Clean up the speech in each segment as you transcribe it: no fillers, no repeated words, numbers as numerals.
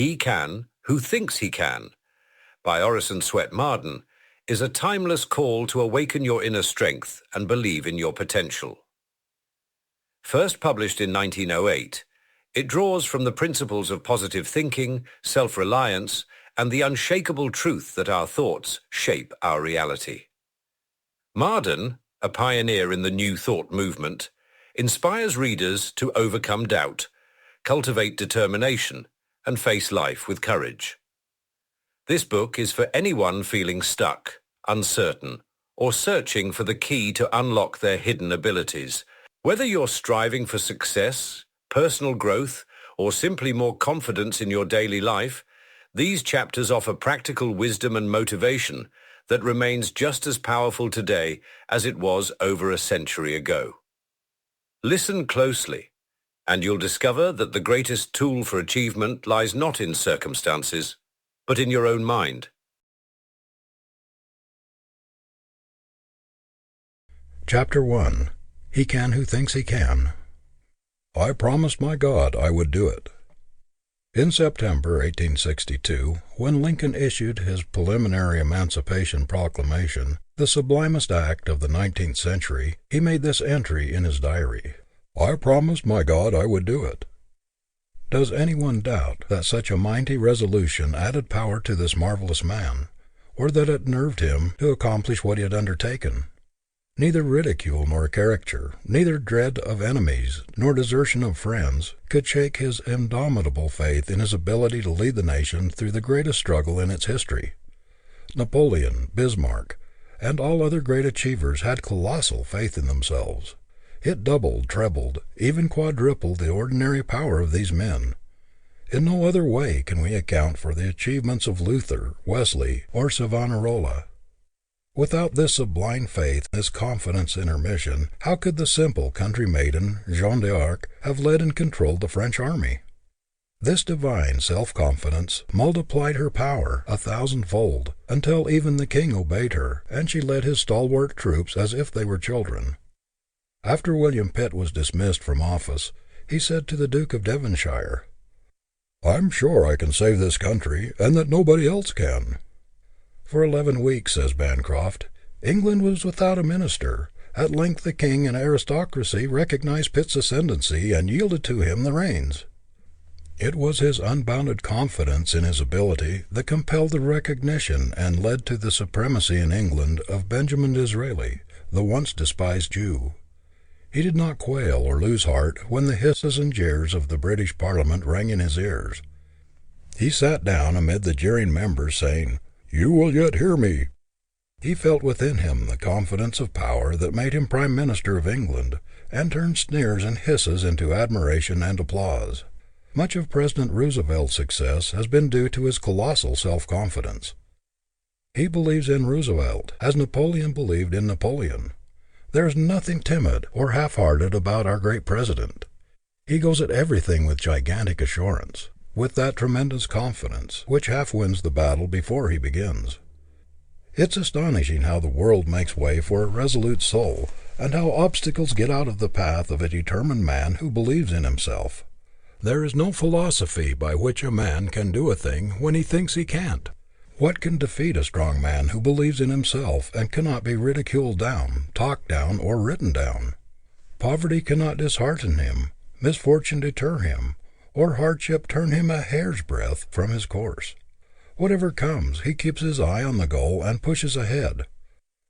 He Can Who Thinks He Can, by Orison Swett Marden, is a timeless call to awaken your inner strength and believe in your potential. First published in 1908, it draws from the principles of positive thinking, self-reliance, and the unshakable truth that our thoughts shape our reality. Marden, a pioneer in the New Thought movement, inspires readers to overcome doubt, cultivate determination, and face life with courage. This book is for anyone feeling stuck, uncertain, or searching for the key to unlock their hidden abilities. Whether you're striving for success, personal growth, or simply more confidence in your daily life, these chapters offer practical wisdom and motivation that remains just as powerful today as it was over a century ago. Listen closely, and you'll discover that the greatest tool for achievement lies not in circumstances, but in your own mind. Chapter 1. He Can Who Thinks He Can. I promised my God I would do it. In September 1862, when Lincoln issued his preliminary Emancipation Proclamation, the sublimest act of the 19th century, he made this entry in his diary: I promised my God I would do it. Does anyone doubt that such a mighty resolution added power to this marvelous man, or that it nerved him to accomplish what he had undertaken? Neither ridicule nor caricature, neither dread of enemies nor desertion of friends, could shake his indomitable faith in his ability to lead the nation through the greatest struggle in its history. Napoleon, Bismarck, and all other great achievers had colossal faith in themselves. It doubled, trebled, even quadrupled the ordinary power of these men. In no other way can we account for the achievements of Luther, Wesley, or Savonarola. Without this sublime faith, this confidence in her mission, how could the simple country maiden, Jeanne d'Arc, have led and controlled the French army? This divine self-confidence multiplied her power 1,000-fold, until even the king obeyed her, and she led his stalwart troops as if they were children. After William Pitt was dismissed from office, he said to the Duke of Devonshire, "I'm sure I can save this country, and that nobody else can." For 11 weeks, says Bancroft, England was without a minister. At length the king and aristocracy recognized Pitt's ascendancy and yielded to him the reins. It was his unbounded confidence in his ability that compelled the recognition and led to the supremacy in England of Benjamin Disraeli, the once despised Jew. He did not quail or lose heart when the hisses and jeers of the British Parliament rang in his ears. He sat down amid the jeering members, saying, "You will yet hear me." He felt within him the confidence of power that made him Prime Minister of England, and turned sneers and hisses into admiration and applause. Much of President Roosevelt's success has been due to his colossal self-confidence. He believes in Roosevelt, as Napoleon believed in Napoleon. There is nothing timid or half-hearted about our great president. He goes at everything with gigantic assurance, with that tremendous confidence which half wins the battle before he begins. It's astonishing how the world makes way for a resolute soul, and how obstacles get out of the path of a determined man who believes in himself. There is no philosophy by which a man can do a thing when he thinks he can't. What can defeat a strong man who believes in himself and cannot be ridiculed down, talked down, or written down? Poverty cannot dishearten him, misfortune deter him, or hardship turn him a hair's breadth from his course. Whatever comes, he keeps his eye on the goal and pushes ahead.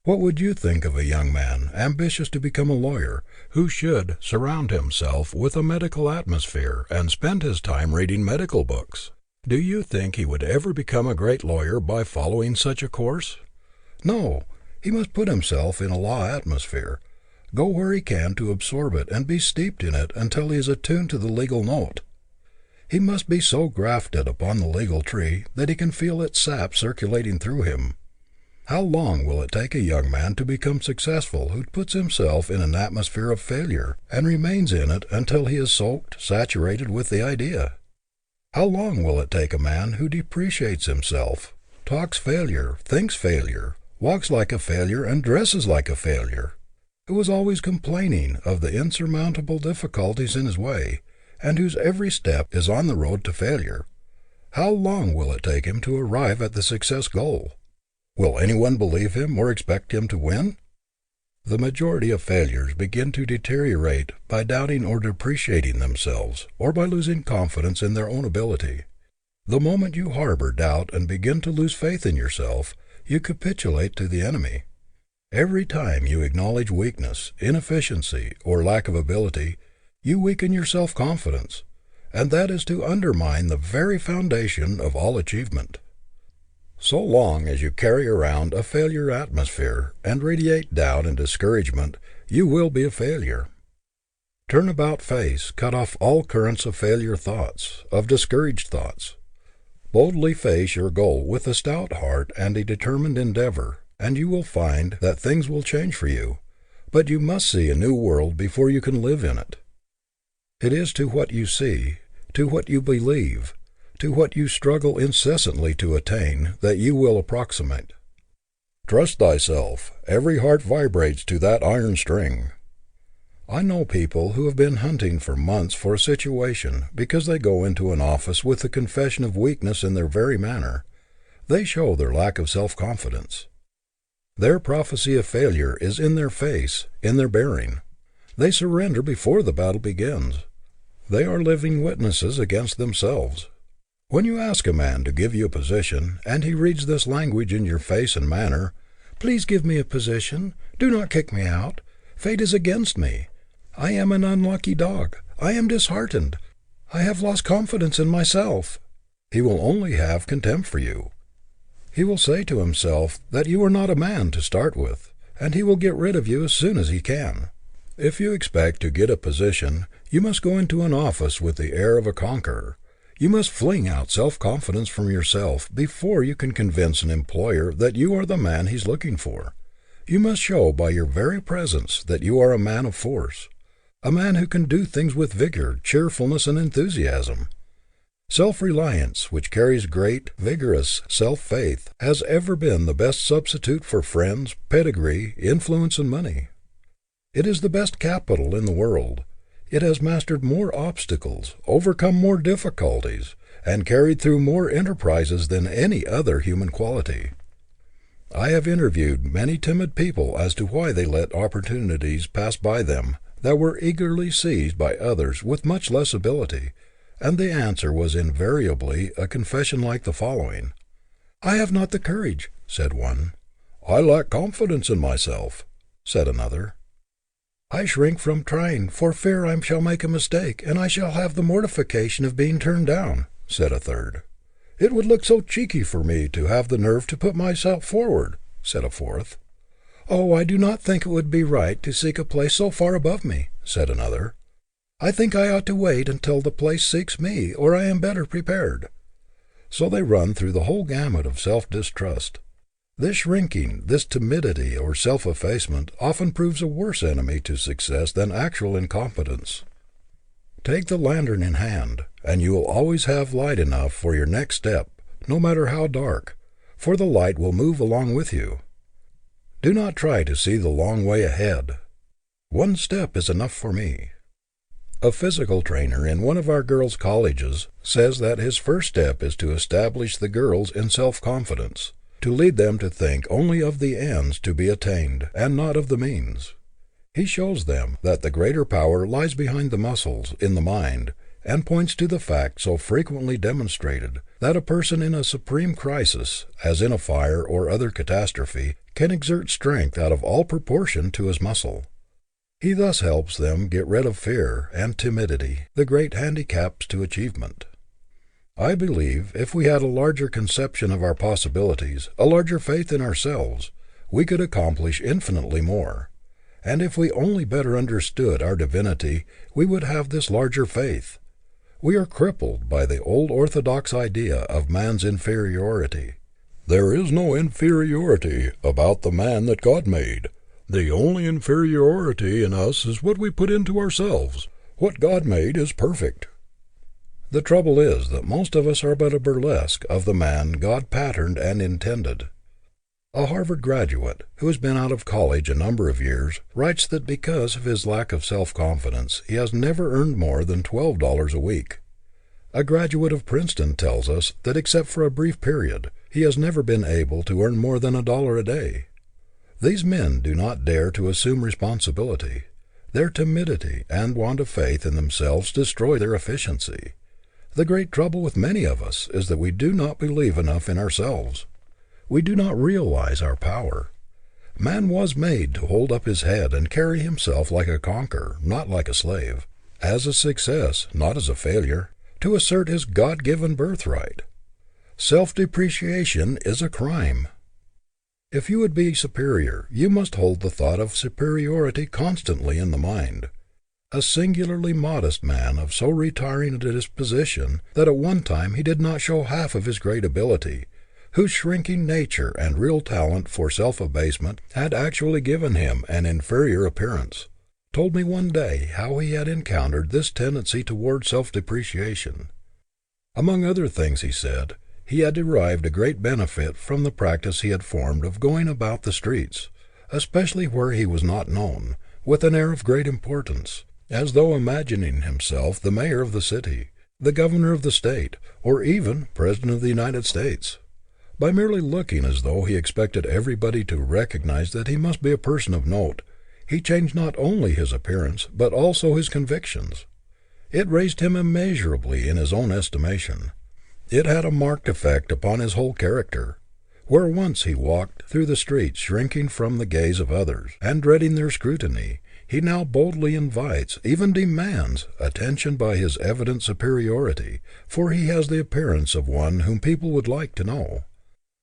What would you think of a young man, ambitious to become a lawyer, who should surround himself with a medical atmosphere and spend his time reading medical books? Do you think he would ever become a great lawyer by following such a course? No, he must put himself in a law atmosphere, go where he can to absorb it and be steeped in it until he is attuned to the legal note. He must be so grafted upon the legal tree that he can feel its sap circulating through him. How long will it take a young man to become successful who puts himself in an atmosphere of failure and remains in it until he is soaked, saturated with the idea? How long will it take a man who depreciates himself, talks failure, thinks failure, walks like a failure and dresses like a failure, who is always complaining of the insurmountable difficulties in his way, and whose every step is on the road to failure? How long will it take him to arrive at the success goal? Will anyone believe him or expect him to win? The majority of failures begin to deteriorate by doubting or depreciating themselves, or by losing confidence in their own ability. The moment you harbor doubt and begin to lose faith in yourself, you capitulate to the enemy. Every time you acknowledge weakness, inefficiency, or lack of ability, you weaken your self-confidence, and that is to undermine the very foundation of all achievement. So long as you carry around a failure atmosphere and radiate doubt and discouragement, you will be a failure. Turn about face, cut off all currents of failure thoughts, of discouraged thoughts. Boldly face your goal with a stout heart and a determined endeavor, and you will find that things will change for you. But you must see a new world before you can live in it. It is to what you see, to what you believe, to what you struggle incessantly to attain, that you will approximate. Trust thyself. Every heart vibrates to that iron string. I know people who have been hunting for months for a situation because they go into an office with a confession of weakness in their very manner. They show their lack of self-confidence. Their prophecy of failure is in their face, in their bearing. They surrender before the battle begins. They are living witnesses against themselves. When you ask a man to give you a position, and he reads this language in your face and manner, "Please give me a position. Do not kick me out. Fate is against me. I am an unlucky dog. I am disheartened. I have lost confidence in myself," he will only have contempt for you. He will say to himself that you are not a man to start with, and he will get rid of you as soon as he can. If you expect to get a position, you must go into an office with the air of a conqueror. You must fling out self-confidence from yourself before you can convince an employer that you are the man he's looking for. You must show by your very presence that you are a man of force, a man who can do things with vigor, cheerfulness, and enthusiasm. Self-reliance, which carries great, vigorous self-faith, has ever been the best substitute for friends, pedigree, influence, and money. It is the best capital in the world. It has mastered more obstacles, overcome more difficulties, and carried through more enterprises than any other human quality. I have interviewed many timid people as to why they let opportunities pass by them that were eagerly seized by others with much less ability, and the answer was invariably a confession like the following. "I have not the courage," said one. "I lack confidence in myself," said another. "I shrink from trying, for fear I shall make a mistake, and I shall have the mortification of being turned down," said a third. "It would look so cheeky for me to have the nerve to put myself forward," said a fourth. "Oh, I do not think it would be right to seek a place so far above me," said another. "I think I ought to wait until the place seeks me, or I am better prepared." So they run through the whole gamut of self-distrust. This shrinking, this timidity or self-effacement often proves a worse enemy to success than actual incompetence. Take the lantern in hand, and you will always have light enough for your next step, no matter how dark, for the light will move along with you. Do not try to see the long way ahead. One step is enough for me. A physical trainer in one of our girls' colleges says that his first step is to establish the girls in self-confidence, to lead them to think only of the ends to be attained and not of the means. He shows them that the greater power lies behind the muscles, in the mind, and points to the fact so frequently demonstrated, that a person in a supreme crisis, as in a fire or other catastrophe, can exert strength out of all proportion to his muscle. He thus helps them get rid of fear and timidity, the great handicaps to achievement. I believe if we had a larger conception of our possibilities, a larger faith in ourselves, we could accomplish infinitely more. And if we only better understood our divinity, we would have this larger faith. We are crippled by the old orthodox idea of man's inferiority. There is no inferiority about the man that God made. The only inferiority in us is what we put into ourselves. What God made is perfect. The trouble is that most of us are but a burlesque of the man God patterned and intended. A Harvard graduate, who has been out of college a number of years, writes that because of his lack of self-confidence he has never earned more than $12 a week. A graduate of Princeton tells us that except for a brief period, he has never been able to earn more than $1 a day. These men do not dare to assume responsibility. Their timidity and want of faith in themselves destroy their efficiency. The great trouble with many of us is that we do not believe enough in ourselves. We do not realize our power. Man was made to hold up his head and carry himself like a conqueror, not like a slave, as a success, not as a failure, to assert his God-given birthright. Self-depreciation is a crime. If you would be superior, you must hold the thought of superiority constantly in the mind. A singularly modest man of so retiring a disposition that at one time he did not show half of his great ability, whose shrinking nature and real talent for self-abasement had actually given him an inferior appearance, told me one day how he had encountered this tendency toward self-depreciation. Among other things, he said, he had derived a great benefit from the practice he had formed of going about the streets, especially where he was not known, with an air of great importance, as though imagining himself the mayor of the city, the governor of the state, or even president of the United States. By merely looking as though he expected everybody to recognize that he must be a person of note, he changed not only his appearance, but also his convictions. It raised him immeasurably in his own estimation. It had a marked effect upon his whole character. Where once he walked through the streets shrinking from the gaze of others, and dreading their scrutiny, he now boldly invites, even demands, attention by his evident superiority, for he has the appearance of one whom people would like to know.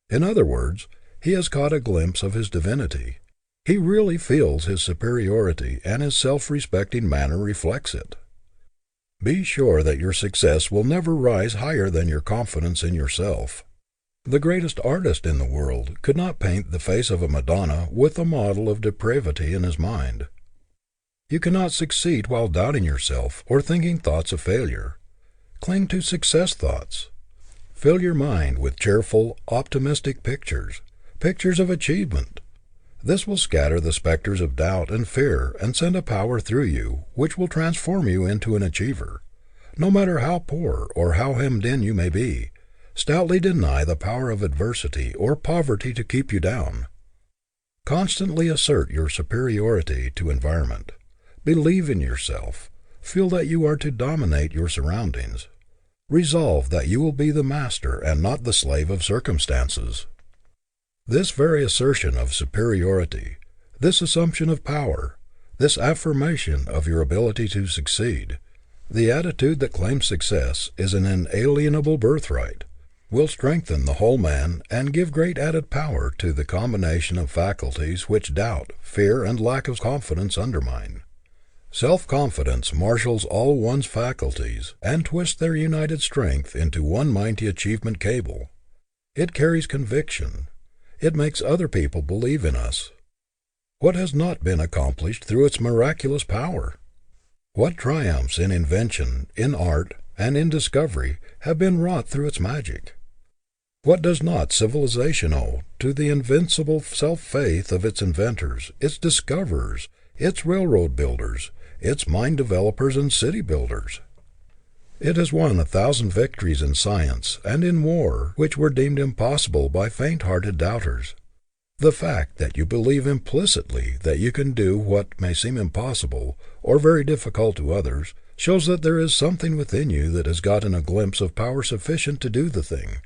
In other words, he has caught a glimpse of his divinity. He really feels his superiority, and his self-respecting manner reflects it. Be sure that your success will never rise higher than your confidence in yourself. The greatest artist in the world could not paint the face of a Madonna with a model of depravity in his mind. You cannot succeed while doubting yourself or thinking thoughts of failure. Cling to success thoughts. Fill your mind with cheerful, optimistic pictures of achievement. This will scatter the specters of doubt and fear and send a power through you which will transform you into an achiever. No matter how poor or how hemmed in you may be, stoutly deny the power of adversity or poverty to keep you down. Constantly assert your superiority to environment. Believe in yourself. Feel that you are to dominate your surroundings. Resolve that you will be the master and not the slave of circumstances. This very assertion of superiority, this assumption of power, this affirmation of your ability to succeed, the attitude that claims success is an inalienable birthright, will strengthen the whole man and give great added power to the combination of faculties which doubt, fear, and lack of confidence undermine. Self-confidence marshals all one's faculties and twists their united strength into one mighty achievement cable. It carries conviction. It makes other people believe in us. What has not been accomplished through its miraculous power? What triumphs in invention, in art, and in discovery have been wrought through its magic? What does not civilization owe to the invincible self-faith of its inventors, its discoverers, its railroad builders, its mine developers and city builders? It has won 1,000 victories in science and in war which were deemed impossible by faint-hearted doubters. The fact that you believe implicitly that you can do what may seem impossible or very difficult to others shows that there is something within you that has gotten a glimpse of power sufficient to do the thing.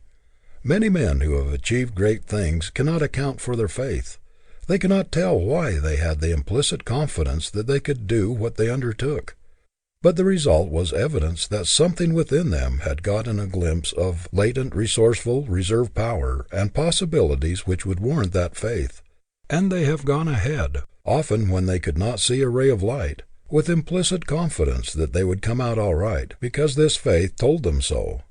Many men who have achieved great things cannot account for their faith. They cannot tell why they had the implicit confidence that they could do what they undertook. But the result was evidence that something within them had gotten a glimpse of latent, resourceful, reserve power and possibilities which would warrant that faith. And they have gone ahead, often when they could not see a ray of light, with implicit confidence that they would come out all right, because this faith told them so.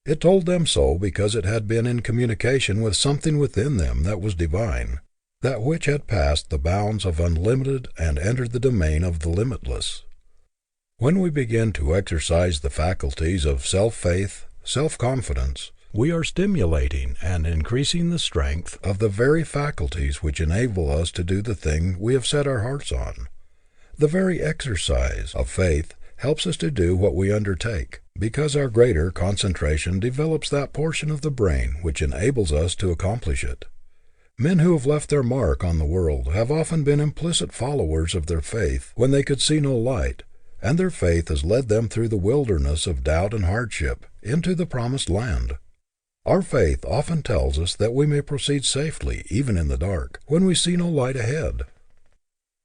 It told them so because it had been in communication with something within them that was divine, that which had passed the bounds of unlimited and entered the domain of the limitless. When we begin to exercise the faculties of self-faith, self-confidence, we are stimulating and increasing the strength of the very faculties which enable us to do the thing we have set our hearts on. The very exercise of faith helps us to do what we undertake. because our greater concentration develops that portion of the brain which enables us to accomplish it. Men who have left their mark on the world have often been implicit followers of their faith when they could see no light, and their faith has led them through the wilderness of doubt and hardship into the promised land. Our faith often tells us that we may proceed safely even in the dark, when we see no light ahead.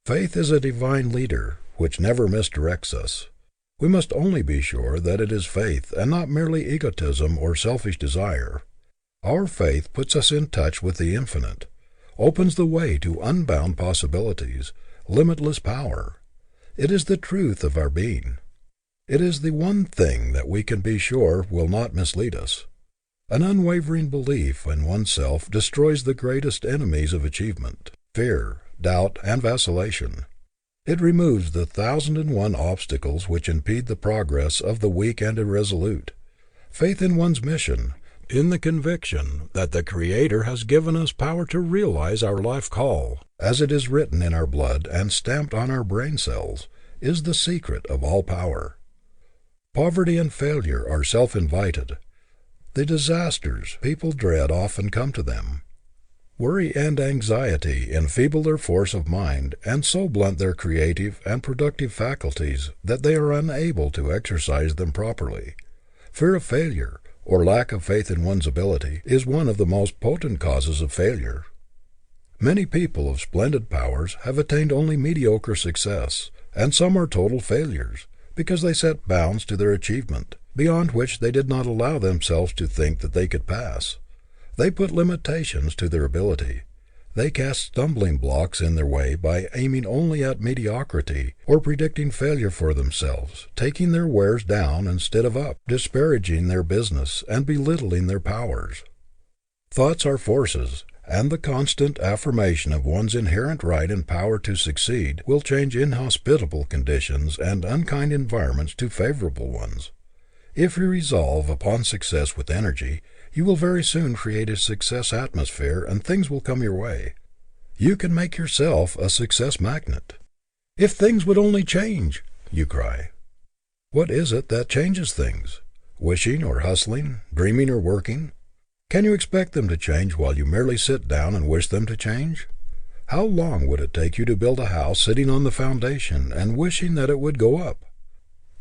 Faith is a divine leader which never misdirects us. We must only be sure that it is faith and not merely egotism or selfish desire. Our faith puts us in touch with the infinite, opens the way to unbound possibilities, limitless power. It is the truth of our being. It is the one thing that we can be sure will not mislead us. An unwavering belief in oneself destroys the greatest enemies of achievement, fear, doubt, and vacillation. It removes the 1,001 obstacles which impede the progress of the weak and irresolute. Faith in one's mission, in the conviction that the Creator has given us power to realize our life call, as it is written in our blood and stamped on our brain cells, is the secret of all power. Poverty and failure are self-invited. The disasters people dread often come to them. Worry and anxiety enfeeble their force of mind and so blunt their creative and productive faculties that they are unable to exercise them properly. Fear of failure, or lack of faith in one's ability, is one of the most potent causes of failure. Many people of splendid powers have attained only mediocre success, and some are total failures, because they set bounds to their achievement, beyond which they did not allow themselves to think that they could pass. They put limitations to their ability. They cast stumbling blocks in their way by aiming only at mediocrity, or predicting failure for themselves, taking their wares down instead of up, disparaging their business, and belittling their powers. Thoughts are forces, and the constant affirmation of one's inherent right and power to succeed will change inhospitable conditions and unkind environments to favorable ones. If you resolve upon success with energy, you will very soon create a success atmosphere and things will come your way. You can make yourself a success magnet. If things would only change, you cry. What is it that changes things? Wishing or hustling, dreaming or working? Can you expect them to change while you merely sit down and wish them to change? How long would it take you to build a house sitting on the foundation and wishing that it would go up?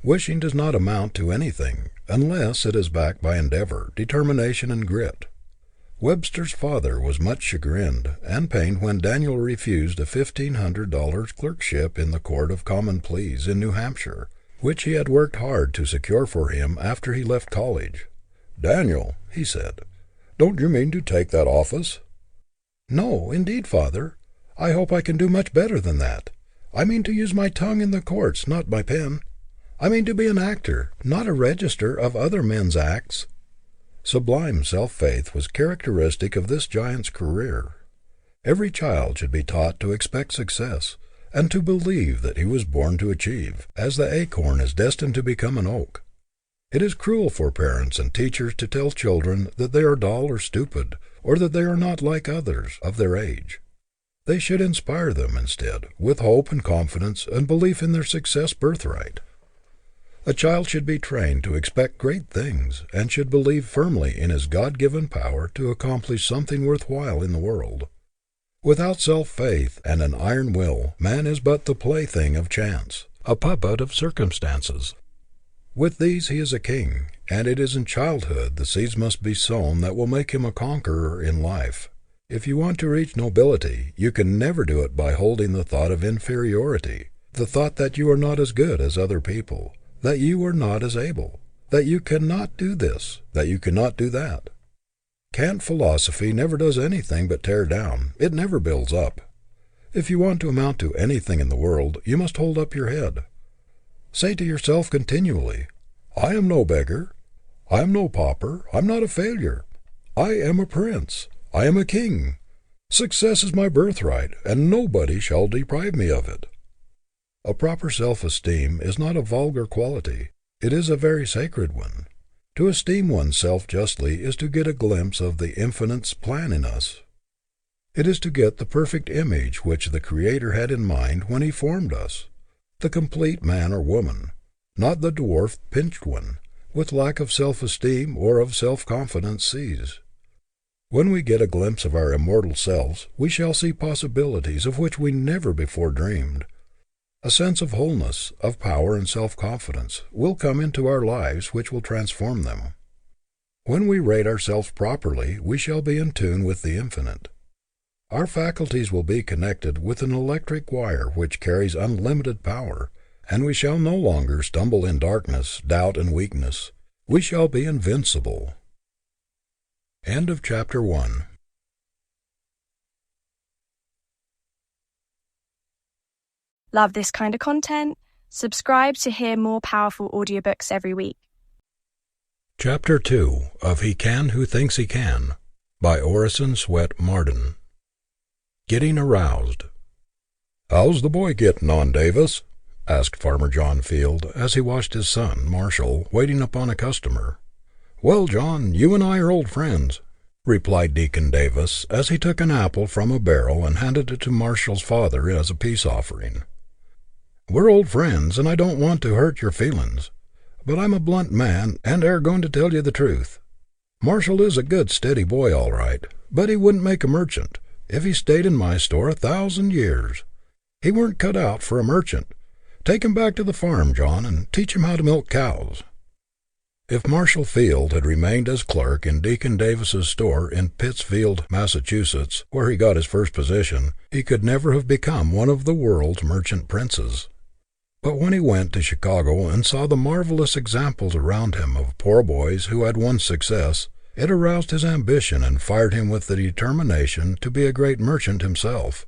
Wishing does not amount to anything unless it is backed by endeavor, determination, and grit. Webster's father was much chagrined and pained when Daniel refused a $1,500 clerkship in the Court of Common Pleas in New Hampshire, which he had worked hard to secure for him after he left college. "Daniel," he said, "don't you mean to take that office?" "No, indeed, father. I hope I can do much better than that. I mean to use my tongue in the courts, not my pen. I mean to be an actor, not a register of other men's acts." Sublime self-faith was characteristic of this giant's career. Every child should be taught to expect success, and to believe that he was born to achieve, as the acorn is destined to become an oak. It is cruel for parents and teachers to tell children that they are dull or stupid, or that they are not like others of their age. They should inspire them, instead, with hope and confidence and belief in their success birthright. A child should be trained to expect great things, and should believe firmly in his God-given power to accomplish something worthwhile in the world. Without self-faith and an iron will, man is but the plaything of chance, a puppet of circumstances. With these he is a king, and it is in childhood the seeds must be sown that will make him a conqueror in life. If you want to reach nobility, you can never do it by holding the thought of inferiority, the thought that you are not as good as other people, that you are not as able, that you cannot do this, that you cannot do that. Cant philosophy never does anything but tear down. It never builds up. If you want to amount to anything in the world, you must hold up your head. Say to yourself continually, "I am no beggar. I am no pauper. I am not a failure. I am a prince. I am a king. Success is my birthright, and nobody shall deprive me of it." A proper self-esteem is not a vulgar quality. It is a very sacred one. To esteem oneself justly is to get a glimpse of the Infinite's plan in us. It is to get the perfect image which the Creator had in mind when He formed us, the complete man or woman, not the dwarfed, pinched one, with lack of self-esteem or of self-confidence cease. When we get a glimpse of our immortal selves, we shall see possibilities of which we never before dreamed. A sense of wholeness, of power and self-confidence will come into our lives which will transform them. When we rate ourselves properly, we shall be in tune with the infinite. Our faculties will be connected with an electric wire which carries unlimited power, and we shall no longer stumble in darkness, doubt, and weakness. We shall be invincible. End of Chapter 1. Love this kind of content? Subscribe to hear more powerful audiobooks every week. Chapter 2 of He Can Who Thinks He Can by Orison Swett Marden. Getting Aroused. "How's the boy getting on, Davis?" asked Farmer John Field as he watched his son, Marshall, waiting upon a customer. "Well, John, you and I are old friends," replied Deacon Davis as he took an apple from a barrel and handed it to Marshall's father as a peace offering. "We're old friends, and I don't want to hurt your feelings. But I'm a blunt man, and air going to tell you the truth. Marshall is a good, steady boy, all right, but he wouldn't make a merchant, if he stayed in my store 1,000 years. He weren't cut out for a merchant. Take him back to the farm, John, and teach him how to milk cows." If Marshall Field had remained as clerk in Deacon Davis's store in Pittsfield, Massachusetts, where he got his first position, he could never have become one of the world's merchant princes. But when he went to Chicago and saw the marvelous examples around him of poor boys who had won success, it aroused his ambition and fired him with the determination to be a great merchant himself.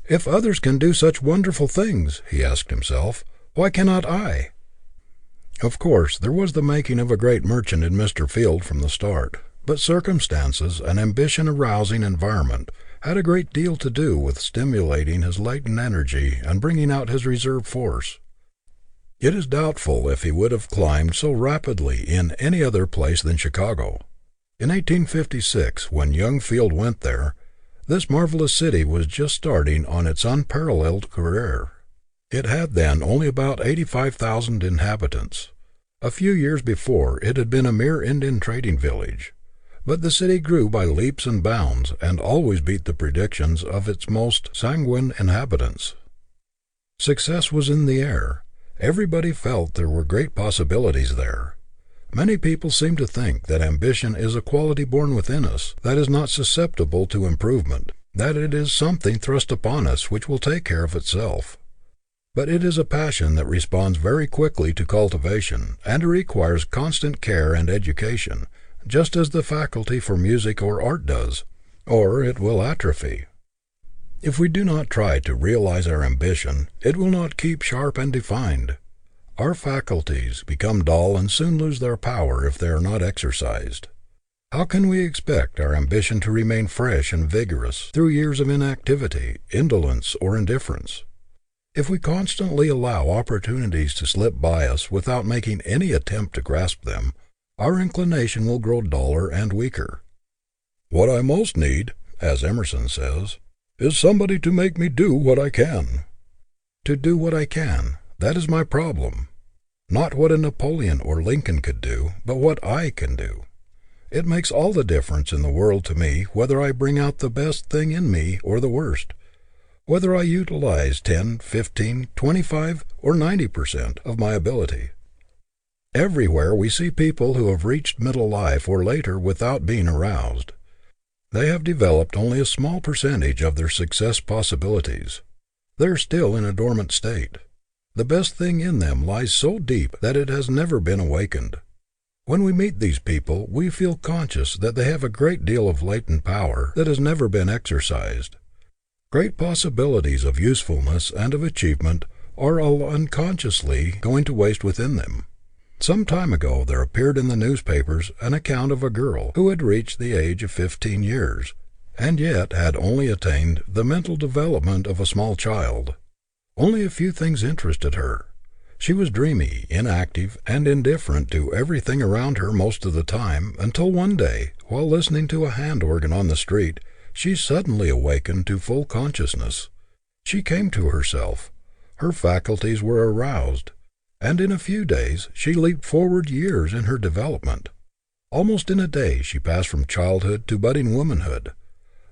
"If others can do such wonderful things," he asked himself, "why cannot I?" Of course, there was the making of a great merchant in Mr. Field from the start, but circumstances and ambition-arousing environment had a great deal to do with stimulating his latent energy and bringing out his reserve force. It is doubtful if he would have climbed so rapidly in any other place than Chicago. In 1856, when young Field went there, this marvelous city was just starting on its unparalleled career. It had then only about 85,000 inhabitants. A few years before, it had been a mere Indian trading village. But the city grew by leaps and bounds, and always beat the predictions of its most sanguine inhabitants. Success was in the air. Everybody felt there were great possibilities there. Many people seem to think that ambition is a quality born within us, that is not susceptible to improvement, that it is something thrust upon us which will take care of itself. But it is a passion that responds very quickly to cultivation, and it requires constant care and education, just as the faculty for music or art does, or it will atrophy. If we do not try to realize our ambition, it will not keep sharp and defined. Our faculties become dull and soon lose their power if they are not exercised. How can we expect our ambition to remain fresh and vigorous through years of inactivity, indolence, or indifference? If we constantly allow opportunities to slip by us without making any attempt to grasp them, our inclination will grow duller and weaker. "What I most need," as Emerson says, "is somebody to make me do what I can." To do what I can, that is my problem. Not what a Napoleon or Lincoln could do, but what I can do. It makes all the difference in the world to me whether I bring out the best thing in me or the worst, whether I utilize 10, 15, 25, or 90% of my ability. Everywhere we see people who have reached middle life or later without being aroused. They have developed only a small percentage of their success possibilities. They are still in a dormant state. The best thing in them lies so deep that it has never been awakened. When we meet these people, we feel conscious that they have a great deal of latent power that has never been exercised. Great possibilities of usefulness and of achievement are all unconsciously going to waste within them. Some time ago there appeared in the newspapers an account of a girl who had reached the age of 15 years, and yet had only attained the mental development of a small child. Only a few things interested her. She was dreamy, inactive, and indifferent to everything around her most of the time, until one day, while listening to a hand organ on the street, she suddenly awakened to full consciousness. She came to herself. Her faculties were aroused. and in a few days she leaped forward years in her development. Almost in a day she passed from childhood to budding womanhood.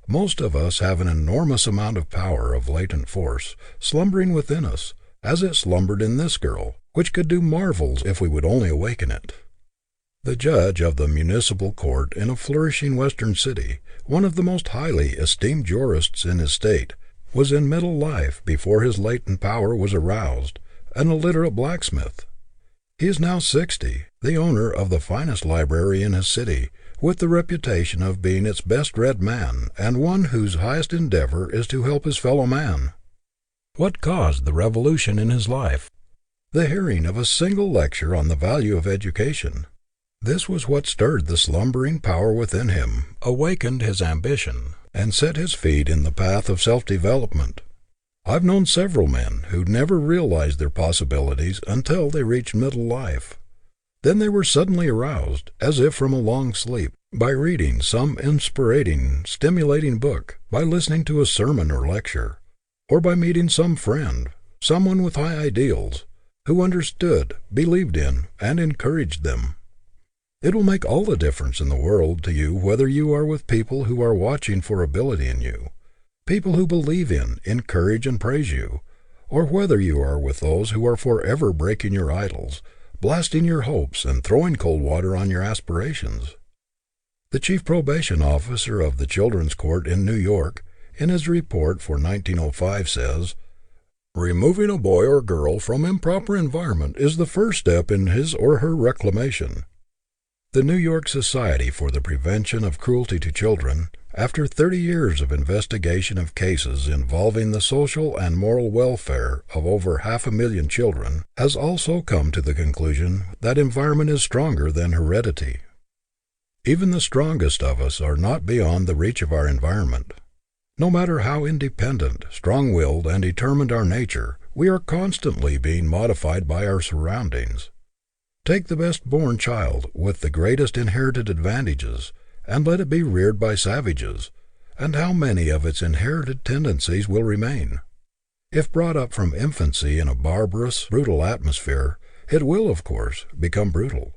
Most of us have an enormous amount of power of latent force slumbering within us, as it slumbered in this girl, which could do marvels if we would only awaken it. The judge of the municipal court in a flourishing western city, one of the most highly esteemed jurists in his state, was in middle life before his latent power was aroused, an illiterate blacksmith. He is now 60, the owner of the finest library in his city, with the reputation of being its best-read man, and one whose highest endeavor is to help his fellow man. What caused the revolution in his life? The hearing of a single lecture on the value of education. This was what stirred the slumbering power within him, awakened his ambition, and set his feet in the path of self-development. I've known several men who never realized their possibilities until they reached middle life. Then they were suddenly aroused, as if from a long sleep, by reading some inspiriting, stimulating book, by listening to a sermon or lecture, or by meeting some friend, someone with high ideals, who understood, believed in, and encouraged them. It will make all the difference in the world to you whether you are with people who are watching for ability in you, people who believe in, encourage, and praise you, or whether you are with those who are forever breaking your idols, blasting your hopes, and throwing cold water on your aspirations. The chief probation officer of the Children's Court in New York, in his report for 1905, says, "Removing a boy or girl from improper environment is the first step in his or her reclamation." The New York Society for the Prevention of Cruelty to Children, after 30 years of investigation of cases involving the social and moral welfare of over 500,000 children, has also come to the conclusion that environment is stronger than heredity. Even the strongest of us are not beyond the reach of our environment. No matter how independent, strong-willed, and determined our nature, we are constantly being modified by our surroundings. Take the best-born child, with the greatest inherited advantages, and let it be reared by savages, and how many of its inherited tendencies will remain? If brought up from infancy in a barbarous, brutal atmosphere, it will, of course, become brutal.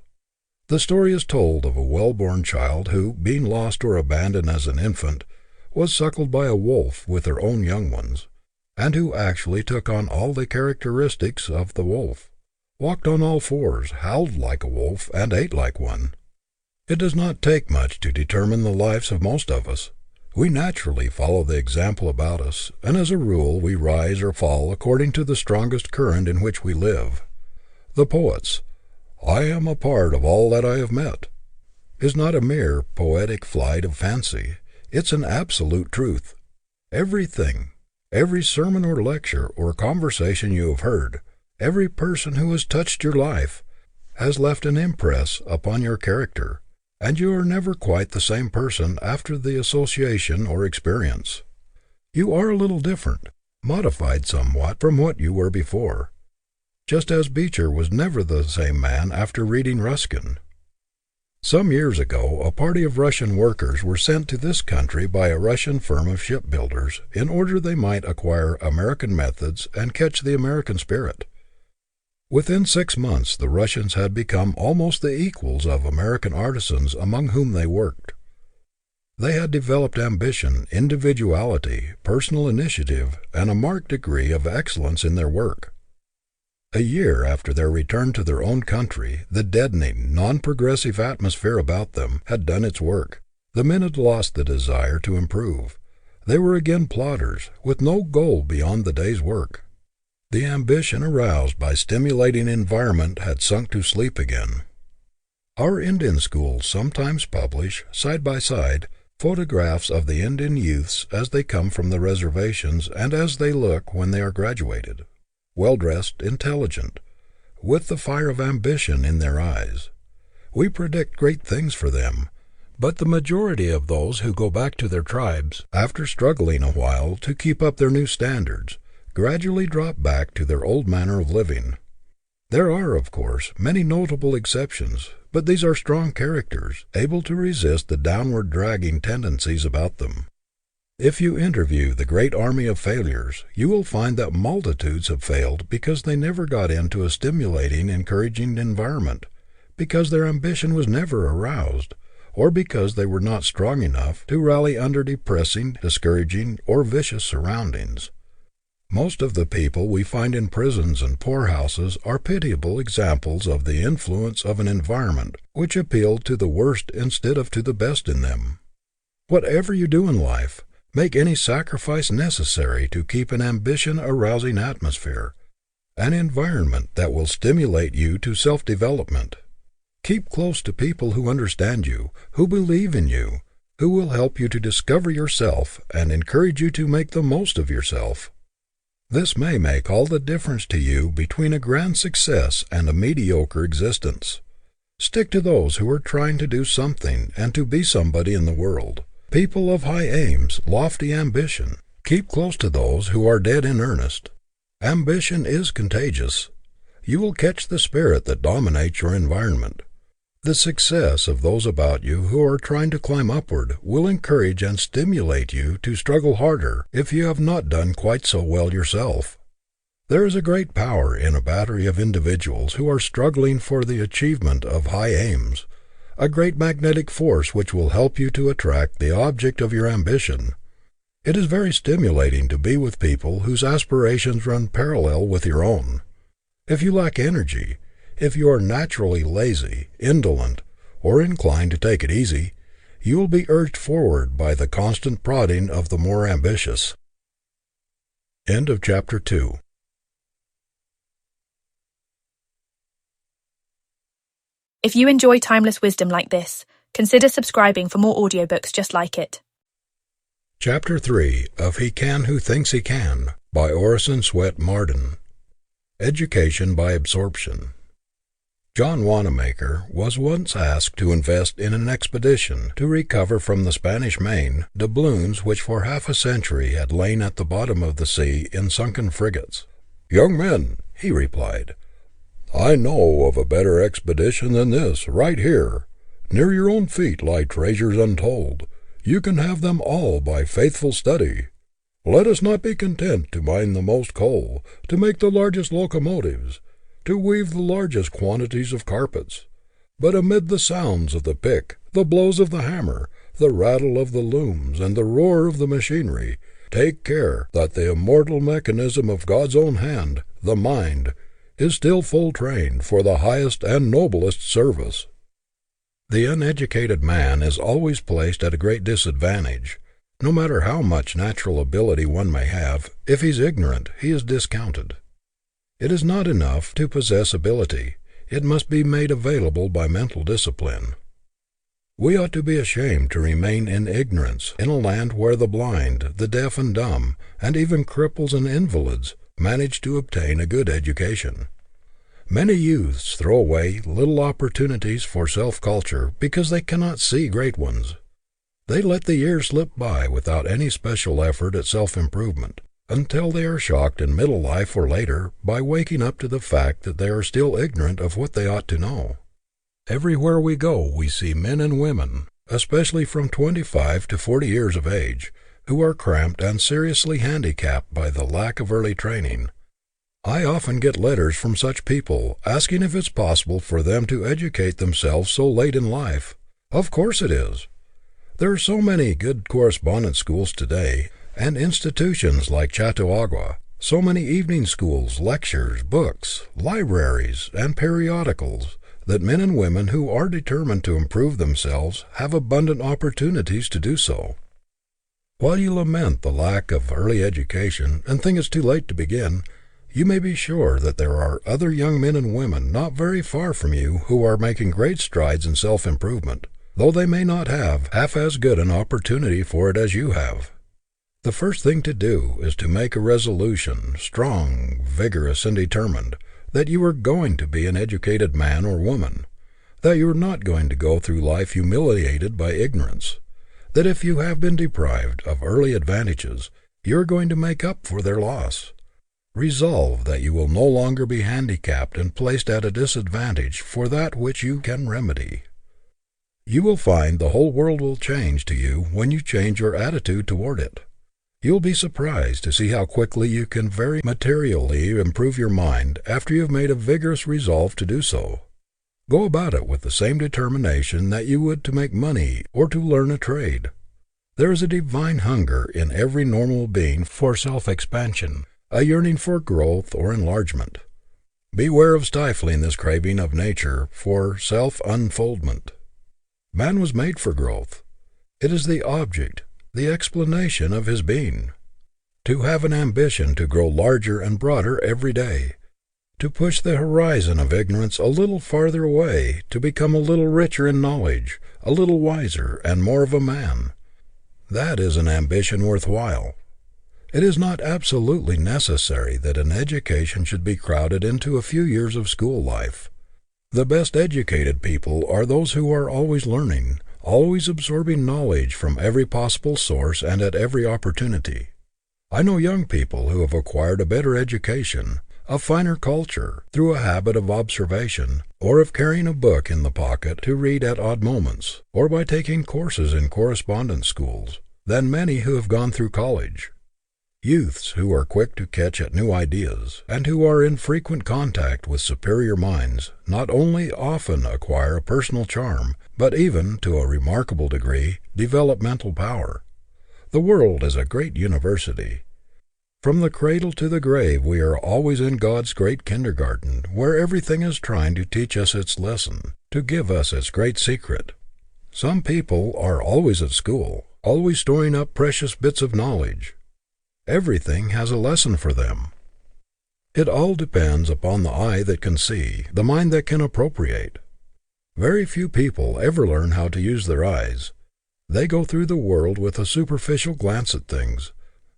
The story is told of a well-born child who, being lost or abandoned as an infant, was suckled by a wolf with her own young ones, and who actually took on all the characteristics of the wolf, walked on all fours, howled like a wolf, and ate like one. It does not take much to determine the lives of most of us. We naturally follow the example about us, and as a rule we rise or fall according to the strongest current in which we live. The poet's "I am a part of all that I have met" is not a mere poetic flight of fancy. It's an absolute truth. Everything, every sermon or lecture or conversation you have heard, every person who has touched your life, has left an impress upon your character, and you are never quite the same person after the association or experience. You are a little different, modified somewhat from what you were before, just as Beecher was never the same man after reading Ruskin. Some years ago, a party of Russian workers were sent to this country by a Russian firm of shipbuilders in order they might acquire American methods and catch the American spirit. Within 6 months, the Russians had become almost the equals of American artisans among whom they worked. They had developed ambition, individuality, personal initiative, and a marked degree of excellence in their work. A year after their return to their own country, the deadening, non-progressive atmosphere about them had done its work. The men had lost the desire to improve. They were again plodders, with no goal beyond the day's work. The ambition aroused by stimulating environment had sunk to sleep again. Our Indian schools sometimes publish, side by side, photographs of the Indian youths as they come from the reservations and as they look when they are graduated. Well-dressed, intelligent, with the fire of ambition in their eyes. We predict great things for them, but the majority of those who go back to their tribes, after struggling a while to keep up their new standards, gradually drop back to their old manner of living. There are, of course, many notable exceptions, but these are strong characters, able to resist the downward dragging tendencies about them. If you interview the great army of failures, you will find that multitudes have failed because they never got into a stimulating, encouraging environment, because their ambition was never aroused, or because they were not strong enough to rally under depressing, discouraging, or vicious surroundings. Most of the people we find in prisons and poorhouses are pitiable examples of the influence of an environment which appealed to the worst instead of to the best in them. Whatever you do in life, make any sacrifice necessary to keep an ambition-arousing atmosphere, an environment that will stimulate you to self-development. Keep close to people who understand you, who believe in you, who will help you to discover yourself and encourage you to make the most of yourself. This may make all the difference to you between a grand success and a mediocre existence. Stick to those who are trying to do something and to be somebody in the world. People of high aims, lofty ambition. Keep close to those who are dead in earnest. Ambition is contagious. You will catch the spirit that dominates your environment. The success of those about you who are trying to climb upward will encourage and stimulate you to struggle harder if you have not done quite so well yourself. There is a great power in a battery of individuals who are struggling for the achievement of high aims, a great magnetic force which will help you to attract the object of your ambition. It is very stimulating to be with people whose aspirations run parallel with your own. If you lack energy, if you are naturally lazy, indolent, or inclined to take it easy, you will be urged forward by the constant prodding of the more ambitious. End of chapter 2. If you enjoy timeless wisdom like this, consider subscribing for more audiobooks just like it. Chapter 3 of He Can Who Thinks He Can by Orison Swett Marden. Education by Absorption. John Wanamaker was once asked to invest in an expedition to recover from the Spanish Main doubloons which for half a century had lain at the bottom of the sea in sunken frigates. "Young men," he replied, "I know of a better expedition than this, right here. Near your own feet lie treasures untold. You can have them all by faithful study. Let us not be content to mine the most coal, to make the largest locomotives, to weave the largest quantities of carpets, but amid the sounds of the pick, the blows of the hammer, the rattle of the looms, and the roar of the machinery, take care that the immortal mechanism of God's own hand, the mind, is still full trained for the highest and noblest service." The uneducated man is always placed at a great disadvantage. No matter how much natural ability one may have, if he is ignorant, he is discounted. It is not enough to possess ability. It must be made available by mental discipline. We ought to be ashamed to remain in ignorance in a land where the blind, the deaf and dumb, and even cripples and invalids manage to obtain a good education. Many youths throw away little opportunities for self-culture because they cannot see great ones. They let the years slip by without any special effort at self-improvement, until they are shocked in middle life or later by waking up to the fact that they are still ignorant of what they ought to know. Everywhere we go we see men and women, especially from 25 to 40 years of age, who are cramped and seriously handicapped by the lack of early training. I often get letters from such people asking if it's possible for them to educate themselves so late in life. Of course it is. There are so many good correspondence schools today, and institutions like Chautauqua, so many evening schools, lectures, books, libraries, and periodicals, that men and women who are determined to improve themselves have abundant opportunities to do so. While you lament the lack of early education and think it's too late to begin, you may be sure that there are other young men and women not very far from you who are making great strides in self-improvement, though they may not have half as good an opportunity for it as you have. The first thing to do is to make a resolution, strong, vigorous, and determined, that you are going to be an educated man or woman, that you are not going to go through life humiliated by ignorance, that if you have been deprived of early advantages, you are going to make up for their loss. Resolve that you will no longer be handicapped and placed at a disadvantage for that which you can remedy. You will find the whole world will change to you when you change your attitude toward it. You'll be surprised to see how quickly you can very materially improve your mind after you have made a vigorous resolve to do so. Go about it with the same determination that you would to make money or to learn a trade. There is a divine hunger in every normal being for self-expansion, a yearning for growth or enlargement. Beware of stifling this craving of nature for self-unfoldment. Man was made for growth. It is the object, the explanation of his being. To have an ambition to grow larger and broader every day, to push the horizon of ignorance a little farther away, to become a little richer in knowledge, a little wiser and more of a man. That is an ambition worthwhile. It is not absolutely necessary that an education should be crowded into a few years of school life. The best educated people are those who are always learning, always absorbing knowledge from every possible source and at every opportunity. I know young people who have acquired a better education, a finer culture, through a habit of observation, or of carrying a book in the pocket to read at odd moments, or by taking courses in correspondence schools, than many who have gone through college. Youths who are quick to catch at new ideas, and who are in frequent contact with superior minds, not only often acquire a personal charm, but even, to a remarkable degree, develop mental power. The world is a great university. From the cradle to the grave we are always in God's great kindergarten, where everything is trying to teach us its lesson, to give us its great secret. Some people are always at school, always storing up precious bits of knowledge. Everything has a lesson for them. It all depends upon the eye that can see, the mind that can appropriate. Very few people ever learn how to use their eyes. They go through the world with a superficial glance at things.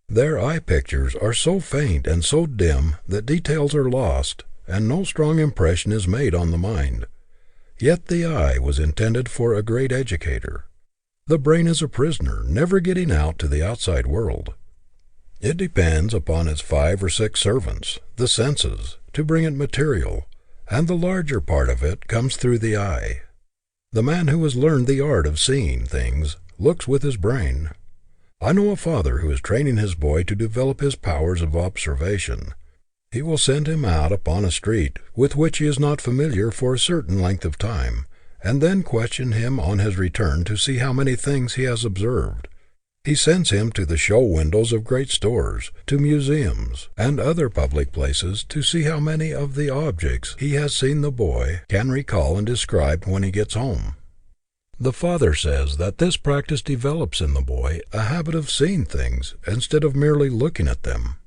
Their eye pictures are so faint and so dim that details are lost, and no strong impression is made on the mind. Yet the eye was intended for a great educator. The brain is a prisoner, never getting out to the outside world. It depends upon its 5 or 6 servants, the senses, to bring it material, and the larger part of it comes through the eye. The man who has learned the art of seeing things looks with his brain. I know a father who is training his boy to develop his powers of observation. He will send him out upon a street with which he is not familiar for a certain length of time, and then question him on his return to see how many things he has observed. He sends him to the show windows of great stores, to museums, and other public places to see how many of the objects he has seen the boy can recall and describe when he gets home. The father says that this practice develops in the boy a habit of seeing things instead of merely looking at them.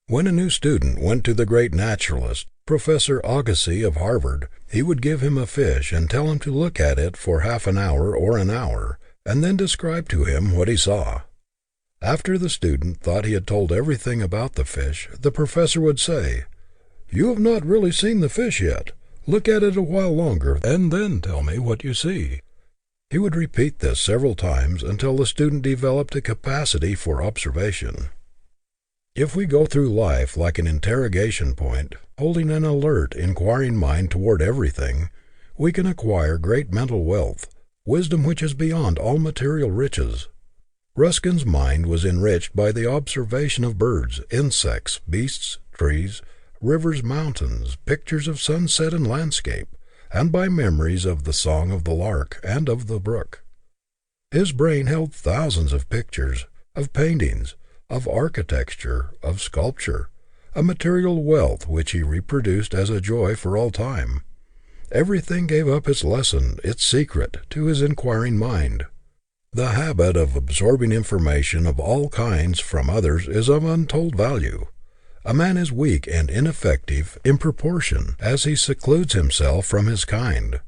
When a new student went to the great naturalist, Professor Agassiz of Harvard, he would give him a fish and tell him to look at it for half an hour or an hour, and then describe to him what he saw. After the student thought he had told everything about the fish, the professor would say, "You have not really seen the fish yet. Look at it a while longer, and then tell me what you see." He would repeat this several times until the student developed a capacity for observation. If we go through life like an interrogation point, holding an alert, inquiring mind toward everything, we can acquire great mental wealth, wisdom which is beyond all material riches. Ruskin's mind was enriched by the observation of birds, insects, beasts, trees, rivers, mountains, pictures of sunset and landscape, and by memories of the song of the lark and of the brook. His brain held thousands of pictures, of paintings, of architecture, of sculpture, a material wealth which he reproduced as a joy for all time. Everything gave up its lesson, its secret, to his inquiring mind. The habit of absorbing information of all kinds from others is of untold value. A man is weak and ineffective in proportion as he secludes himself from his kind.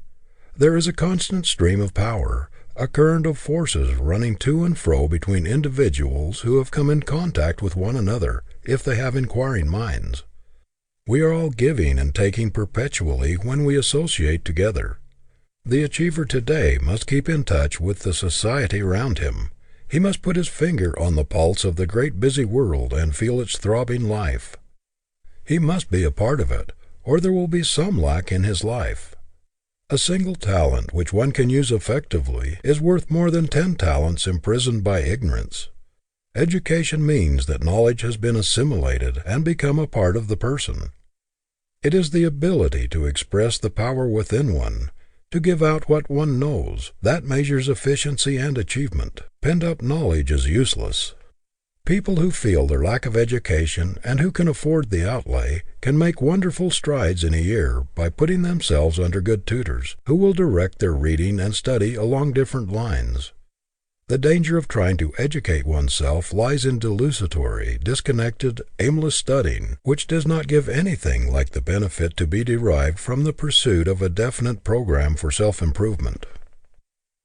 There is a constant stream of power, a current of forces running to and fro between individuals who have come in contact with one another, if they have inquiring minds. We are all giving and taking perpetually when we associate together. The achiever today must keep in touch with the society around him. He must put his finger on the pulse of the great busy world and feel its throbbing life. He must be a part of it, or there will be some lack in his life. A single talent which one can use effectively is worth more than 10 talents imprisoned by ignorance. Education means that knowledge has been assimilated and become a part of the person. It is the ability to express the power within one, to give out what one knows, that measures efficiency and achievement. Pent-up knowledge is useless. People who feel their lack of education and who can afford the outlay can make wonderful strides in a year by putting themselves under good tutors, who will direct their reading and study along different lines. The danger of trying to educate oneself lies in desultory, disconnected, aimless studying, which does not give anything like the benefit to be derived from the pursuit of a definite program for self-improvement.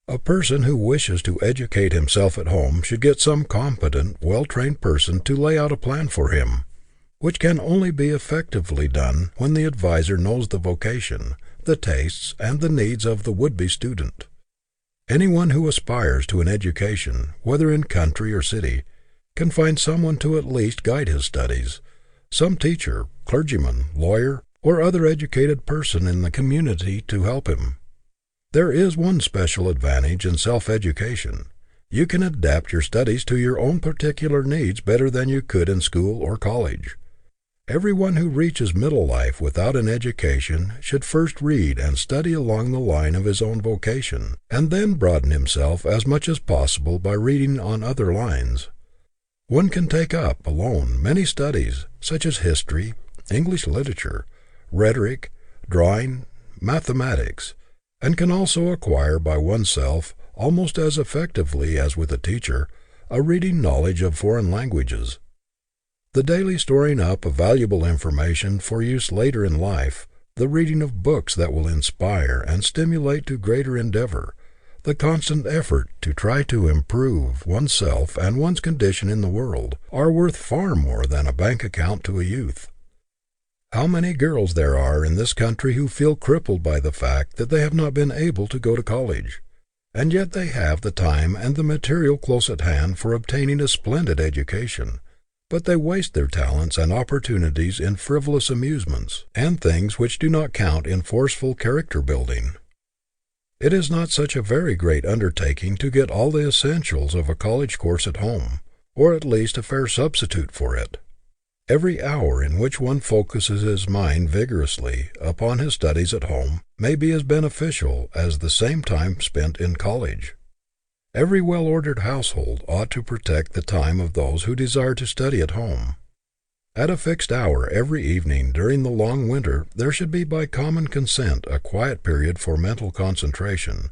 A person who wishes to educate himself at home should get some competent, well-trained person to lay out a plan for him, which can only be effectively done when the advisor knows the vocation, the tastes, and the needs of the would-be student. Anyone who aspires to an education, whether in country or city, can find someone to at least guide his studies, some teacher, clergyman, lawyer, or other educated person in the community to help him. There is one special advantage in self-education. You can adapt your studies to your own particular needs better than you could in school or college. Everyone who reaches middle life without an education should first read and study along the line of his own vocation, and then broaden himself as much as possible by reading on other lines. One can take up, alone, many studies, such as history, English literature, rhetoric, drawing, mathematics, and can also acquire by oneself, almost as effectively as with a teacher, a reading knowledge of foreign languages. The daily storing up of valuable information for use later in life, the reading of books that will inspire and stimulate to greater endeavor, the constant effort to try to improve oneself and one's condition in the world, are worth far more than a bank account to a youth. How many girls there are in this country who feel crippled by the fact that they have not been able to go to college, and yet they have the time and the material close at hand for obtaining a splendid education, but they waste their talents and opportunities in frivolous amusements, and things which do not count in forceful character building. It is not such a very great undertaking to get all the essentials of a college course at home, or at least a fair substitute for it. Every hour in which one focuses his mind vigorously upon his studies at home may be as beneficial as the same time spent in college. Every well-ordered household ought to protect the time of those who desire to study at home. At a fixed hour every evening during the long winter there should be by common consent a quiet period for mental concentration.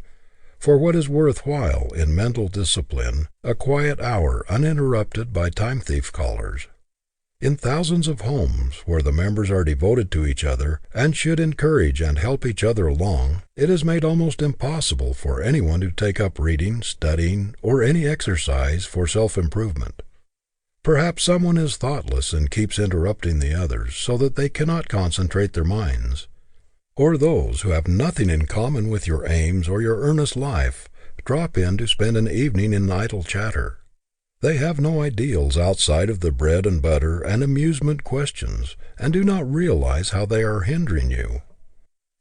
For what is worthwhile in mental discipline, a quiet hour uninterrupted by time-thief callers. In thousands of homes, where the members are devoted to each other and should encourage and help each other along, it is made almost impossible for anyone to take up reading, studying, or any exercise for self-improvement. Perhaps someone is thoughtless and keeps interrupting the others so that they cannot concentrate their minds. Or those who have nothing in common with your aims or your earnest life drop in to spend an evening in idle chatter. They have no ideals outside of the bread and butter and amusement questions, and do not realize how they are hindering you.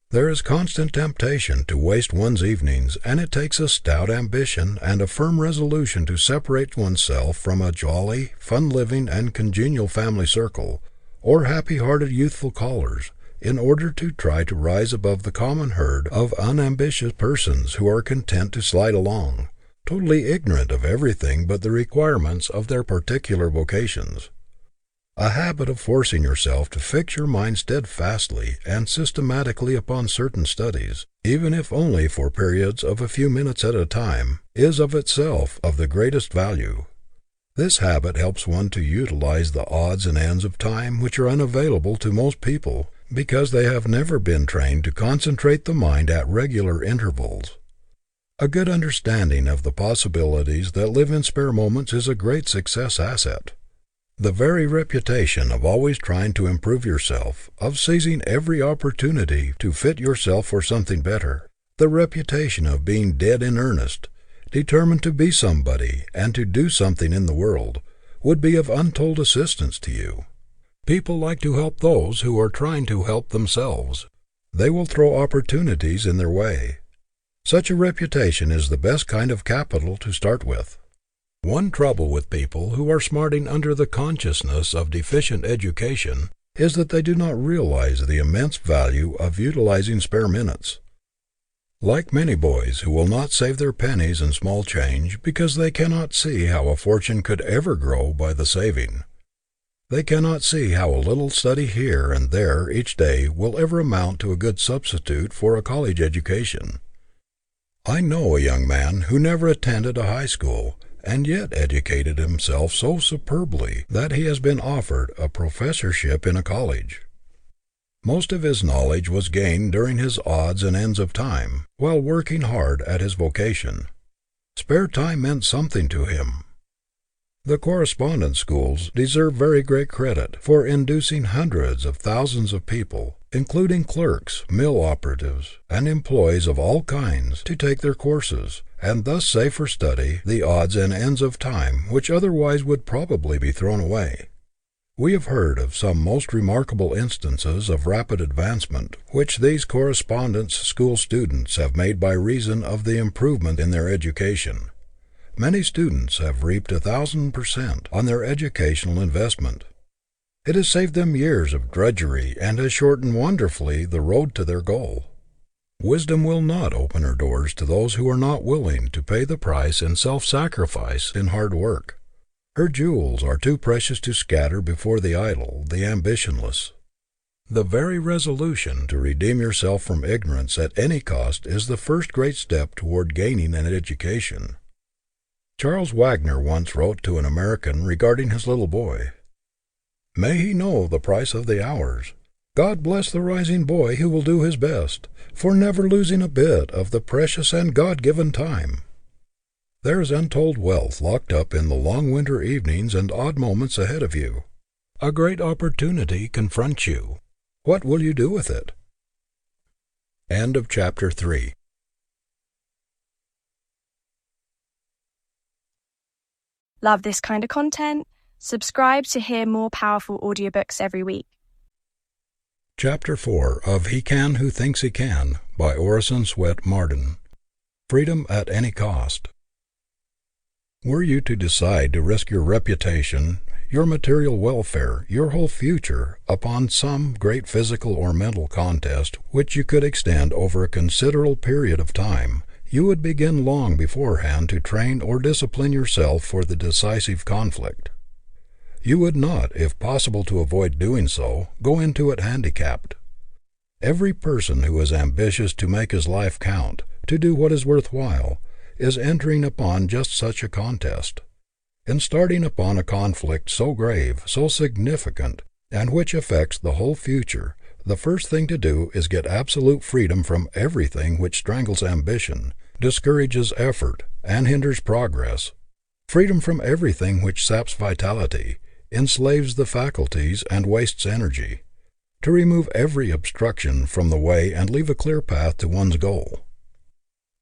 There is constant temptation to waste one's evenings, and it takes a stout ambition and a firm resolution to separate oneself from a jolly, fun-living, and congenial family circle, or happy-hearted youthful callers, in order to try to rise above the common herd of unambitious persons who are content to slide along, totally ignorant of everything but the requirements of their particular vocations. A habit of forcing yourself to fix your mind steadfastly and systematically upon certain studies, even if only for periods of a few minutes at a time, is of itself of the greatest value. This habit helps one to utilize the odds and ends of time which are unavailable to most people because they have never been trained to concentrate the mind at regular intervals. A good understanding of the possibilities that live in spare moments is a great success asset. The very reputation of always trying to improve yourself, of seizing every opportunity to fit yourself for something better, the reputation of being dead in earnest, determined to be somebody and to do something in the world, would be of untold assistance to you. People like to help those who are trying to help themselves. They will throw opportunities in their way. Such a reputation is the best kind of capital to start with. One trouble with people who are smarting under the consciousness of deficient education is that they do not realize the immense value of utilizing spare minutes. Like many boys who will not save their pennies and small change because they cannot see how a fortune could ever grow by the saving. They cannot see how a little study here and there each day will ever amount to a good substitute for a college education. I know a young man who never attended a high school, and yet educated himself so superbly that he has been offered a professorship in a college. Most of his knowledge was gained during his odds and ends of time, while working hard at his vocation. Spare time meant something to him. The correspondence schools deserve very great credit for inducing hundreds of thousands of people, including clerks, mill operatives, and employees of all kinds, to take their courses, and thus save for study the odds and ends of time which otherwise would probably be thrown away. We have heard of some most remarkable instances of rapid advancement which these correspondence school students have made by reason of the improvement in their education. Many students have reaped 1,000% on their educational investment. It has saved them years of drudgery and has shortened wonderfully the road to their goal. Wisdom will not open her doors to those who are not willing to pay the price in self-sacrifice in hard work. Her jewels are too precious to scatter before the idle, the ambitionless. The very resolution to redeem yourself from ignorance at any cost is the first great step toward gaining an education. Charles Wagner once wrote to an American regarding his little boy, "May he know the price of the hours. God bless the rising boy who will do his best, for never losing a bit of the precious and God-given time. There is untold wealth locked up in the long winter evenings and odd moments ahead of you. A great opportunity confronts you. What will you do with it?" End of chapter 3. Love this kind of content? Subscribe to hear more powerful audiobooks every week. Chapter 4 of He Can Who Thinks He Can by Orison Swett Marden. Freedom at Any Cost. Were you to decide to risk your reputation, your material welfare, your whole future, upon some great physical or mental contest which you could extend over a considerable period of time, you would begin long beforehand to train or discipline yourself for the decisive conflict. You would not, if possible to avoid doing so, go into it handicapped. Every person who is ambitious to make his life count, to do what is worthwhile, is entering upon just such a contest. In starting upon a conflict so grave, so significant, and which affects the whole future, the first thing to do is get absolute freedom from everything which strangles ambition, discourages effort, and hinders progress. Freedom from everything which saps vitality, enslaves the faculties, and wastes energy. To remove every obstruction from the way and leave a clear path to one's goal.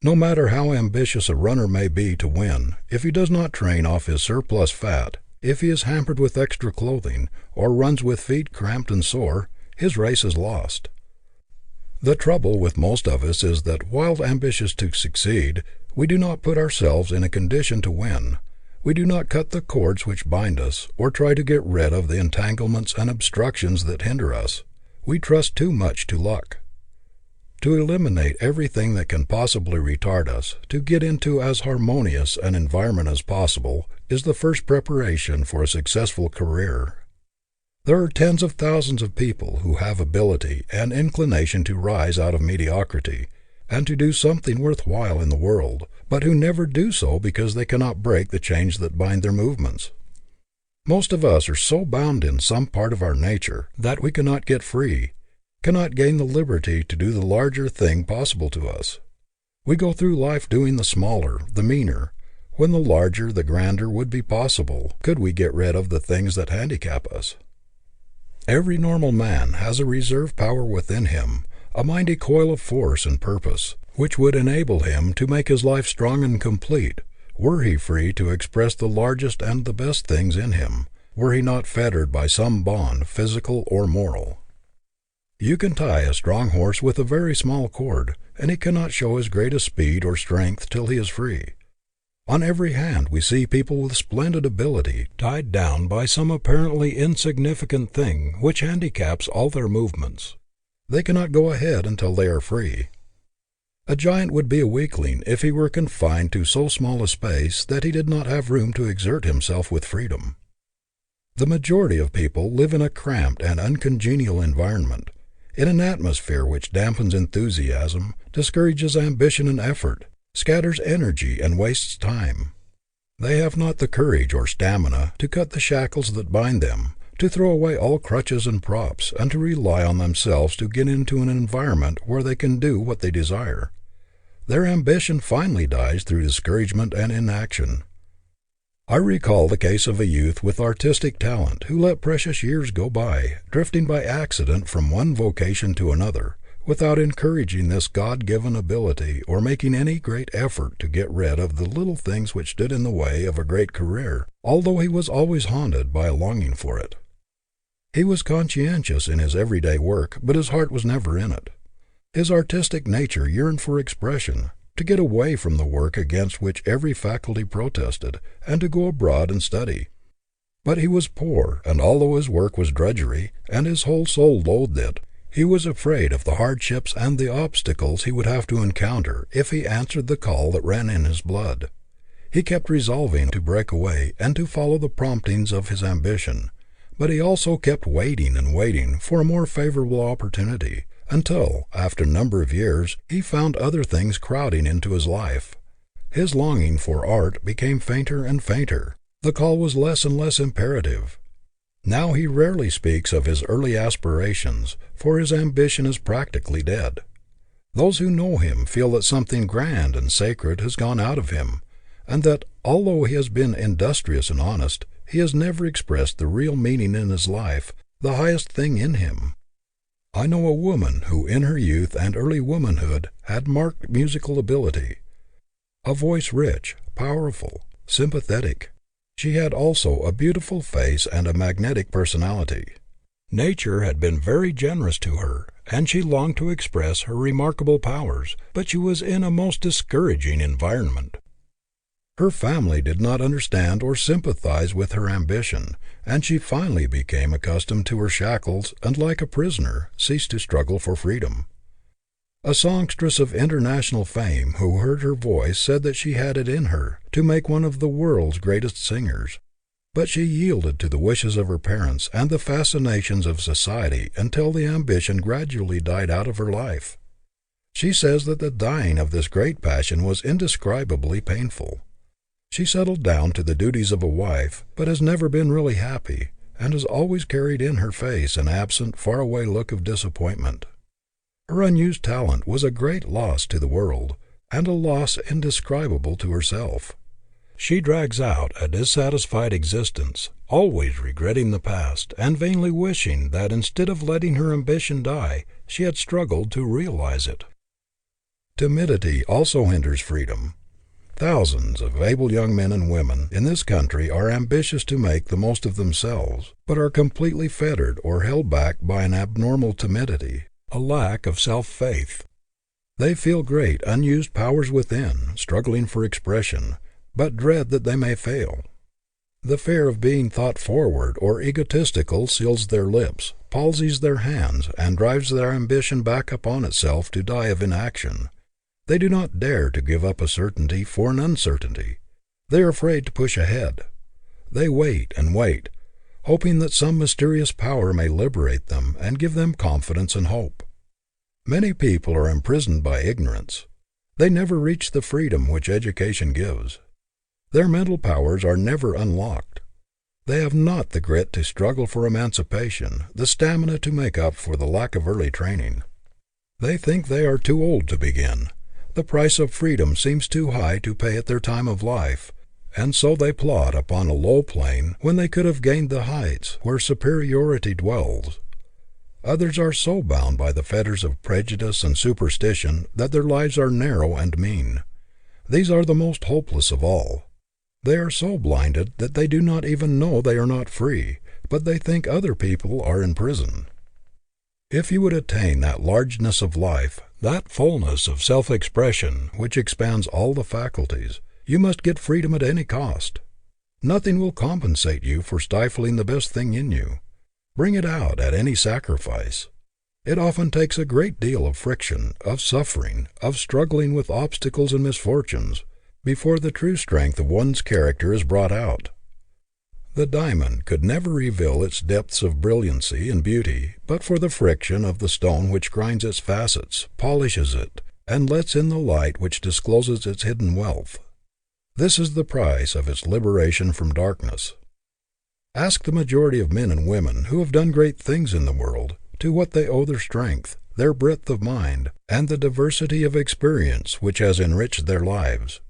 No matter how ambitious a runner may be to win, if he does not train off his surplus fat, if he is hampered with extra clothing, or runs with feet cramped and sore, his race is lost. The trouble with most of us is that while ambitious to succeed, we do not put ourselves in a condition to win. We do not cut the cords which bind us, or try to get rid of the entanglements and obstructions that hinder us. We trust too much to luck. To eliminate everything that can possibly retard us, to get into as harmonious an environment as possible, is the first preparation for a successful career. There are tens of thousands of people who have ability and inclination to rise out of mediocrity, and to do something worthwhile in the world, but who never do so because they cannot break the chains that bind their movements. Most of us are so bound in some part of our nature that we cannot get free, cannot gain the liberty to do the larger thing possible to us. We go through life doing the smaller, the meaner, when the larger, the grander would be possible could we get rid of the things that handicap us. Every normal man has a reserve power within him, a mighty coil of force and purpose, which would enable him to make his life strong and complete, were he free to express the largest and the best things in him, were he not fettered by some bond, physical or moral. You can tie a strong horse with a very small cord, and he cannot show his greatest speed or strength till he is free. On every hand we see people with splendid ability tied down by some apparently insignificant thing which handicaps all their movements. They cannot go ahead until they are free. A giant would be a weakling if he were confined to so small a space that he did not have room to exert himself with freedom. The majority of people live in a cramped and uncongenial environment, in an atmosphere which dampens enthusiasm, discourages ambition and effort, scatters energy and wastes time. They have not the courage or stamina to cut the shackles that bind them, to throw away all crutches and props, and to rely on themselves to get into an environment where they can do what they desire. Their ambition finally dies through discouragement and inaction. I recall the case of a youth with artistic talent who let precious years go by, drifting by accident from one vocation to another, without encouraging this God-given ability or making any great effort to get rid of the little things which stood in the way of a great career, although he was always haunted by a longing for it. He was conscientious in his everyday work, but his heart was never in it. His artistic nature yearned for expression, to get away from the work against which every faculty protested, and to go abroad and study. But he was poor, and although his work was drudgery, and his whole soul loathed it, he was afraid of the hardships and the obstacles he would have to encounter if he answered the call that ran in his blood. He kept resolving to break away and to follow the promptings of his ambition, but he also kept waiting and waiting for a more favorable opportunity, until, after a number of years, he found other things crowding into his life. His longing for art became fainter and fainter. The call was less and less imperative. Now he rarely speaks of his early aspirations, for his ambition is practically dead. Those who know him feel that something grand and sacred has gone out of him, and that, although he has been industrious and honest, he has never expressed the real meaning in his life, the highest thing in him. I know a woman who in her youth and early womanhood had marked musical ability, a voice rich, powerful, sympathetic. She had also a beautiful face and a magnetic personality. Nature had been very generous to her, and she longed to express her remarkable powers, but she was in a most discouraging environment. Her family did not understand or sympathize with her ambition, and she finally became accustomed to her shackles and, like a prisoner, ceased to struggle for freedom. A songstress of international fame who heard her voice said that she had it in her to make one of the world's greatest singers, but she yielded to the wishes of her parents and the fascinations of society until the ambition gradually died out of her life. She says that the dying of this great passion was indescribably painful. She settled down to the duties of a wife, but has never been really happy, and has always carried in her face an absent, far-away look of disappointment. Her unused talent was a great loss to the world, and a loss indescribable to herself. She drags out a dissatisfied existence, always regretting the past, and vainly wishing that instead of letting her ambition die, she had struggled to realize it. Timidity also hinders freedom. Thousands of able young men and women in this country are ambitious to make the most of themselves, but are completely fettered or held back by an abnormal timidity, a lack of self-faith. They feel great unused powers within, struggling for expression, but dread that they may fail. The fear of being thought forward or egotistical seals their lips, palsies their hands, and drives their ambition back upon itself to die of inaction. They do not dare to give up a certainty for an uncertainty. They are afraid to push ahead. They wait and wait, hoping that some mysterious power may liberate them and give them confidence and hope. Many people are imprisoned by ignorance. They never reach the freedom which education gives. Their mental powers are never unlocked. They have not the grit to struggle for emancipation, the stamina to make up for the lack of early training. They think they are too old to begin. The price of freedom seems too high to pay at their time of life, and so they plod upon a low plane when they could have gained the heights where superiority dwells. Others are so bound by the fetters of prejudice and superstition that their lives are narrow and mean. These are the most hopeless of all. They are so blinded that they do not even know they are not free, but they think other people are in prison. If you would attain that largeness of life, that fullness of self-expression which expands all the faculties, You must get freedom at any cost. Nothing will compensate you for stifling the best thing in you. Bring it out at any sacrifice. It often takes a great deal of friction, of suffering, of struggling with obstacles and misfortunes, before the true strength of one's character is brought out. The diamond could never reveal its depths of brilliancy and beauty but for the friction of the stone which grinds its facets, polishes it, and lets in the light which discloses its hidden wealth. This is the price of its liberation from darkness. Ask the majority of men and women who have done great things in the world to what they owe their strength, their breadth of mind, and the diversity of experience which has enriched their lives.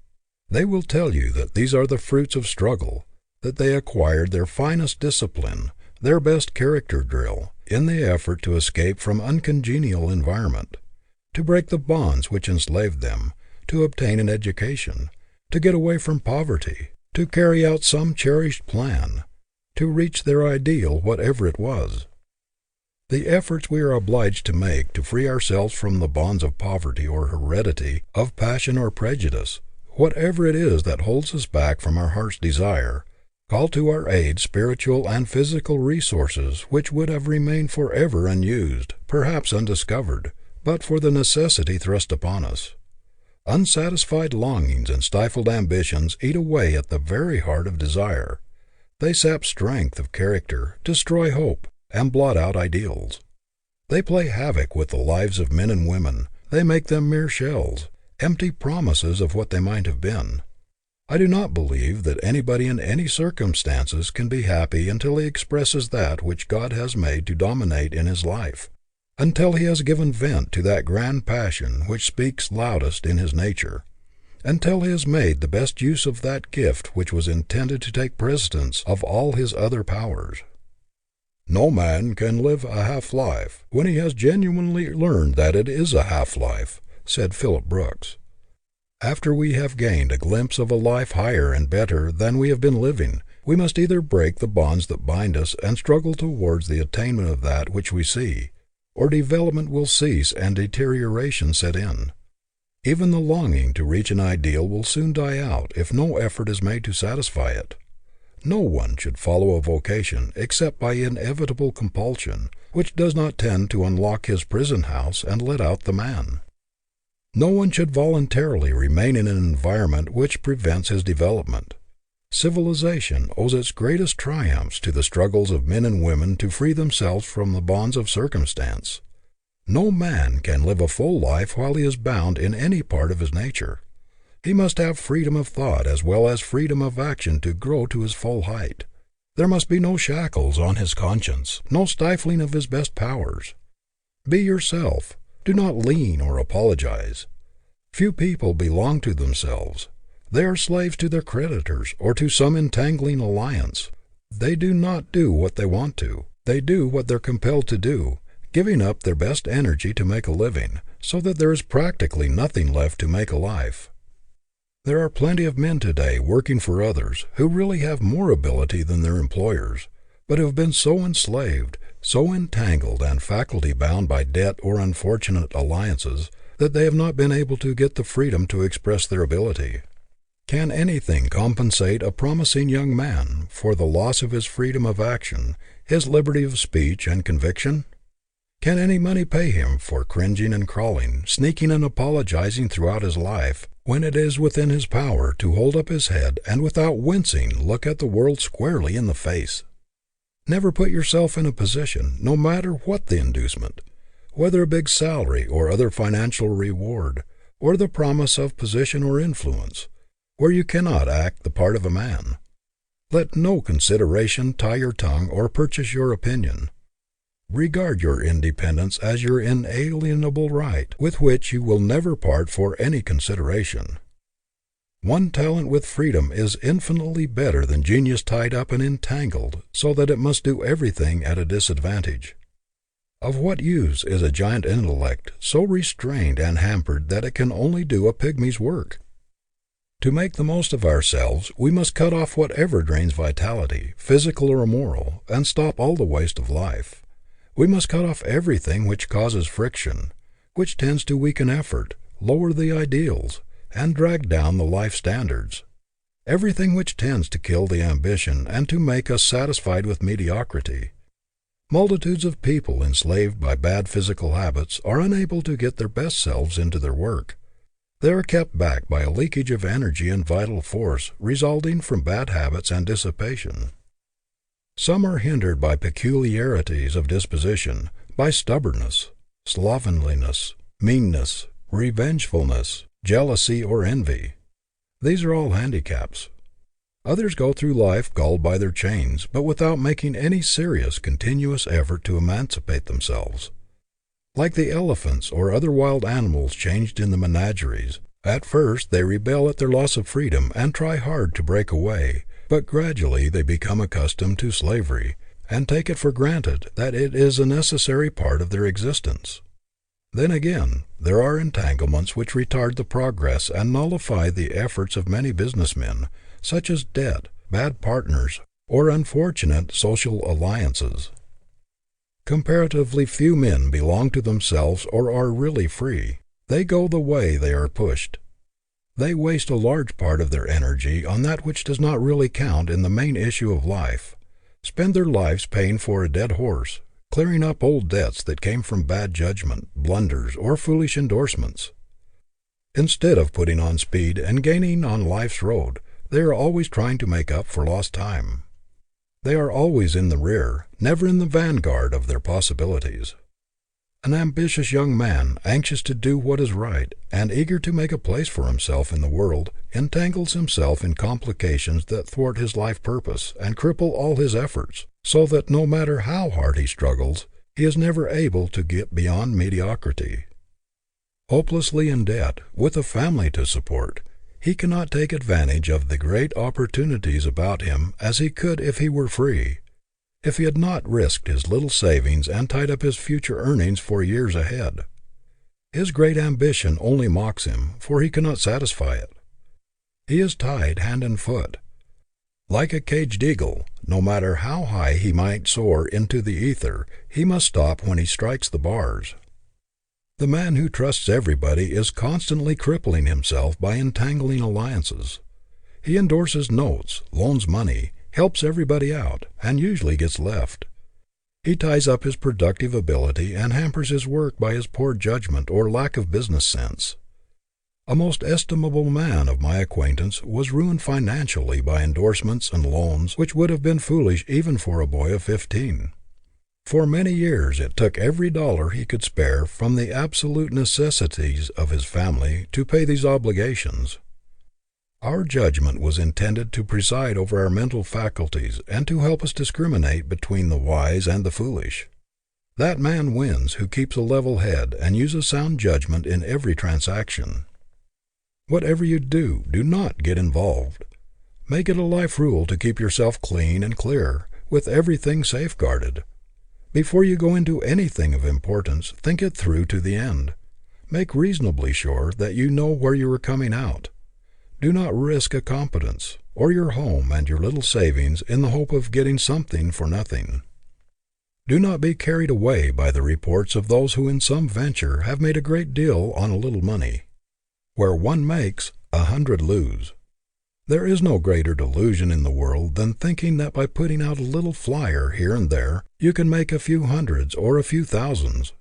They will tell you that these are the fruits of struggle, that they acquired their finest discipline, their best character drill, in the effort to escape from uncongenial environment, to break the bonds which enslaved them, to obtain an education, to get away from poverty, to carry out some cherished plan, to reach their ideal, whatever it was. The efforts we are obliged to make to free ourselves from the bonds of poverty or heredity, of passion or prejudice, whatever it is that holds us back from our heart's desire, call to our aid spiritual and physical resources which would have remained forever unused, perhaps undiscovered, but for the necessity thrust upon us. Unsatisfied longings and stifled ambitions eat away at the very heart of desire. They sap strength of character, destroy hope, and blot out ideals. They play havoc with the lives of men and women. They make them mere shells, empty promises of what they might have been. I do not believe that anybody in any circumstances can be happy until he expresses that which God has made to dominate in his life, until he has given vent to that grand passion which speaks loudest in his nature, until he has made the best use of that gift which was intended to take precedence of all his other powers. No man can live a half-life when he has genuinely learned that it is a half-life, said Philip Brooks. After we have gained a glimpse of a life higher and better than we have been living, we must either break the bonds that bind us and struggle towards the attainment of that which we see, or development will cease and deterioration set in. Even the longing to reach an ideal will soon die out if no effort is made to satisfy it. No one should follow a vocation except by inevitable compulsion, which does not tend to unlock his prison house and let out the man. No one should voluntarily remain in an environment which prevents his development. Civilization owes its greatest triumphs to the struggles of men and women to free themselves from the bonds of circumstance. No man can live a full life while he is bound in any part of his nature. He must have freedom of thought as well as freedom of action to grow to his full height. There must be no shackles on his conscience, no stifling of his best powers. Be yourself. Do not lean or apologize. Few people belong to themselves. They are slaves to their creditors or to some entangling alliance. They do not do what they want to. They do what they're compelled to do, giving up their best energy to make a living, so that there is practically nothing left to make a life. There are plenty of men today working for others who really have more ability than their employers, but who have been so enslaved, so entangled and faculty-bound by debt or unfortunate alliances that they have not been able to get the freedom to express their ability. Can anything compensate a promising young man for the loss of his freedom of action, his liberty of speech and conviction? Can any money pay him for cringing and crawling, sneaking and apologizing throughout his life, when it is within his power to hold up his head and without wincing look at the world squarely in the face? Never put yourself in a position, no matter what the inducement, whether a big salary or other financial reward, or the promise of position or influence, where you cannot act the part of a man. Let no consideration tie your tongue or purchase your opinion. Regard your independence as your inalienable right, with which you will never part for any consideration. One talent with freedom is infinitely better than genius tied up and entangled so that it must do everything at a disadvantage. Of what use is a giant intellect so restrained and hampered that it can only do a pygmy's work? To make the most of ourselves, we must cut off whatever drains vitality, physical or moral, and stop all the waste of life. We must cut off everything which causes friction, which tends to weaken effort, lower the ideals, and drag down the life standards. Everything which tends to kill the ambition and to make us satisfied with mediocrity. Multitudes of people enslaved by bad physical habits are unable to get their best selves into their work. They are kept back by a leakage of energy and vital force resulting from bad habits and dissipation. Some are hindered by peculiarities of disposition, by stubbornness, slovenliness, meanness, revengefulness, jealousy, or envy. These are all handicaps. Others go through life galled by their chains, but without making any serious, continuous effort to emancipate themselves. Like the elephants or other wild animals changed in the menageries, at first they rebel at their loss of freedom and try hard to break away, but gradually they become accustomed to slavery and take it for granted that it is a necessary part of their existence. Then again, there are entanglements which retard the progress and nullify the efforts of many businessmen, such as debt, bad partners, or unfortunate social alliances. Comparatively few men belong to themselves or are really free. They go the way they are pushed. They waste a large part of their energy on that which does not really count in the main issue of life, spend their lives paying for a dead horse, clearing up old debts that came from bad judgment, blunders, or foolish endorsements. Instead of putting on speed and gaining on life's road, they are always trying to make up for lost time. They are always in the rear, never in the vanguard of their possibilities. An ambitious young man, anxious to do what is right, and eager to make a place for himself in the world, entangles himself in complications that thwart his life purpose and cripple all his efforts, so that no matter how hard he struggles, he is never able to get beyond mediocrity. Hopelessly in debt, with a family to support, he cannot take advantage of the great opportunities about him as he could if he were free, if he had not risked his little savings and tied up his future earnings for years ahead. His great ambition only mocks him, for he cannot satisfy it. He is tied hand and foot. Like a caged eagle, no matter how high he might soar into the ether, he must stop when he strikes the bars. The man who trusts everybody is constantly crippling himself by entangling alliances. He endorses notes, loans money, helps everybody out, and usually gets left. He ties up his productive ability and hampers his work by his poor judgment or lack of business sense. A most estimable man of my acquaintance was ruined financially by endorsements and loans which would have been foolish even for a boy of 15. For many years it took every dollar he could spare from the absolute necessities of his family to pay these obligations. Our judgment was intended to preside over our mental faculties and to help us discriminate between the wise and the foolish. That man wins who keeps a level head and uses sound judgment in every transaction. Whatever you do, do not get involved. Make it a life rule to keep yourself clean and clear, with everything safeguarded. Before you go into anything of importance, think it through to the end. Make reasonably sure that you know where you are coming out. Do not risk a competence, or your home and your little savings in the hope of getting something for nothing. Do not be carried away by the reports of those who in some venture have made a great deal on a little money. Where one makes, 100 lose. There is no greater delusion in the world than thinking that by putting out a little flyer here and there, you can make a few hundreds or a few thousands.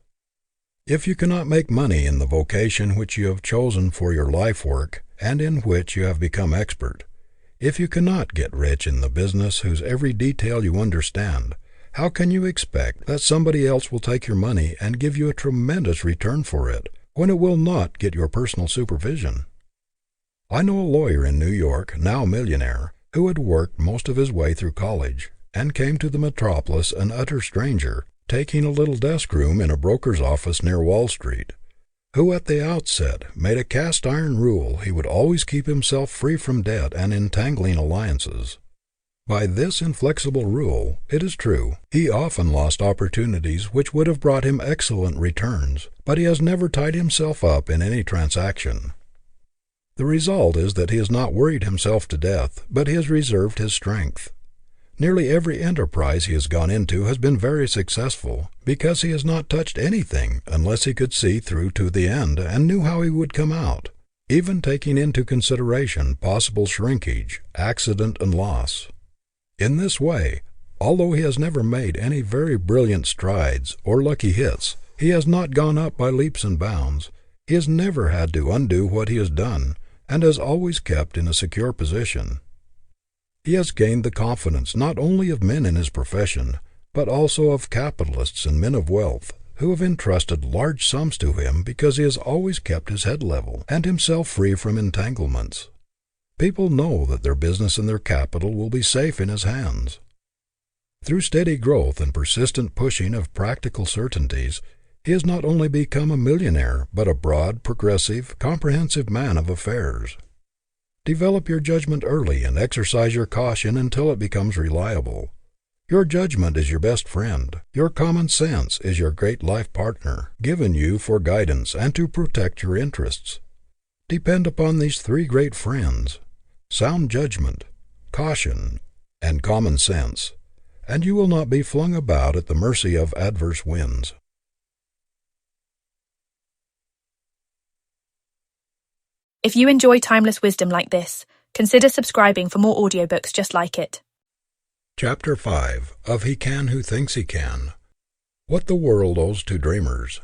If you cannot make money in the vocation which you have chosen for your life work and in which you have become expert, if you cannot get rich in the business whose every detail you understand, how can you expect that somebody else will take your money and give you a tremendous return for it, when it will not get your personal supervision? I know a lawyer in New York, now a millionaire, who had worked most of his way through college, and came to the metropolis an utter stranger, taking a little desk room in a broker's office near Wall Street, who at the outset made a cast iron rule he would always keep himself free from debt and entangling alliances. By this inflexible rule, it is true, he often lost opportunities which would have brought him excellent returns, but he has never tied himself up in any transaction. The result is that he has not worried himself to death, but he has reserved his strength. Nearly every enterprise he has gone into has been very successful, because he has not touched anything unless he could see through to the end and knew how he would come out. even taking into consideration possible shrinkage, accident, and loss. In this way, although he has never made any very brilliant strides or lucky hits, he has not gone up by leaps and bounds, he has never had to undo what he has done, and has always kept in a secure position. He has gained the confidence not only of men in his profession, but also of capitalists and men of wealth, who have entrusted large sums to him because he has always kept his head level and himself free from entanglements. People know that their business and their capital will be safe in his hands. Through steady growth and persistent pushing of practical certainties, he has not only become a millionaire, but a broad, progressive, comprehensive man of affairs. Develop your judgment early and exercise your caution until it becomes reliable. Your judgment is your best friend. Your common sense is your great life partner, given you for guidance and to protect your interests. Depend upon these three great friends, sound judgment, caution, and common sense, and you will not be flung about at the mercy of adverse winds. If you enjoy timeless wisdom like this, consider subscribing for more audiobooks just like it. Chapter 5 of He Can Who Thinks He Can. What the World Owes to Dreamers.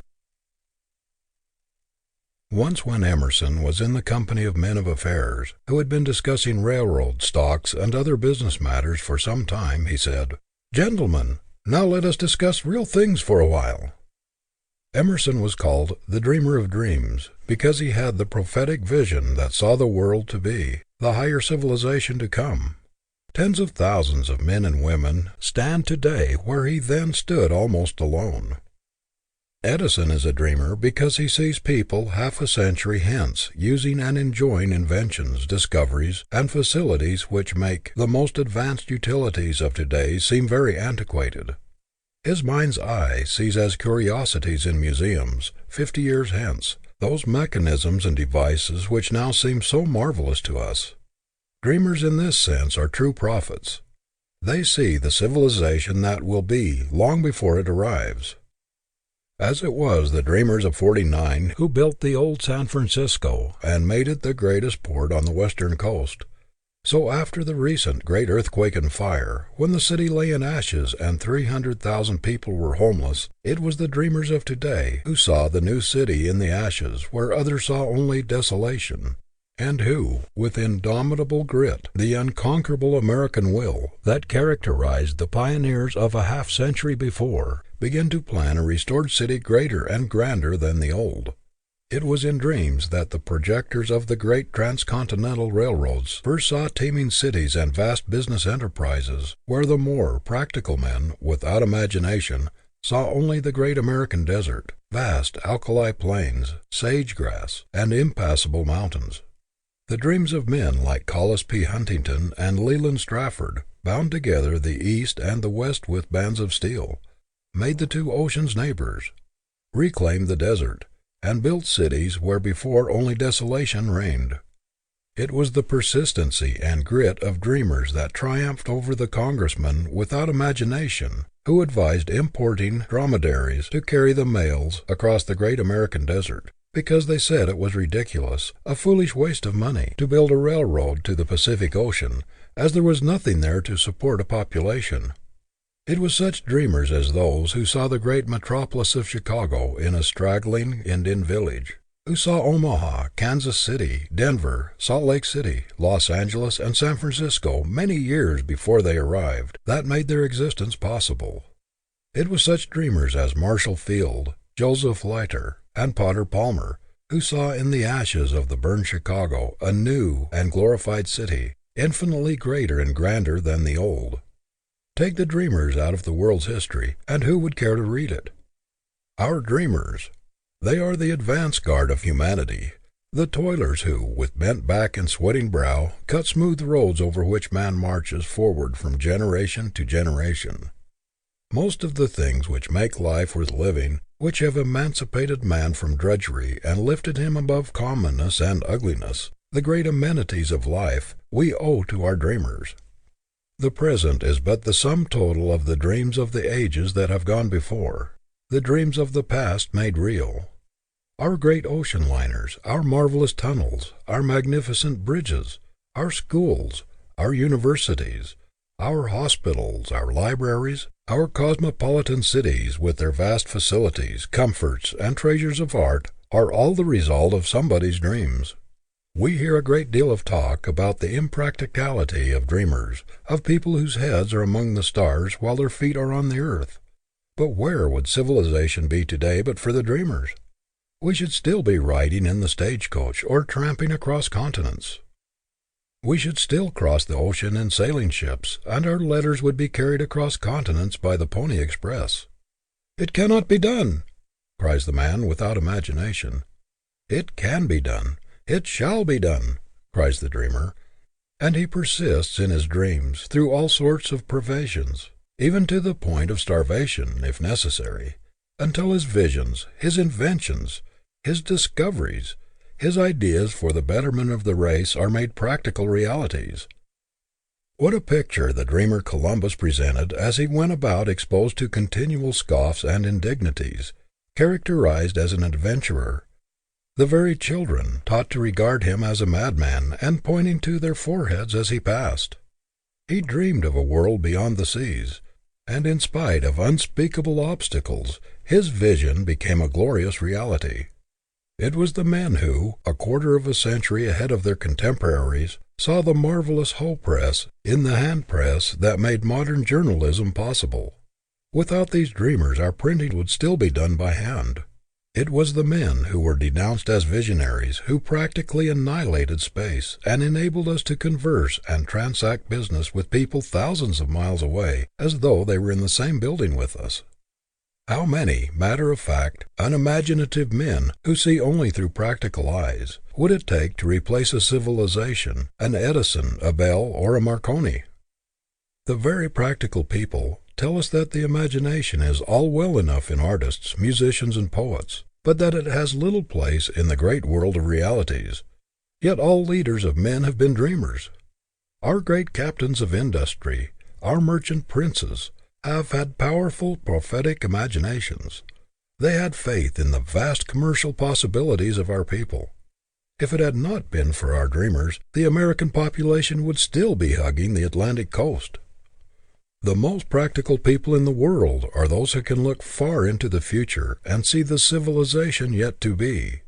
Once when Emerson was in the company of men of affairs, who had been discussing railroad, stocks, and other business matters for some time, he said, "Gentlemen, now let us discuss real things for a while." Emerson was called the Dreamer of Dreams because he had the prophetic vision that saw the world to be, the higher civilization to come. Tens of thousands of men and women stand today where he then stood almost alone. Edison is a dreamer because he sees people half a century hence using and enjoying inventions, discoveries, and facilities which make the most advanced utilities of today seem very antiquated. His mind's eye sees as curiosities in museums, 50 years hence, those mechanisms and devices which now seem so marvelous to us. Dreamers in this sense are true prophets. They see the civilization that will be long before it arrives. As it was the dreamers of '49 who built the old San Francisco and made it the greatest port on the western coast, so after the recent great earthquake and fire, when the city lay in ashes and 300,000 people were homeless, it was the dreamers of today who saw the new city in the ashes where others saw only desolation, and who, with indomitable grit, the unconquerable American will that characterized the pioneers of a half-century before, began to plan a restored city greater and grander than the old. It was in dreams that the projectors of the great transcontinental railroads first saw teeming cities and vast business enterprises, where the more practical men, without imagination, saw only the great American desert, vast alkali plains, sage-grass, and impassable mountains. The dreams of men like Collis P. Huntington and Leland Strafford bound together the East and the West with bands of steel, made the two oceans neighbors, reclaimed the desert, and built cities where before only desolation reigned. It was the persistency and grit of dreamers that triumphed over the congressmen without imagination who advised importing dromedaries to carry the mails across the great American desert, because they said it was ridiculous, a foolish waste of money, to build a railroad to the Pacific Ocean, as there was nothing there to support a population. It was such dreamers as those who saw the great metropolis of Chicago in a straggling Indian village, who saw Omaha, Kansas City, Denver, Salt Lake City, Los Angeles, and San Francisco many years before they arrived, that made their existence possible. It was such dreamers as Marshall Field, Joseph Leiter, and Potter Palmer, who saw in the ashes of the burned Chicago a new and glorified city, infinitely greater and grander than the old. Take the dreamers out of the world's history, and who would care to read it? Our dreamers. They are the advance guard of humanity, the toilers who, with bent back and sweating brow, cut smooth roads over which man marches forward from generation to generation. Most of the things which make life worth living, which have emancipated man from drudgery and lifted him above commonness and ugliness, the great amenities of life, we owe to our dreamers. The present is but the sum total of the dreams of the ages that have gone before, the dreams of the past made real. Our great ocean liners, our marvelous tunnels, our magnificent bridges, our schools, our universities, our hospitals, our libraries, our cosmopolitan cities with their vast facilities, comforts, and treasures of art are all the result of somebody's dreams. We hear a great deal of talk about the impracticality of dreamers, of people whose heads are among the stars while their feet are on the earth. But where would civilization be today but for the dreamers? We should still be riding in the stagecoach or tramping across continents. We should still cross the ocean in sailing ships, and our letters would be carried across continents by the Pony Express. "It cannot be done," cries the man without imagination. "It can be done. It shall be done," cries the dreamer, and he persists in his dreams through all sorts of privations, even to the point of starvation, if necessary, until his visions, his inventions, his discoveries, his ideas for the betterment of the race are made practical realities. What a picture the dreamer Columbus presented as he went about exposed to continual scoffs and indignities, characterized as an adventurer. The very children taught to regard him as a madman and pointing to their foreheads as he passed. He dreamed of a world beyond the seas, and in spite of unspeakable obstacles, his vision became a glorious reality. It was the men who, a quarter of a century ahead of their contemporaries, saw the marvelous hoe press in the hand press that made modern journalism possible. Without these dreamers our printing would still be done by hand. It was the men who were denounced as visionaries who practically annihilated space and enabled us to converse and transact business with people thousands of miles away as though they were in the same building with us. How many matter-of-fact, unimaginative men who see only through practical eyes would it take to replace a civilization, an Edison, a Bell, or a Marconi? The very practical people tell us that the imagination is all well enough in artists, musicians, and poets, but that it has little place in the great world of realities. Yet all leaders of men have been dreamers. Our great captains of industry, our merchant princes, have had powerful prophetic imaginations. They had faith in the vast commercial possibilities of our people. If it had not been for our dreamers, the American population would still be hugging the Atlantic coast. The most practical people in the world are those who can look far into the future and see the civilization yet to be,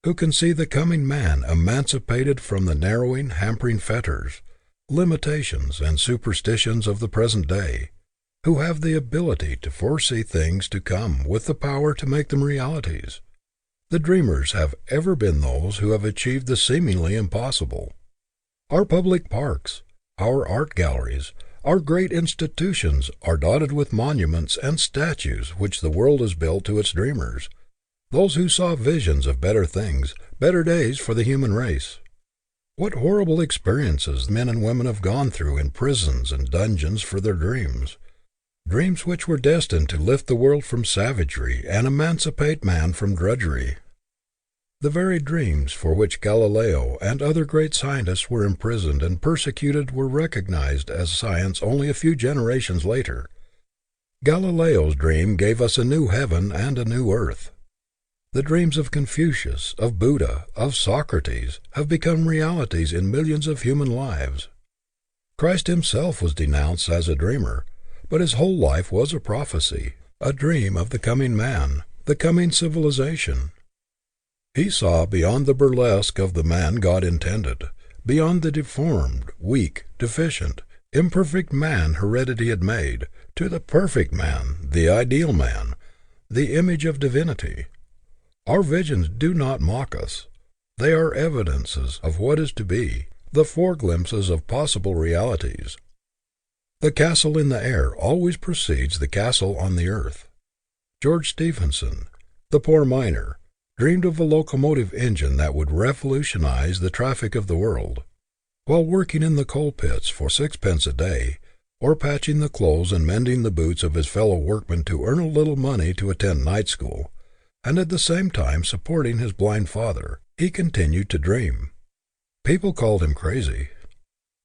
who can see the coming man emancipated from the narrowing, hampering fetters, limitations, and superstitions of the present day, who have the ability to foresee things to come with the power to make them realities. The dreamers have ever been those who have achieved the seemingly impossible. Our public parks, our art galleries, our great institutions are dotted with monuments and statues which the world has built to its dreamers, those who saw visions of better things, better days for the human race. What horrible experiences men and women have gone through in prisons and dungeons for their dreams, dreams which were destined to lift the world from savagery and emancipate man from drudgery. The very dreams for which Galileo and other great scientists were imprisoned and persecuted were recognized as science only a few generations later. Galileo's dream gave us a new heaven and a new earth. The dreams of Confucius, of Buddha, of Socrates have become realities in millions of human lives. Christ himself was denounced as a dreamer, but his whole life was a prophecy, a dream of the coming man, the coming civilization. He saw beyond the burlesque of the man God intended, beyond the deformed, weak, deficient, imperfect man heredity had made, to the perfect man, the ideal man, the image of divinity. Our visions do not mock us. They are evidences of what is to be, the foreglimpses of possible realities. The castle in the air always precedes the castle on the earth. George Stephenson, the poor miner, dreamed of a locomotive engine that would revolutionize the traffic of the world. While working in the coal pits for 6 pence a day, or patching the clothes and mending the boots of his fellow workmen to earn a little money to attend night school, and at the same time supporting his blind father, he continued to dream. People called him crazy.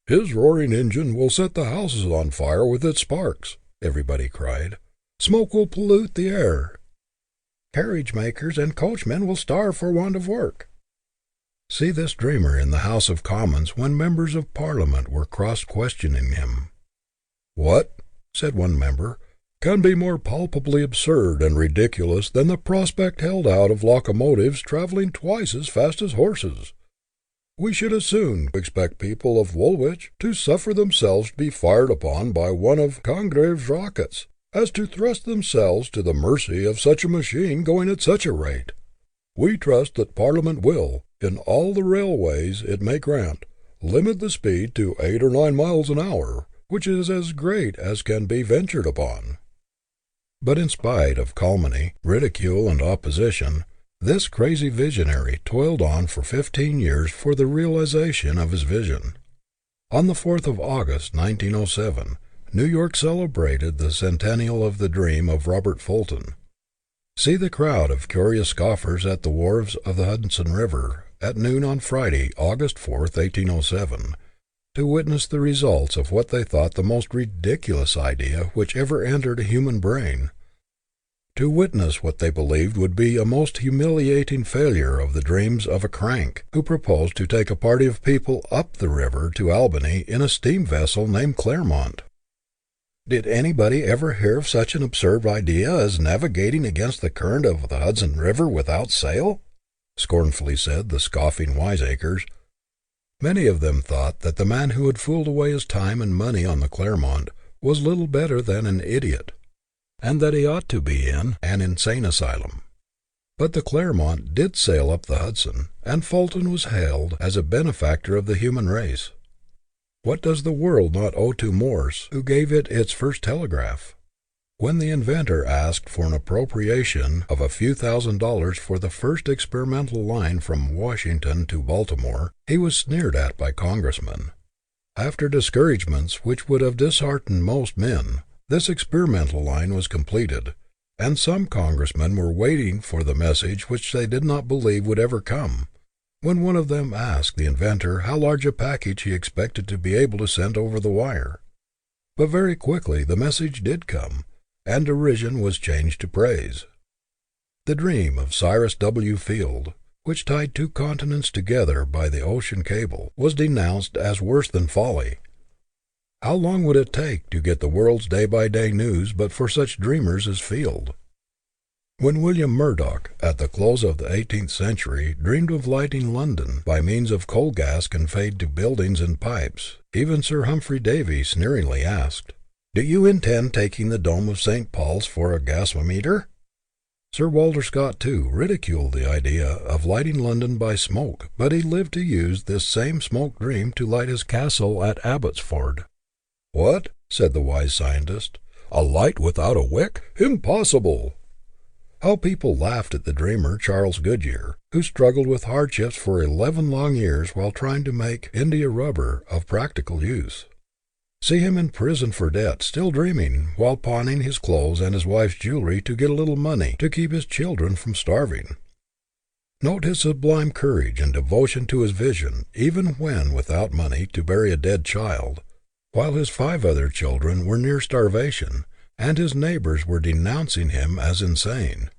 "His roaring engine will set the houses on fire with its sparks," everybody cried. "Smoke will pollute the air." Carriage makers and coachmen will starve for want of work. See this dreamer in the House of Commons when members of Parliament were cross-questioning him. "What," said one member, "can be more palpably absurd and ridiculous than the prospect held out of locomotives travelling twice as fast as horses? We should as soon expect people of Woolwich to suffer themselves to be fired upon by one of Congreve's rockets, as to thrust themselves to the mercy of such a machine going at such a rate. We trust that Parliament will, in all the railways it may grant, limit the speed to 8 or 9 miles an hour, which is as great as can be ventured upon." But in spite of calumny, ridicule, and opposition, this crazy visionary toiled on for 15 years for the realization of his vision. On the 4th of August, 1907, New York celebrated the centennial of the dream of Robert Fulton. See the crowd of curious scoffers at the wharves of the Hudson River at noon on Friday, August 4th, 1807, to witness the results of what they thought the most ridiculous idea which ever entered a human brain, to witness what they believed would be a most humiliating failure of the dreams of a crank who proposed to take a party of people up the river to Albany in a steam vessel named Claremont. "Did anybody ever hear of such an absurd idea as navigating against the current of the Hudson River without sail?" scornfully said the scoffing wiseacres. Many of them thought that the man who had fooled away his time and money on the Claremont was little better than an idiot, and that he ought to be in an insane asylum. But the Claremont did sail up the Hudson, and Fulton was hailed as a benefactor of the human race. What does the world not owe to Morse, who gave it its first telegraph? When the inventor asked for an appropriation of a few $1,000s for the first experimental line from Washington to Baltimore, he was sneered at by congressmen. After discouragements which would have disheartened most men, this experimental line was completed, and some congressmen were waiting for the message which they did not believe would ever come, when one of them asked the inventor how large a package he expected to be able to send over the wire. But very quickly the message did come, and derision was changed to praise. The dream of Cyrus W. Field, which tied 2 continents together by the ocean cable, was denounced as worse than folly. How long would it take to get the world's day-by-day news but for such dreamers as Field? When William Murdoch, at the close of the 18th century, dreamed of lighting London by means of coal gas conveyed to buildings in pipes, even Sir Humphrey Davy sneeringly asked, "Do you intend taking the dome of St. Paul's for a gasometer?" Sir Walter Scott, too, ridiculed the idea of lighting London by smoke, but he lived to use this same smoke dream to light his castle at Abbotsford. "What?" said the wise scientist. "A light without a wick? Impossible!" How people laughed at the dreamer Charles Goodyear, who struggled with hardships for 11 long years while trying to make India rubber of practical use. See him in prison for debt, still dreaming, while pawning his clothes and his wife's jewelry to get a little money to keep his children from starving. Note his sublime courage and devotion to his vision, even when without money to bury a dead child, while his 5 other children were near starvation, and his neighbors were denouncing him as insane.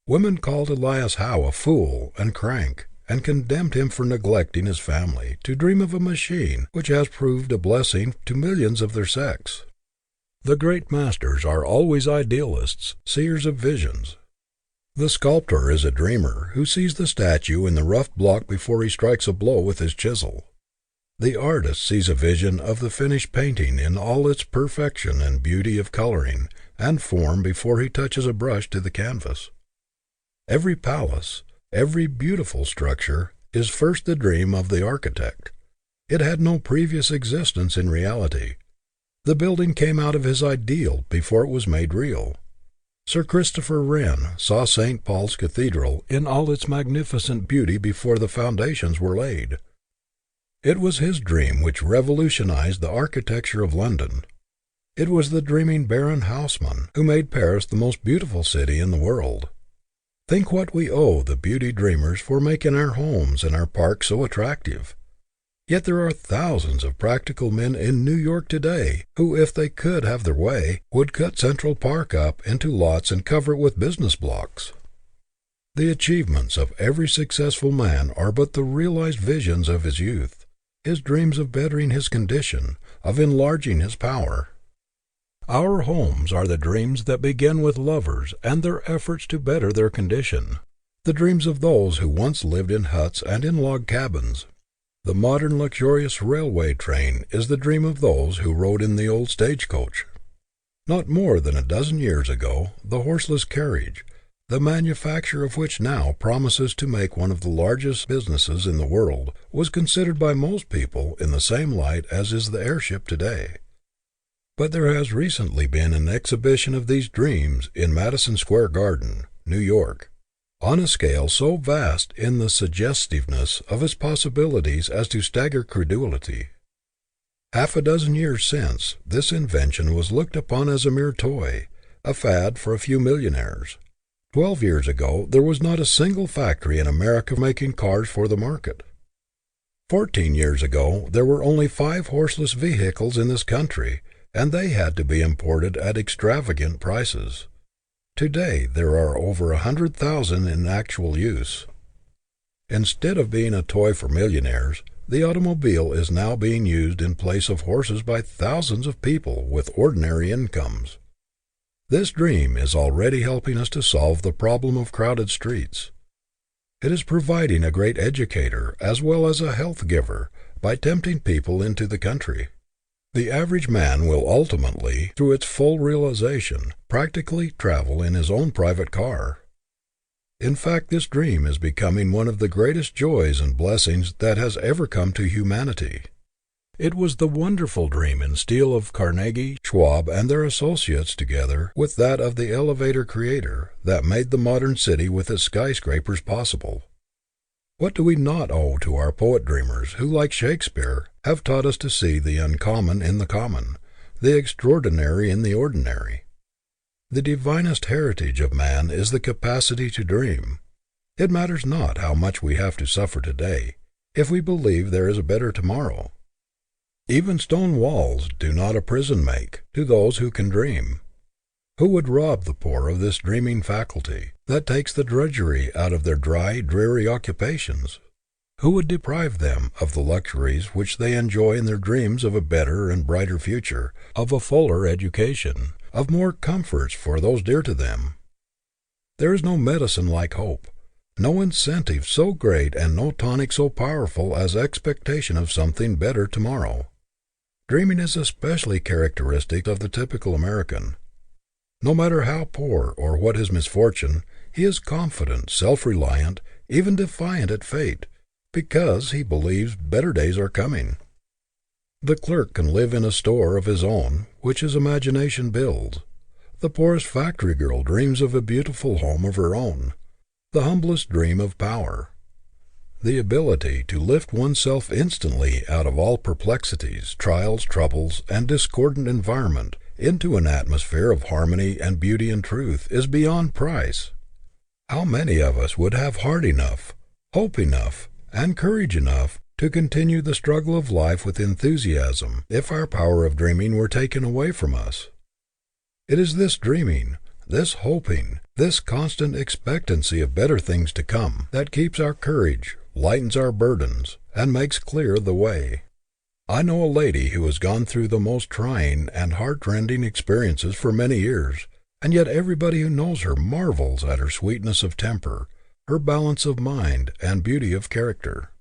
Women called Elias Howe a fool and crank, and condemned him for neglecting his family to dream of a machine which has proved a blessing to millions of their sex. The great masters are always idealists, seers of visions. The sculptor is a dreamer who sees the statue in the rough block before he strikes a blow with his chisel. The artist sees a vision of the finished painting in all its perfection and beauty of coloring and form before he touches a brush to the canvas. Every palace, every beautiful structure, is first the dream of the architect. It had no previous existence in reality. The building came out of his ideal before it was made real. Sir Christopher Wren saw St. Paul's Cathedral in all its magnificent beauty before the foundations were laid. It was his dream which revolutionized the architecture of London. It was the dreaming Baron Haussmann who made Paris the most beautiful city in the world. Think what we owe the beauty dreamers for making our homes and our parks so attractive. Yet there are thousands of practical men in New York today who, if they could have their way, would cut Central Park up into lots and cover it with business blocks. The achievements of every successful man are but the realized visions of his youth, his dreams of bettering his condition, of enlarging his power. Our homes are the dreams that begin with lovers and their efforts to better their condition, the dreams of those who once lived in huts and in log cabins. The modern luxurious railway train is the dream of those who rode in the old stagecoach. Not more than a dozen years ago, the horseless carriage, the manufacture of which now promises to make one of the largest businesses in the world, was considered by most people in the same light as is the airship today. But there has recently been an exhibition of these dreams in Madison Square Garden, New York, on a scale so vast in the suggestiveness of its possibilities as to stagger credulity. Half a dozen years since, this invention was looked upon as a mere toy, a fad for a few millionaires. 12 years ago, there was not a single factory in America making cars for the market. 14 years ago, there were only 5 horseless vehicles in this country, and they had to be imported at extravagant prices. Today, there are over 100,000 in actual use. Instead of being a toy for millionaires, the automobile is now being used in place of horses by thousands of people with ordinary incomes. This dream is already helping us to solve the problem of crowded streets. It is providing a great educator as well as a health giver by tempting people into the country. The average man will ultimately, through its full realization, practically travel in his own private car. In fact, this dream is becoming one of the greatest joys and blessings that has ever come to humanity. It was the wonderful dream in steel of Carnegie, Schwab, and their associates, together with that of the elevator creator, that made the modern city with its skyscrapers possible. What do we not owe to our poet-dreamers who, like Shakespeare, have taught us to see the uncommon in the common, the extraordinary in the ordinary? The divinest heritage of man is the capacity to dream. It matters not how much we have to suffer today, if we believe there is a better tomorrow. Even stone walls do not a prison make to those who can dream. Who would rob the poor of this dreaming faculty, that takes the drudgery out of their dry, dreary occupations? Who would deprive them of the luxuries which they enjoy in their dreams of a better and brighter future, of a fuller education, of more comforts for those dear to them? There is no medicine like hope, no incentive so great and no tonic so powerful as expectation of something better tomorrow. Dreaming is especially characteristic of the typical American. No matter how poor or what his misfortune, he is confident, self-reliant, even defiant at fate, because he believes better days are coming. The clerk can live in a store of his own, which his imagination builds. The poorest factory girl dreams of a beautiful home of her own. The humblest dream of power. The ability to lift oneself instantly out of all perplexities, trials, troubles, and discordant environment into an atmosphere of harmony and beauty and truth is beyond price. How many of us would have heart enough, hope enough, and courage enough to continue the struggle of life with enthusiasm if our power of dreaming were taken away from us? It is this dreaming, this hoping, this constant expectancy of better things to come, that keeps our courage, lightens our burdens, and makes clear the way. I know a lady who has gone through the most trying and heart-rending experiences for many years, and yet everybody who knows her marvels at her sweetness of temper, her balance of mind, and beauty of character.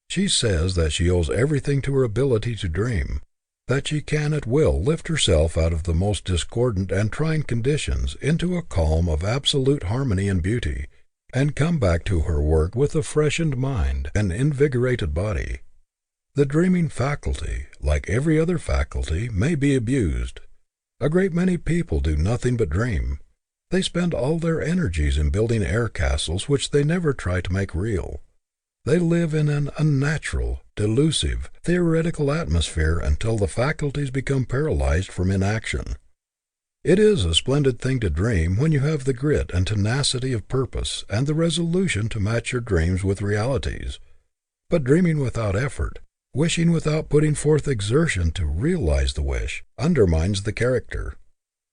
She says that she owes everything to her ability to dream, that she can at will lift herself out of the most discordant and trying conditions into a calm of absolute harmony and beauty, and come back to her work with a freshened mind and invigorated body. The dreaming faculty, like every other faculty, may be abused. A great many people do nothing but dream. They spend all their energies in building air castles which they never try to make real. They live in an unnatural, delusive, theoretical atmosphere until the faculties become paralyzed from inaction. It is a splendid thing to dream when you have the grit and tenacity of purpose and the resolution to match your dreams with realities. But dreaming without effort, wishing without putting forth exertion to realize the wish, undermines the character.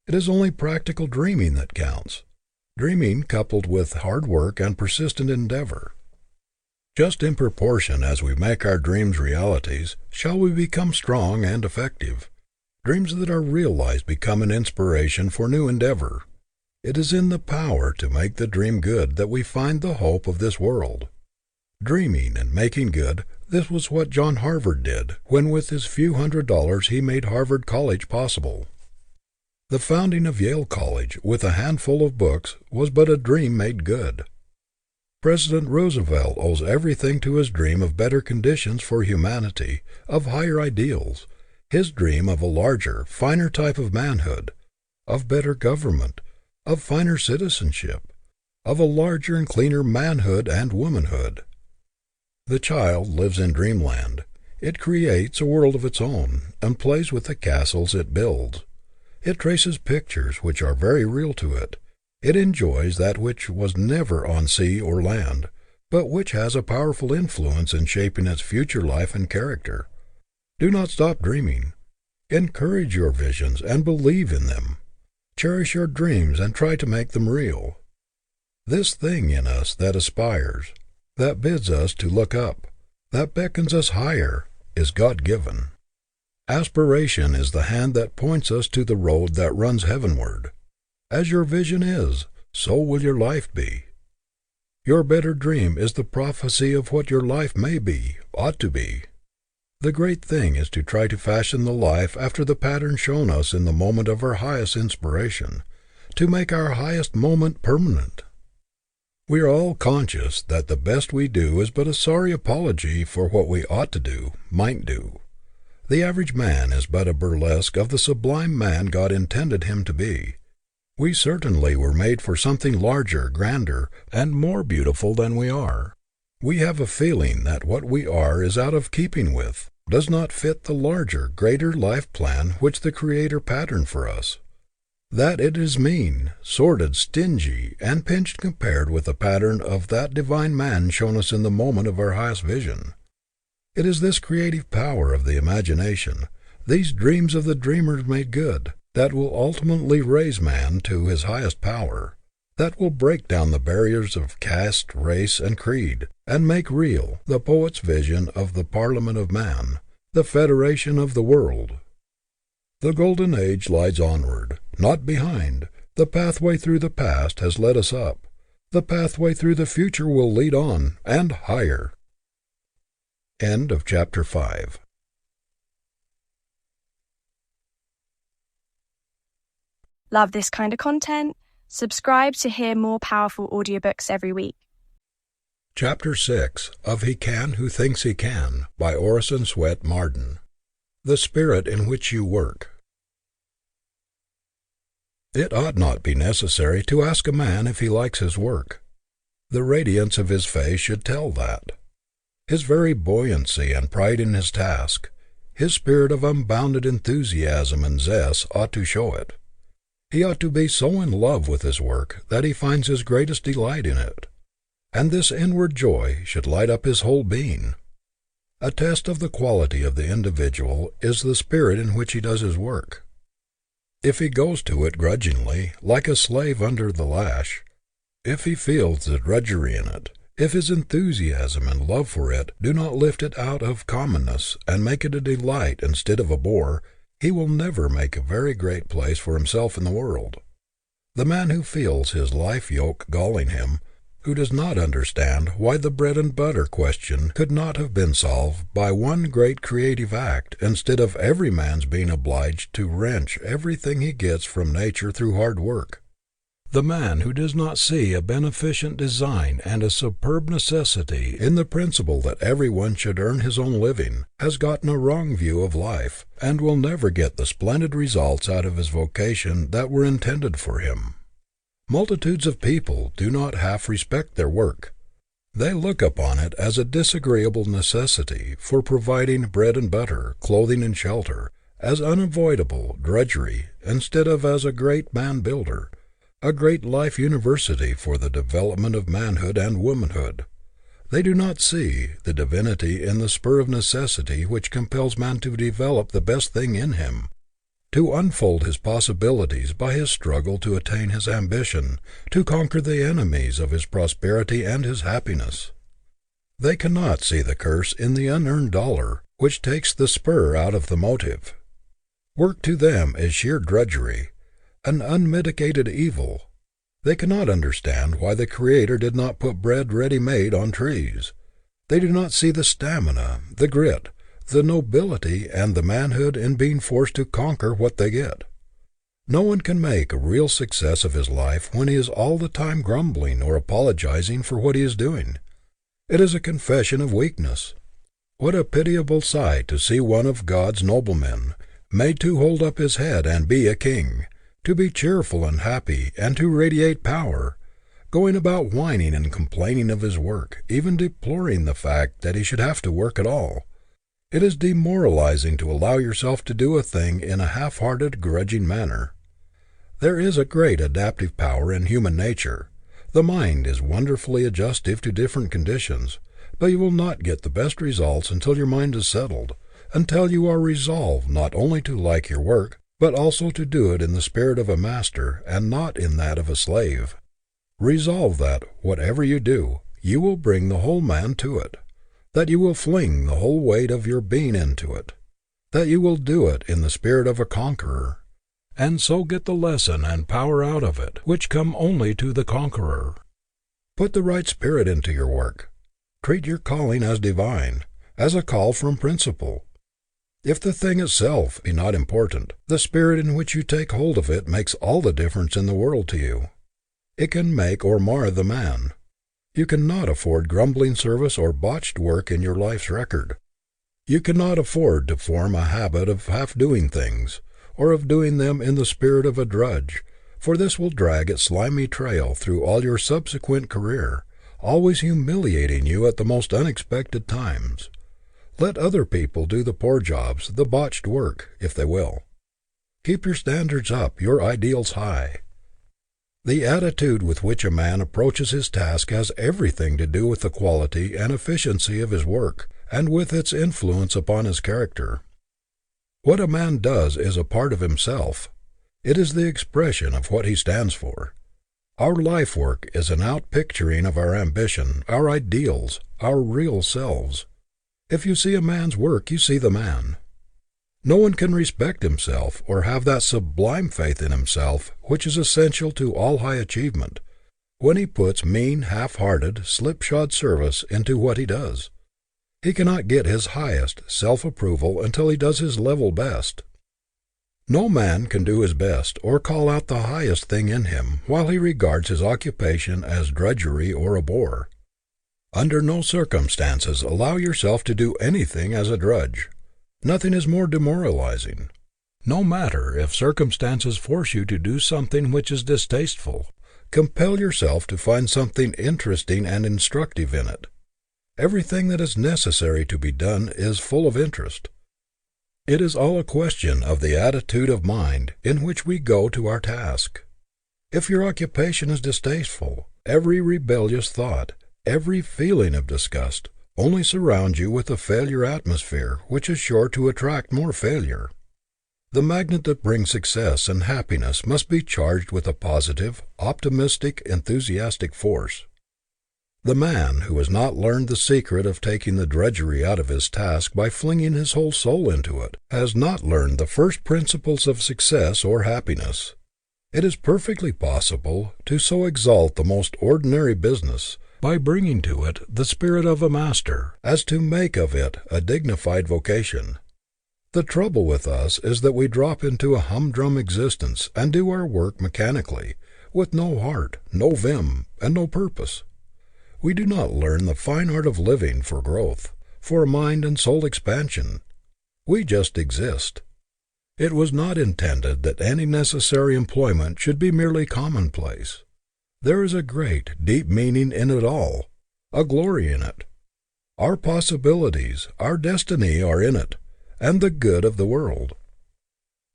It is only practical dreaming that counts. dreaming coupled with hard work and persistent endeavor. Just in proportion as we make our dreams realities, shall we become strong and effective. Dreams that are realized become an inspiration for new endeavor. It is in the power to make the dream good that we find the hope of this world. Dreaming and making good, this was what John Harvard did, when with his few $100s he made Harvard College possible. The founding of Yale College, with a handful of books, was but a dream made good. President Roosevelt owes everything to his dream of better conditions for humanity, of higher ideals, his dream of a larger, finer type of manhood, of better government, of finer citizenship, of a larger and cleaner manhood and womanhood. The child lives in dreamland. It creates a world of its own, and plays with the castles it builds. It traces pictures which are very real to it. It enjoys that which was never on sea or land, but which has a powerful influence in shaping its future life and character. Do not stop dreaming. Encourage your visions and believe in them. Cherish your dreams and try to make them real. This thing in us that aspires, that bids us to look up, that beckons us higher, is God-given. Aspiration is the hand that points us to the road that runs heavenward. As your vision is, so will your life be. Your better dream is the prophecy of what your life may be, ought to be. The great thing is to try to fashion the life after the pattern shown us in the moment of our highest inspiration, to make our highest moment permanent. We are all conscious that the best we do is but a sorry apology for what we ought to do, might do. The average man is but a burlesque of the sublime man God intended him to be. We certainly were made for something larger, grander, and more beautiful than we are. We have a feeling that what we are is out of keeping with, does not fit the larger, greater life plan which the Creator patterned for us. That it is mean, sordid, stingy, and pinched compared with the pattern of that divine man shown us in the moment of our highest vision. It is this creative power of the imagination, these dreams of the dreamer made good, that will ultimately raise man to his highest power, that will break down the barriers of caste, race, and creed, and make real the poet's vision of the Parliament of Man, the Federation of the world. The golden age lies onward, not behind. The pathway through the past has led us up. The pathway through the future will lead on, and higher. End of chapter 5. Love this kind of content? Subscribe to hear more powerful audiobooks every week. Chapter 6 of He Can Who Thinks He Can by Orison Swett Marden. The Spirit in Which You Work. It ought not be necessary to ask a man if he likes his work. The radiance of his face should tell that. His very buoyancy and pride in his task, his spirit of unbounded enthusiasm and zest ought to show it. He ought to be so in love with his work that he finds his greatest delight in it, and this inward joy should light up his whole being. A test of the quality of the individual is the spirit in which he does his work. If he goes to it grudgingly, like a slave under the lash, if he feels the drudgery in it, if his enthusiasm and love for it do not lift it out of commonness and make it a delight instead of a bore, he will never make a very great place for himself in the world. The man who feels his life yoke galling him, who does not understand why the bread and butter question could not have been solved by one great creative act instead of every man's being obliged to wrench everything he gets from nature through hard work. The man who does not see a beneficent design and a superb necessity in the principle that everyone should earn his own living has gotten a wrong view of life, and will never get the splendid results out of his vocation that were intended for him. Multitudes of people do not half respect their work. They look upon it as a disagreeable necessity for providing bread and butter, clothing and shelter, as unavoidable drudgery, instead of as a great man-builder, a great life university for the development of manhood and womanhood. They do not see the divinity in the spur of necessity which compels man to develop the best thing in him, to unfold his possibilities by his struggle to attain his ambition, to conquer the enemies of his prosperity and his happiness. They cannot see the curse in the unearned dollar, which takes the spur out of the motive. Work to them is sheer drudgery, an unmitigated evil. They cannot understand why the Creator did not put bread ready-made on trees. They do not see the stamina, the grit, the nobility, and the manhood in being forced to conquer what they get. No one can make a real success of his life when he is all the time grumbling or apologizing for what he is doing. It is a confession of weakness. What a pitiable sight to see one of God's noblemen, made to hold up his head and be a king, to be cheerful and happy and to radiate power, going about whining and complaining of his work, even deploring the fact that he should have to work at all. It is demoralizing to allow yourself to do a thing in a half-hearted, grudging manner. There is a great adaptive power in human nature. The mind is wonderfully adjustive to different conditions, but you will not get the best results until your mind is settled, until you are resolved not only to like your work, but also to do it in the spirit of a master and not in that of a slave. Resolve that, whatever you do, you will bring the whole man to it, that you will fling the whole weight of your being into it, that you will do it in the spirit of a conqueror, and so get the lesson and power out of it, which come only to the conqueror. Put the right spirit into your work. Treat your calling as divine, as a call from principle. If the thing itself be not important, the spirit in which you take hold of it makes all the difference in the world to you. It can make or mar the man. You cannot afford grumbling service or botched work in your life's record. You cannot afford to form a habit of half-doing things, or of doing them in the spirit of a drudge, for this will drag its slimy trail through all your subsequent career, always humiliating you at the most unexpected times. Let other people do the poor jobs, the botched work, if they will. Keep your standards up, your ideals high. The attitude with which a man approaches his task has everything to do with the quality and efficiency of his work, and with its influence upon his character. What a man does is a part of himself. It is the expression of what he stands for. Our life work is an outpicturing of our ambition, our ideals, our real selves. If you see a man's work, you see the man. No one can respect himself or have that sublime faith in himself which is essential to all high achievement, when he puts mean, half-hearted, slipshod service into what he does. He cannot get his highest self-approval until he does his level best. No man can do his best or call out the highest thing in him while he regards his occupation as drudgery or a bore. Under no circumstances allow yourself to do anything as a drudge. Nothing is more demoralizing. No matter if circumstances force you to do something which is distasteful, compel yourself to find something interesting and instructive in it. Everything that is necessary to be done is full of interest. It is all a question of the attitude of mind in which we go to our task. If your occupation is distasteful, every rebellious thought, every feeling of disgust, only surrounds you with a failure atmosphere which is sure to attract more failure. The magnet that brings success and happiness must be charged with a positive, optimistic, enthusiastic force. The man who has not learned the secret of taking the drudgery out of his task by flinging his whole soul into it, has not learned the first principles of success or happiness. It is perfectly possible to so exalt the most ordinary business, by bringing to it the spirit of a master, as to make of it a dignified vocation. The trouble with us is that we drop into a humdrum existence and do our work mechanically, with no heart, no vim, and no purpose. We do not learn the fine art of living for growth, for mind and soul expansion. We just exist. It was not intended that any necessary employment should be merely commonplace. There is a great, deep meaning in it all, a glory in it. Our possibilities, our destiny are in it, and the good of the world.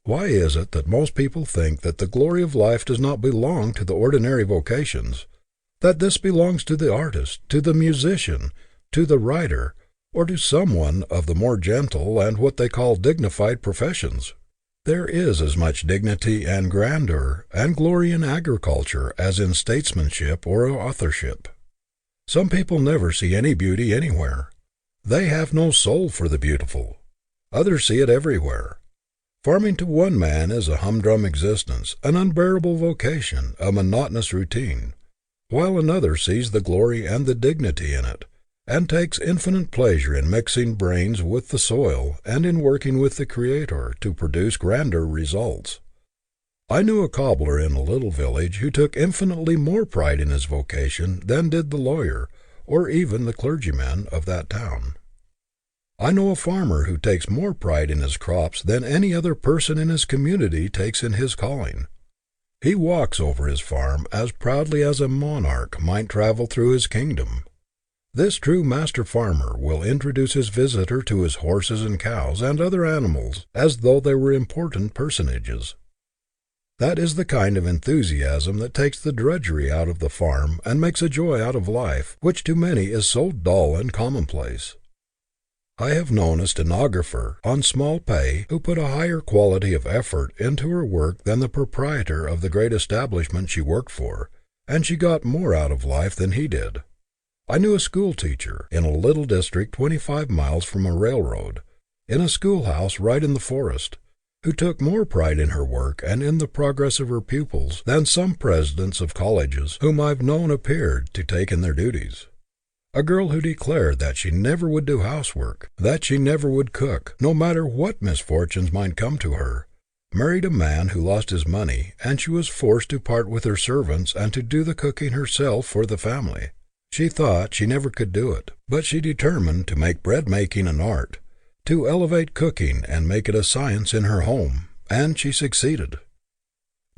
Why is it that most people think that the glory of life does not belong to the ordinary vocations, that this belongs to the artist, to the musician, to the writer, or to someone of the more gentle and what they call dignified professions? There is as much dignity and grandeur and glory in agriculture as in statesmanship or authorship. Some people never see any beauty anywhere. They have no soul for the beautiful. Others see it everywhere. Farming to one man is a humdrum existence, an unbearable vocation, a monotonous routine, while another sees the glory and the dignity in it, and takes infinite pleasure in mixing brains with the soil and in working with the Creator to produce grander results. I knew a cobbler in a little village who took infinitely more pride in his vocation than did the lawyer, or even the clergyman of that town. I know a farmer who takes more pride in his crops than any other person in his community takes in his calling. He walks over his farm as proudly as a monarch might travel through his kingdom. This true master farmer will introduce his visitor to his horses and cows and other animals as though they were important personages. That is the kind of enthusiasm that takes the drudgery out of the farm and makes a joy out of life, which to many is so dull and commonplace. I have known a stenographer, on small pay, who put a higher quality of effort into her work than the proprietor of the great establishment she worked for, and she got more out of life than he did. I knew a school teacher, in a little district 25 miles from a railroad, in a schoolhouse right in the forest, who took more pride in her work and in the progress of her pupils than some presidents of colleges whom I've known appeared to take in their duties. A girl who declared that she never would do housework, that she never would cook, no matter what misfortunes might come to her, married a man who lost his money, and she was forced to part with her servants and to do the cooking herself for the family. She thought she never could do it, but she determined to make bread-making an art, to elevate cooking and make it a science in her home, and she succeeded.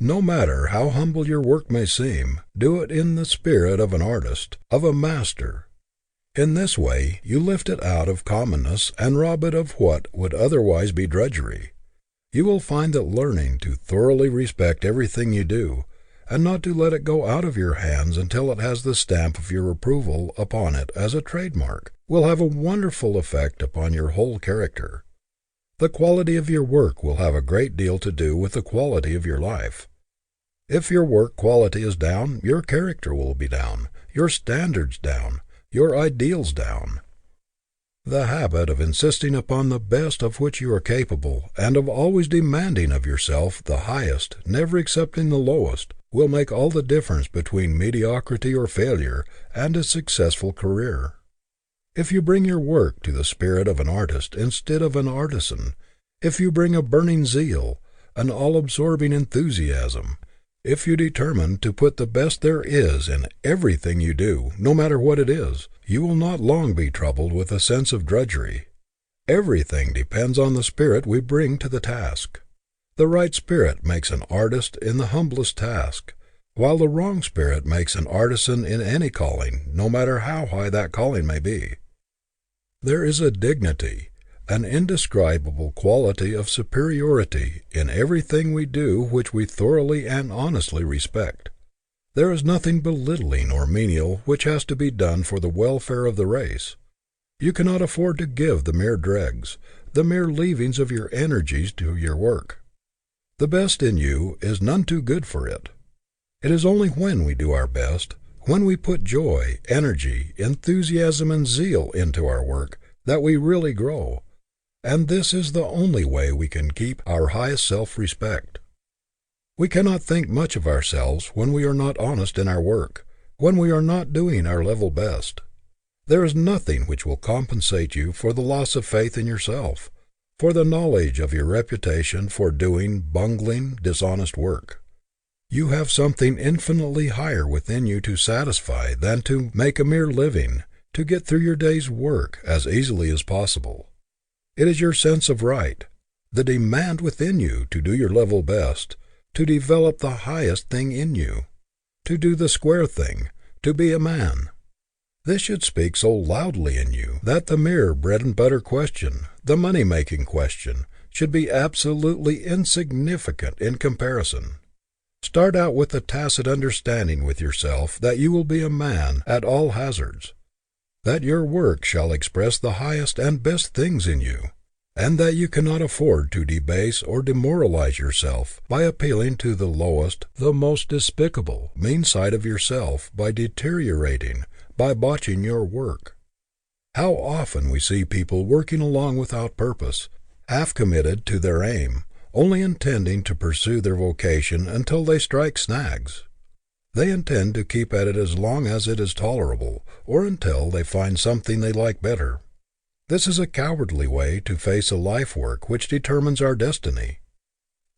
No matter how humble your work may seem, do it in the spirit of an artist, of a master. In this way, you lift it out of commonness and rob it of what would otherwise be drudgery. You will find that learning to thoroughly respect everything you do, and not to let it go out of your hands until it has the stamp of your approval upon it as a trademark, will have a wonderful effect upon your whole character. The quality of your work will have a great deal to do with the quality of your life. If your work quality is down, your character will be down, your standards down, your ideals down. The habit of insisting upon the best of which you are capable, and of always demanding of yourself the highest, never accepting the lowest, will make all the difference between mediocrity or failure and a successful career. If you bring your work to the spirit of an artist instead of an artisan, if you bring a burning zeal, an all-absorbing enthusiasm, if you determine to put the best there is in everything you do, no matter what it is, you will not long be troubled with a sense of drudgery. Everything depends on the spirit we bring to the task. The right spirit makes an artist in the humblest task, while the wrong spirit makes an artisan in any calling, no matter how high that calling may be. There is a dignity, an indescribable quality of superiority in everything we do which we thoroughly and honestly respect. There is nothing belittling or menial which has to be done for the welfare of the race. You cannot afford to give the mere dregs, the mere leavings of your energies to your work. The best in you is none too good for it. It is only when we do our best, when we put joy, energy, enthusiasm, and zeal into our work, that we really grow, and this is the only way we can keep our highest self-respect. We cannot think much of ourselves when we are not honest in our work, when we are not doing our level best. There is nothing which will compensate you for the loss of faith in yourself, for the knowledge of your reputation for doing bungling, dishonest work. You have something infinitely higher within you to satisfy than to make a mere living, to get through your day's work as easily as possible. It is your sense of right, the demand within you to do your level best, to develop the highest thing in you, to do the square thing, to be a man. This should speak so loudly in you that the mere bread-and-butter question, the money-making question, should be absolutely insignificant in comparison. Start out with a tacit understanding with yourself that you will be a man at all hazards, that your work shall express the highest and best things in you, and that you cannot afford to debase or demoralize yourself by appealing to the lowest, the most despicable, mean side of yourself by deteriorating, by botching your work. How often we see people working along without purpose, half committed to their aim, only intending to pursue their vocation until they strike snags. They intend to keep at it as long as it is tolerable, or until they find something they like better. This is a cowardly way to face a life work which determines our destiny.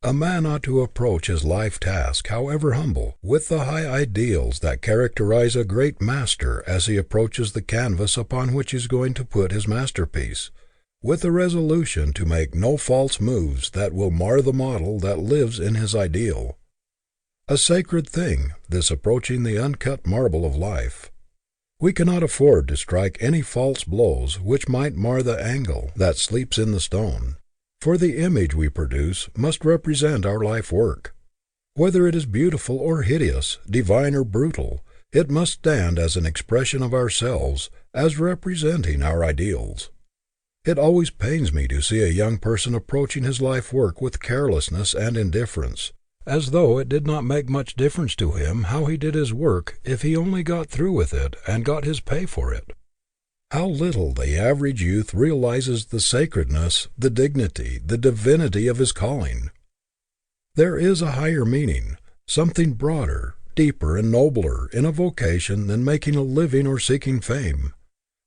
A man ought to approach his life task, however humble, with the high ideals that characterize a great master as he approaches the canvas upon which he is going to put his masterpiece, with a resolution to make no false moves that will mar the model that lives in his ideal. A sacred thing, this approaching the uncut marble of life. We cannot afford to strike any false blows which might mar the angle that sleeps in the stone, for the image we produce must represent our life work. Whether it is beautiful or hideous, divine or brutal, it must stand as an expression of ourselves, as representing our ideals. It always pains me to see a young person approaching his life work with carelessness and indifference, as though it did not make much difference to him how he did his work if he only got through with it and got his pay for it. How little the average youth realizes the sacredness, the dignity, the divinity of his calling. There is a higher meaning, something broader, deeper, and nobler in a vocation than making a living or seeking fame.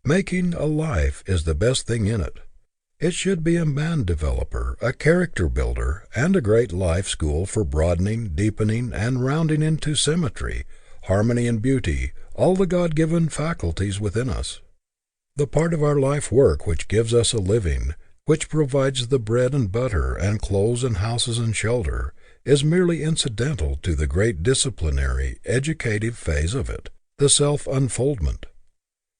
Making a life is the best thing in it. It should be a man developer, a character builder, and a great life school for broadening, deepening, and rounding into symmetry, harmony, and beauty all the God-given faculties within us. The part of our life work which gives us a living, which provides the bread and butter and clothes and houses and shelter, is merely incidental to the great disciplinary, educative phase of it, the self-unfoldment.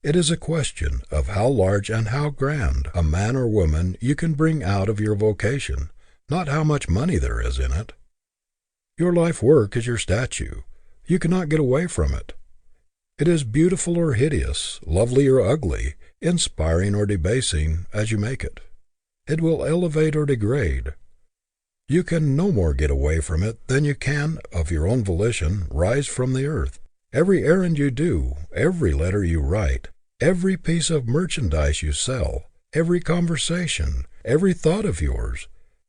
It is a question of how large and how grand a man or woman you can bring out of your vocation, not how much money there is in it. Your life work is your statue. You cannot get away from it. It is beautiful or hideous, lovely or ugly, inspiring or debasing, as you make it. It will elevate or degrade. You can no more get away from it than you can, of your own volition, rise from the earth. Every errand you do, every letter you write, every piece of merchandise you sell, every conversation, every thought of yours,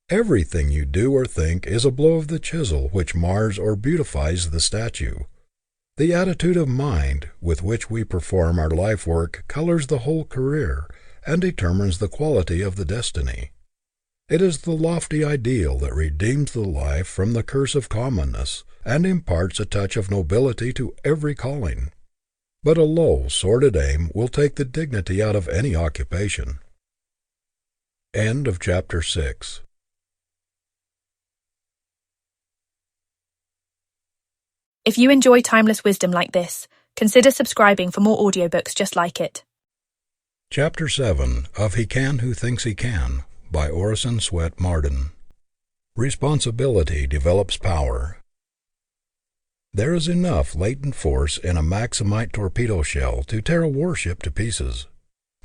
everything you do or think is a blow of the chisel which mars or beautifies the statue. The attitude of mind with which we perform our life work colors the whole career and determines the quality of the destiny. It is the lofty ideal that redeems the life from the curse of commonness and imparts a touch of nobility to every calling. But a low, sordid aim will take the dignity out of any occupation. End of chapter 6. If you enjoy timeless wisdom like this, consider subscribing for more audiobooks just like it. Chapter 7 of He Can Who Thinks He Can by Orison Swett Marden. Responsibility develops power. There is enough latent force in a Maximite torpedo shell to tear a warship to pieces.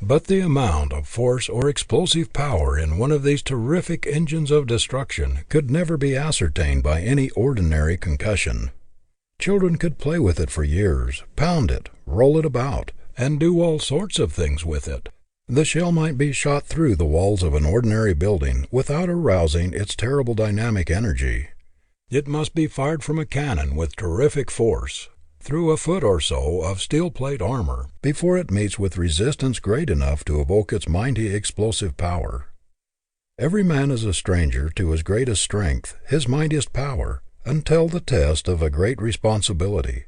But the amount of force or explosive power in one of these terrific engines of destruction could never be ascertained by any ordinary concussion. Children could play with it for years, pound it, roll it about, and do all sorts of things with it. The shell might be shot through the walls of an ordinary building without arousing its terrible dynamic energy. It must be fired from a cannon with terrific force, through a foot or so of steel plate armor, before it meets with resistance great enough to evoke its mighty explosive power. Every man is a stranger to his greatest strength, his mightiest power, until the test of a great responsibility,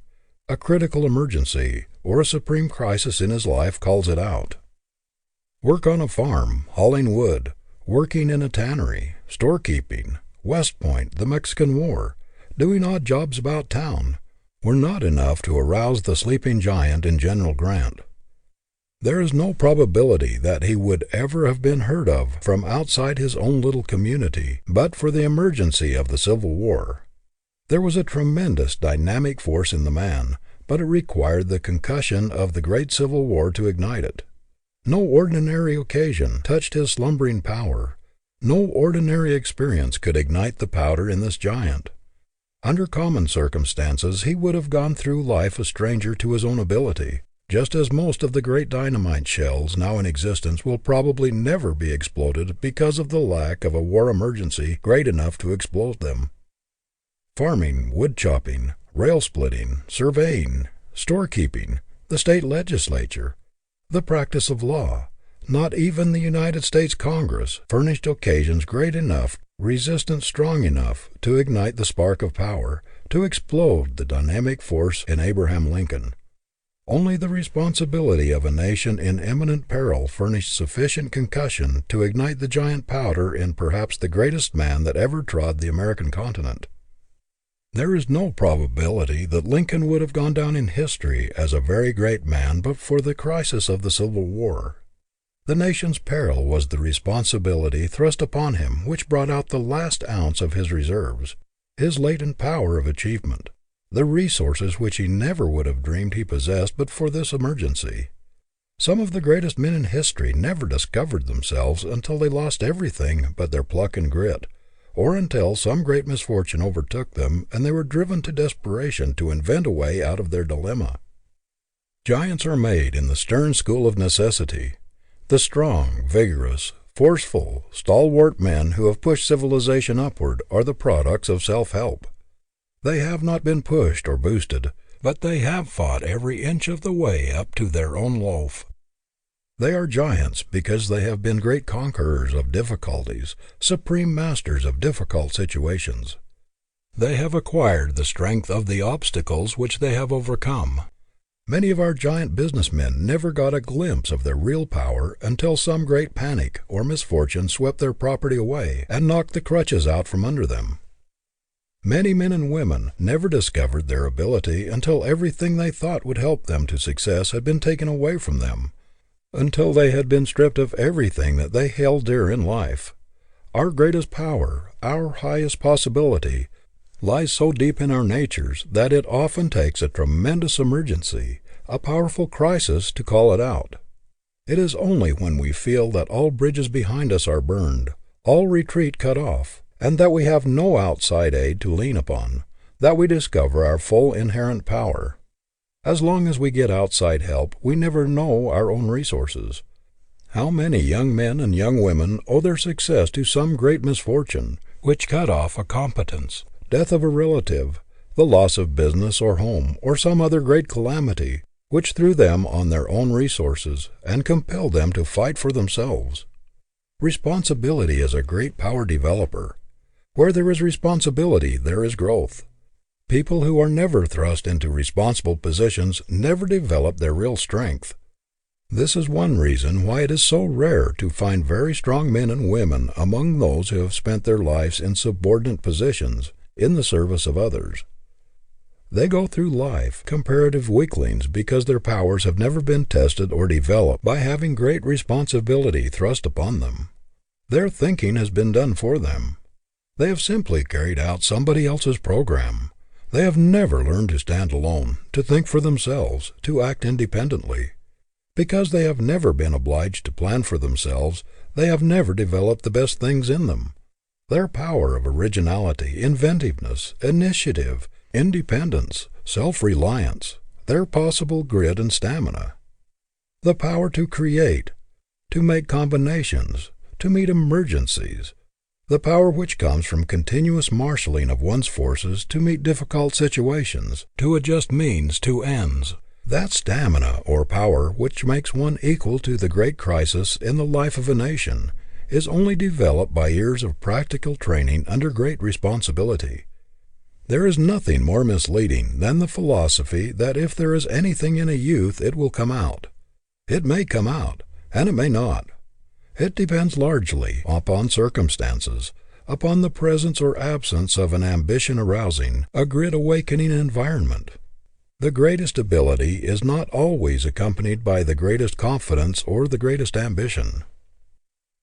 a critical emergency, or a supreme crisis in his life calls it out. Work on a farm, hauling wood, working in a tannery, storekeeping, West Point, the Mexican War, doing odd jobs about town, were not enough to arouse the sleeping giant in General Grant. There is no probability that he would ever have been heard of from outside his own little community but for the emergency of the Civil War. There was a tremendous dynamic force in the man, but it required the concussion of the great Civil War to ignite it. No ordinary occasion touched his slumbering power, No ordinary experience could ignite the powder in this giant. Under common circumstances he would have gone through life a stranger to his own ability, just as most of the great dynamite shells now in existence will probably never be exploded because of the lack of a war emergency great enough to explode them. Farming, wood chopping, rail splitting, surveying, storekeeping, the state legislature, the practice of law, not even the United States Congress furnished occasions great enough, resistance strong enough to ignite the spark of power, to explode the dynamic force in Abraham Lincoln. Only the responsibility of a nation in imminent peril furnished sufficient concussion to ignite the giant powder in perhaps the greatest man that ever trod the American continent. There is no probability that Lincoln would have gone down in history as a very great man but for the crisis of the Civil War. The nation's peril was the responsibility thrust upon him which brought out the last ounce of his reserves, his latent power of achievement, the resources which he never would have dreamed he possessed but for this emergency. Some of the greatest men in history never discovered themselves until they lost everything but their pluck and grit, or until some great misfortune overtook them and they were driven to desperation to invent a way out of their dilemma. Giants are made in the stern school of necessity. The strong, vigorous, forceful, stalwart men who have pushed civilization upward are the products of self-help. They have not been pushed or boosted, but they have fought every inch of the way up to their own loaf. They are giants because they have been great conquerors of difficulties, supreme masters of difficult situations. They have acquired the strength of the obstacles which they have overcome. Many of our giant businessmen never got a glimpse of their real power until some great panic or misfortune swept their property away and knocked the crutches out from under them. Many men and women never discovered their ability until everything they thought would help them to success had been taken away from them, until they had been stripped of everything that they held dear in life. Our greatest power, our highest possibility, lies so deep in our natures that it often takes a tremendous emergency, a powerful crisis to call it out. It is only when we feel that all bridges behind us are burned, all retreat cut off, and that we have no outside aid to lean upon, that we discover our full inherent power. As long as we get outside help, we never know our own resources. How many young men and young women owe their success to some great misfortune, which cut off a competence, death of a relative, the loss of business or home, or some other great calamity, which threw them on their own resources and compelled them to fight for themselves. Responsibility is a great power developer. Where there is responsibility, there is growth. People who are never thrust into responsible positions never develop their real strength. This is one reason why it is so rare to find very strong men and women among those who have spent their lives in subordinate positions, in the service of others. They go through life comparative weaklings because their powers have never been tested or developed by having great responsibility thrust upon them. Their thinking has been done for them. They have simply carried out somebody else's program. They have never learned to stand alone, to think for themselves, to act independently. Because they have never been obliged to plan for themselves, they have never developed the best things in them. Their power of originality, inventiveness, initiative, independence, self-reliance, their possible grit and stamina. The power to create, to make combinations, to meet emergencies. The power which comes from continuous marshalling of one's forces to meet difficult situations, to adjust means to ends. That stamina or power which makes one equal to the great crisis in the life of a nation is only developed by years of practical training under great responsibility. There is nothing more misleading than the philosophy that if there is anything in a youth it will come out. It may come out, and it may not. It depends largely upon circumstances, upon the presence or absence of an ambition-arousing, a grit-awakening environment. The greatest ability is not always accompanied by the greatest confidence or the greatest ambition.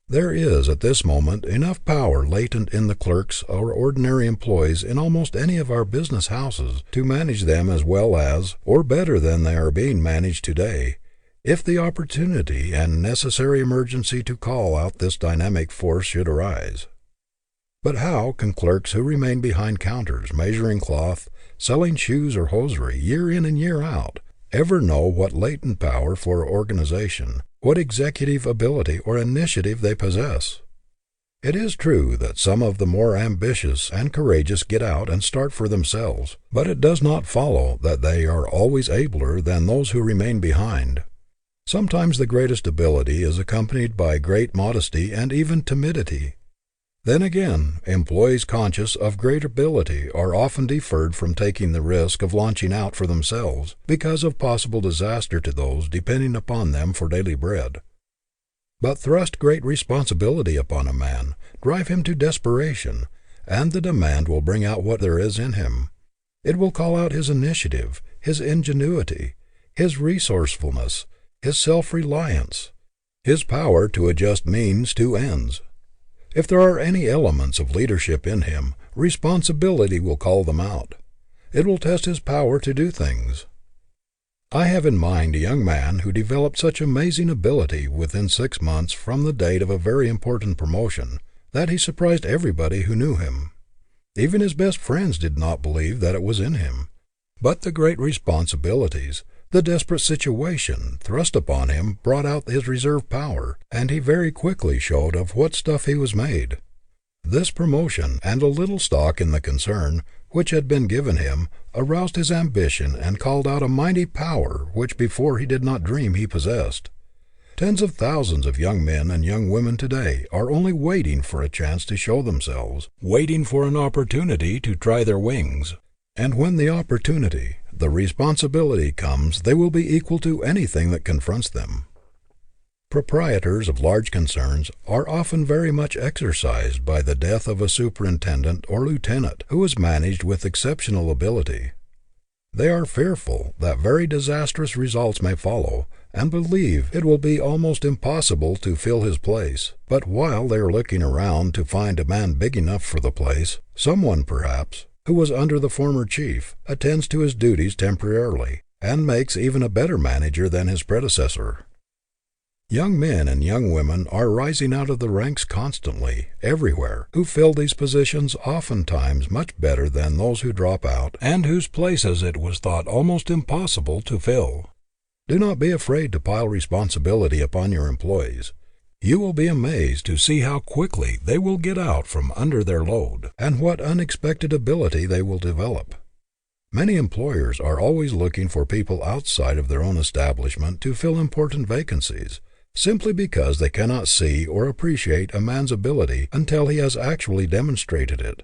There is at this moment enough power latent in the clerks or ordinary employees in almost any of our business houses to manage them as well as, or better than they are being managed today, if the opportunity and necessary emergency to call out this dynamic force should arise. But how can clerks who remain behind counters, measuring cloth, selling shoes or hosiery, year in and year out, ever know what latent power for organization, what executive ability or initiative they possess? It is true that some of the more ambitious and courageous get out and start for themselves, but it does not follow that they are always abler than those who remain behind. Sometimes the greatest ability is accompanied by great modesty and even timidity. Then again, employees conscious of great ability are often deferred from taking the risk of launching out for themselves because of possible disaster to those depending upon them for daily bread. But thrust great responsibility upon a man, drive him to desperation, and the demand will bring out what there is in him. It will call out his initiative, his ingenuity, his resourcefulness, his self-reliance, his power to adjust means to ends. If there are any elements of leadership in him, responsibility will call them out. It will test his power to do things. I have in mind a young man who developed such amazing ability within 6 months from the date of a very important promotion that he surprised everybody who knew him. Even his best friends did not believe that it was in him. But the great responsibilities, the desperate situation thrust upon him brought out his reserve power, and he very quickly showed of what stuff he was made. This promotion, and a little stock in the concern, which had been given him, aroused his ambition and called out a mighty power which before he did not dream he possessed. Tens of thousands of young men and young women today are only waiting for a chance to show themselves, waiting for an opportunity to try their wings. And when the opportunity, the responsibility comes, they will be equal to anything that confronts them. Proprietors of large concerns are often very much exercised by the death of a superintendent or lieutenant who was managed with exceptional ability. They are fearful that very disastrous results may follow, and believe it will be almost impossible to fill his place. But while they are looking around to find a man big enough for the place, someone, perhaps, who was under the former chief, attends to his duties temporarily, and makes even a better manager than his predecessor. Young men and young women are rising out of the ranks constantly, everywhere, who fill these positions oftentimes much better than those who drop out and whose places it was thought almost impossible to fill. Do not be afraid to pile responsibility upon your employees. You will be amazed to see how quickly they will get out from under their load, and what unexpected ability they will develop. Many employers are always looking for people outside of their own establishment to fill important vacancies, simply because they cannot see or appreciate a man's ability until he has actually demonstrated it.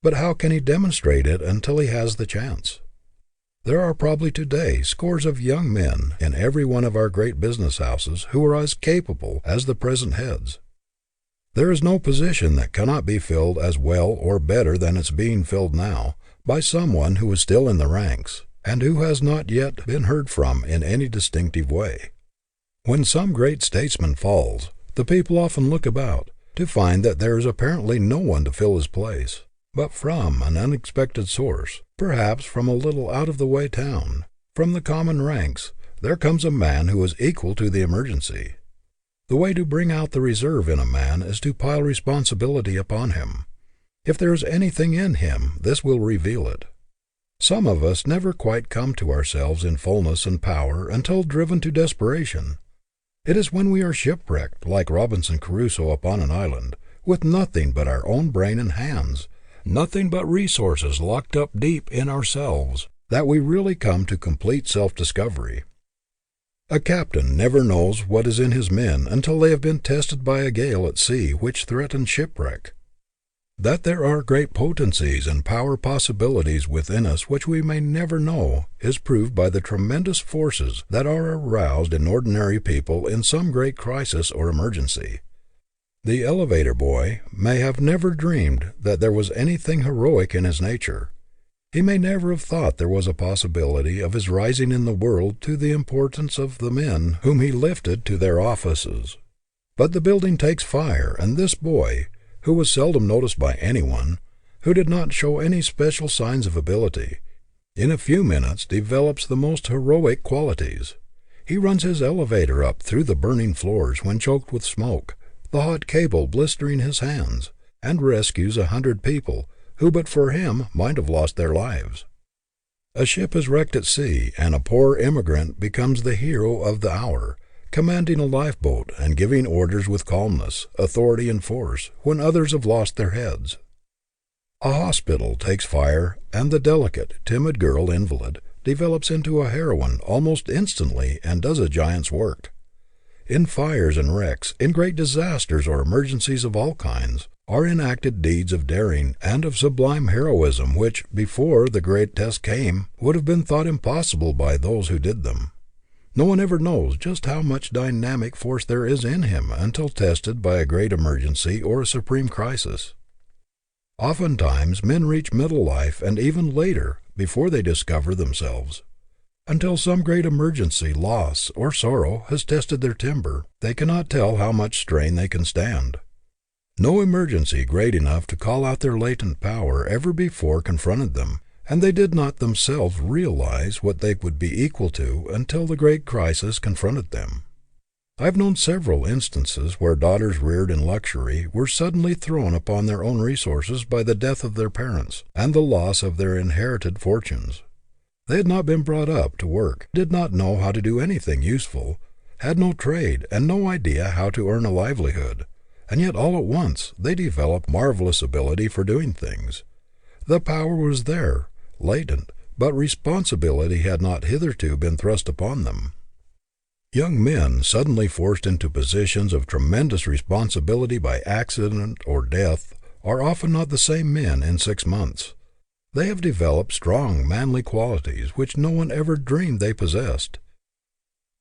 But how can he demonstrate it until he has the chance? There are probably today scores of young men in every one of our great business houses who are as capable as the present heads. There is no position that cannot be filled as well or better than it's being filled now by someone who is still in the ranks, and who has not yet been heard from in any distinctive way. When some great statesman falls, the people often look about, to find that there is apparently no one to fill his place. But from an unexpected source, perhaps from a little out-of-the-way town, from the common ranks, there comes a man who is equal to the emergency. The way to bring out the reserve in a man is to pile responsibility upon him. If there is anything in him, this will reveal it. Some of us never quite come to ourselves in fullness and power until driven to desperation. It is when we are shipwrecked, like Robinson Crusoe upon an island, with nothing but our own brain and hands, nothing but resources locked up deep in ourselves, that we really come to complete self-discovery. A captain never knows what is in his men until they have been tested by a gale at sea which threatens shipwreck. That there are great potencies and power possibilities within us which we may never know is proved by the tremendous forces that are aroused in ordinary people in some great crisis or emergency. The elevator boy may have never dreamed that there was anything heroic in his nature. He may never have thought there was a possibility of his rising in the world to the importance of the men whom he lifted to their offices. But the building takes fire, and this boy, who was seldom noticed by anyone, who did not show any special signs of ability, in a few minutes develops the most heroic qualities. He runs his elevator up through the burning floors when choked with smoke, the hot cable blistering his hands, and rescues 100 people who but for him might have lost their lives. A ship is wrecked at sea, and a poor immigrant becomes the hero of the hour, commanding a lifeboat and giving orders with calmness, authority, and force, when others have lost their heads. A hospital takes fire, and the delicate, timid girl invalid develops into a heroine almost instantly and does a giant's work. In fires and wrecks, in great disasters or emergencies of all kinds, are enacted deeds of daring and of sublime heroism which, before the great test came, would have been thought impossible by those who did them. No one ever knows just how much dynamic force there is in him until tested by a great emergency or a supreme crisis. Oftentimes men reach middle life and even later before they discover themselves. Until some great emergency, loss, or sorrow has tested their timber, they cannot tell how much strain they can stand. No emergency great enough to call out their latent power ever before confronted them, and they did not themselves realize what they would be equal to until the great crisis confronted them. I have known several instances where daughters reared in luxury were suddenly thrown upon their own resources by the death of their parents and the loss of their inherited fortunes. They had not been brought up to work, did not know how to do anything useful, had no trade and no idea how to earn a livelihood, and yet all at once they developed marvelous ability for doing things. The power was there, latent, but responsibility had not hitherto been thrust upon them. Young men suddenly forced into positions of tremendous responsibility by accident or death are often not the same men in 6 months. They have developed strong, manly qualities which no one ever dreamed they possessed.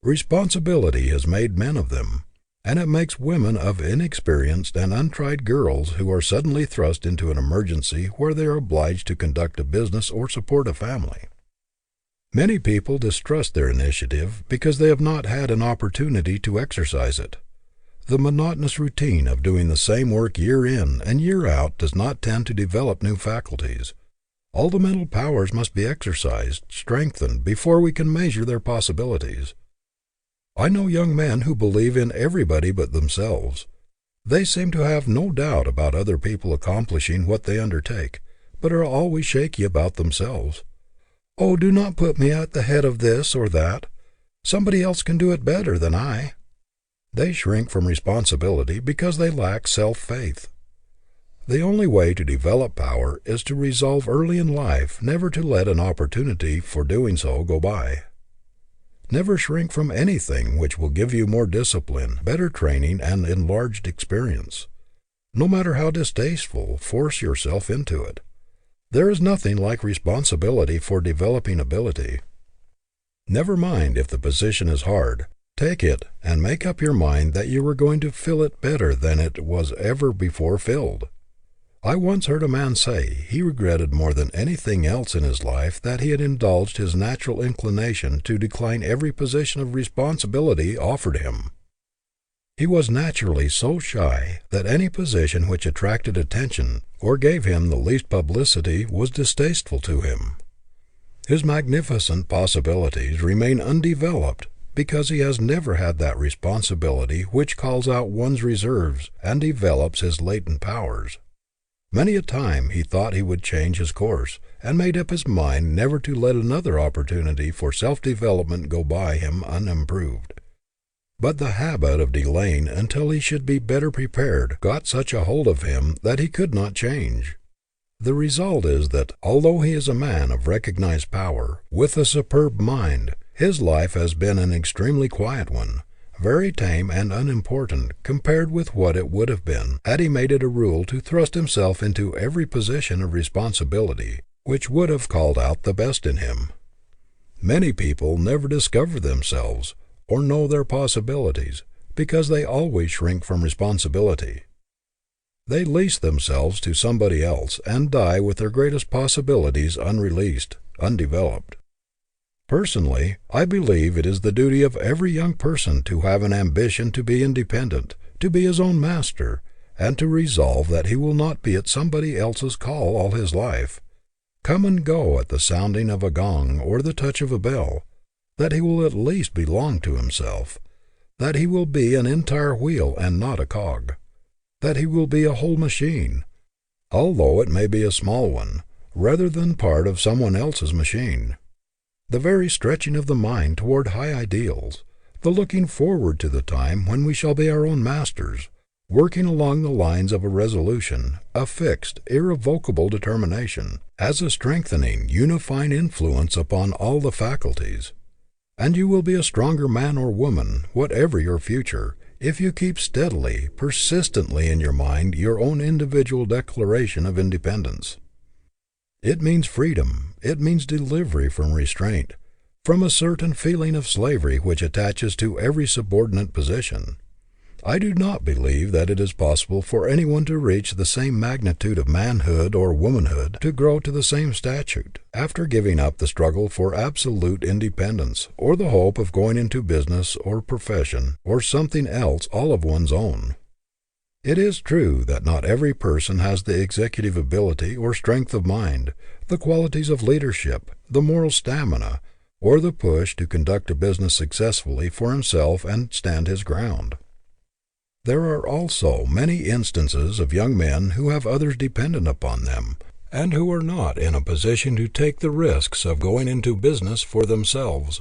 Responsibility has made men of them, and it makes women of inexperienced and untried girls who are suddenly thrust into an emergency where they are obliged to conduct a business or support a family. Many people distrust their initiative because they have not had an opportunity to exercise it. The monotonous routine of doing the same work year in and year out does not tend to develop new faculties. All the mental powers must be exercised, strengthened, before we can measure their possibilities. I know young men who believe in everybody but themselves. They seem to have no doubt about other people accomplishing what they undertake, but are always shaky about themselves. "Oh, do not put me at the head of this or that. Somebody else can do it better than I." They shrink from responsibility because they lack self-faith. The only way to develop power is to resolve early in life never to let an opportunity for doing so go by. Never shrink from anything which will give you more discipline, better training, and enlarged experience. No matter how distasteful, force yourself into it. There is nothing like responsibility for developing ability. Never mind if the position is hard. Take it and make up your mind that you are going to fill it better than it was ever before filled. I once heard a man say he regretted more than anything else in his life that he had indulged his natural inclination to decline every position of responsibility offered him. He was naturally so shy that any position which attracted attention or gave him the least publicity was distasteful to him. His magnificent possibilities remain undeveloped because he has never had that responsibility which calls out one's reserves and develops his latent powers. Many a time he thought he would change his course, and made up his mind never to let another opportunity for self-development go by him unimproved. But the habit of delaying until he should be better prepared got such a hold of him that he could not change. The result is that, although he is a man of recognized power, with a superb mind, his life has been an extremely quiet one, very tame and unimportant compared with what it would have been had he made it a rule to thrust himself into every position of responsibility which would have called out the best in him. Many people never discover themselves or know their possibilities because they always shrink from responsibility. They lease themselves to somebody else and die with their greatest possibilities unreleased, undeveloped. Personally, I believe it is the duty of every young person to have an ambition to be independent, to be his own master, and to resolve that he will not be at somebody else's call all his life, come and go at the sounding of a gong or the touch of a bell, that he will at least belong to himself, that he will be an entire wheel and not a cog, that he will be a whole machine, although it may be a small one, rather than part of someone else's machine. The very stretching of the mind toward high ideals, the looking forward to the time when we shall be our own masters, working along the lines of a resolution, a fixed, irrevocable determination, has a strengthening, unifying influence upon all the faculties. And you will be a stronger man or woman, whatever your future, if you keep steadily, persistently in your mind your own individual declaration of independence. It means freedom. It means delivery from restraint, from a certain feeling of slavery which attaches to every subordinate position. I do not believe that it is possible for anyone to reach the same magnitude of manhood or womanhood, to grow to the same stature, after giving up the struggle for absolute independence, or the hope of going into business or profession, or something else all of one's own. It is true that not every person has the executive ability or strength of mind, the qualities of leadership, the moral stamina, or the push to conduct a business successfully for himself and stand his ground. There are also many instances of young men who have others dependent upon them, and who are not in a position to take the risks of going into business for themselves.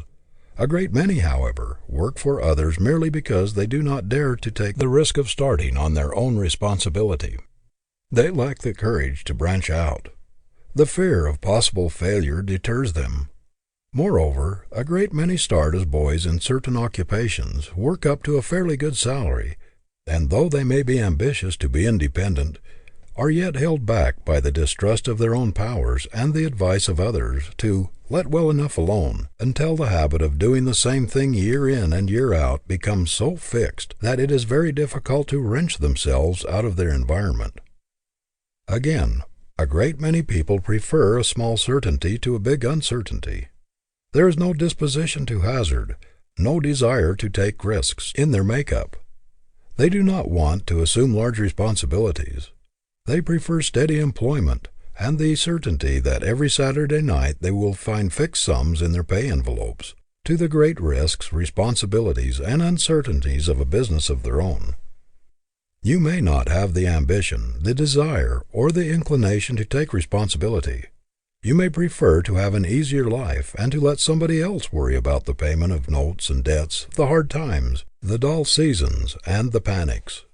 A great many, however, work for others merely because they do not dare to take the risk of starting on their own responsibility. They lack the courage to branch out. The fear of possible failure deters them. Moreover, a great many start as boys in certain occupations, work up to a fairly good salary, and though they may be ambitious to be independent, are yet held back by the distrust of their own powers and the advice of others to let well enough alone, until the habit of doing the same thing year in and year out becomes so fixed that it is very difficult to wrench themselves out of their environment. Again, a great many people prefer a small certainty to a big uncertainty. There is no disposition to hazard, no desire to take risks, in their make-up. They do not want to assume large responsibilities. They prefer steady employment, and the certainty that every Saturday night they will find fixed sums in their pay envelopes, to the great risks, responsibilities, and uncertainties of a business of their own. You may not have the ambition, the desire, or the inclination to take responsibility. You may prefer to have an easier life and to let somebody else worry about the payment of notes and debts, the hard times, the dull seasons, and the panics.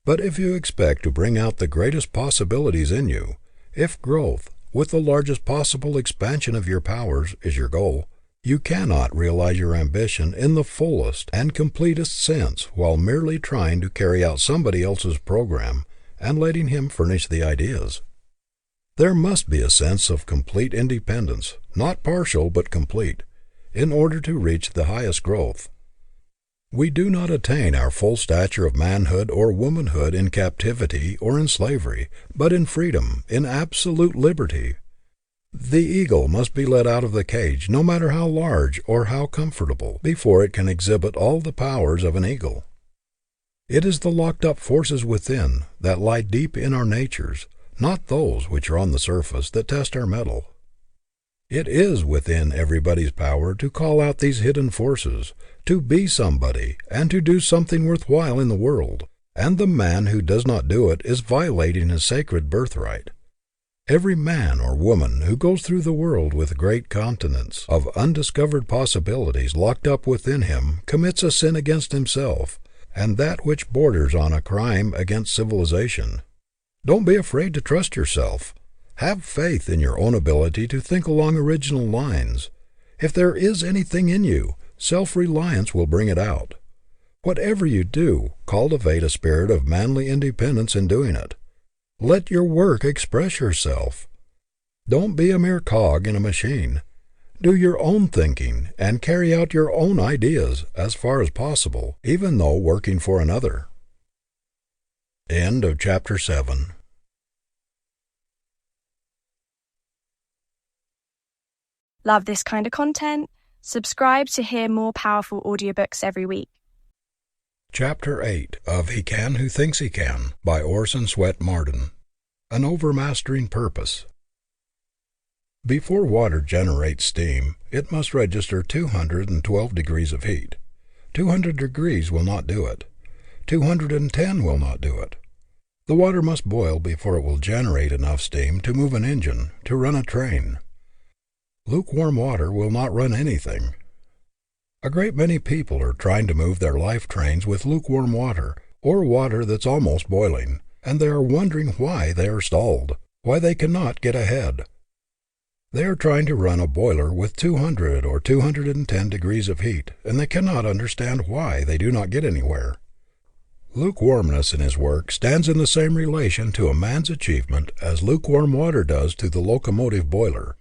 But if you expect to bring out the greatest possibilities in you, if growth, with the largest possible expansion of your powers, is your goal, you cannot realize your ambition in the fullest and completest sense while merely trying to carry out somebody else's program and letting him furnish the ideas. There must be a sense of complete independence, not partial but complete, in order to reach the highest growth. We do not attain our full stature of manhood or womanhood in captivity or in slavery, but in freedom, in absolute liberty. The eagle must be let out of the cage, no matter how large or how comfortable, before it can exhibit all the powers of an eagle. It is the locked-up forces within, that lie deep in our natures, not those which are on the surface, that test our mettle. It is within everybody's power to call out these hidden forces, to be somebody, and to do something worthwhile in the world, and the man who does not do it is violating his sacred birthright. Every man or woman who goes through the world with great continents of undiscovered possibilities locked up within him commits a sin against himself, and that which borders on a crime against civilization. Don't be afraid to trust yourself. Have faith in your own ability to think along original lines. If there is anything in you, self-reliance will bring it out. Whatever you do, cultivate a spirit of manly independence in doing it. Let your work express yourself. Don't be a mere cog in a machine. Do your own thinking and carry out your own ideas as far as possible, even though working for another. End of chapter 7. Love this kind of content? Subscribe to hear more powerful audiobooks every week. Chapter 8 of He Can Who Thinks He Can by Orison Swett Marden. An Overmastering Purpose. Before water generates steam, it must register 212 degrees of heat. 200 degrees will not do it. 210 will not do it. The water must boil before it will generate enough steam to move an engine, to run a train. Lukewarm water will not run anything. A great many people are trying to move their life trains with lukewarm water, or water that's almost boiling, and they are wondering why they are stalled, why they cannot get ahead. They are trying to run a boiler with 200 or 210 degrees of heat, and they cannot understand why they do not get anywhere. Lukewarmness in his work stands in the same relation to a man's achievement as lukewarm water does to the locomotive boiler.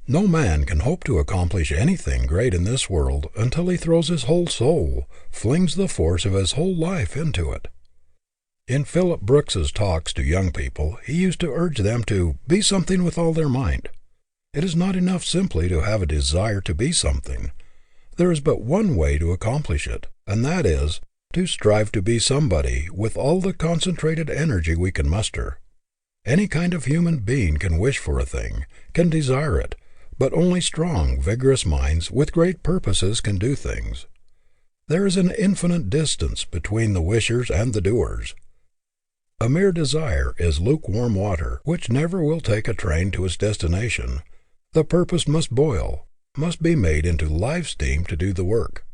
No man can hope to accomplish anything great in this world until he throws his whole soul, flings the force of his whole life into it. In Philip Brooks's talks to young people, he used to urge them to be something with all their might. It is not enough simply to have a desire to be something. There is but one way to accomplish it, and that is to strive to be somebody with all the concentrated energy we can muster. Any kind of human being can wish for a thing, can desire it, but only strong, vigorous minds with great purposes can do things. There is an infinite distance between the wishers and the doers. A mere desire is lukewarm water, which never will take a train to its destination. The purpose must boil, must be made into live steam to do the work.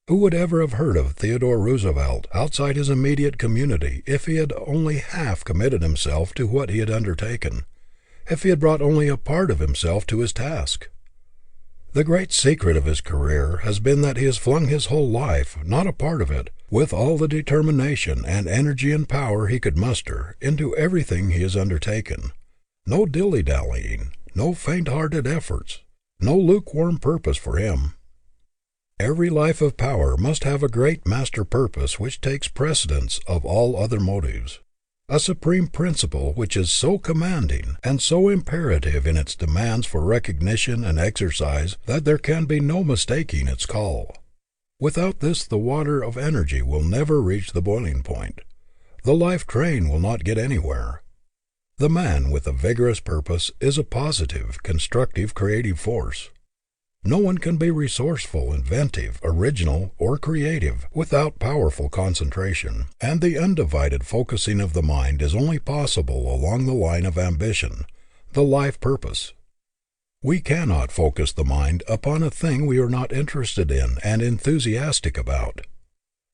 Who would ever have heard of Theodore Roosevelt outside his immediate community if he had only half committed himself to what he had undertaken, if he had brought only a part of himself to his task? The great secret of his career has been that he has flung his whole life, not a part of it, with all the determination and energy and power he could muster, into everything he has undertaken. No dilly-dallying, no faint-hearted efforts, no lukewarm purpose for him. Every life of power must have a great master purpose which takes precedence of all other motives, a supreme principle which is so commanding and so imperative in its demands for recognition and exercise that there can be no mistaking its call. Without this the water of energy will never reach the boiling point. The life train will not get anywhere. The man with a vigorous purpose is a positive, constructive, creative force. No one can be resourceful, inventive, original, or creative without powerful concentration, and the undivided focusing of the mind is only possible along the line of ambition, the life purpose. We cannot focus the mind upon a thing we are not interested in and enthusiastic about.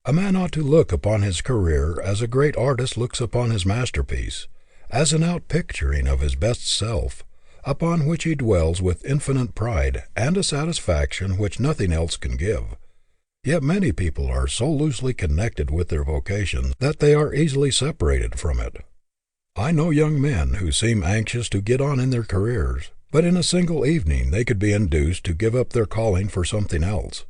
A man ought to look upon his career as a great artist looks upon his masterpiece, as an outpicturing of his best self, upon which he dwells with infinite pride and a satisfaction which nothing else can give. Yet many people are so loosely connected with their vocation that they are easily separated from it. I know young men who seem anxious to get on in their careers, but in a single evening they could be induced to give up their calling for something else.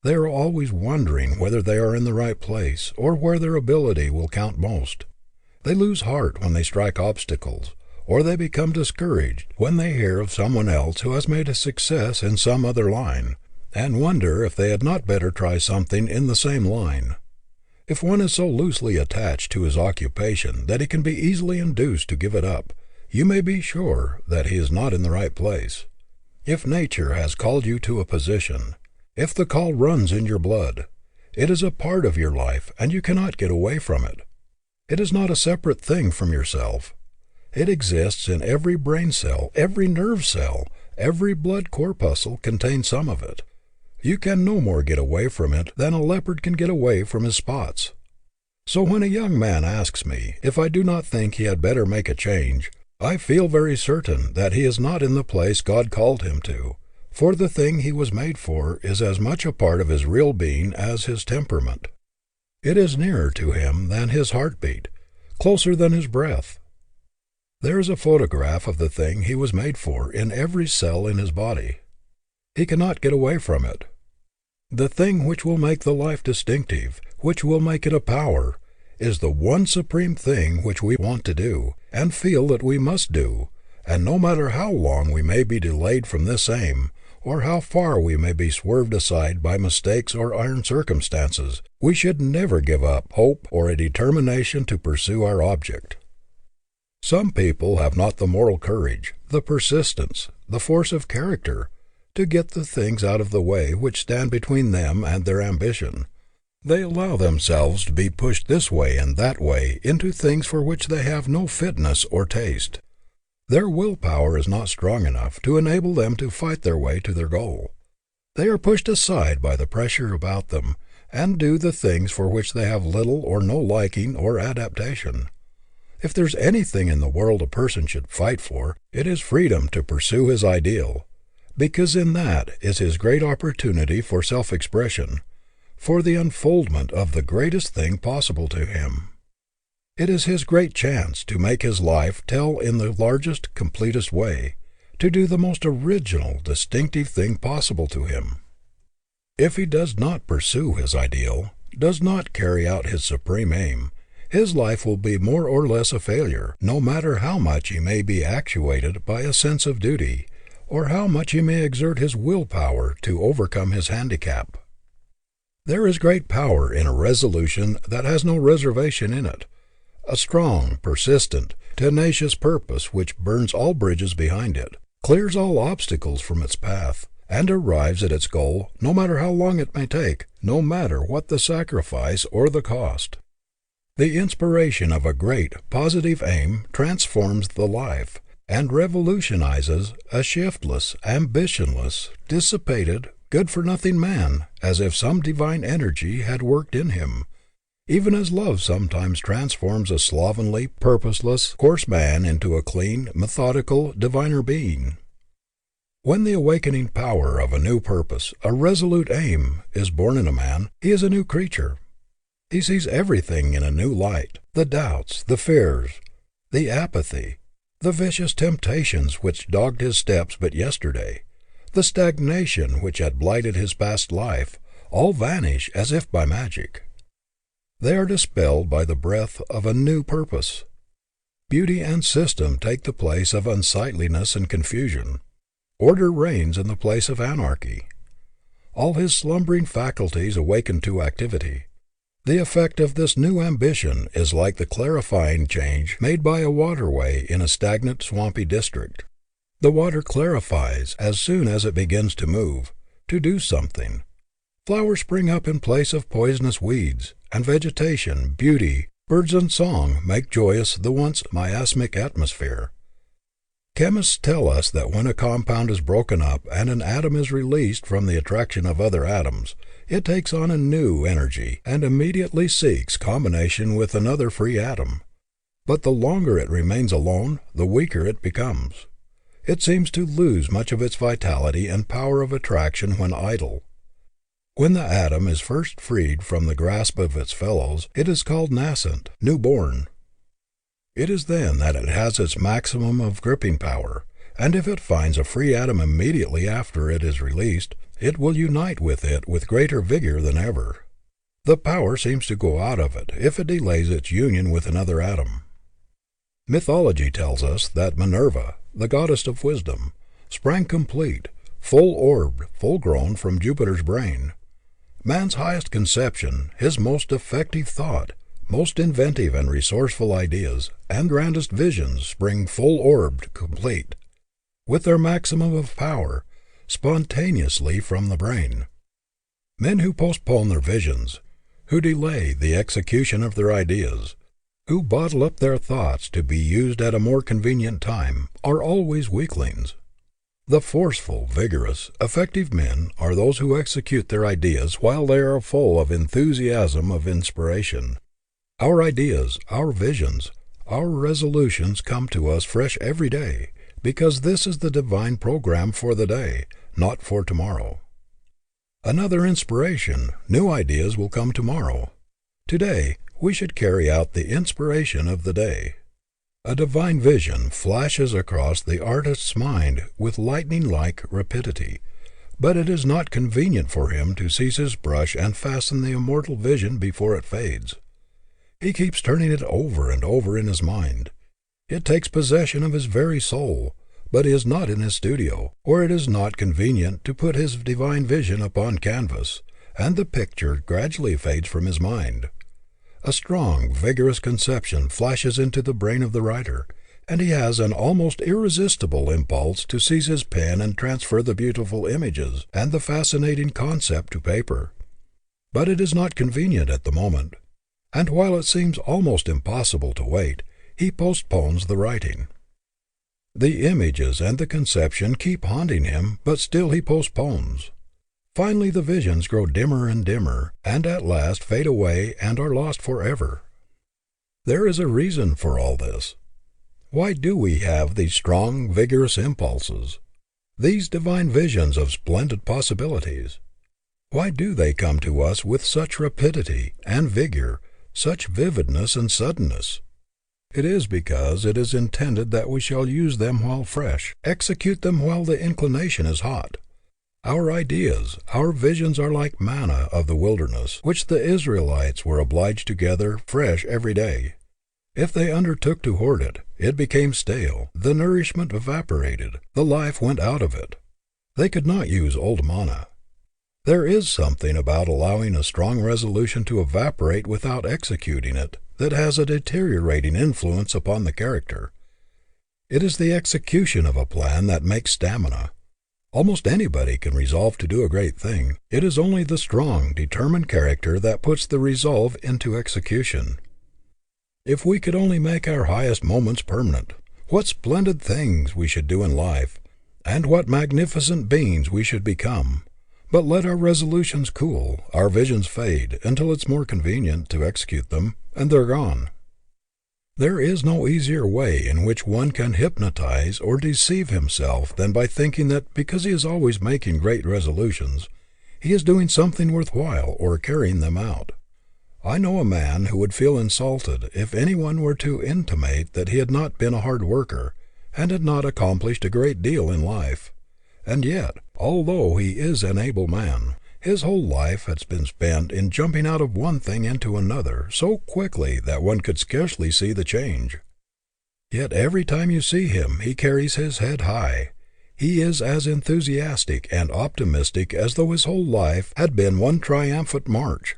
They are always wondering whether they are in the right place or where their ability will count most. They lose heart when they strike obstacles, or they become discouraged when they hear of someone else who has made a success in some other line, and wonder if they had not better try something in the same line. If one is so loosely attached to his occupation that he can be easily induced to give it up, you may be sure that he is not in the right place. If nature has called you to a position, if the call runs in your blood, it is a part of your life and you cannot get away from it. It is not a separate thing from yourself. It exists in every brain cell, every nerve cell, every blood corpuscle contains some of it. You can no more get away from it than a leopard can get away from his spots. So when a young man asks me if I do not think he had better make a change, I feel very certain that he is not in the place God called him to, for the thing he was made for is as much a part of his real being as his temperament. It is nearer to him than his heartbeat, closer than his breath. There is a photograph of the thing he was made for in every cell in his body. He cannot get away from it. The thing which will make the life distinctive, which will make it a power, is the one supreme thing which we want to do, and feel that we must do, and no matter how long we may be delayed from this aim, or how far we may be swerved aside by mistakes or iron circumstances, we should never give up hope or a determination to pursue our object. Some people have not the moral courage, the persistence, the force of character, to get the things out of the way which stand between them and their ambition. They allow themselves to be pushed this way and that way into things for which they have no fitness or taste. Their willpower is not strong enough to enable them to fight their way to their goal. They are pushed aside by the pressure about them, and do the things for which they have little or no liking or adaptation. If there's anything in the world a person should fight for, it is freedom to pursue his ideal, because in that is his great opportunity for self-expression, for the unfoldment of the greatest thing possible to him. It is his great chance to make his life tell in the largest, completest way, to do the most original, distinctive thing possible to him. If he does not pursue his ideal, does not carry out his supreme aim, his life will be more or less a failure, no matter how much he may be actuated by a sense of duty, or how much he may exert his willpower to overcome his handicap. There is great power in a resolution that has no reservation in it, a strong, persistent, tenacious purpose which burns all bridges behind it, clears all obstacles from its path, and arrives at its goal no matter how long it may take, no matter what the sacrifice or the cost. The inspiration of a great, positive aim transforms the life, and revolutionizes a shiftless, ambitionless, dissipated, good-for-nothing man, as if some divine energy had worked in him, even as love sometimes transforms a slovenly, purposeless, coarse man into a clean, methodical, diviner being. When the awakening power of a new purpose, a resolute aim, is born in a man, he is a new creature. He sees everything in a new light, the doubts, the fears, the apathy, the vicious temptations which dogged his steps but yesterday, the stagnation which had blighted his past life, all vanish as if by magic. They are dispelled by the breath of a new purpose. Beauty and system take the place of unsightliness and confusion. Order reigns in the place of anarchy. All his slumbering faculties awaken to activity. The effect of this new ambition is like the clarifying change made by a waterway in a stagnant, swampy district. The water clarifies as soon as it begins to move, to do something. Flowers spring up in place of poisonous weeds, and vegetation, beauty, birds and song make joyous the once miasmic atmosphere. Chemists tell us that when a compound is broken up and an atom is released from the attraction of other atoms, it takes on a new energy and immediately seeks combination with another free atom. But the longer it remains alone, the weaker it becomes. It seems to lose much of its vitality and power of attraction when idle. When the atom is first freed from the grasp of its fellows, it is called nascent, newborn. It is then that it has its maximum of gripping power, and if it finds a free atom immediately after it is released, it will unite with it with greater vigor than ever. The power seems to go out of it if it delays its union with another atom. Mythology tells us that Minerva, the goddess of wisdom, sprang complete, full-orbed, full-grown from Jupiter's brain. Man's highest conception, his most effective thought, most inventive and resourceful ideas, and grandest visions spring full-orbed, complete, with their maximum of power, spontaneously from the brain. Men who postpone their visions, who delay the execution of their ideas, who bottle up their thoughts to be used at a more convenient time, are always weaklings. The forceful, vigorous, effective men are those who execute their ideas while they are full of enthusiasm of inspiration. Our ideas, our visions, our resolutions come to us fresh every day, because this is the divine program for the day, not for tomorrow. Another inspiration, new ideas will come tomorrow. Today, we should carry out the inspiration of the day. A divine vision flashes across the artist's mind with lightning-like rapidity, but it is not convenient for him to seize his brush and fasten the immortal vision before it fades. He keeps turning it over and over in his mind. It takes possession of his very soul, but he is not in his studio, or it is not convenient to put his divine vision upon canvas, and the picture gradually fades from his mind. A strong, vigorous conception flashes into the brain of the writer. and he has an almost irresistible impulse to seize his pen and transfer the beautiful images and the fascinating concept to paper. But it is not convenient at the moment, and while it seems almost impossible to wait, he postpones the writing. The images and the conception keep haunting him, but still he postpones. Finally the visions grow dimmer and dimmer, and at last fade away and are lost forever. There is a reason for all this. Why do we have these strong, vigorous impulses, these divine visions of splendid possibilities? Why do they come to us with such rapidity and vigor, such vividness and suddenness? It is because it is intended that we shall use them while fresh, execute them while the inclination is hot. Our ideas, our visions are like manna of the wilderness, which the Israelites were obliged to gather fresh every day. If they undertook to hoard it, it became stale, the nourishment evaporated, the life went out of it. They could not use old manna. There is something about allowing a strong resolution to evaporate without executing it that has a deteriorating influence upon the character. It is the execution of a plan that makes stamina. Almost anybody can resolve to do a great thing. It is only the strong, determined character that puts the resolve into execution. If we could only make our highest moments permanent, what splendid things we should do in life, and what magnificent beings we should become. But let our resolutions cool, our visions fade, until it's more convenient to execute them, and they're gone. There is no easier way in which one can hypnotize or deceive himself than by thinking that because he is always making great resolutions, he is doing something worthwhile or carrying them out. I know a man who would feel insulted if anyone were to intimate that he had not been a hard worker, and had not accomplished a great deal in life. And yet, although he is an able man, his whole life has been spent in jumping out of one thing into another so quickly that one could scarcely see the change. Yet every time you see him he carries his head high. He is as enthusiastic and optimistic as though his whole life had been one triumphant march.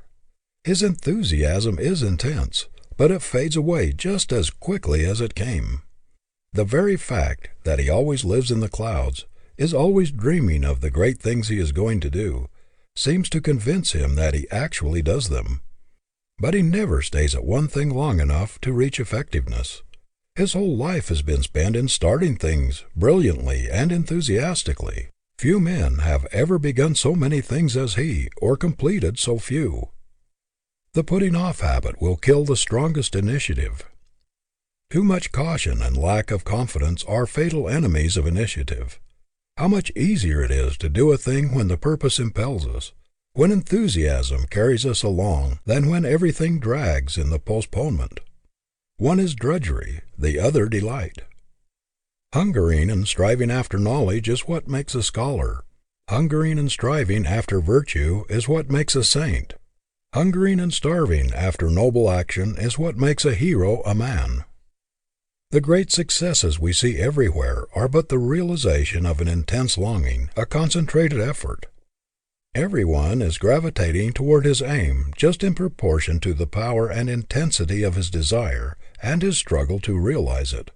His enthusiasm is intense, but it fades away just as quickly as it came. The very fact that he always lives in the clouds, is always dreaming of the great things he is going to do, seems to convince him that he actually does them. But he never stays at one thing long enough to reach effectiveness. His whole life has been spent in starting things brilliantly and enthusiastically. Few men have ever begun so many things as he, or completed so few. The putting off habit will kill the strongest initiative. Too much caution and lack of confidence are fatal enemies of initiative. How much easier it is to do a thing when the purpose impels us, when enthusiasm carries us along, than when everything drags in the postponement. One is drudgery, the other delight. Hungering and striving after knowledge is what makes a scholar. Hungering and striving after virtue is what makes a saint. Hungering and starving after noble action is what makes a hero a man. The great successes we see everywhere are but the realization of an intense longing, a concentrated effort. Everyone is gravitating toward his aim just in proportion to the power and intensity of his desire and his struggle to realize it.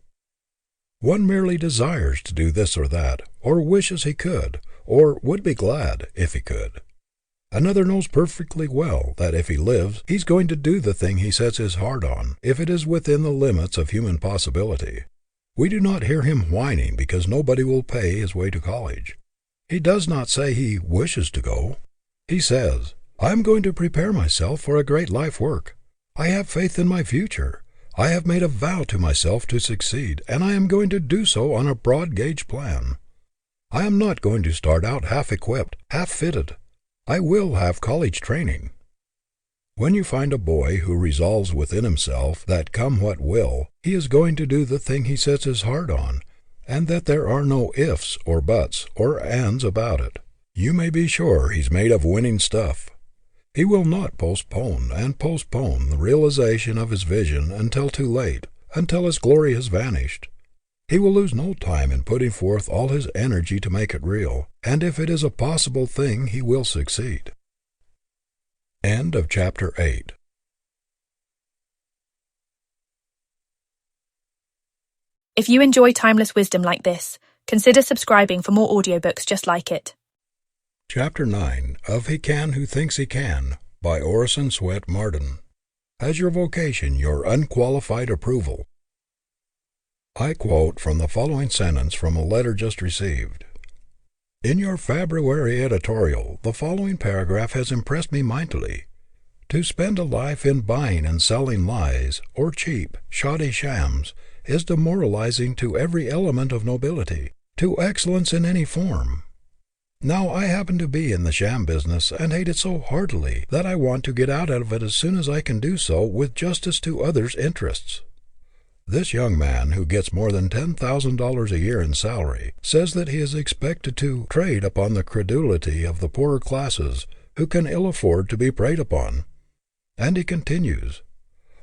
One merely desires to do this or that, or wishes he could, or would be glad if he could. Another knows perfectly well that if he lives, he's going to do the thing he sets his heart on, if it is within the limits of human possibility. We do not hear him whining because nobody will pay his way to college. He does not say he wishes to go. He says, "I am going to prepare myself for a great life work. I have faith in my future. I have made a vow to myself to succeed, and I am going to do so on a broad-gauge plan. I am not going to start out half-equipped, half-fitted. I will have college training." When you find a boy who resolves within himself that come what will, he is going to do the thing he sets his heart on, and that there are no ifs or buts or ands about it, you may be sure he's made of winning stuff. He will not postpone and postpone the realization of his vision until too late, until its glory has vanished. He will lose no time in putting forth all his energy to make it real, and if it is a possible thing, he will succeed. End of chapter 8. If you enjoy timeless wisdom like this, consider subscribing for more audiobooks just like it. Chapter 9 of He Can Who Thinks He Can by Orison Swett Marden. Has your vocation your unqualified approval? I quote from the following sentence from a letter just received. In your February editorial, the following paragraph has impressed me mightily. To spend a life in buying and selling lies, or cheap, shoddy shams, is demoralizing to every element of nobility, to excellence in any form. Now I happen to be in the sham business and hate it so heartily that I want to get out of it as soon as I can do so with justice to others' interests. This young man, who gets more than $10,000 a year in salary, says that he is expected to trade upon the credulity of the poorer classes who can ill afford to be preyed upon. And he continues,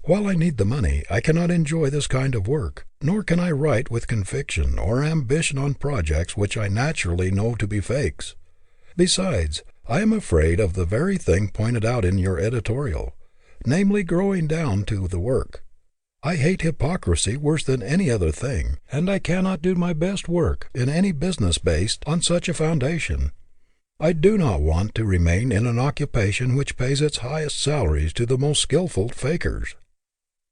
while I need the money, I cannot enjoy this kind of work, nor can I write with conviction or ambition on projects which I naturally know to be fakes. Besides, I am afraid of the very thing pointed out in your editorial, namely growing down to the work. I hate hypocrisy worse than any other thing, and I cannot do my best work in any business based on such a foundation. I do not want to remain in an occupation which pays its highest salaries to the most skillful fakers.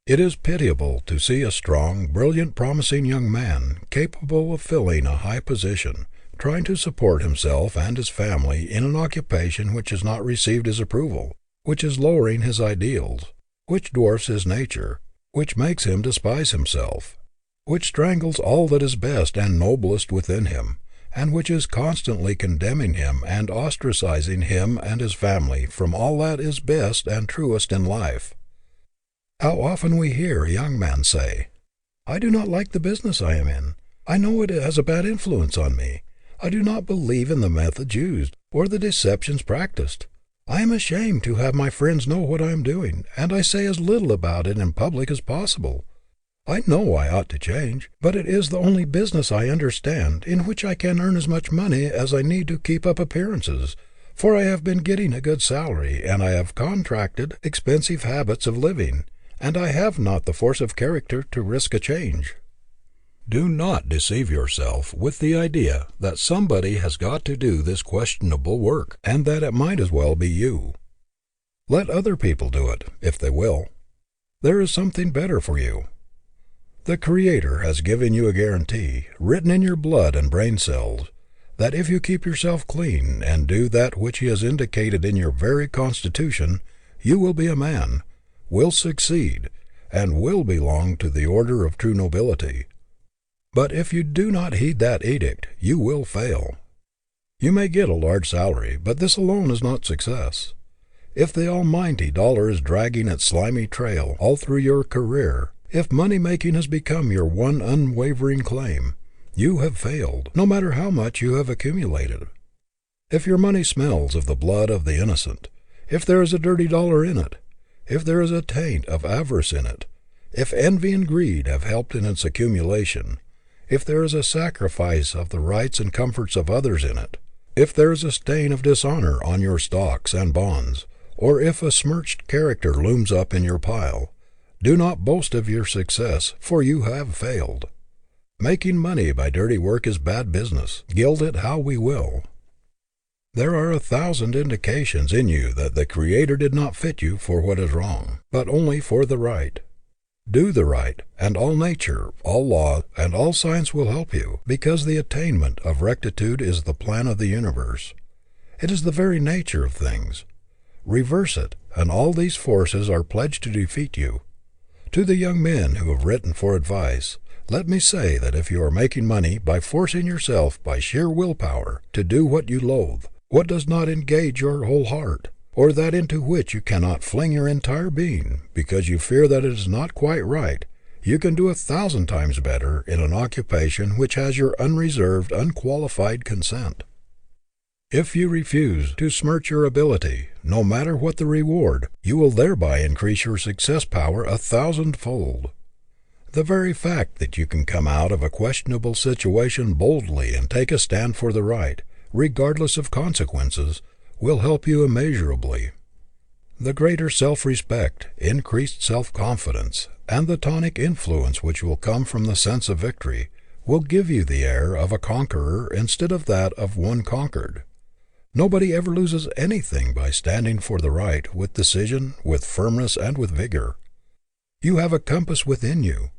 It is pitiable to see a strong, brilliant, promising young man, capable of filling a high position, trying to support himself and his family in an occupation which has not received his approval, which is lowering his ideals, which dwarfs his nature, which makes him despise himself, which strangles all that is best and noblest within him, and which is constantly condemning him and ostracizing him and his family from all that is best and truest in life. How often we hear a young man say, I do not like the business I am in. I know it has a bad influence on me. I do not believe in the methods used, or the deceptions practiced. I am ashamed to have my friends know what I am doing, and I say as little about it in public as possible. I know I ought to change, but it is the only business I understand in which I can earn as much money as I need to keep up appearances, for I have been getting a good salary, and I have contracted expensive habits of living, and I have not the force of character to risk a change. Do not deceive yourself with the idea that somebody has got to do this questionable work, and that it might as well be you. Let other people do it, if they will. There is something better for you. The Creator has given you a guarantee, written in your blood and brain cells, that if you keep yourself clean and do that which He has indicated in your very constitution, you will be a man, will succeed, and will belong to the order of true nobility. But if you do not heed that edict, you will fail. You may get a large salary, but this alone is not success. If the almighty dollar is dragging its slimy trail all through your career, if money-making has become your one unwavering claim, you have failed, no matter how much you have accumulated. If your money smells of the blood of the innocent, if there is a dirty dollar in it, if there is a taint of avarice in it, if envy and greed have helped in its accumulation, if there is a sacrifice of the rights and comforts of others in it, if there is a stain of dishonor on your stocks and bonds, or if a smirched character looms up in your pile, do not boast of your success, for you have failed. Making money by dirty work is bad business, gild it how we will. There are 1,000 indications in you that the Creator did not fit you for what is wrong, but only for the right. Do the right, and all nature, all law, and all science will help you, because the attainment of rectitude is the plan of the universe. It is the very nature of things. Reverse it, and all these forces are pledged to defeat you. To the young men who have written for advice, let me say that if you are making money by forcing yourself by sheer willpower to do what you loathe, what does not engage your whole heart, or that into which you cannot fling your entire being, because you fear that it is not quite right, you can do 1,000 times better in an occupation which has your unreserved, unqualified consent. If you refuse to smirch your ability, no matter what the reward, you will thereby increase your success power 1,000-fold. The very fact that you can come out of a questionable situation boldly and take a stand for the right, regardless of consequences, will help you immeasurably. the greater self-respect, increased self-confidence, and the tonic influence which will come from the sense of victory will give you the air of a conqueror instead of that of one conquered. Nobody ever loses anything by standing for the right with decision, with firmness, and with vigor. You have a compass within you,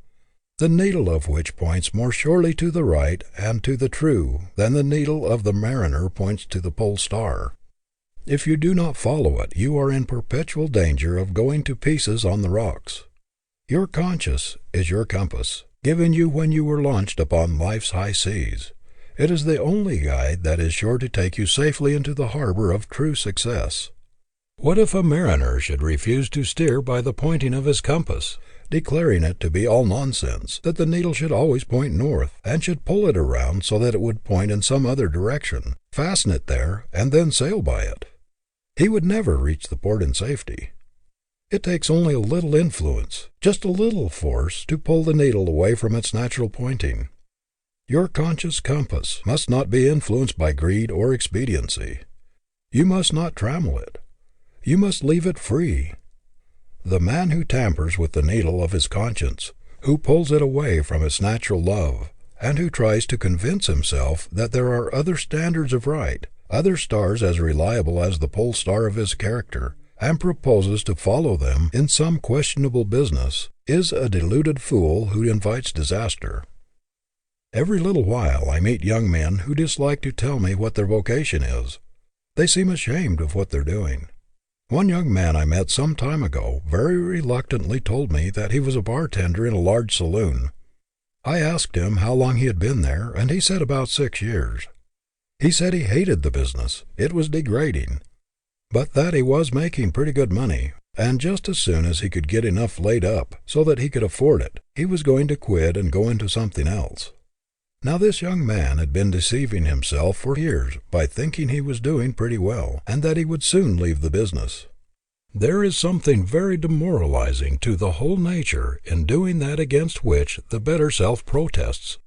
the needle of which points more surely to the right and to the true than the needle of the mariner points to the pole star. If you do not follow it, you are in perpetual danger of going to pieces on the rocks. Your conscience is your compass, given you when you were launched upon life's high seas. It is the only guide that is sure to take you safely into the harbor of true success. What if a mariner should refuse to steer by the pointing of his compass, declaring it to be all nonsense, that the needle should always point north, and should pull it around so that it would point in some other direction, fasten it there, and then sail by it? He would never reach the port in safety. It takes only a little influence, just a little force, to pull the needle away from its natural pointing. Your conscious compass must not be influenced by greed or expediency. You must not trammel it. You must leave it free. The man who tampers with the needle of his conscience, who pulls it away from its natural love, and who tries to convince himself that there are other standards of right, other stars as reliable as the pole star of his character, and proposes to follow them in some questionable business, is a deluded fool who invites disaster. Every little while I meet young men who dislike to tell me what their vocation is. They seem ashamed of what they're doing. One young man I met some time ago very reluctantly told me that he was a bartender in a large saloon. I asked him how long he had been there, and he said about 6 years. He said he hated the business. It was degrading. But that he was making pretty good money, and just as soon as he could get enough laid up so that he could afford it, he was going to quit and go into something else. Now this young man had been deceiving himself for years by thinking he was doing pretty well, and that he would soon leave the business. There is something very demoralizing to the whole nature in doing that against which the better self protests.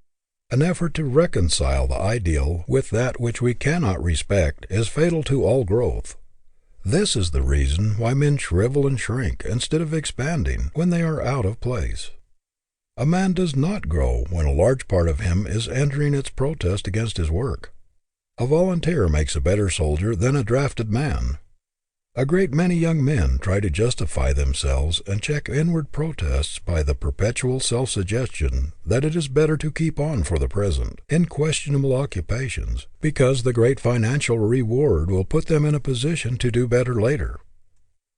An effort to reconcile the ideal with that which we cannot respect is fatal to all growth. This is the reason why men shrivel and shrink instead of expanding when they are out of place. A man does not grow when a large part of him is entering its protest against his work. A volunteer makes a better soldier than a drafted man. A great many young men try to justify themselves and check inward protests by the perpetual self-suggestion that it is better to keep on for the present, in questionable occupations, because the great financial reward will put them in a position to do better later.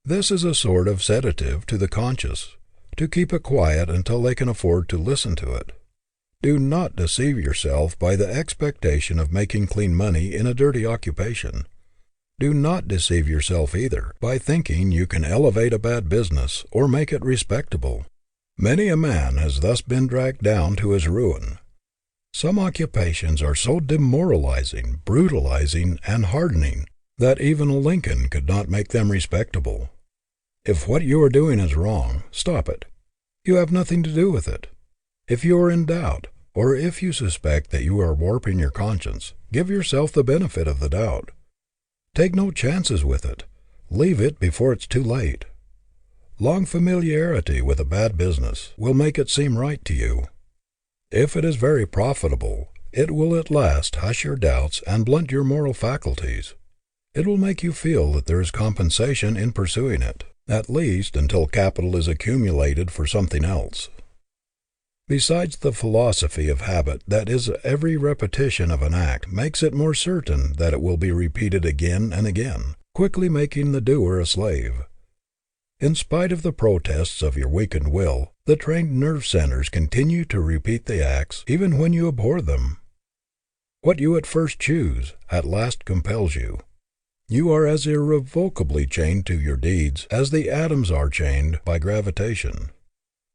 This is a sort of sedative to the conscience, to keep it quiet until they can afford to listen to it. Do not deceive yourself by the expectation of making clean money in a dirty occupation. Do not deceive yourself either by thinking you can elevate a bad business or make it respectable. Many a man has thus been dragged down to his ruin. Some occupations are so demoralizing, brutalizing, and hardening that even a Lincoln could not make them respectable. If what you are doing is wrong, stop it. You have nothing to do with it. If you are in doubt, or if you suspect that you are warping your conscience, give yourself the benefit of the doubt. Take no chances with it. Leave it before it's too late. Long familiarity with a bad business will make it seem right to you. If it is very profitable, it will at last hush your doubts and blunt your moral faculties. It will make you feel that there is compensation in pursuing it, at least until capital is accumulated for something else. Besides, the philosophy of habit that is every repetition of an act makes it more certain that it will be repeated again and again, quickly making the doer a slave. In spite of the protests of your weakened will, the trained nerve centers continue to repeat the acts even when you abhor them. What you at first choose, at last compels you. You are as irrevocably chained to your deeds as the atoms are chained by gravitation.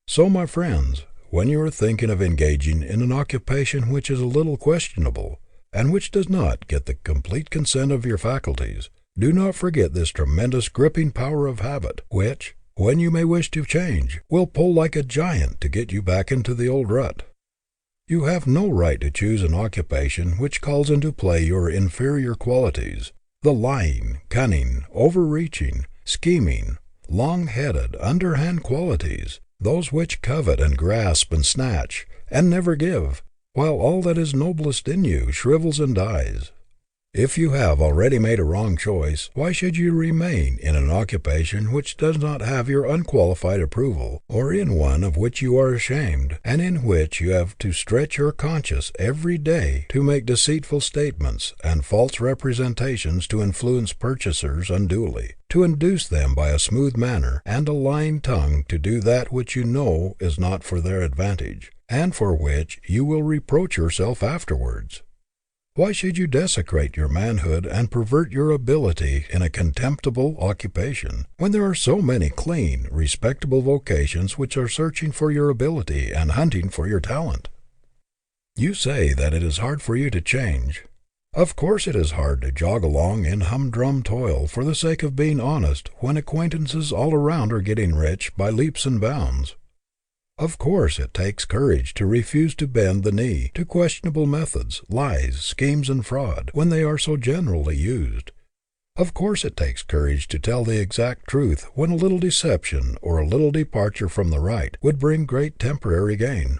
So, my friends, when you are thinking of engaging in an occupation which is a little questionable, and which does not get the complete consent of your faculties, do not forget this tremendous gripping power of habit, which, when you may wish to change, will pull like a giant to get you back into the old rut. You have no right to choose an occupation which calls into play your inferior qualities, the lying, cunning, overreaching, scheming, long-headed, underhand qualities, those which covet and grasp and snatch, and never give, while all that is noblest in you shrivels and dies. If you have already made a wrong choice, why should you remain in an occupation which does not have your unqualified approval, or in one of which you are ashamed, and in which you have to stretch your conscience every day to make deceitful statements and false representations to influence purchasers unduly, to induce them by a smooth manner and a lying tongue to do that which you know is not for their advantage, and for which you will reproach yourself afterwards? Why should you desecrate your manhood and pervert your ability in a contemptible occupation, when there are so many clean, respectable vocations which are searching for your ability and hunting for your talent? You say that it is hard for you to change. Of course it is hard to jog along in humdrum toil for the sake of being honest when acquaintances all around are getting rich by leaps and bounds. Of course it takes courage to refuse to bend the knee to questionable methods, lies, schemes, and fraud, when they are so generally used. Of course it takes courage to tell the exact truth when a little deception or a little departure from the right would bring great temporary gain.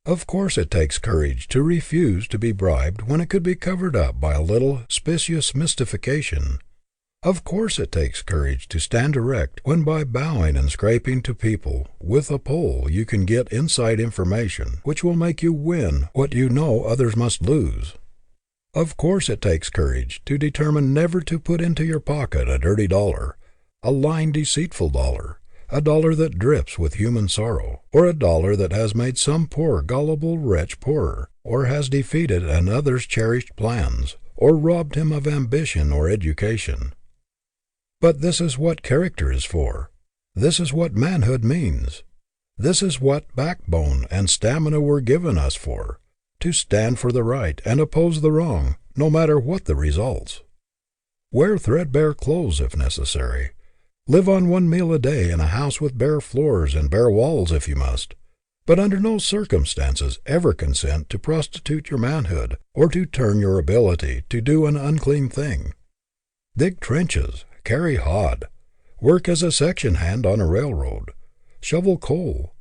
Of course it takes courage to refuse to be bribed when it could be covered up by a little specious mystification. Of course it takes courage to stand erect when by bowing and scraping to people with a pole you can get inside information which will make you win what you know others must lose. Of course it takes courage to determine never to put into your pocket a dirty dollar, a lying, deceitful dollar, a dollar that drips with human sorrow, or a dollar that has made some poor gullible wretch poorer, or has defeated another's cherished plans, or robbed him of ambition or education. But this is what character is for. This is what manhood means. This is what backbone and stamina were given us for, to stand for the right and oppose the wrong, no matter what the results. Wear threadbare clothes if necessary. Live on one meal a day in a house with bare floors and bare walls if you must, but under no circumstances ever consent to prostitute your manhood or to turn your ability to do an unclean thing. Dig trenches, carry hod, work as a section hand on a railroad, shovel coal,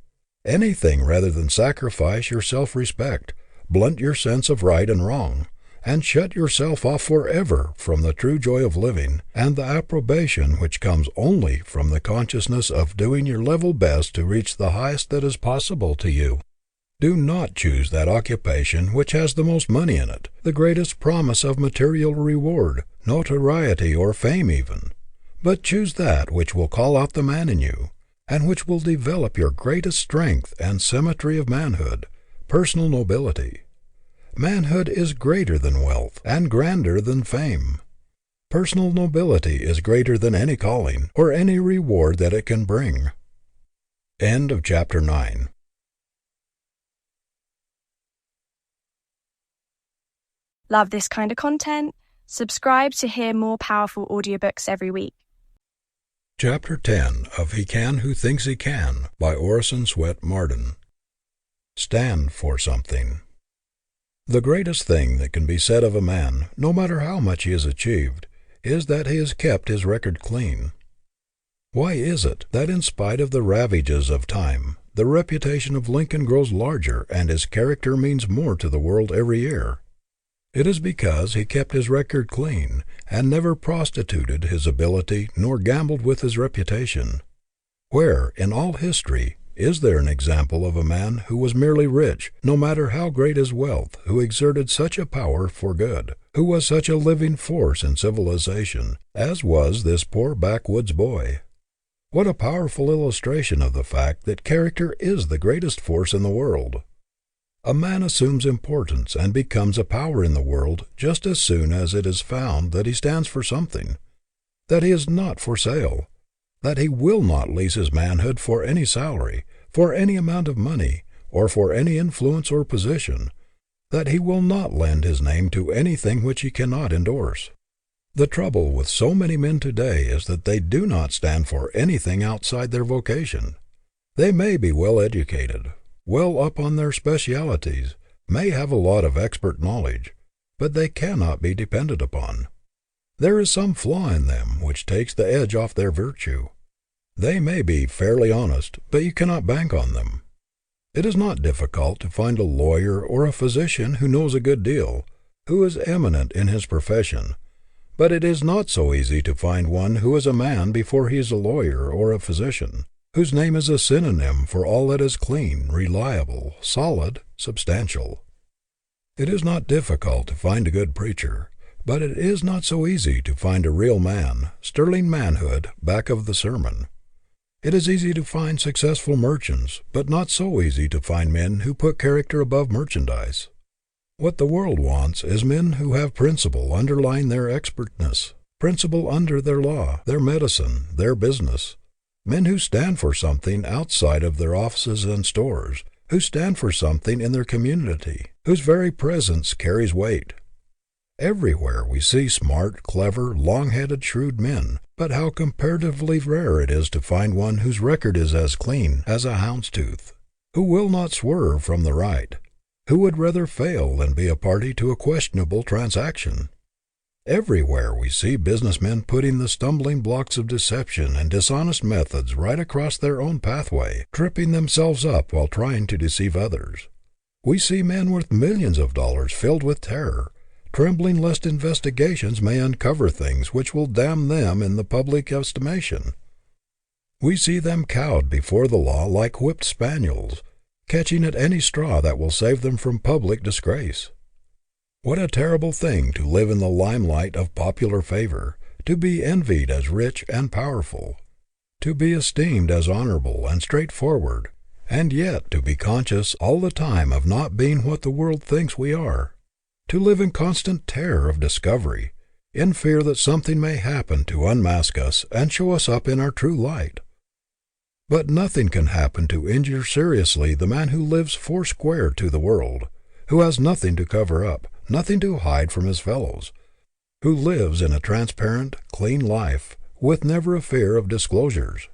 anything rather than sacrifice your self-respect, blunt your sense of right and wrong, and shut yourself off forever from the true joy of living and the approbation which comes only from the consciousness of doing your level best to reach the highest that is possible to you. Do not choose that occupation which has the most money in it, the greatest promise of material reward, notoriety, or fame even, but choose that which will call out the man in you, and which will develop your greatest strength and symmetry of manhood, personal nobility. Manhood is greater than wealth, and grander than fame. Personal nobility is greater than any calling, or any reward that it can bring. End of chapter 9. Love this kind of content? Subscribe to hear more powerful audiobooks every week. Chapter 10 of He Can Who Thinks He Can by Orison Swett Marden. Stand for something. The greatest thing that can be said of a man, no matter how much he has achieved, is that he has kept his record clean. Why is it that in spite of the ravages of time, the reputation of Lincoln grows larger and his character means more to the world every year? It is because he kept his record clean and never prostituted his ability nor gambled with his reputation. Where, in all history, is there an example of a man who was merely rich, no matter how great his wealth, who exerted such a power for good, who was such a living force in civilization, as was this poor backwoods boy? What a powerful illustration of the fact that character is the greatest force in the world. A man assumes importance and becomes a power in the world just as soon as it is found that he stands for something, that he is not for sale, that he will not lease his manhood for any salary, for any amount of money, or for any influence or position, that he will not lend his name to anything which he cannot endorse. The trouble with so many men today is that they do not stand for anything outside their vocation. They may be well educated, well up on their specialities, may have a lot of expert knowledge, but they cannot be depended upon. There is some flaw in them which takes the edge off their virtue. They may be fairly honest, but you cannot bank on them. It is not difficult to find a lawyer or a physician who knows a good deal, who is eminent in his profession, but it is not so easy to find one who is a man before he is a lawyer or a physician, whose name is a synonym for all that is clean, reliable, solid, substantial. It is not difficult to find a good preacher, but it is not so easy to find a real man, sterling manhood, back of the sermon. It is easy to find successful merchants, but not so easy to find men who put character above merchandise. What the world wants is men who have principle underlying their expertness, principle under their law, their medicine, their business, men who stand for something outside of their offices and stores, who stand for something in their community, whose very presence carries weight. Everywhere we see smart, clever, long-headed, shrewd men, but how comparatively rare it is to find one whose record is as clean as a hound's tooth, who will not swerve from the right, who would rather fail than be a party to a questionable transaction. Everywhere we see businessmen putting the stumbling blocks of deception and dishonest methods right across their own pathway, tripping themselves up while trying to deceive others. We see men worth millions of dollars filled with terror, trembling lest investigations may uncover things which will damn them in the public estimation. We see them cowed before the law like whipped spaniels, catching at any straw that will save them from public disgrace. What a terrible thing to live in the limelight of popular favor, to be envied as rich and powerful, to be esteemed as honorable and straightforward, and yet to be conscious all the time of not being what the world thinks we are. To live in constant terror of discovery, in fear that something may happen to unmask us and show us up in our true light. But nothing can happen to injure seriously the man who lives foursquare to the world, who has nothing to cover up, nothing to hide from his fellows, who lives in a transparent, clean life, with never a fear of disclosures.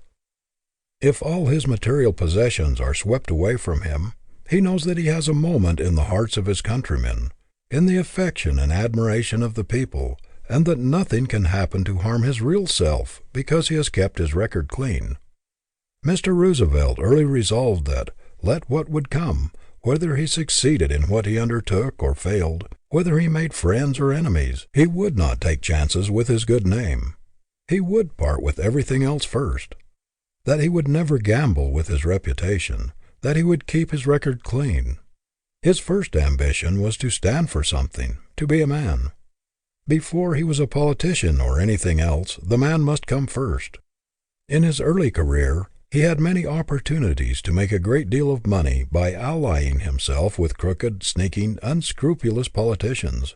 If all his material possessions are swept away from him, he knows that he has a moment in the hearts of his countrymen, in the affection and admiration of the people, and that nothing can happen to harm his real self because he has kept his record clean. Mr. Roosevelt early resolved that, let what would come, whether he succeeded in what he undertook or failed, whether he made friends or enemies, he would not take chances with his good name. He would part with everything else first. That he would never gamble with his reputation, that he would keep his record clean. His first ambition was to stand for something, to be a man. Before he was a politician or anything else, the man must come first. In his early career, he had many opportunities to make a great deal of money by allying himself with crooked, sneaking, unscrupulous politicians.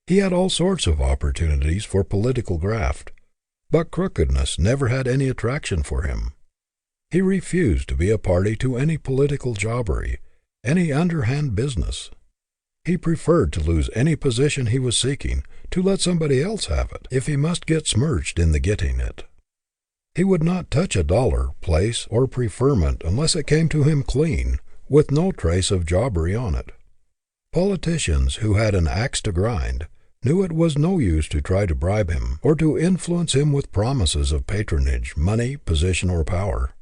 He had all sorts of opportunities for political graft, but crookedness never had any attraction for him. He refused to be a party to any political jobbery, any underhand business. He preferred to lose any position he was seeking, to let somebody else have it, if he must get smirched in the getting it. He would not touch a dollar, place, or preferment unless it came to him clean, with no trace of jobbery on it. Politicians who had an axe to grind knew it was no use to try to bribe him, or to influence him with promises of patronage, money, position, or power.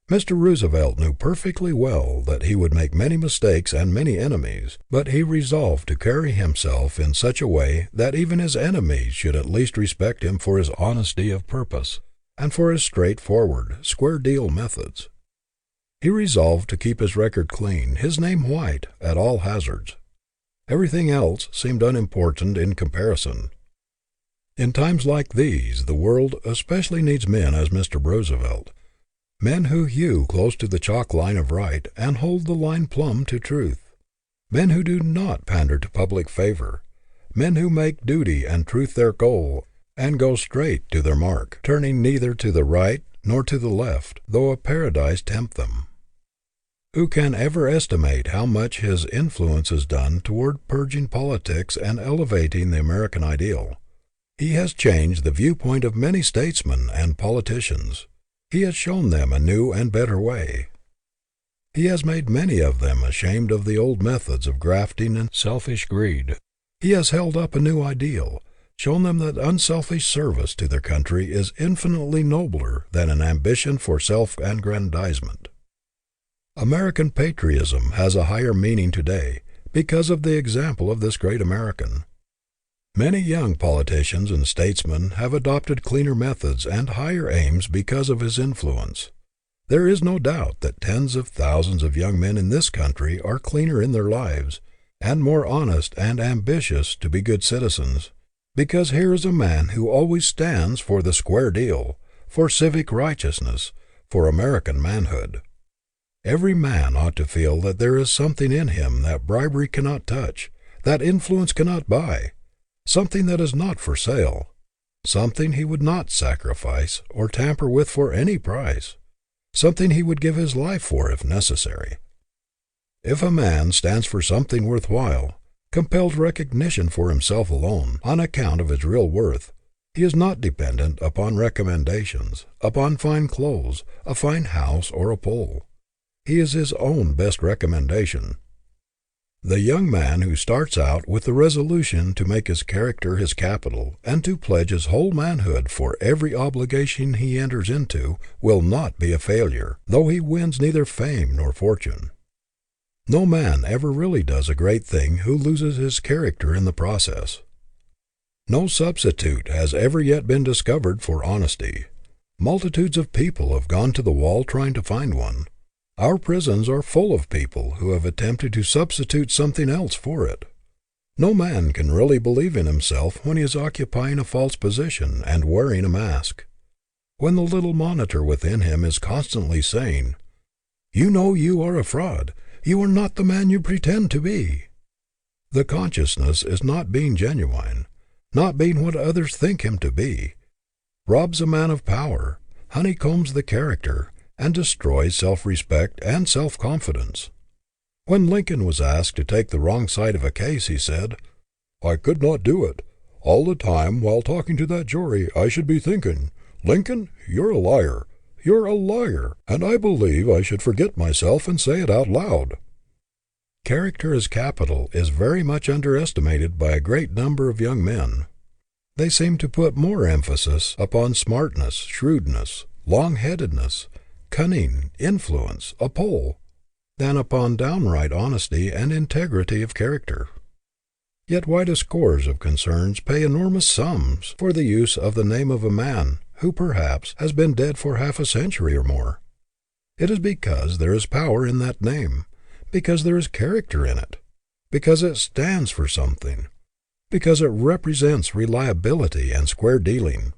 Mr. Roosevelt knew perfectly well that he would make many mistakes and many enemies, but he resolved to carry himself in such a way that even his enemies should at least respect him for his honesty of purpose, and for his straightforward, square-deal methods. He resolved to keep his record clean, his name white, at all hazards. Everything else seemed unimportant in comparison. In times like these, the world especially needs men as Mr. Roosevelt, men who hew close to the chalk line of right and hold the line plumb to truth, men who do not pander to public favor, men who make duty and truth their goal and go straight to their mark, turning neither to the right nor to the left, though a paradise tempt them. Who can ever estimate how much his influence has done toward purging politics and elevating the American ideal? He has changed the viewpoint of many statesmen and politicians. He has shown them a new and better way. He has made many of them ashamed of the old methods of grafting and selfish greed. He has held up a new ideal, shown them that unselfish service to their country is infinitely nobler than an ambition for self-aggrandizement. American patriotism has a higher meaning today because of the example of this great American. Many young politicians and statesmen have adopted cleaner methods and higher aims because of his influence. There is no doubt that tens of thousands of young men in this country are cleaner in their lives and more honest and ambitious to be good citizens, because here is a man who always stands for the square deal, for civic righteousness, for American manhood. Every man ought to feel that there is something in him that bribery cannot touch, that influence cannot buy, something that is not for sale, something he would not sacrifice or tamper with for any price, something he would give his life for if necessary. If a man stands for something worthwhile, compelled recognition for himself alone, on account of his real worth, he is not dependent upon recommendations, upon fine clothes, a fine house, or a pull. He is his own best recommendation. The young man who starts out with the resolution to make his character his capital and to pledge his whole manhood for every obligation he enters into will not be a failure, though he wins neither fame nor fortune. No man ever really does a great thing who loses his character in the process. No substitute has ever yet been discovered for honesty. Multitudes of people have gone to the wall trying to find one. Our prisons are full of people who have attempted to substitute something else for it. No man can really believe in himself when he is occupying a false position and wearing a mask. When the little monitor within him is constantly saying, "You know you are a fraud. You are not the man you pretend to be." The consciousness is not being genuine, not being what others think him to be, robs a man of power, honeycombs the character, and destroys self-respect and self-confidence. When Lincoln was asked to take the wrong side of a case, he said, "I could not do it. All the time while talking to that jury I should be thinking, 'Lincoln, you're a liar. You're a liar,' and I believe I should forget myself and say it out loud." Character as capital is very much underestimated by a great number of young men. They seem to put more emphasis upon smartness, shrewdness, long-headedness, cunning, influence, a pull, than upon downright honesty and integrity of character. Yet why do scores of concerns pay enormous sums for the use of the name of a man who perhaps has been dead for half a century or more? It is because there is power in that name, because there is character in it, because it stands for something, because it represents reliability and square dealing.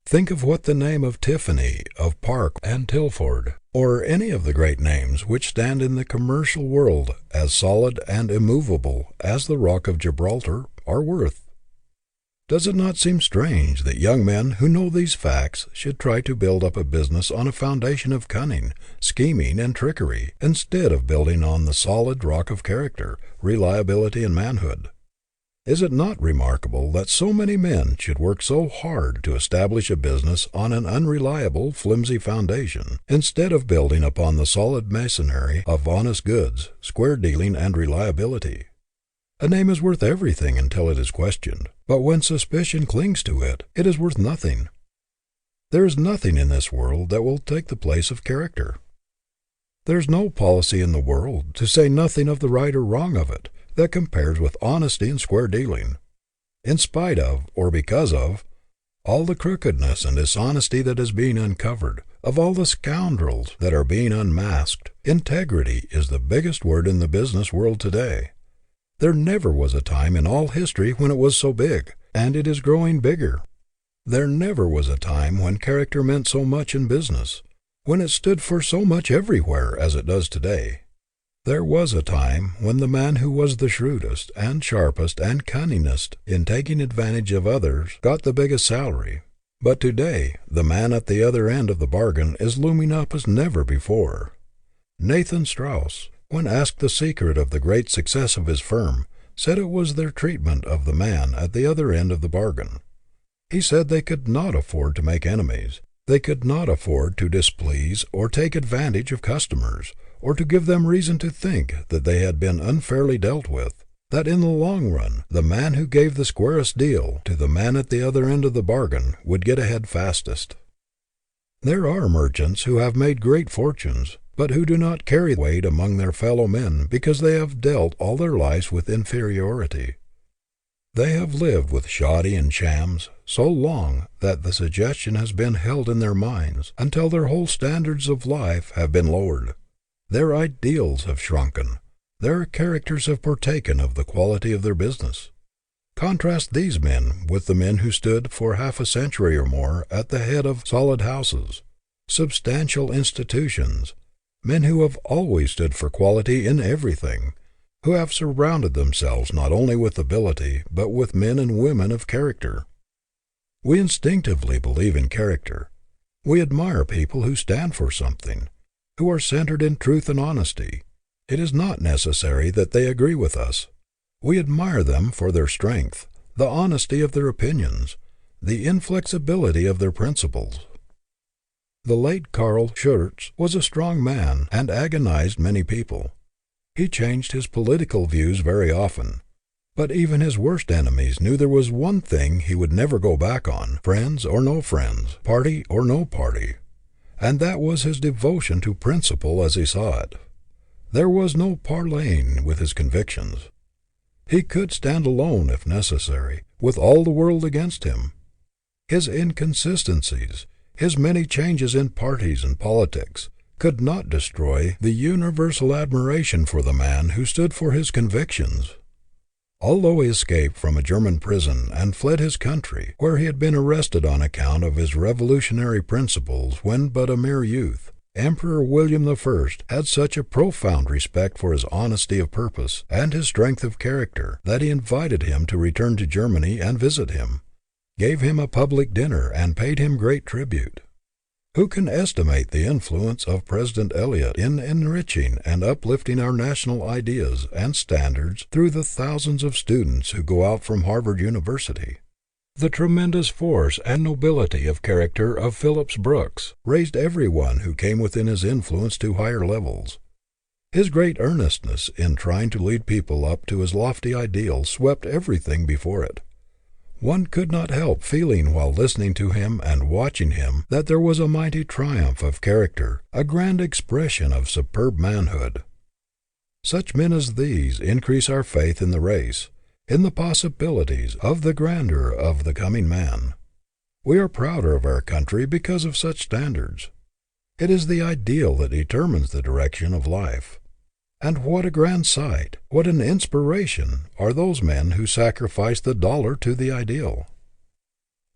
Think of what the name of Tiffany, of Park and Tilford, or any of the great names which stand in the commercial world as solid and immovable as the Rock of Gibraltar are worth. Does it not seem strange that young men who know these facts should try to build up a business on a foundation of cunning, scheming, and trickery, instead of building on the solid rock of character, reliability, and manhood? Is it not remarkable that so many men should work so hard to establish a business on an unreliable, flimsy foundation, instead of building upon the solid masonry of honest goods, square dealing, and reliability? A name is worth everything until it is questioned, but when suspicion clings to it, it is worth nothing. There is nothing in this world that will take the place of character. There is no policy in the world, to say nothing of the right or wrong of it, that compares with honesty and square dealing. In spite of, or because of, all the crookedness and dishonesty that is being uncovered, of all the scoundrels that are being unmasked, integrity is the biggest word in the business world today. There never was a time in all history when it was so big, and it is growing bigger. There never was a time when character meant so much in business, when it stood for so much everywhere as it does today. There was a time when the man who was the shrewdest and sharpest and cunningest in taking advantage of others got the biggest salary. But today the man at the other end of the bargain is looming up as never before. Nathan Strauss, when asked the secret of the great success of his firm, said it was their treatment of the man at the other end of the bargain. He said they could not afford to make enemies. They could not afford to displease or take advantage of customers, or to give them reason to think that they had been unfairly dealt with. that in the long run the man who gave the squarest deal to the man at the other end of the bargain would get ahead fastest. There are merchants who have made great fortunes, but who do not carry weight among their fellow men because they have dealt all their lives with inferiority. They have lived with shoddy and shams so long that the suggestion has been held in their minds until their whole standards of life have been lowered. Their ideals have shrunken. Their characters have partaken of the quality of their business. Contrast these men with the men who stood for half a century or more at the head of solid houses, substantial institutions, men who have always stood for quality in everything, who have surrounded themselves not only with ability, but with men and women of character. We instinctively believe in character. We admire people who stand for something, who are centered in truth and honesty. It is not necessary that they agree with us. We admire them for their strength, the honesty of their opinions, the inflexibility of their principles. The late Carl Schurz was a strong man and agonized many people. He changed his political views very often, but even his worst enemies knew there was one thing he would never go back on, friends or no friends, party or no party, and that was his devotion to principle as he saw it. There was no parleying with his convictions. He could stand alone, if necessary, with all the world against him. His inconsistencies, his many changes in parties and politics, could not destroy the universal admiration for the man who stood for his convictions. Although he escaped from a German prison and fled his country, where he had been arrested on account of his revolutionary principles when but a mere youth, Emperor William I had such a profound respect for his honesty of purpose and his strength of character that he invited him to return to Germany and visit him, gave him a public dinner, and paid him great tribute. Who can estimate the influence of President Eliot in enriching and uplifting our national ideas and standards through the thousands of students who go out from Harvard University? The tremendous force and nobility of character of Phillips Brooks raised everyone who came within his influence to higher levels. His great earnestness in trying to lead people up to his lofty ideals swept everything before it. One could not help feeling while listening to him and watching him that there was a mighty triumph of character, a grand expression of superb manhood. Such men as these increase our faith in the race, in the possibilities of the grandeur of the coming man. We are prouder of our country because of such standards. It is the ideal that determines the direction of life. And what a grand sight, what an inspiration, are those men who sacrifice the dollar to the ideal.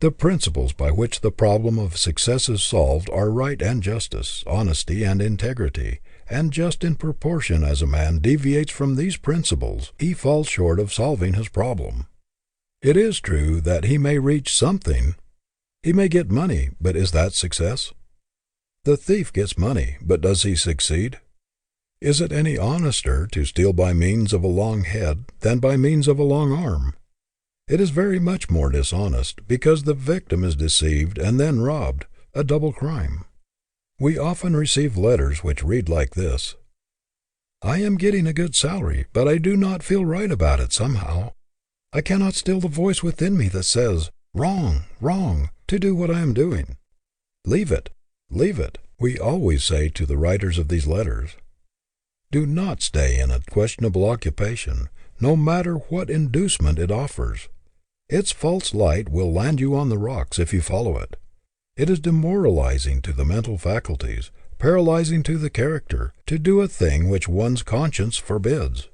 The principles by which the problem of success is solved are right and justice, honesty and integrity, and just in proportion as a man deviates from these principles, he falls short of solving his problem. It is true that he may reach something. He may get money, but is that success? The thief gets money, but does he succeed? Is it any honester to steal by means of a long head than by means of a long arm? It is very much more dishonest, because the victim is deceived and then robbed, a double crime. We often receive letters which read like this: I am getting a good salary, but I do not feel right about it somehow. I cannot still the voice within me that says, wrong, wrong, to do what I am doing. Leave it, we always say to the writers of these letters. Do not stay in a questionable occupation, no matter what inducement it offers. Its false light will land you on the rocks if you follow it. It is demoralizing to the mental faculties, paralyzing to the character, to do a thing which one's conscience forbids.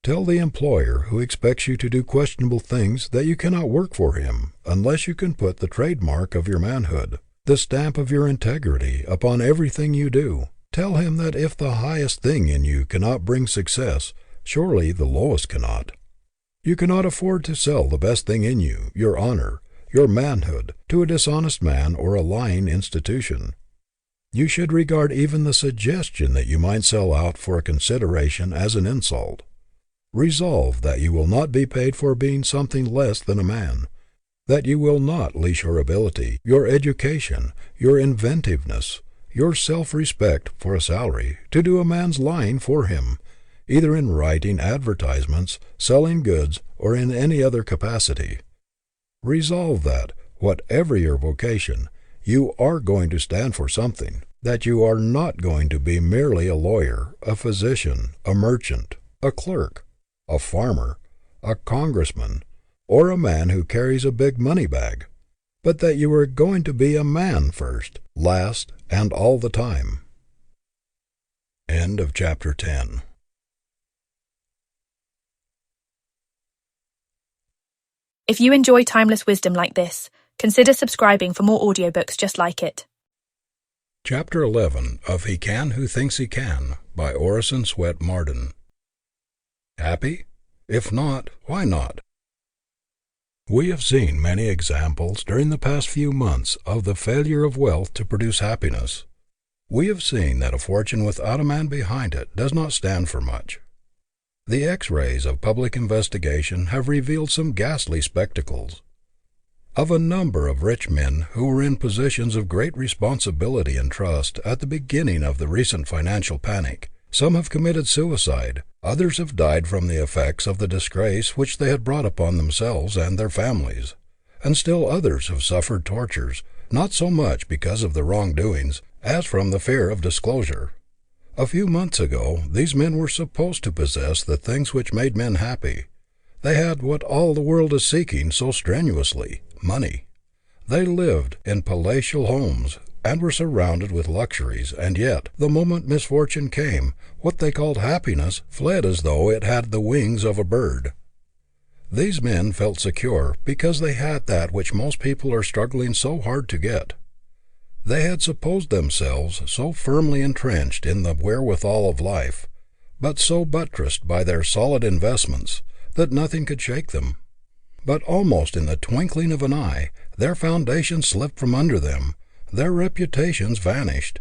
Tell the employer who expects you to do questionable things that you cannot work for him unless you can put the trademark of your manhood, the stamp of your integrity, upon everything you do. Tell him that if the highest thing in you cannot bring success, surely the lowest cannot. You cannot afford to sell the best thing in you, your honor, your manhood, to a dishonest man or a lying institution. You should regard even the suggestion that you might sell out for a consideration as an insult. Resolve that you will not be paid for being something less than a man, that you will not lease your ability, your education, your inventiveness, your self-respect for a salary, to do a man's lying for him, either in writing advertisements, selling goods, or in any other capacity. Resolve that, whatever your vocation, you are going to stand for something, that you are not going to be merely a lawyer, a physician, a merchant, a clerk, a farmer, a congressman, or a man who carries a big money bag, but that you are going to be a man first, last, and all the time. End of chapter 10. If you enjoy timeless wisdom like this, consider subscribing for more audiobooks just like it. Chapter 11 of He Can Who Thinks He Can by Orison Swett Marden. Happy? If not, why not? We have seen many examples during the past few months of the failure of wealth to produce happiness. We have seen that a fortune without a man behind it does not stand for much. The X-rays of public investigation have revealed some ghastly spectacles. Of a number of rich men who were in positions of great responsibility and trust at the beginning of the recent financial panic, some have committed suicide, others have died from the effects of the disgrace which they had brought upon themselves and their families, and still others have suffered tortures, not so much because of the wrongdoings as from the fear of disclosure. A few months ago, these men were supposed to possess the things which made men happy. They had what all the world is seeking so strenuously, money. They lived in palatial homes and were surrounded with luxuries, and yet, the moment misfortune came, what they called happiness fled as though it had the wings of a bird. These men felt secure because they had that which most people are struggling so hard to get. They had supposed themselves so firmly entrenched in the wherewithal of life, but so buttressed by their solid investments, that nothing could shake them. But almost in the twinkling of an eye, their foundations slipped from under them, their reputations vanished,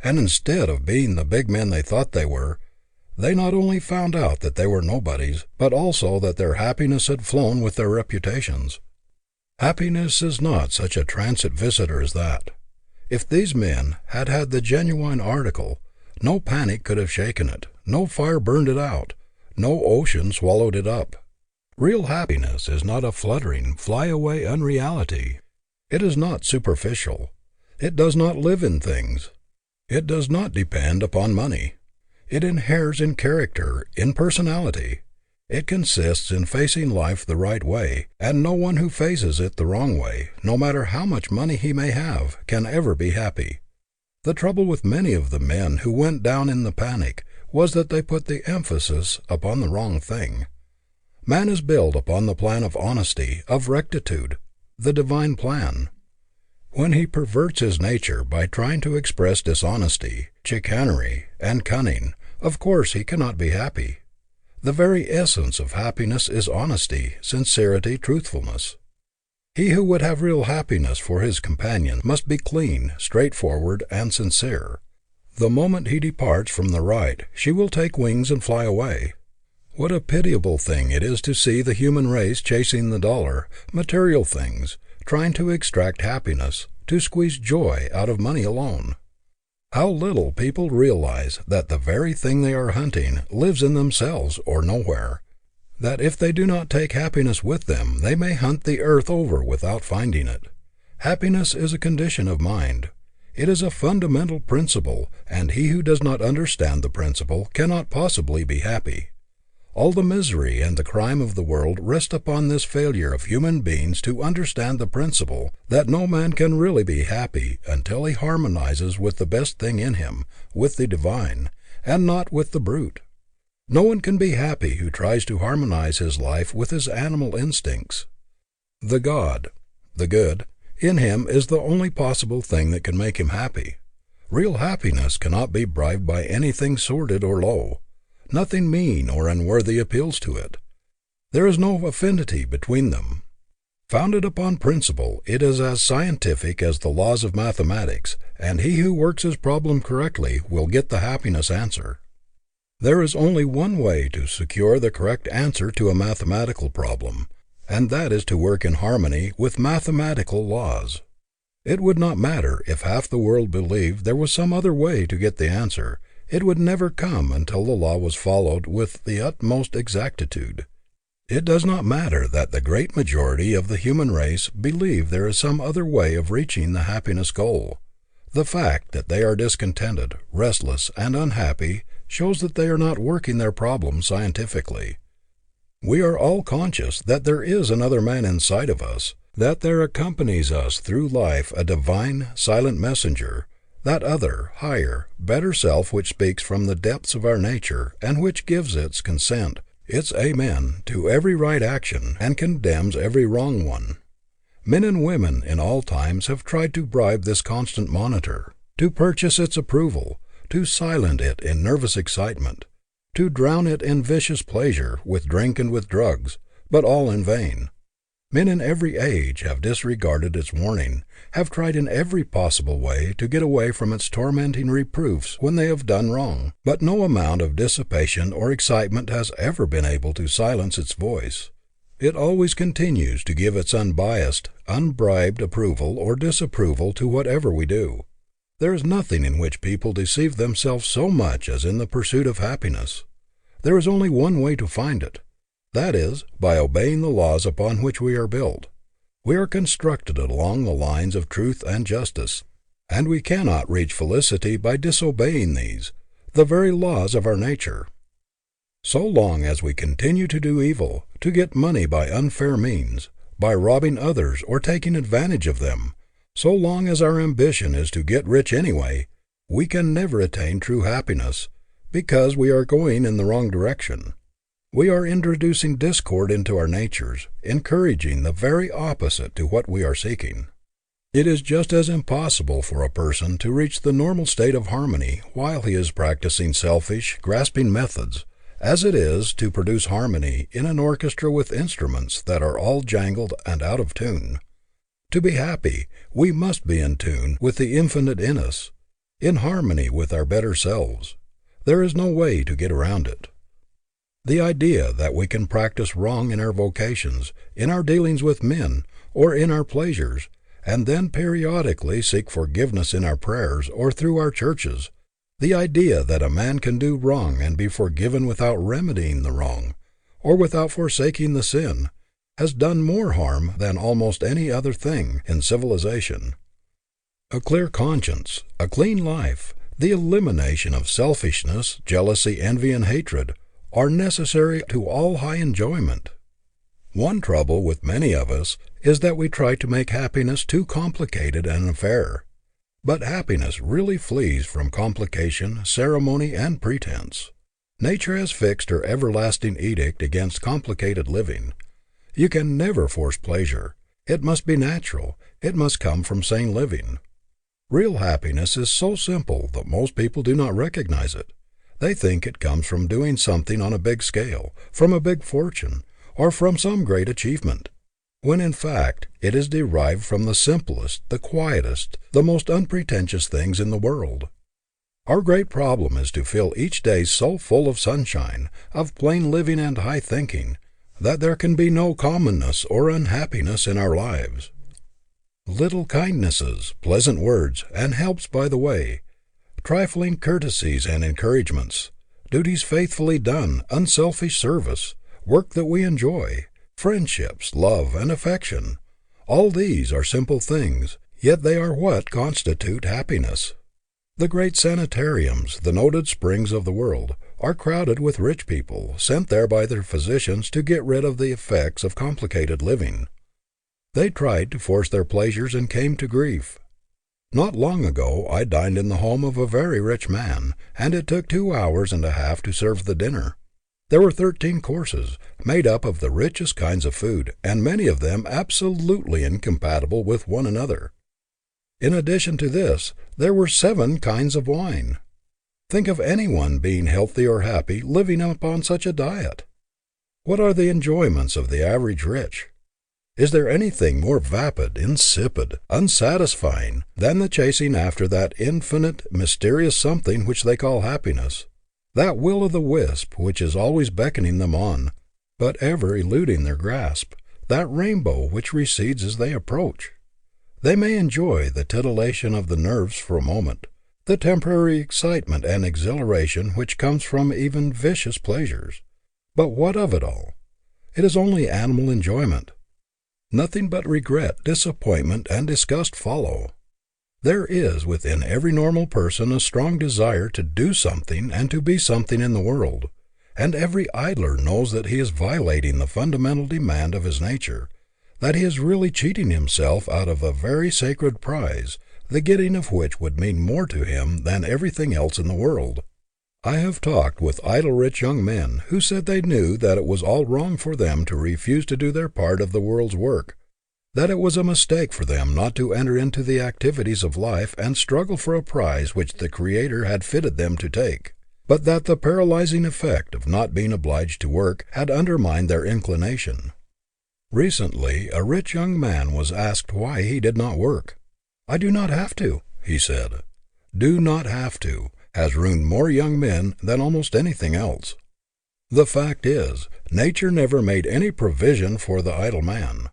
and instead of being the big men they thought they were, they not only found out that they were nobodies, but also that their happiness had flown with their reputations. Happiness is not such a transit visitor as that. If these men had had the genuine article, no panic could have shaken it, no fire burned it out, no ocean swallowed it up. Real happiness is not a fluttering, fly-away unreality. It is not superficial. It does not live in things. It does not depend upon money. It inheres in character, in personality. It consists in facing life the right way, and no one who faces it the wrong way, no matter how much money he may have, can ever be happy. The trouble with many of the men who went down in the panic was that they put the emphasis upon the wrong thing. Man is built upon the plan of honesty, of rectitude, the divine plan. When he perverts his nature by trying to express dishonesty, chicanery, and cunning, of course he cannot be happy. The very essence of happiness is honesty, sincerity, truthfulness. He who would have real happiness for his companion must be clean, straightforward, and sincere. The moment he departs from the right, she will take wings and fly away. What a pitiable thing it is to see the human race chasing the dollar, material things, trying to extract happiness, to squeeze joy out of money alone. How little people realize that the very thing they are hunting lives in themselves or nowhere, that if they do not take happiness with them, they may hunt the earth over without finding it. Happiness is a condition of mind. It is a fundamental principle, and he who does not understand the principle cannot possibly be happy. All the misery and the crime of the world rest upon this failure of human beings to understand the principle that no man can really be happy until he harmonizes with the best thing in him, with the divine, and not with the brute. No one can be happy who tries to harmonize his life with his animal instincts. The God, the good, in him is the only possible thing that can make him happy. Real happiness cannot be bribed by anything sordid or low. Nothing mean or unworthy appeals to it. There is no affinity between them. Founded upon principle, it is as scientific as the laws of mathematics, and he who works his problem correctly will get the happiness answer. There is only one way to secure the correct answer to a mathematical problem, and that is to work in harmony with mathematical laws. It would not matter if half the world believed there was some other way to get the answer, it would never come until the law was followed with the utmost exactitude. It does not matter that the great majority of the human race believe there is some other way of reaching the happiness goal. The fact that they are discontented, restless, and unhappy shows that they are not working their problem scientifically. We are all conscious that there is another man inside of us, that there accompanies us through life a divine, silent messenger, that other, higher, better self which speaks from the depths of our nature and which gives its consent, its amen, to every right action and condemns every wrong one. Men and women in all times have tried to bribe this constant monitor, to purchase its approval, to silence it in nervous excitement, to drown it in vicious pleasure with drink and with drugs, but all in vain. Men in every age have disregarded its warning, have tried in every possible way to get away from its tormenting reproofs when they have done wrong, but no amount of dissipation or excitement has ever been able to silence its voice. It always continues to give its unbiased, unbribed approval or disapproval to whatever we do. There is nothing in which people deceive themselves so much as in the pursuit of happiness. There is only one way to find it. That is, by obeying the laws upon which we are built. We are constructed along the lines of truth and justice, and we cannot reach felicity by disobeying these, the very laws of our nature. So long as we continue to do evil, to get money by unfair means, by robbing others or taking advantage of them, so long as our ambition is to get rich anyway, we can never attain true happiness, because we are going in the wrong direction. We are introducing discord into our natures, encouraging the very opposite to what we are seeking. It is just as impossible for a person to reach the normal state of harmony while he is practicing selfish, grasping methods, as it is to produce harmony in an orchestra with instruments that are all jangled and out of tune. To be happy, we must be in tune with the infinite in us, in harmony with our better selves. There is no way to get around it. The idea that we can practice wrong in our vocations, in our dealings with men, or in our pleasures, and then periodically seek forgiveness in our prayers or through our churches, the idea that a man can do wrong and be forgiven without remedying the wrong, or without forsaking the sin, has done more harm than almost any other thing in civilization. A clear conscience, a clean life, the elimination of selfishness, jealousy, envy, and hatred are necessary to all high enjoyment. One trouble with many of us is that we try to make happiness too complicated an affair. But happiness really flees from complication, ceremony, and pretense. Nature has fixed her everlasting edict against complicated living. You can never force pleasure. It must be natural. It must come from sane living. Real happiness is so simple that most people do not recognize it. They think it comes from doing something on a big scale, from a big fortune, or from some great achievement, when in fact it is derived from the simplest, the quietest, the most unpretentious things in the world. Our great problem is to fill each day so full of sunshine, of plain living and high thinking, that there can be no commonness or unhappiness in our lives. Little kindnesses, pleasant words, and helps by the way, trifling courtesies and encouragements, duties faithfully done, unselfish service, work that we enjoy, friendships, love, and affection, all these are simple things, yet they are what constitute happiness. The great sanitariums, the noted springs of the world, are crowded with rich people, sent there by their physicians to get rid of the effects of complicated living. They tried to force their pleasures and came to grief. Not long ago I dined in the home of a very rich man, and it took 2 hours and a half to serve the dinner. There were 13 courses, made up of the richest kinds of food, and many of them absolutely incompatible with one another. In addition to this, there were 7 kinds of wine. Think of anyone being healthy or happy living upon such a diet. What are the enjoyments of the average rich? Is there anything more vapid, insipid, unsatisfying than the chasing after that infinite, mysterious something which they call happiness, that will-o'-the-wisp which is always beckoning them on, but ever eluding their grasp, that rainbow which recedes as they approach? They may enjoy the titillation of the nerves for a moment, the temporary excitement and exhilaration which comes from even vicious pleasures. But what of it all? It is only animal enjoyment. Nothing but regret, disappointment, and disgust follow. There is within every normal person a strong desire to do something and to be something in the world, and every idler knows that he is violating the fundamental demand of his nature, that he is really cheating himself out of a very sacred prize, the getting of which would mean more to him than everything else in the world. I have talked with idle rich young men who said they knew that it was all wrong for them to refuse to do their part of the world's work, that it was a mistake for them not to enter into the activities of life and struggle for a prize which the Creator had fitted them to take, but that the paralyzing effect of not being obliged to work had undermined their inclination. Recently, a rich young man was asked why he did not work. "I do not have to," he said. "Do not have to" has ruined more young men than almost anything else. The fact is, nature never made any provision for the idle man.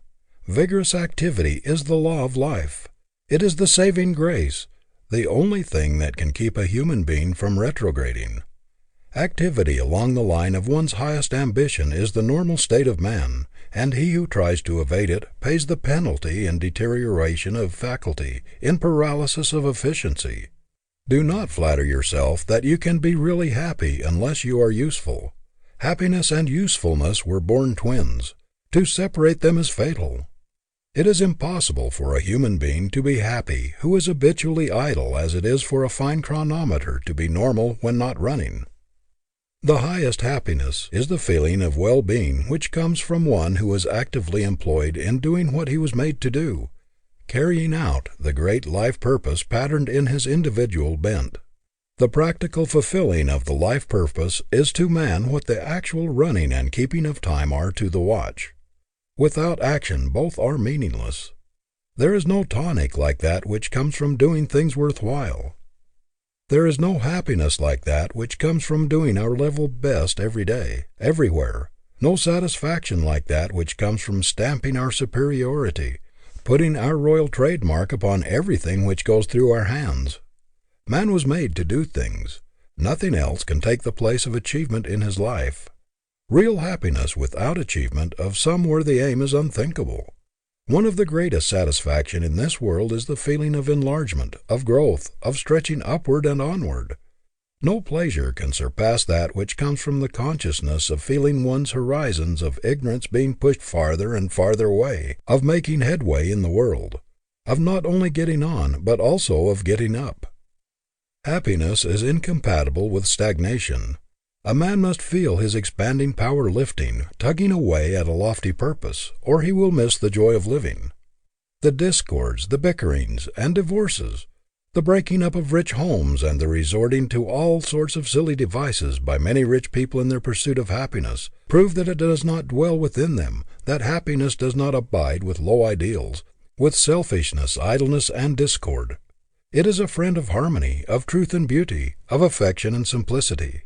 Vigorous activity is the law of life. It is the saving grace, the only thing that can keep a human being from retrograding. Activity along the line of one's highest ambition is the normal state of man, and he who tries to evade it pays the penalty in deterioration of faculty, in paralysis of efficiency. Do not flatter yourself that you can be really happy unless you are useful. Happiness and usefulness were born twins. To separate them is fatal. It is impossible for a human being to be happy who is habitually idle as it is for a fine chronometer to be normal when not running. The highest happiness is the feeling of well-being which comes from one who is actively employed in doing what he was made to do, carrying out the great life purpose patterned in his individual bent. The practical fulfilling of the life purpose is to man what the actual running and keeping of time are to the watch. Without action both are meaningless. There is no tonic like that which comes from doing things worthwhile. There is no happiness like that which comes from doing our level best every day, everywhere. No satisfaction like that which comes from stamping our superiority, putting our royal trademark upon everything which goes through our hands. Man was made to do things. Nothing else can take the place of achievement in his life. Real happiness without achievement of some worthy aim is unthinkable. One of the greatest satisfaction in this world is the feeling of enlargement, of growth, of stretching upward and onward. No pleasure can surpass that which comes from the consciousness of feeling one's horizons of ignorance being pushed farther and farther away, of making headway in the world, of not only getting on, but also of getting up. Happiness is incompatible with stagnation. A man must feel his expanding power lifting, tugging away at a lofty purpose, or he will miss the joy of living. The discords, the bickerings and divorces, the breaking up of rich homes and the resorting to all sorts of silly devices by many rich people in their pursuit of happiness, prove that it does not dwell within them, that happiness does not abide with low ideals, with selfishness, idleness, and discord. It is a friend of harmony, of truth and beauty, of affection and simplicity.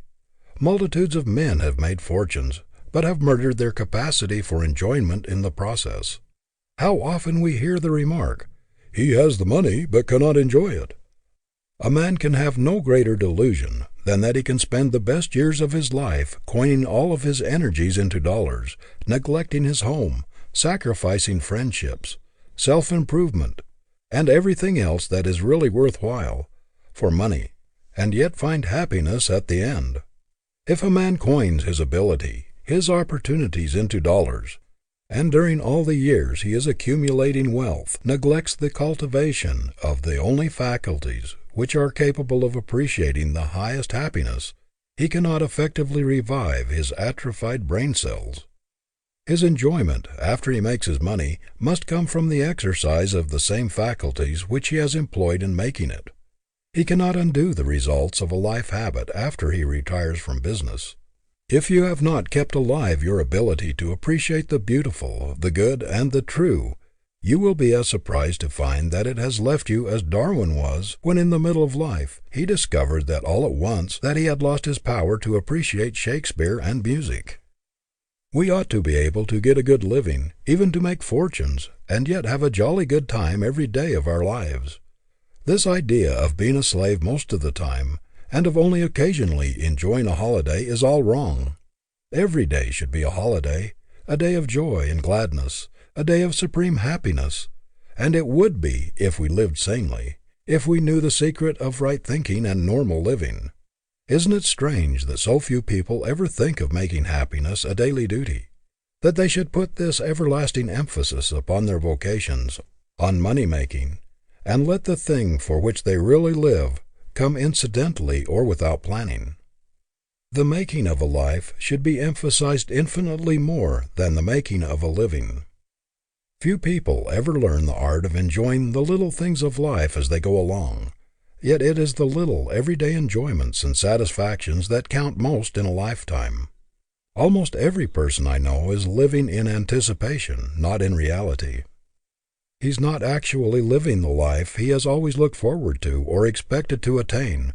Multitudes of men have made fortunes, but have murdered their capacity for enjoyment in the process. How often we hear the remark, "He has the money, but cannot enjoy it." A man can have no greater delusion than that he can spend the best years of his life coining all of his energies into dollars, neglecting his home, sacrificing friendships, self-improvement, and everything else that is really worthwhile, for money, and yet find happiness at the end. If a man coins his ability, his opportunities into dollars, and during all the years he is accumulating wealth, neglects the cultivation of the only faculties which are capable of appreciating the highest happiness, he cannot effectively revive his atrophied brain cells. His enjoyment, after he makes his money, must come from the exercise of the same faculties which he has employed in making it. He cannot undo the results of a life habit after he retires from business. If you have not kept alive your ability to appreciate the beautiful, the good, and the true, you will be as surprised to find that it has left you as Darwin was when in the middle of life he discovered that all at once that he had lost his power to appreciate Shakespeare and music. We ought to be able to get a good living, even to make fortunes, and yet have a jolly good time every day of our lives. This idea of being a slave most of the time, and of only occasionally enjoying a holiday, is all wrong. Every day should be a holiday, a day of joy and gladness, a day of supreme happiness, and it would be if we lived sanely, if we knew the secret of right thinking and normal living. Isn't it strange that so few people ever think of making happiness a daily duty? That they should put this everlasting emphasis upon their vocations, on money-making, and let the thing for which they really live come incidentally or without planning. The making of a life should be emphasized infinitely more than the making of a living. Few people ever learn the art of enjoying the little things of life as they go along, yet it is the little everyday enjoyments and satisfactions that count most in a lifetime. Almost every person I know is living in anticipation, not in reality. He's not actually living the life he has always looked forward to or expected to attain,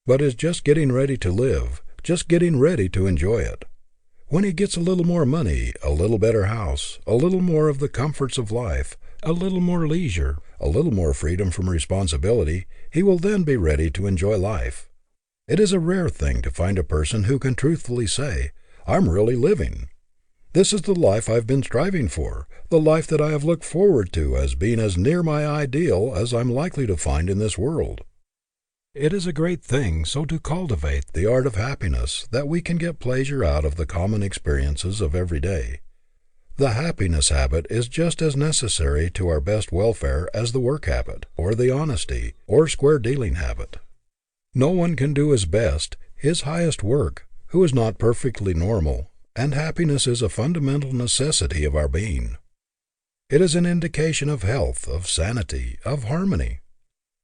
but is just getting ready to live, just getting ready to enjoy it. When he gets a little more money, a little better house, a little more of the comforts of life, a little more leisure, a little more freedom from responsibility, he will then be ready to enjoy life. It is a rare thing to find a person who can truthfully say, "I'm really living. This is the life I've been striving for, the life that I have looked forward to as being as near my ideal as I'm likely to find in this world." It is a great thing so to cultivate the art of happiness that we can get pleasure out of the common experiences of every day. The happiness habit is just as necessary to our best welfare as the work habit, or the honesty, or square dealing habit. No one can do his best, his highest work, who is not perfectly normal, and happiness is a fundamental necessity of our being. It is an indication of health, of sanity, of harmony.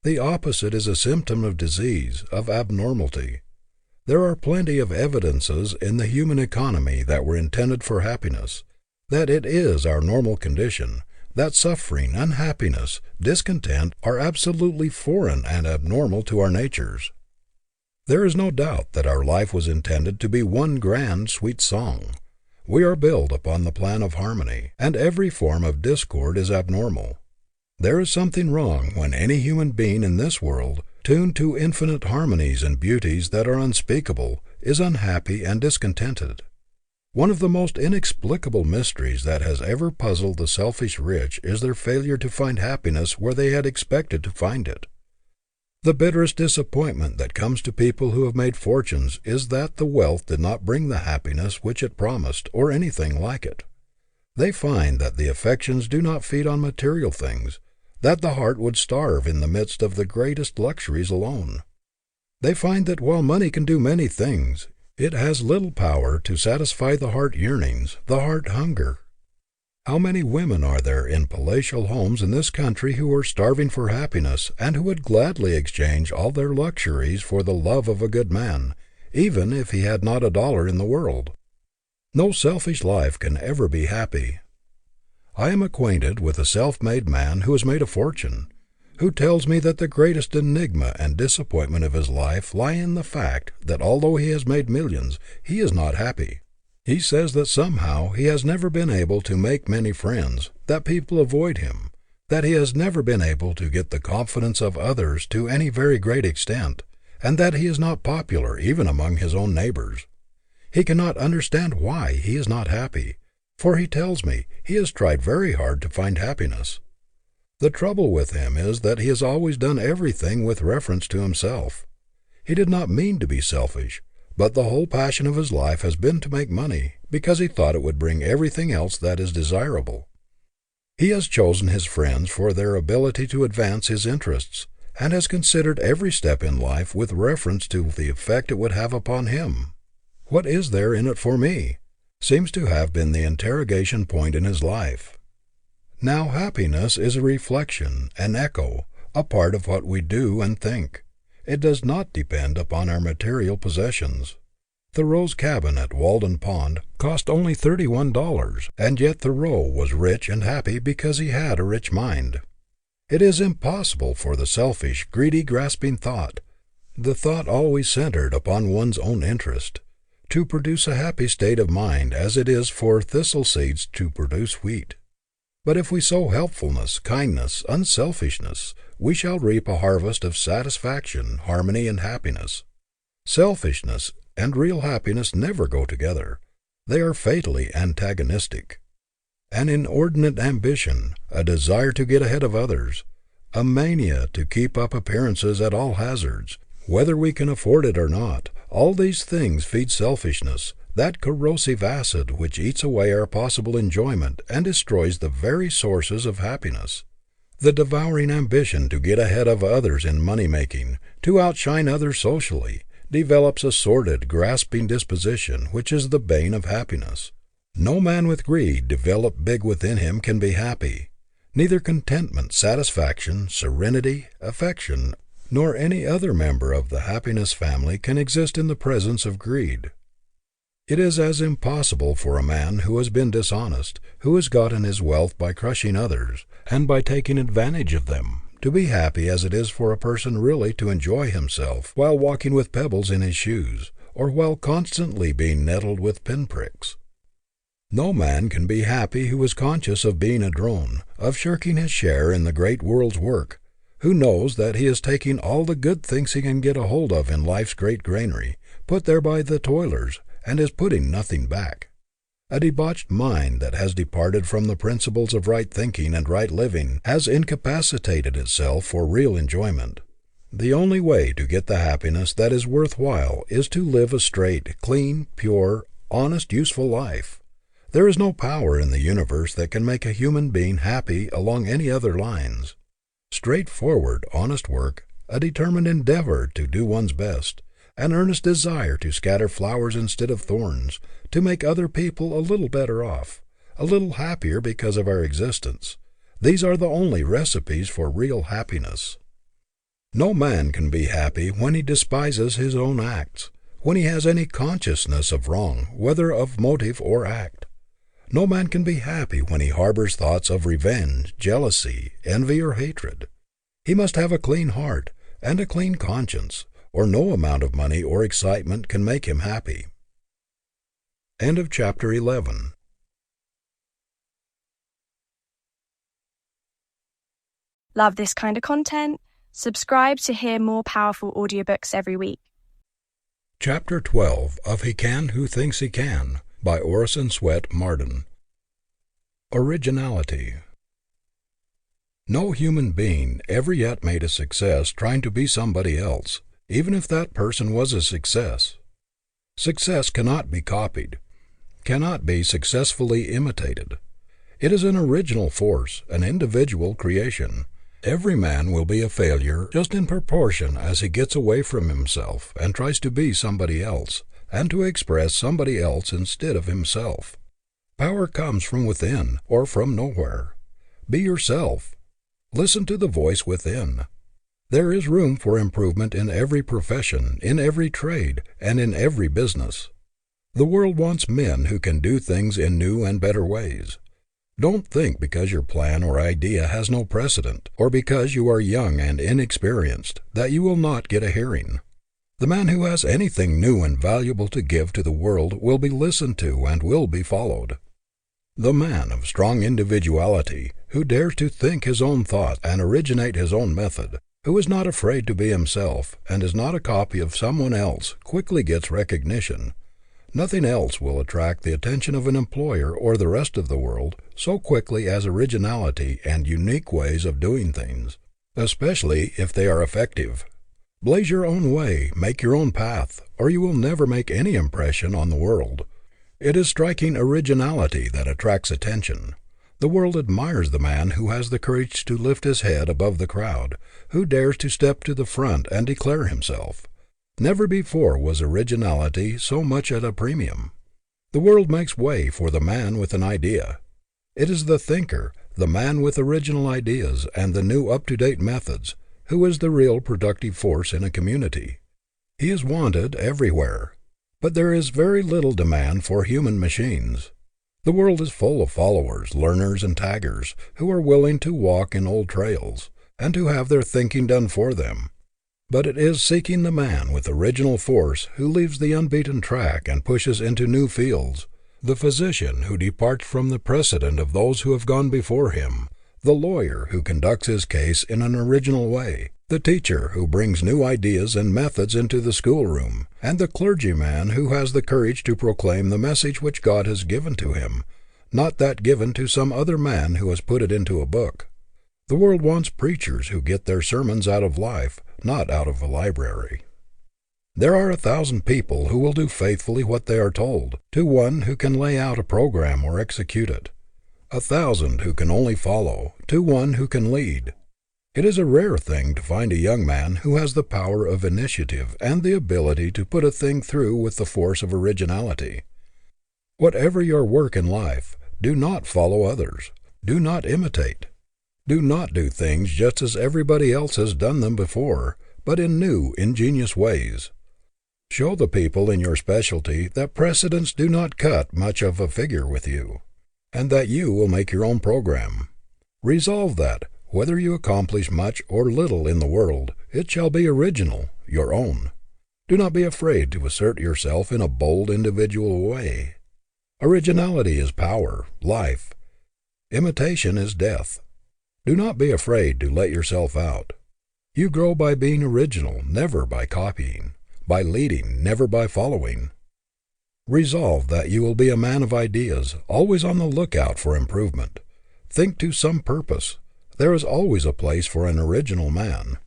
The opposite is a symptom of disease, of abnormality. There are plenty of evidences in the human economy that were intended for happiness, that it is our normal condition, that suffering, unhappiness, discontent are absolutely foreign and abnormal to our natures. There is no doubt that our life was intended to be one grand, sweet song. We are built upon the plan of harmony, and every form of discord is abnormal. There is something wrong when any human being in this world, tuned to infinite harmonies and beauties that are unspeakable, is unhappy and discontented. One of the most inexplicable mysteries that has ever puzzled the selfish rich is their failure to find happiness where they had expected to find it. The bitterest disappointment that comes to people who have made fortunes is that the wealth did not bring the happiness which it promised, or anything like it. They find that the affections do not feed on material things, that the heart would starve in the midst of the greatest luxuries alone. They find that while money can do many things, it has little power to satisfy the heart yearnings, the heart hunger. How many women are there in palatial homes in this country who are starving for happiness and who would gladly exchange all their luxuries for the love of a good man, even if he had not $1 in the world? No selfish life can ever be happy. I am acquainted with a self-made man who has made a fortune, who tells me that the greatest enigma and disappointment of his life lie in the fact that although he has made millions, he is not happy. He says that somehow he has never been able to make many friends, that people avoid him, that he has never been able to get the confidence of others to any very great extent, and that he is not popular even among his own neighbors. He cannot understand why he is not happy, for he tells me he has tried very hard to find happiness. The trouble with him is that he has always done everything with reference to himself. He did not mean to be selfish, but the whole passion of his life has been to make money, because he thought it would bring everything else that is desirable. He has chosen his friends for their ability to advance his interests, and has considered every step in life with reference to the effect it would have upon him. "What is there in it for me?" seems to have been the interrogation point in his life. Now happiness is a reflection, an echo, a part of what we do and think. It does not depend upon our material possessions. Thoreau's cabin at Walden Pond cost only $31, and yet Thoreau was rich and happy because he had a rich mind. It is impossible for the selfish, greedy, grasping thought, the thought always centered upon one's own interest, to produce a happy state of mind as it is for thistle seeds to produce wheat. But if we sow helpfulness, kindness, unselfishness, we shall reap a harvest of satisfaction, harmony, and happiness. Selfishness and real happiness never go together. They are fatally antagonistic. An inordinate ambition, a desire to get ahead of others, a mania to keep up appearances at all hazards, whether we can afford it or not, all these things feed selfishness, that corrosive acid which eats away our possible enjoyment and destroys the very sources of happiness. The devouring ambition to get ahead of others in money-making, to outshine others socially, develops a sordid, grasping disposition which is the bane of happiness. No man with greed developed big within him can be happy. Neither contentment, satisfaction, serenity, affection, nor any other member of the happiness family can exist in the presence of greed. It is as impossible for a man who has been dishonest, who has gotten his wealth by crushing others, and by taking advantage of them, to be happy as it is for a person really to enjoy himself while walking with pebbles in his shoes, or while constantly being nettled with pinpricks. No man can be happy who is conscious of being a drone, of shirking his share in the great world's work, who knows that he is taking all the good things he can get a hold of in life's great granary, put there by the toilers, and is putting nothing back. A debauched mind that has departed from the principles of right thinking and right living has incapacitated itself for real enjoyment. The only way to get the happiness that is worthwhile is to live a straight, clean, pure, honest, useful life. There is no power in the universe that can make a human being happy along any other lines. Straightforward, honest work, a determined endeavor to do one's best, an earnest desire to scatter flowers instead of thorns, to make other people a little better off, a little happier because of our existence. These are the only recipes for real happiness. No man can be happy when he despises his own acts, when he has any consciousness of wrong, whether of motive or act. No man can be happy when he harbors thoughts of revenge, jealousy, envy, or hatred. He must have a clean heart and a clean conscience, or no amount of money or excitement can make him happy. End of chapter 11. Love this kind of content? Subscribe to hear more powerful audiobooks every week. Chapter 12 of He Can Who Thinks He Can by Orison Swett Marden. Originality. No human being ever yet made a success trying to be somebody else, even if that person was a success. Success cannot be copied, cannot be successfully imitated. It is an original force, an individual creation. Every man will be a failure just in proportion as he gets away from himself and tries to be somebody else, and to express somebody else instead of himself. Power comes from within or from nowhere. Be yourself. Listen to the voice within. There is room for improvement in every profession, in every trade, and in every business. The world wants men who can do things in new and better ways. Don't think because your plan or idea has no precedent, or because you are young and inexperienced, that you will not get a hearing. The man who has anything new and valuable to give to the world will be listened to and will be followed. The man of strong individuality, who dares to think his own thoughts and originate his own method, who is not afraid to be himself and is not a copy of someone else, quickly gets recognition. Nothing else will attract the attention of an employer or the rest of the world so quickly as originality and unique ways of doing things, especially if they are effective. Blaze your own way, make your own path, or you will never make any impression on the world. It is striking originality that attracts attention. The world admires the man who has the courage to lift his head above the crowd, who dares to step to the front and declare himself. Never before was originality so much at a premium. The world makes way for the man with an idea. It is the thinker, the man with original ideas and the new up-to-date methods, who is the real productive force in a community. He is wanted everywhere. But there is very little demand for human machines. The world is full of followers, learners, and taggers, who are willing to walk in old trails, and to have their thinking done for them. But it is seeking the man with original force who leaves the unbeaten track and pushes into new fields, the physician who departs from the precedent of those who have gone before him, the lawyer who conducts his case in an original way, the teacher who brings new ideas and methods into the schoolroom, and the clergyman who has the courage to proclaim the message which God has given to him, not that given to some other man who has put it into a book. The world wants preachers who get their sermons out of life, not out of a library. There are 1,000 people who will do faithfully what they are told, to one who can lay out a program or execute it. 1,000 who can only follow, to one who can lead. It is a rare thing to find a young man who has the power of initiative and the ability to put a thing through with the force of originality. Whatever your work in life, do not follow others. Do not imitate. Do not do things just as everybody else has done them before, but in new, ingenious ways. Show the people in your specialty that precedents do not cut much of a figure with you, and that you will make your own program. Resolve that, whether you accomplish much or little in the world, it shall be original, your own. Do not be afraid to assert yourself in a bold, individual way. Originality is power, life. Imitation is death. Do not be afraid to let yourself out. You grow by being original, never by copying, by leading, never by following. Resolve that you will be a man of ideas, always on the lookout for improvement. Think to some purpose. There is always a place for an original man.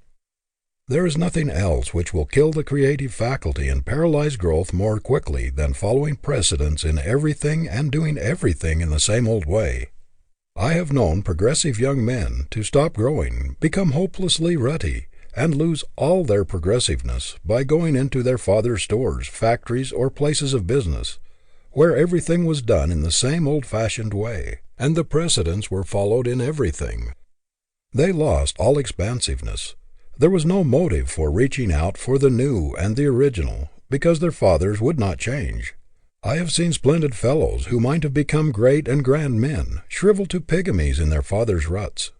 There is nothing else which will kill the creative faculty and paralyze growth more quickly than following precedents in everything and doing everything in the same old way. I have known progressive young men to stop growing, become hopelessly rutty, and lose all their progressiveness by going into their father's stores, factories, or places of business, where everything was done in the same old-fashioned way, and the precedents were followed in everything. They lost all expansiveness. There was no motive for reaching out for the new and the original, because their fathers would not change. I have seen splendid fellows who might have become great and grand men, shrivel to pygmies in their fathers' ruts.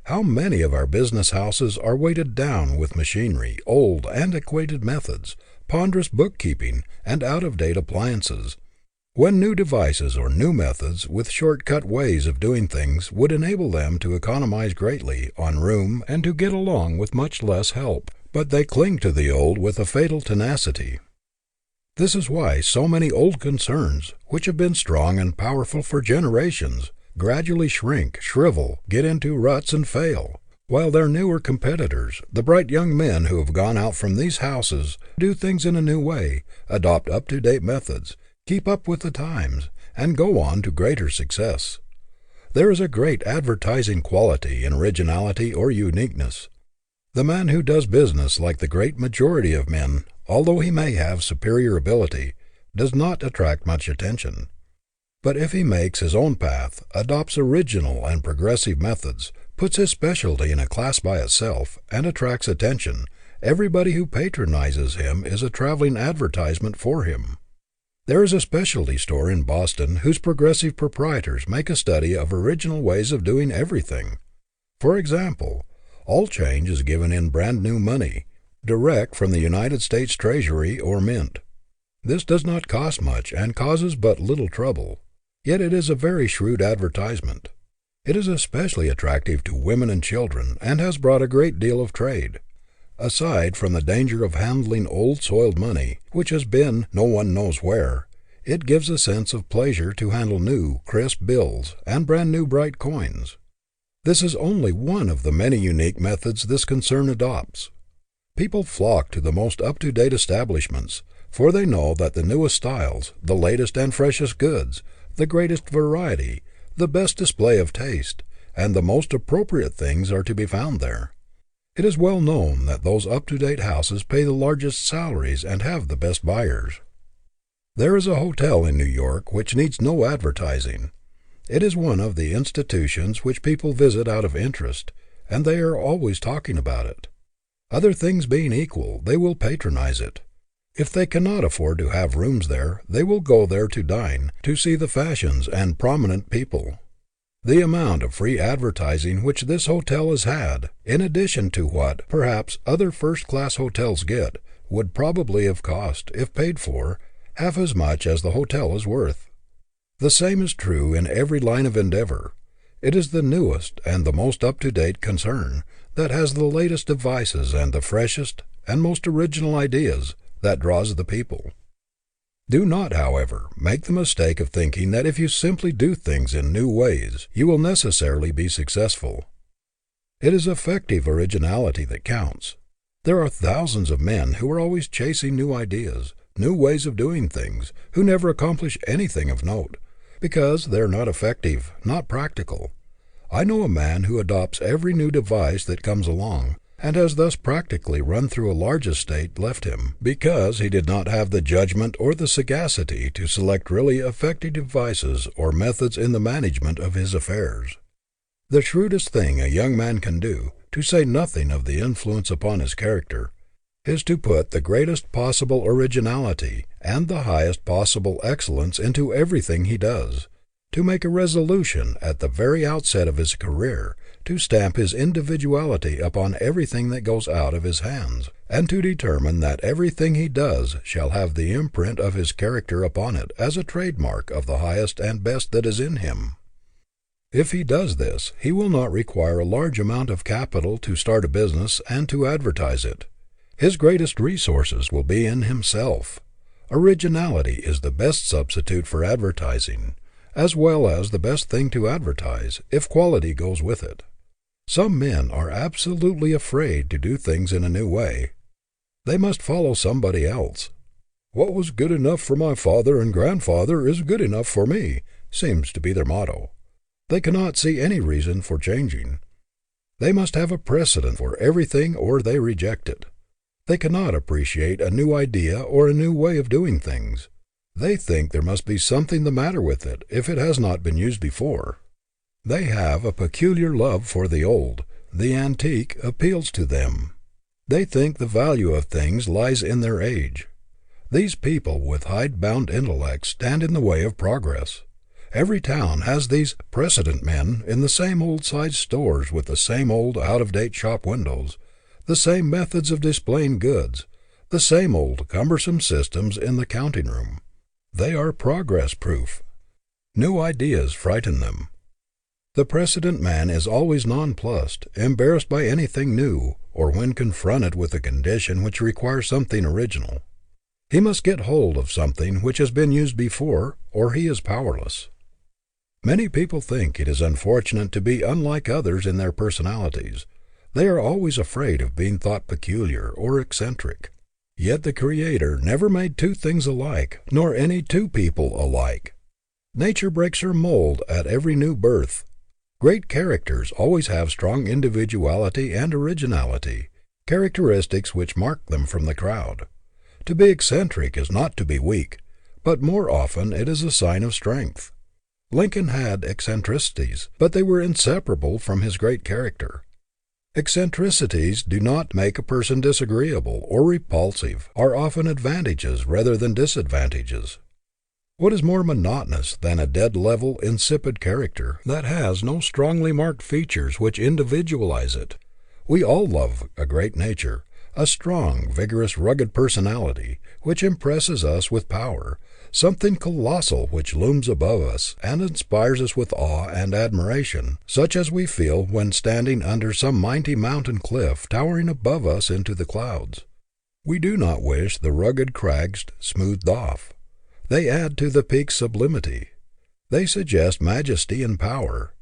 How many of our business houses are weighted down with machinery, old, antiquated methods, ponderous bookkeeping, and out-of-date appliances, when new devices or new methods with short-cut ways of doing things would enable them to economize greatly on room and to get along with much less help, but they cling to the old with a fatal tenacity. This is why so many old concerns, which have been strong and powerful for generations, gradually shrink, shrivel, get into ruts and fail, while their newer competitors, the bright young men who have gone out from these houses, do things in a new way, adopt up-to-date methods, keep up with the times, and go on to greater success. There is a great advertising quality in originality or uniqueness. The man who does business like the great majority of men, although he may have superior ability, does not attract much attention. But if he makes his own path, adopts original and progressive methods, puts his specialty in a class by itself, and attracts attention, everybody who patronizes him is a traveling advertisement for him. There is a specialty store in Boston whose progressive proprietors make a study of original ways of doing everything. For example, all change is given in brand new money, direct from the United States Treasury or Mint. This does not cost much and causes but little trouble, yet it is a very shrewd advertisement. It is especially attractive to women and children and has brought a great deal of trade. Aside from the danger of handling old soiled money, which has been no one knows where, it gives a sense of pleasure to handle new, crisp bills and brand new bright coins. This is only one of the many unique methods this concern adopts. People flock to the most up-to-date establishments, for they know that the newest styles, the latest and freshest goods, the greatest variety, the best display of taste, and the most appropriate things are to be found there. It is well known that those up-to-date houses pay the largest salaries and have the best buyers. There is a hotel in New York which needs no advertising. It is one of the institutions which people visit out of interest, and they are always talking about it. Other things being equal, they will patronize it. If they cannot afford to have rooms there, they will go there to dine, to see the fashions and prominent people. The amount of free advertising which this hotel has had, in addition to what, perhaps, other first-class hotels get, would probably have cost, if paid for, half as much as the hotel is worth. The same is true in every line of endeavor. It is the newest and the most up-to-date concern that has the latest devices and the freshest and most original ideas that draws the people. Do not, however, make the mistake of thinking that if you simply do things in new ways, you will necessarily be successful. It is effective originality that counts. There are thousands of men who are always chasing new ideas, new ways of doing things, who never accomplish anything of note, because they are not effective, not practical. I know a man who adopts every new device that comes along, and has thus practically run through a large estate left him, because he did not have the judgment or the sagacity to select really effective devices or methods in the management of his affairs. The shrewdest thing a young man can do, to say nothing of the influence upon his character, is to put the greatest possible originality and the highest possible excellence into everything he does, to make a resolution at the very outset of his career to stamp his individuality upon everything that goes out of his hands, and to determine that everything he does shall have the imprint of his character upon it as a trademark of the highest and best that is in him. If he does this, he will not require a large amount of capital to start a business and to advertise it. His greatest resources will be in himself. Originality is the best substitute for advertising, as well as the best thing to advertise, if quality goes with it. Some men are absolutely afraid to do things in a new way. They must follow somebody else. What was good enough for my father and grandfather is good enough for me, seems to be their motto. They cannot see any reason for changing. They must have a precedent for everything or they reject it. They cannot appreciate a new idea or a new way of doing things. They think there must be something the matter with it if it has not been used before. They have a peculiar love for the old. The antique appeals to them. They think the value of things lies in their age. These people with hide-bound intellects stand in the way of progress. Every town has these precedent men in the same old-sized stores with the same old out-of-date shop windows, the same methods of displaying goods, the same old cumbersome systems in the counting room. They are progress-proof. New ideas frighten them. The precedent man is always nonplussed, embarrassed by anything new, or when confronted with a condition which requires something original. He must get hold of something which has been used before, or he is powerless. Many people think it is unfortunate to be unlike others in their personalities. They are always afraid of being thought peculiar or eccentric. Yet the Creator never made two things alike, nor any two people alike. Nature breaks her mold at every new birth. Great characters always have strong individuality and originality, characteristics which mark them from the crowd. To be eccentric is not to be weak, but more often it is a sign of strength. Lincoln had eccentricities, but they were inseparable from his great character. Eccentricities do not make a person disagreeable or repulsive, are often advantages rather than disadvantages. What is more monotonous than a dead level, insipid character that has no strongly marked features which individualize it? We all love a great nature, a strong, vigorous, rugged personality, which impresses us with power, something colossal which looms above us and inspires us with awe and admiration, such as we feel when standing under some mighty mountain cliff towering above us into the clouds. We do not wish the rugged crags smoothed off. They add to the peak's sublimity. They suggest majesty and power.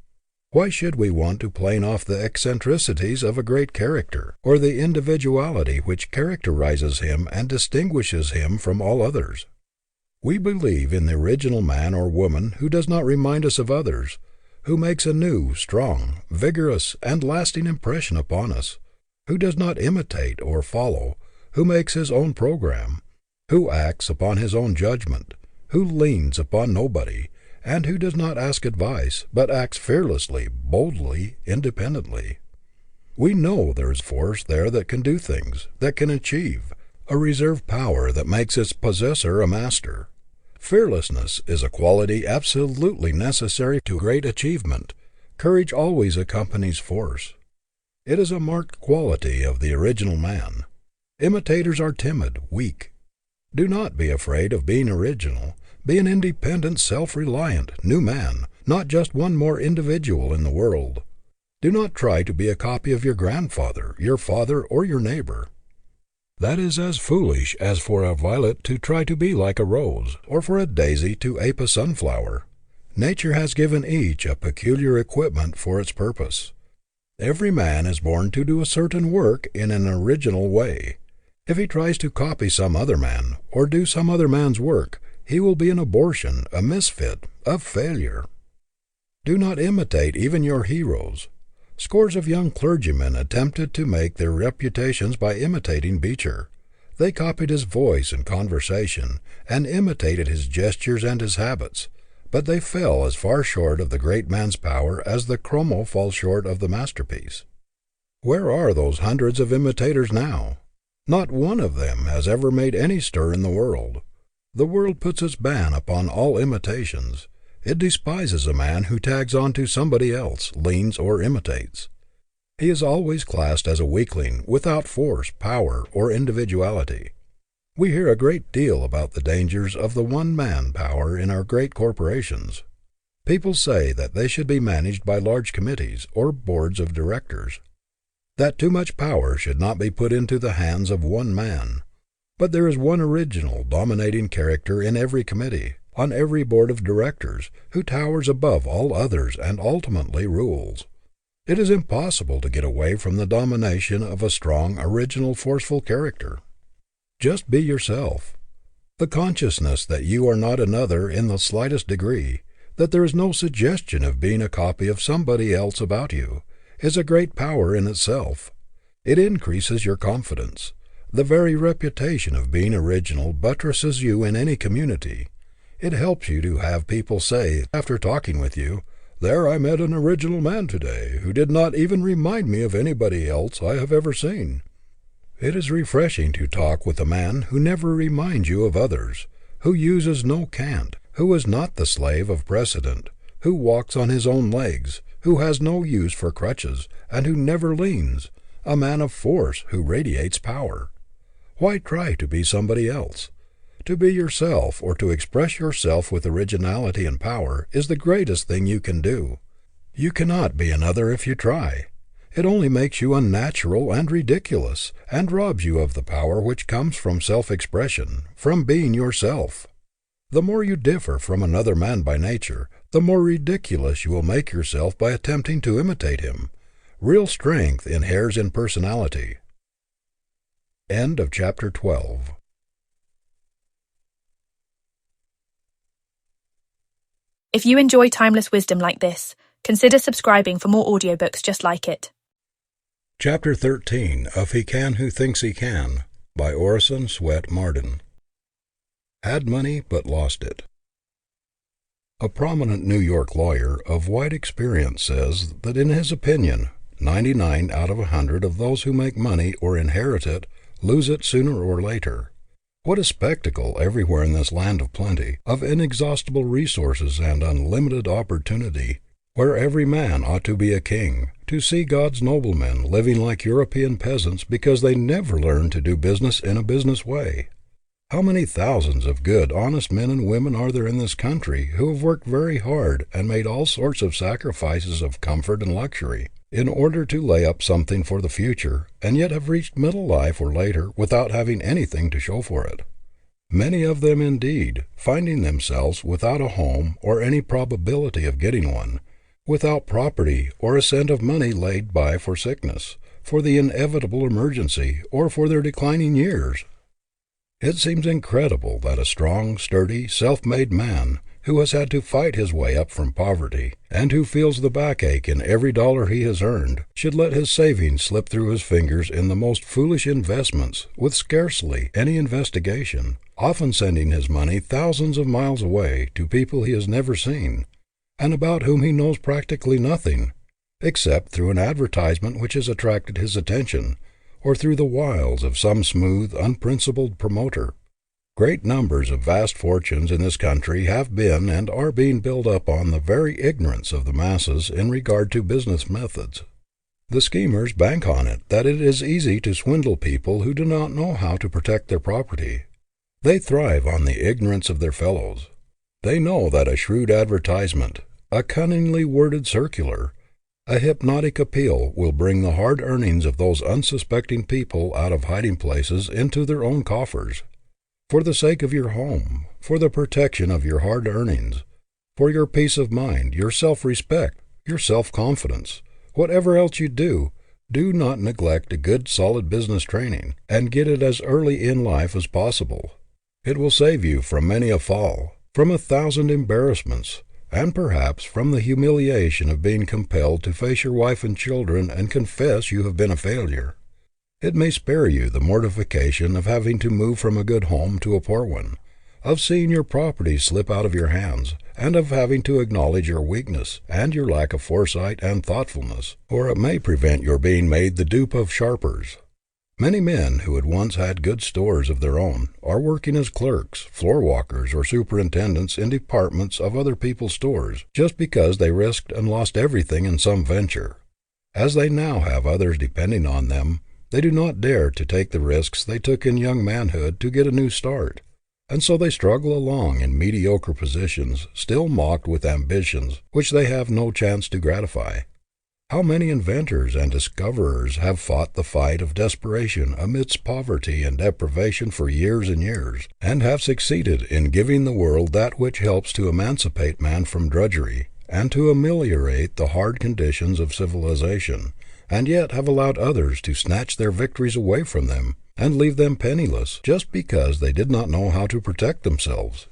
Why should we want to plane off the eccentricities of a great character, or the individuality which characterizes him and distinguishes him from all others? We believe in the original man or woman who does not remind us of others, who makes a new, strong, vigorous, and lasting impression upon us, who does not imitate or follow, who makes his own program, who acts upon his own judgment, who leans upon nobody, and who does not ask advice, but acts fearlessly, boldly, independently. We know there is force there that can do things, that can achieve, a reserve power that makes its possessor a master. Fearlessness is a quality absolutely necessary to great achievement. Courage always accompanies force. It is a marked quality of the original man. Imitators are timid, weak. Do not be afraid of being original. Be an independent, self-reliant, new man, not just one more individual in the world. Do not try to be a copy of your grandfather, your father, or your neighbor. That is as foolish as for a violet to try to be like a rose, or for a daisy to ape a sunflower. Nature has given each a peculiar equipment for its purpose. Every man is born to do a certain work in an original way. If he tries to copy some other man, or do some other man's work, he will be an abortion, a misfit, a failure. Do not imitate even your heroes. Scores of young clergymen attempted to make their reputations by imitating Beecher. They copied his voice and conversation, and imitated his gestures and his habits, but they fell as far short of the great man's power as the chromo falls short of the masterpiece. Where are those hundreds of imitators now? Not one of them has ever made any stir in the world. The world puts its ban upon all imitations. It despises a man who tags on to somebody else, leans, or imitates. He is always classed as a weakling, without force, power, or individuality. We hear a great deal about the dangers of the one-man power in our great corporations. People say that they should be managed by large committees, or boards of directors. That too much power should not be put into the hands of one man. But there is one original, dominating character in every committee, on every board of directors, who towers above all others and ultimately rules. It is impossible to get away from the domination of a strong, original, forceful character. Just be yourself. The consciousness that you are not another in the slightest degree, that there is no suggestion of being a copy of somebody else about you, is a great power in itself. It increases your confidence. The very reputation of being original buttresses you in any community. It helps you to have people say, after talking with you, "There I met an original man today, who did not even remind me of anybody else I have ever seen." It is refreshing to talk with a man who never reminds you of others, who uses no cant, who is not the slave of precedent, who walks on his own legs, who has no use for crutches, and who never leans, a man of force who radiates power. Why try to be somebody else? To be yourself, or to express yourself with originality and power, is the greatest thing you can do. You cannot be another if you try. It only makes you unnatural and ridiculous, and robs you of the power which comes from self-expression, from being yourself. The more you differ from another man by nature, the more ridiculous you will make yourself by attempting to imitate him. Real strength inheres in personality. End of chapter 12. If you enjoy timeless wisdom like this, consider subscribing for more audiobooks just like it. Chapter 13 of He Can Who Thinks He Can, by Orison Swett Marden. Had money but lost it. A prominent New York lawyer of wide experience says that in his opinion, 99 out of 100 of those who make money or inherit it lose it sooner or later. What a spectacle everywhere in this land of plenty, of inexhaustible resources and unlimited opportunity, where every man ought to be a king, to see God's noblemen living like European peasants because they never learned to do business in a business way. How many thousands of good, honest men and women are there in this country who have worked very hard and made all sorts of sacrifices of comfort and luxury in order to lay up something for the future, and yet have reached middle life or later without having anything to show for it? Many of them, indeed, finding themselves without a home or any probability of getting one, without property or a cent of money laid by for sickness, for the inevitable emergency, or for their declining years. It seems incredible that a strong, sturdy, self-made man, who has had to fight his way up from poverty, and who feels the backache in every dollar he has earned, should let his savings slip through his fingers in the most foolish investments, with scarcely any investigation, often sending his money thousands of miles away to people he has never seen, and about whom he knows practically nothing, except through an advertisement which has attracted his attention, or through the wiles of some smooth, unprincipled promoter. Great numbers of vast fortunes in this country have been and are being built up on the very ignorance of the masses in regard to business methods. The schemers bank on it that it is easy to swindle people who do not know how to protect their property. They thrive on the ignorance of their fellows. They know that a shrewd advertisement, a cunningly worded circular, a hypnotic appeal will bring the hard earnings of those unsuspecting people out of hiding places into their own coffers. For the sake of your home, for the protection of your hard earnings, for your peace of mind, your self-respect, your self-confidence, whatever else you do, do not neglect a good solid business training, and get it as early in life as possible. It will save you from many a fall, from 1,000 embarrassments, and perhaps from the humiliation of being compelled to face your wife and children and confess you have been a failure. It may spare you the mortification of having to move from a good home to a poor one, of seeing your property slip out of your hands, and of having to acknowledge your weakness and your lack of foresight and thoughtfulness, or it may prevent your being made the dupe of sharpers. Many men who had once had good stores of their own are working as clerks, floor walkers, or superintendents in departments of other people's stores, just because they risked and lost everything in some venture. As they now have others depending on them, they do not dare to take the risks they took in young manhood to get a new start, and so they struggle along in mediocre positions, still mocked with ambitions which they have no chance to gratify. How many inventors and discoverers have fought the fight of desperation amidst poverty and deprivation for years and years, and have succeeded in giving the world that which helps to emancipate man from drudgery, and to ameliorate the hard conditions of civilization, and yet have allowed others to snatch their victories away from them, and leave them penniless, just because they did not know how to protect themselves.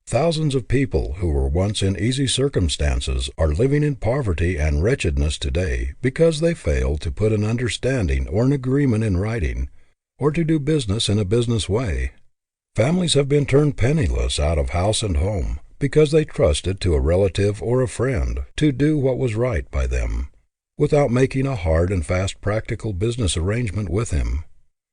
Thousands of people who were once in easy circumstances are living in poverty and wretchedness today because they failed to put an understanding or an agreement in writing, or to do business in a business way. Families have been turned penniless out of house and home because they trusted to a relative or a friend to do what was right by them, without making a hard and fast practical business arrangement with him.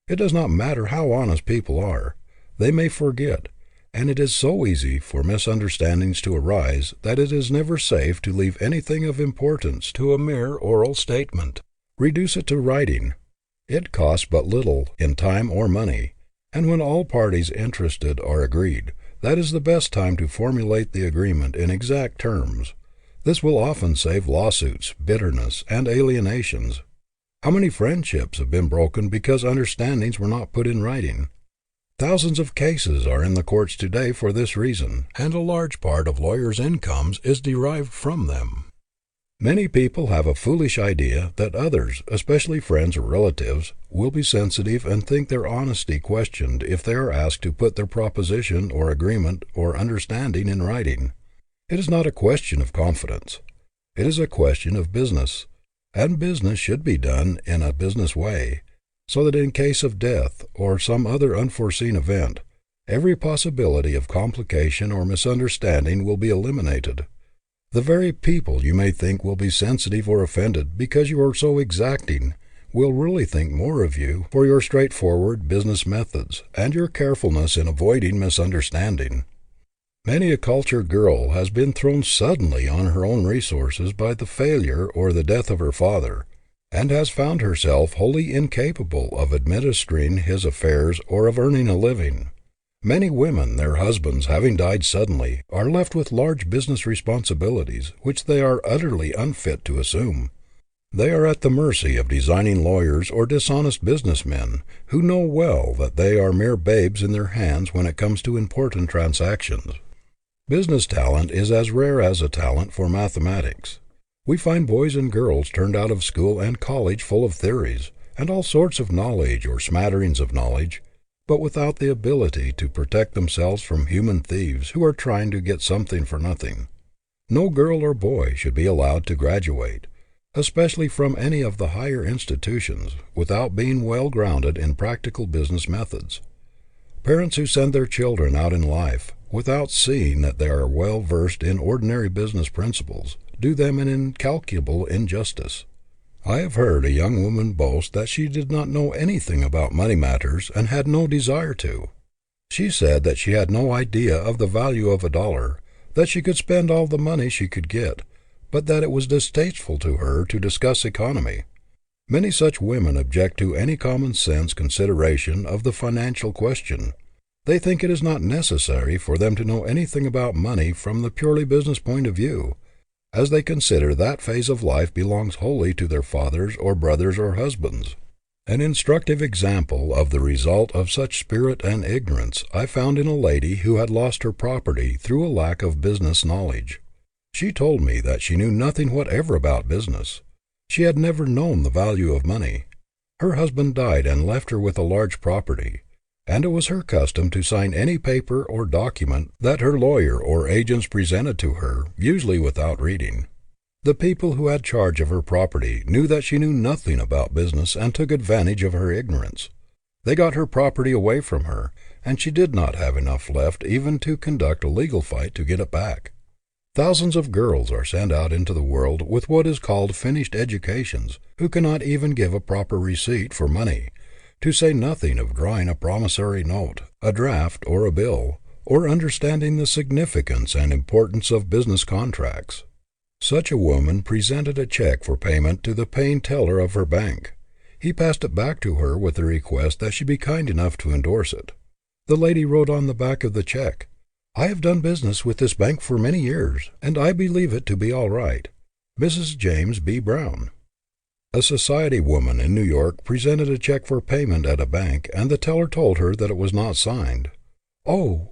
It does not matter how honest people are, they may forget, and it is so easy for misunderstandings to arise that it is never safe to leave anything of importance to a mere oral statement. Reduce it to writing. It costs but little in time or money, and when all parties interested are agreed, that is the best time to formulate the agreement in exact terms. This will often save lawsuits, bitterness, and alienations. How many friendships have been broken because understandings were not put in writing? Thousands of cases are in the courts today for this reason, and a large part of lawyers' incomes is derived from them. Many people have a foolish idea that others, especially friends or relatives, will be sensitive and think their honesty questioned if they are asked to put their proposition or agreement or understanding in writing. It is not a question of confidence. It is a question of business, and business should be done in a business way, so that in case of death or some other unforeseen event, every possibility of complication or misunderstanding will be eliminated. The very people you may think will be sensitive or offended because you are so exacting will really think more of you for your straightforward business methods and your carefulness in avoiding misunderstanding. Many a cultured girl has been thrown suddenly on her own resources by the failure or the death of her father, and has found herself wholly incapable of administering his affairs or of earning a living. Many women, their husbands having died suddenly, are left with large business responsibilities which they are utterly unfit to assume. They are at the mercy of designing lawyers or dishonest businessmen who know well that they are mere babes in their hands when it comes to important transactions. Business talent is as rare as a talent for mathematics. We find boys and girls turned out of school and college full of theories, and all sorts of knowledge or smatterings of knowledge, but without the ability to protect themselves from human thieves who are trying to get something for nothing. No girl or boy should be allowed to graduate, especially from any of the higher institutions, without being well grounded in practical business methods. Parents who send their children out in life, without seeing that they are well versed in ordinary business principles, do them an incalculable injustice. I have heard a young woman boast that she did not know anything about money matters and had no desire to. She said that she had no idea of the value of $1, that she could spend all the money she could get, but that it was distasteful to her to discuss economy. Many such women object to any common sense consideration of the financial question. They think it is not necessary for them to know anything about money from the purely business point of view, as they consider that phase of life belongs wholly to their fathers or brothers or husbands. An instructive example of the result of such spirit and ignorance I found in a lady who had lost her property through a lack of business knowledge. She told me that she knew nothing whatever about business. She had never known the value of money. Her husband died and left her with a large property, and it was her custom to sign any paper or document that her lawyer or agents presented to her, usually without reading. The people who had charge of her property knew that she knew nothing about business and took advantage of her ignorance. They got her property away from her, and she did not have enough left even to conduct a legal fight to get it back. Thousands of girls are sent out into the world with what is called finished educations, who cannot even give a proper receipt for money, to say nothing of drawing a promissory note, a draft, or a bill, or understanding the significance and importance of business contracts. Such a woman presented a check for payment to the paying teller of her bank. He passed it back to her with the request that she be kind enough to endorse it. The lady wrote on the back of the check, "I have done business with this bank for many years, and I believe it to be all right. Mrs. James B. Brown." A society woman in New York presented a check for payment at a bank, and the teller told her that it was not signed. "Oh,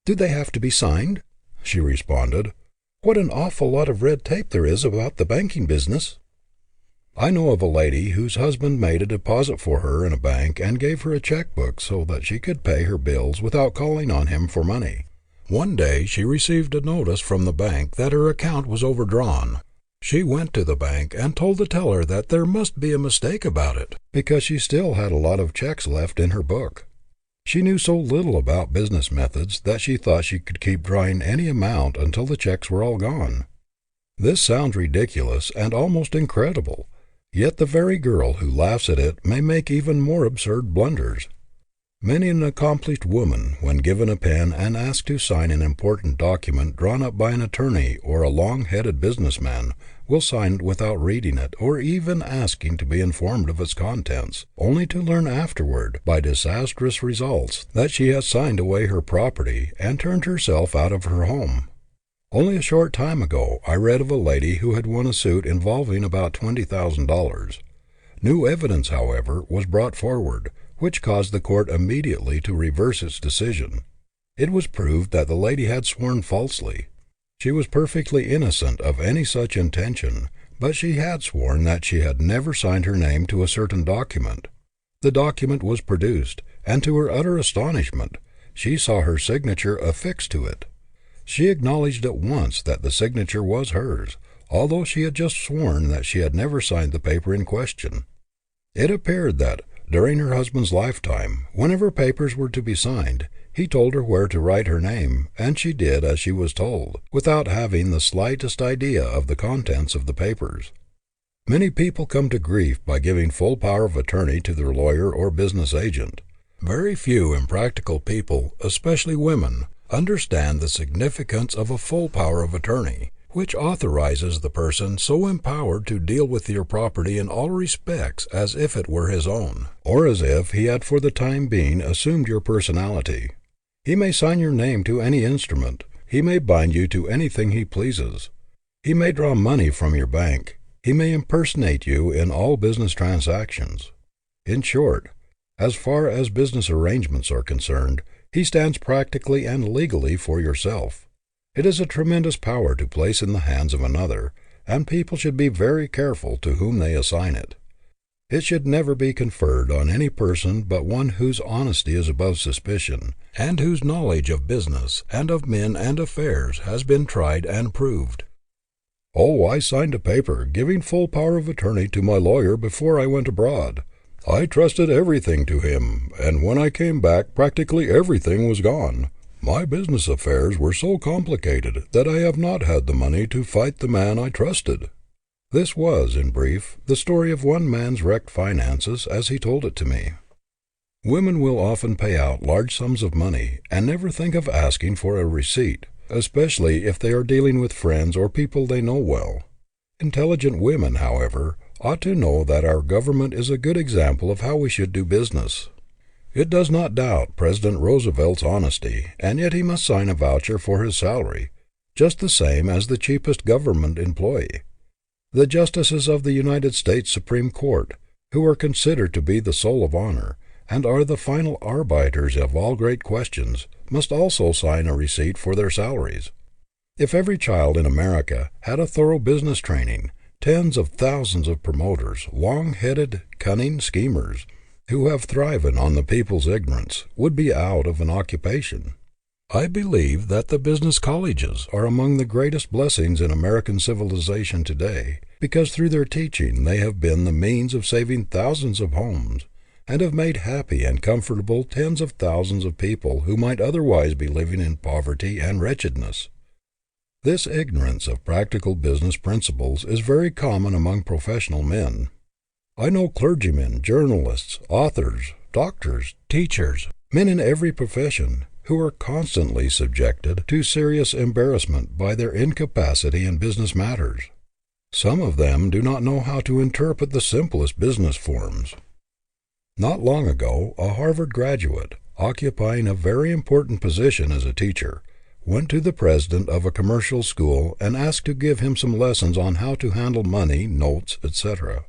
do they have to be signed?" she responded. "What an awful lot of red tape there is about the banking business." I know of a lady whose husband made a deposit for her in a bank and gave her a checkbook so that she could pay her bills without calling on him for money. One day she received a notice from the bank that her account was overdrawn. She went to the bank and told the teller that there must be a mistake about it, because she still had a lot of checks left in her book. She knew so little about business methods that she thought she could keep drawing any amount until the checks were all gone. This sounds ridiculous and almost incredible, yet the very girl who laughs at it may make even more absurd blunders. Many an accomplished woman, when given a pen and asked to sign an important document drawn up by an attorney or a long-headed businessman, will sign it without reading it or even asking to be informed of its contents, only to learn afterward, by disastrous results, that she has signed away her property and turned herself out of her home. Only a short time ago I read of a lady who had won a suit involving about $20,000. New evidence, however, was brought forward, which caused the court immediately to reverse its decision. It was proved that the lady had sworn falsely. She was perfectly innocent of any such intention, but she had sworn that she had never signed her name to a certain document. The document was produced, and to her utter astonishment, she saw her signature affixed to it. She acknowledged at once that the signature was hers, although she had just sworn that she had never signed the paper in question. It appeared that, during her husband's lifetime, whenever papers were to be signed, he told her where to write her name, and she did as she was told, without having the slightest idea of the contents of the papers. Many people come to grief by giving full power of attorney to their lawyer or business agent. Very few impractical people, especially women, understand the significance of a full power of attorney, which authorizes the person so empowered to deal with your property in all respects as if it were his own, or as if he had for the time being assumed your personality. He may sign your name to any instrument. He may bind you to anything he pleases. He may draw money from your bank. He may impersonate you in all business transactions. In short, as far as business arrangements are concerned, he stands practically and legally for yourself. It is a tremendous power to place in the hands of another, and people should be very careful to whom they assign it. It should never be conferred on any person but one whose honesty is above suspicion, and whose knowledge of business and of men and affairs has been tried and proved. "Oh, I signed a paper giving full power of attorney to my lawyer before I went abroad. I trusted everything to him, and when I came back practically everything was gone. My business affairs were so complicated that I have not had the money to fight the man I trusted." This was, in brief, the story of one man's wrecked finances as he told it to me. Women will often pay out large sums of money and never think of asking for a receipt, especially if they are dealing with friends or people they know well. Intelligent women, however, ought to know that our government is a good example of how we should do business. It does not doubt President Roosevelt's honesty, and yet he must sign a voucher for his salary, just the same as the cheapest government employee. The justices of the United States Supreme Court, who are considered to be the soul of honor, and are the final arbiters of all great questions, must also sign a receipt for their salaries. If every child in America had a thorough business training, tens of thousands of promoters, long-headed, cunning schemers, who have thriven on the people's ignorance, would be out of an occupation. I believe that the business colleges are among the greatest blessings in American civilization today, because through their teaching they have been the means of saving thousands of homes, and have made happy and comfortable tens of thousands of people who might otherwise be living in poverty and wretchedness. This ignorance of practical business principles is very common among professional men. I know clergymen, journalists, authors, doctors, teachers, men in every profession, who are constantly subjected to serious embarrassment by their incapacity in business matters. Some of them do not know how to interpret the simplest business forms. Not long ago, a Harvard graduate, occupying a very important position as a teacher, went to the president of a commercial school and asked to give him some lessons on how to handle money, notes, etc.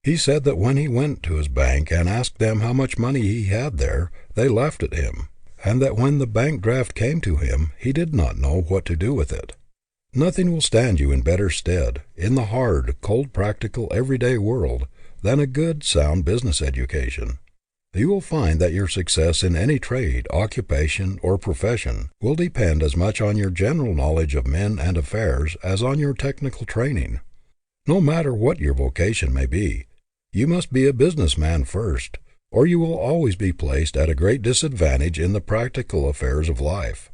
He said that when he went to his bank and asked them how much money he had there, they laughed at him, and that when the bank draft came to him, he did not know what to do with it. Nothing will stand you in better stead, in the hard, cold, practical, everyday world, than a good, sound business education. You will find that your success in any trade, occupation, or profession will depend as much on your general knowledge of men and affairs as on your technical training. No matter what your vocation may be, you must be a businessman first, or you will always be placed at a great disadvantage in the practical affairs of life.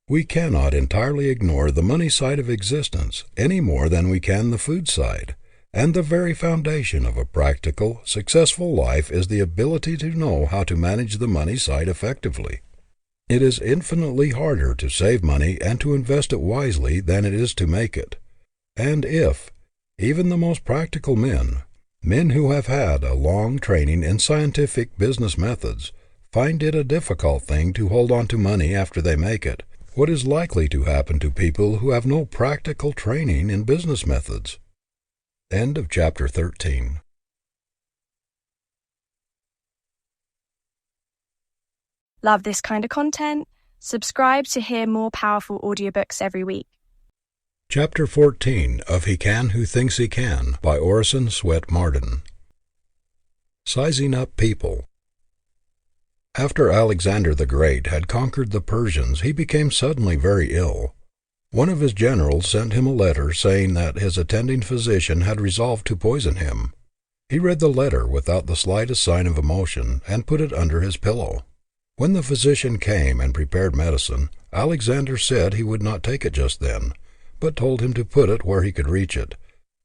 We cannot entirely ignore the money side of existence any more than we can the food side, and the very foundation of a practical, successful life is the ability to know how to manage the money side effectively. It is infinitely harder to save money and to invest it wisely than it is to make it. And if, even the most practical men who have had a long training in scientific business methods, find it a difficult thing to hold on to money after they make it, what is likely to happen to people who have no practical training in business methods? End of chapter 13. Love this kind of content? Subscribe to hear more powerful audiobooks every week. Chapter 14 of He Can Who Thinks He Can by Orison Swett Marden. Sizing Up People. After Alexander the Great had conquered the Persians, he became suddenly very ill. One of his generals sent him a letter saying that his attending physician had resolved to poison him. He read the letter without the slightest sign of emotion and put it under his pillow. When the physician came and prepared medicine, Alexander said he would not take it just then, but told him to put it where he could reach it,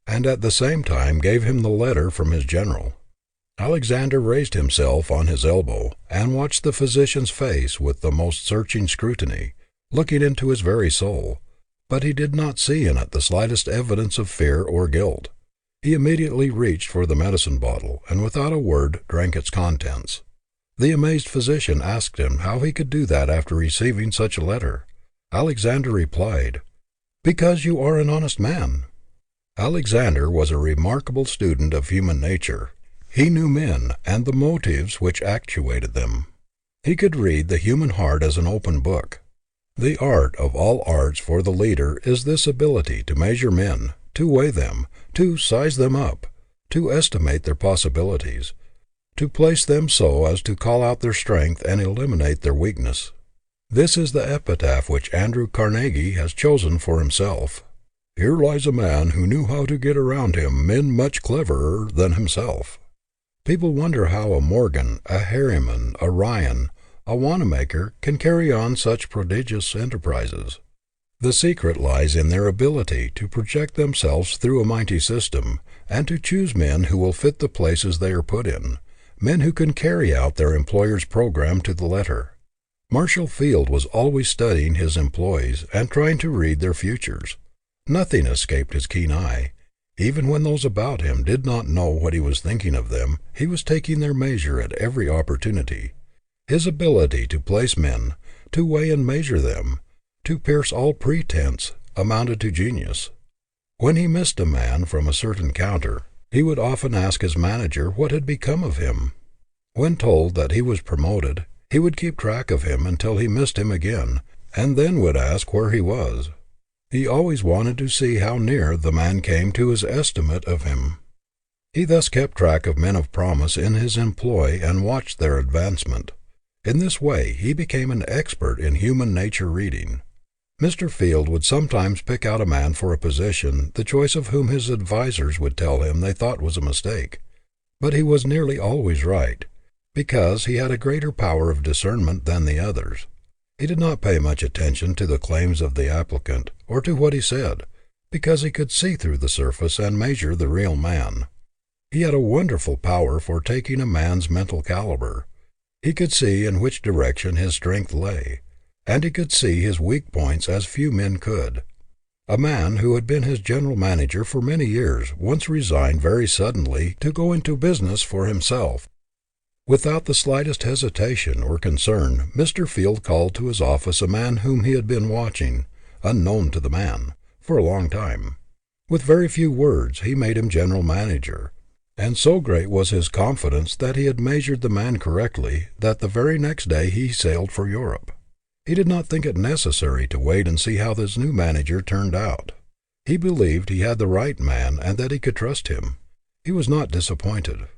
and at the same time gave him the letter from his general. Alexander raised himself on his elbow and watched the physician's face with the most searching scrutiny, looking into his very soul, but he did not see in it the slightest evidence of fear or guilt. He immediately reached for the medicine bottle and without a word drank its contents. The amazed physician asked him how he could do that after receiving such a letter. Alexander replied, "Because you are an honest man." Alexander was a remarkable student of human nature. He knew men and the motives which actuated them. He could read the human heart as an open book. The art of all arts for the leader is this ability to measure men, to weigh them, to size them up, to estimate their possibilities, to place them so as to call out their strength and eliminate their weakness. This is the epitaph which Andrew Carnegie has chosen for himself. Here lies a man who knew how to get around him men much cleverer than himself. People wonder how a Morgan, a Harriman, a Ryan, a Wanamaker can carry on such prodigious enterprises. The secret lies in their ability to project themselves through a mighty system, and to choose men who will fit the places they are put in, men who can carry out their employer's program to the letter. Marshall Field was always studying his employees and trying to read their futures. Nothing escaped his keen eye. Even when those about him did not know what he was thinking of them, he was taking their measure at every opportunity. His ability to place men, to weigh and measure them, to pierce all pretense, amounted to genius. When he missed a man from a certain counter, he would often ask his manager what had become of him. When told that he was promoted, he would keep track of him until he missed him again, and then would ask where he was. He always wanted to see how near the man came to his estimate of him. He thus kept track of men of promise in his employ and watched their advancement. In this way he became an expert in human nature reading. Mr. Field would sometimes pick out a man for a position the choice of whom his advisers would tell him they thought was a mistake. But he was nearly always right, because he had a greater power of discernment than the others. He did not pay much attention to the claims of the applicant, or to what he said, because he could see through the surface and measure the real man. He had a wonderful power for taking a man's mental caliber. He could see in which direction his strength lay, and he could see his weak points as few men could. A man who had been his general manager for many years once resigned very suddenly to go into business for himself. Without the slightest hesitation or concern, Mr. Field called to his office a man whom he had been watching, unknown to the man, for a long time. With very few words he made him general manager, and so great was his confidence that he had measured the man correctly that the very next day he sailed for Europe. He did not think it necessary to wait and see how this new manager turned out. He believed he had the right man and that he could trust him. He was not disappointed.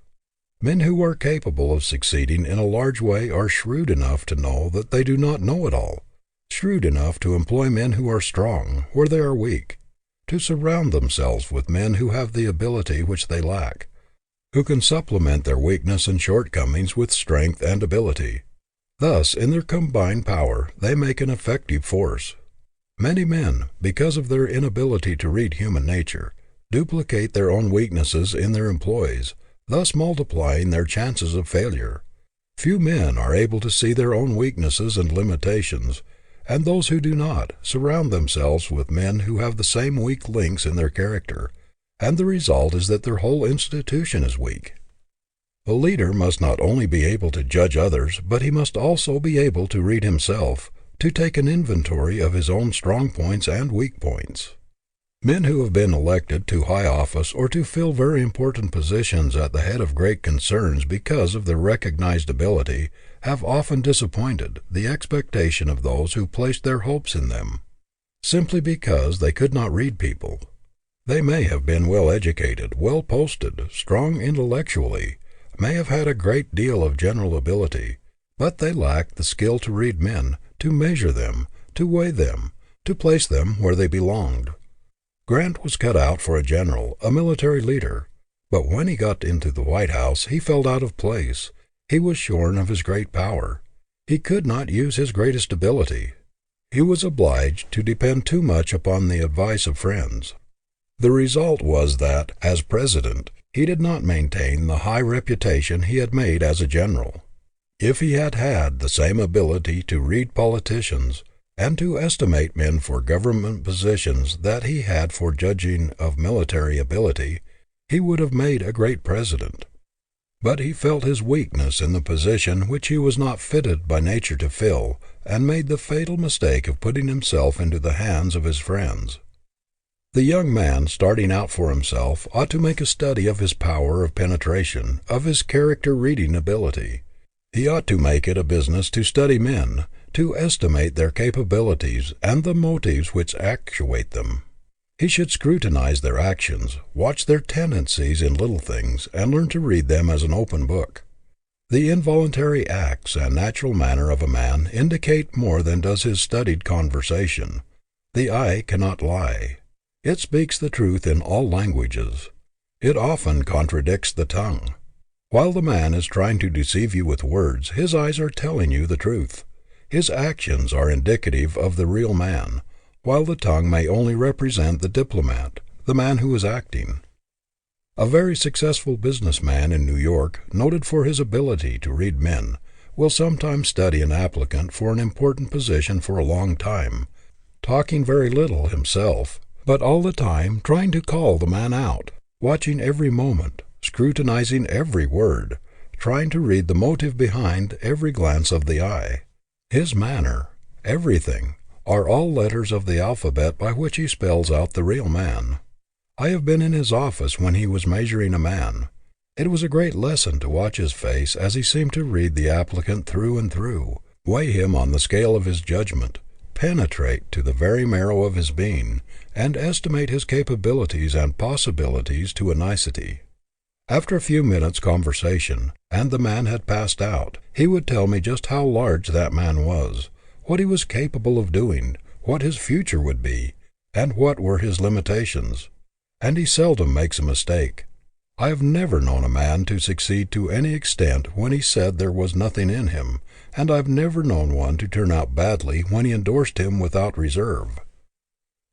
Men who are capable of succeeding in a large way are shrewd enough to know that they do not know it all, shrewd enough to employ men who are strong where they are weak, to surround themselves with men who have the ability which they lack, who can supplement their weakness and shortcomings with strength and ability. Thus, in their combined power, they make an effective force. Many men, because of their inability to read human nature, duplicate their own weaknesses in their employees, thus multiplying their chances of failure. Few men are able to see their own weaknesses and limitations, and those who do not surround themselves with men who have the same weak links in their character, and the result is that their whole institution is weak. A leader must not only be able to judge others, but he must also be able to read himself, to take an inventory of his own strong points and weak points. Men who have been elected to high office or to fill very important positions at the head of great concerns because of their recognized ability have often disappointed the expectation of those who placed their hopes in them, simply because they could not read people. They may have been well educated, well posted, strong intellectually, may have had a great deal of general ability, but they lacked the skill to read men, to measure them, to weigh them, to place them where they belonged. Grant was cut out for a general, a military leader, but when he got into the White House he felt out of place. He was shorn of his great power. He could not use his greatest ability. He was obliged to depend too much upon the advice of friends. The result was that, as president, he did not maintain the high reputation he had made as a general. If he had had the same ability to read politicians, and to estimate men for government positions that he had for judging of military ability, he would have made a great president. But he felt his weakness in the position which he was not fitted by nature to fill, and made the fatal mistake of putting himself into the hands of his friends. The young man starting out for himself ought to make a study of his power of penetration, of his character-reading ability. He ought to make it a business to study men, to estimate their capabilities and the motives which actuate them. He should scrutinize their actions, watch their tendencies in little things, and learn to read them as an open book. The involuntary acts and natural manner of a man indicate more than does his studied conversation. The eye cannot lie. It speaks the truth in all languages. It often contradicts the tongue. While the man is trying to deceive you with words, his eyes are telling you the truth. His actions are indicative of the real man, while the tongue may only represent the diplomat, the man who is acting. A very successful businessman in New York, noted for his ability to read men, will sometimes study an applicant for an important position for a long time, talking very little himself, but all the time trying to call the man out, watching every moment, scrutinizing every word, trying to read the motive behind every glance of the eye. His manner, everything, are all letters of the alphabet by which he spells out the real man. I have been in his office when he was measuring a man. It was a great lesson to watch his face as he seemed to read the applicant through and through, weigh him on the scale of his judgment, penetrate to the very marrow of his being, and estimate his capabilities and possibilities to a nicety. After a few minutes' conversation, and the man had passed out, he would tell me just how large that man was, what he was capable of doing, what his future would be, and what were his limitations. And he seldom makes a mistake. I have never known a man to succeed to any extent when he said there was nothing in him, and I have never known one to turn out badly when he endorsed him without reserve.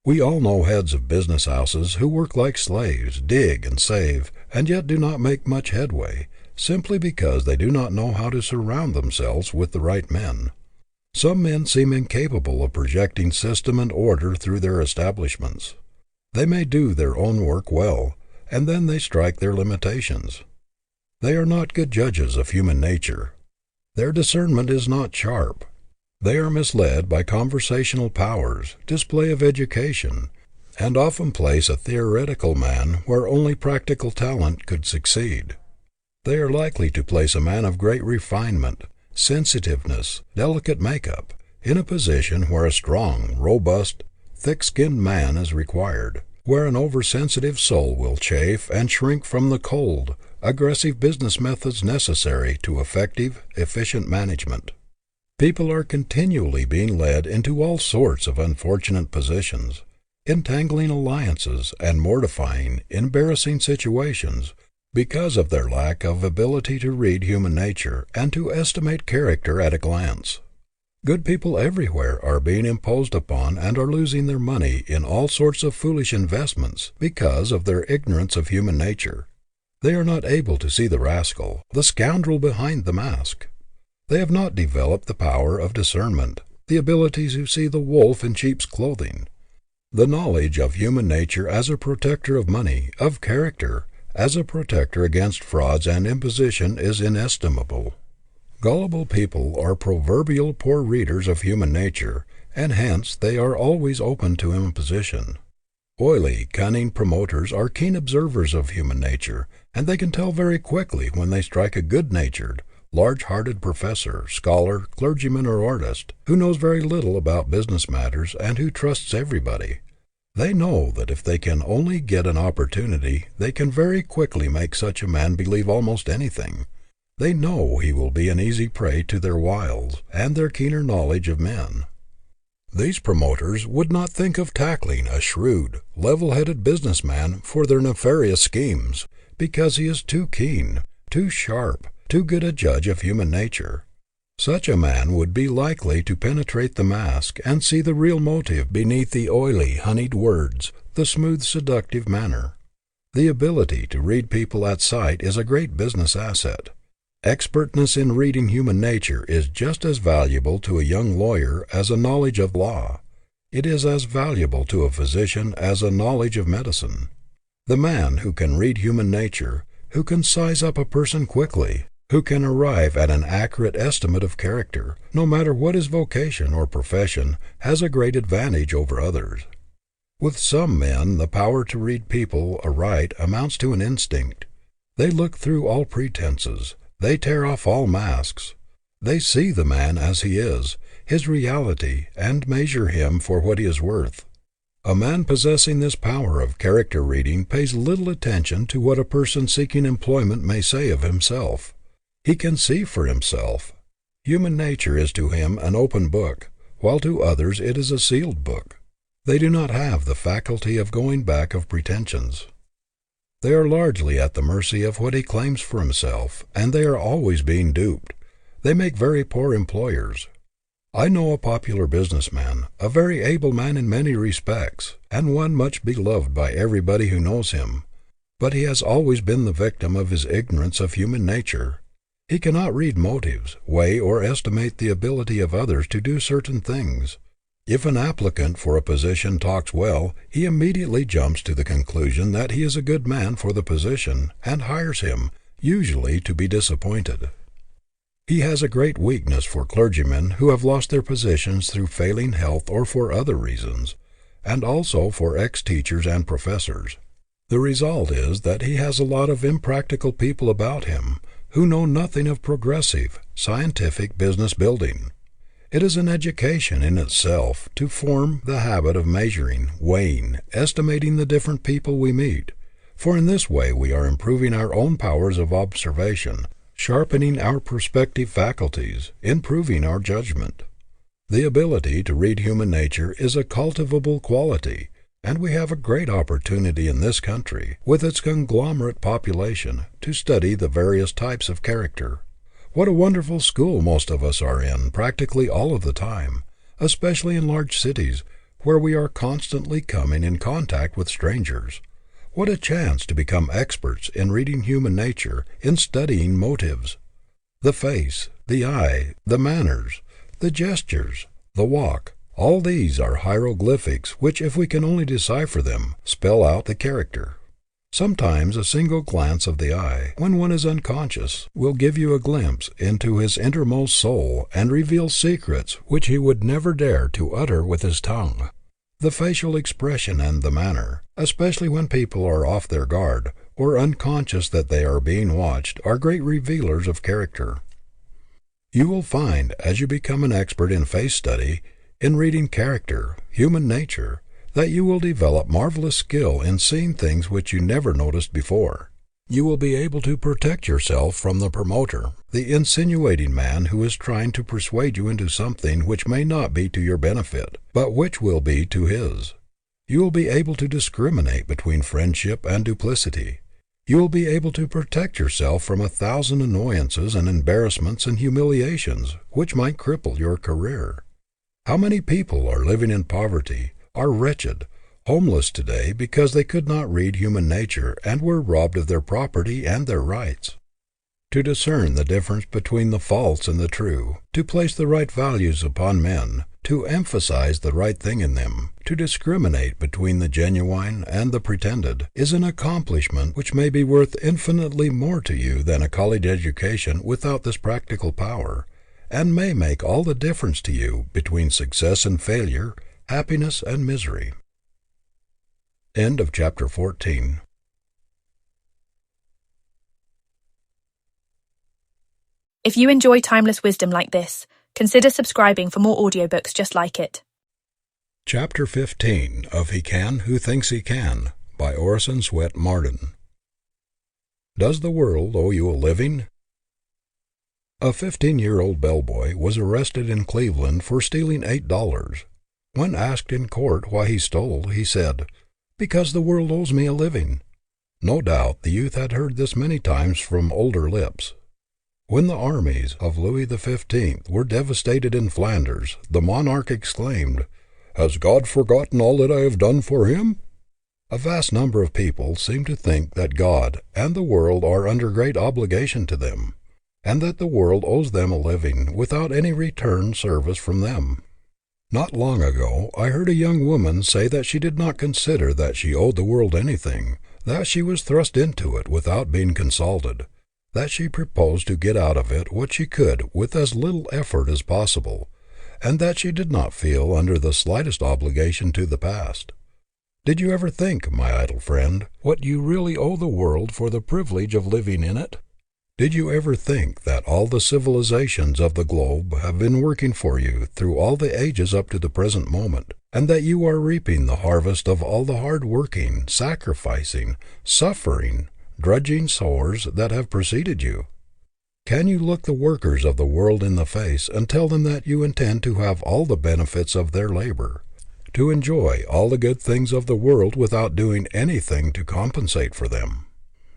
We all know heads of business houses who work like slaves, dig and save, and yet do not make much headway, simply because they do not know how to surround themselves with the right men. Some men seem incapable of projecting system and order through their establishments. They may do their own work well, and then they strike their limitations. They are not good judges of human nature. Their discernment is not sharp. They are misled by conversational powers, display of education, and often place a theoretical man where only practical talent could succeed. They are likely to place a man of great refinement, sensitiveness, delicate makeup, in a position where a strong, robust, thick-skinned man is required, where an oversensitive soul will chafe and shrink from the cold, aggressive business methods necessary to effective, efficient management. People are continually being led into all sorts of unfortunate positions, entangling alliances and mortifying, embarrassing situations, because of their lack of ability to read human nature and to estimate character at a glance. Good people everywhere are being imposed upon and are losing their money in all sorts of foolish investments because of their ignorance of human nature. They are not able to see the rascal, the scoundrel behind the mask. They have not developed the power of discernment, the ability to see the wolf in sheep's clothing. The knowledge of human nature as a protector of money, of character, as a protector against frauds and imposition is inestimable. Gullible people are proverbial poor readers of human nature, and hence they are always open to imposition. Oily, cunning promoters are keen observers of human nature, and they can tell very quickly when they strike a good-natured, large-hearted professor, scholar, clergyman, or artist, who knows very little about business matters and who trusts everybody. They know that if they can only get an opportunity, they can very quickly make such a man believe almost anything. They know he will be an easy prey to their wiles and their keener knowledge of men. These promoters would not think of tackling a shrewd, level-headed businessman for their nefarious schemes, because he is too keen, too sharp, too good a judge of human nature. Such a man would be likely to penetrate the mask and see the real motive beneath the oily, honeyed words, the smooth, seductive manner. The ability to read people at sight is a great business asset. Expertness in reading human nature is just as valuable to a young lawyer as a knowledge of law. It is as valuable to a physician as a knowledge of medicine. The man who can read human nature, who can size up a person quickly, who can arrive at an accurate estimate of character, no matter what his vocation or profession, has a great advantage over others. With some men the power to read people aright amounts to an instinct. They look through all pretenses. They tear off all masks. They see the man as he is, his reality, and measure him for what he is worth. A man possessing this power of character reading pays little attention to what a person seeking employment may say of himself. He can see for himself. Human nature is to him an open book, while to others it is a sealed book. They do not have the faculty of going back of pretensions. They are largely at the mercy of what he claims for himself, and they are always being duped. They make very poor employers. I know a popular businessman, a very able man in many respects, and one much beloved by everybody who knows him. But he has always been the victim of his ignorance of human nature. He cannot read motives, weigh or estimate the ability of others to do certain things. If an applicant for a position talks well, he immediately jumps to the conclusion that he is a good man for the position and hires him, usually to be disappointed. He has a great weakness for clergymen who have lost their positions through failing health or for other reasons, and also for ex-teachers and professors. The result is that he has a lot of impractical people about him who know nothing of progressive, scientific business building. It is an education in itself to form the habit of measuring, weighing, estimating the different people we meet, for in this way we are improving our own powers of observation, sharpening our perspective faculties, improving our judgment. The ability to read human nature is a cultivable quality, and we have a great opportunity in this country, with its conglomerate population, to study the various types of character. What a wonderful school most of us are in practically all of the time, especially in large cities, where we are constantly coming in contact with strangers. What a chance to become experts in reading human nature, in studying motives. The face, the eye, the manners, the gestures, the walk, all these are hieroglyphics which, if we can only decipher them, spell out the character. Sometimes a single glance of the eye, when one is unconscious, will give you a glimpse into his innermost soul and reveal secrets which he would never dare to utter with his tongue. The facial expression and the manner, especially when people are off their guard or unconscious that they are being watched, are great revealers of character. You will find, as you become an expert in face study, in reading character, human nature, that you will develop marvelous skill in seeing things which you never noticed before. You will be able to protect yourself from the promoter, the insinuating man who is trying to persuade you into something which may not be to your benefit, but which will be to his. You will be able to discriminate between friendship and duplicity. You will be able to protect yourself from 1,000 annoyances and embarrassments and humiliations which might cripple your career. How many people are living in poverty, are wretched, homeless today because they could not read human nature and were robbed of their property and their rights? To discern the difference between the false and the true, to place the right values upon men, to emphasize the right thing in them, to discriminate between the genuine and the pretended, is an accomplishment which may be worth infinitely more to you than a college education without this practical power, and may make all the difference to you between success and failure, happiness and misery. End of chapter 14. If you enjoy timeless wisdom like this, consider subscribing for more audiobooks just like it. Chapter 15 of He Can Who Thinks He Can by Orison Swett Marden. Does the world owe you a living? A 15-year-old bellboy was arrested in Cleveland for stealing $8. When asked in court why he stole, he said, "Because the world owes me a living." No doubt the youth had heard this many times from older lips. When the armies of Louis XV were devastated in Flanders, the monarch exclaimed, "Has God forgotten all that I have done for him?" A vast number of people seem to think that God and the world are under great obligation to them, and that the world owes them a living without any return service from them. Not long ago I heard a young woman say that she did not consider that she owed the world anything, that she was thrust into it without being consulted, that she proposed to get out of it what she could with as little effort as possible, and that she did not feel under the slightest obligation to the past. Did you ever think, my idle friend, what you really owe the world for the privilege of living in it? Did you ever think that all the civilizations of the globe have been working for you through all the ages up to the present moment, and that you are reaping the harvest of all the hard-working, sacrificing, suffering, drudging sowers that have preceded you? Can you look the workers of the world in the face and tell them that you intend to have all the benefits of their labor, to enjoy all the good things of the world without doing anything to compensate for them?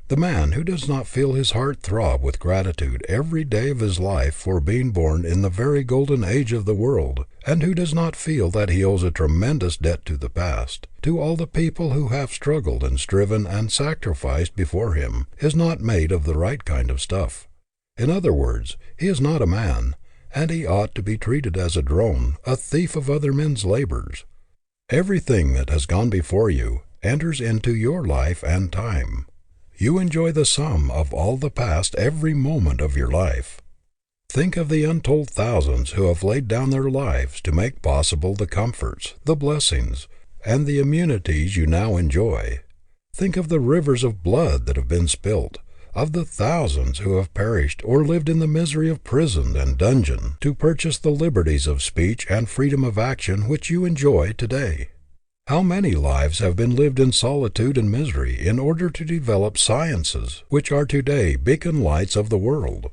The man who does not feel his heart throb with gratitude every day of his life for being born in the very golden age of the world, and who does not feel that he owes a tremendous debt to the past, to all the people who have struggled and striven and sacrificed before him, is not made of the right kind of stuff. In other words, he is not a man, and he ought to be treated as a drone, a thief of other men's labors. Everything that has gone before you enters into your life and time. You enjoy the sum of all the past every moment of your life. Think of the untold thousands who have laid down their lives to make possible the comforts, the blessings, and the immunities you now enjoy. Think of the rivers of blood that have been spilt, of the thousands who have perished or lived in the misery of prison and dungeon to purchase the liberties of speech and freedom of action which you enjoy today. How many lives have been lived in solitude and misery in order to develop sciences which are today beacon lights of the world?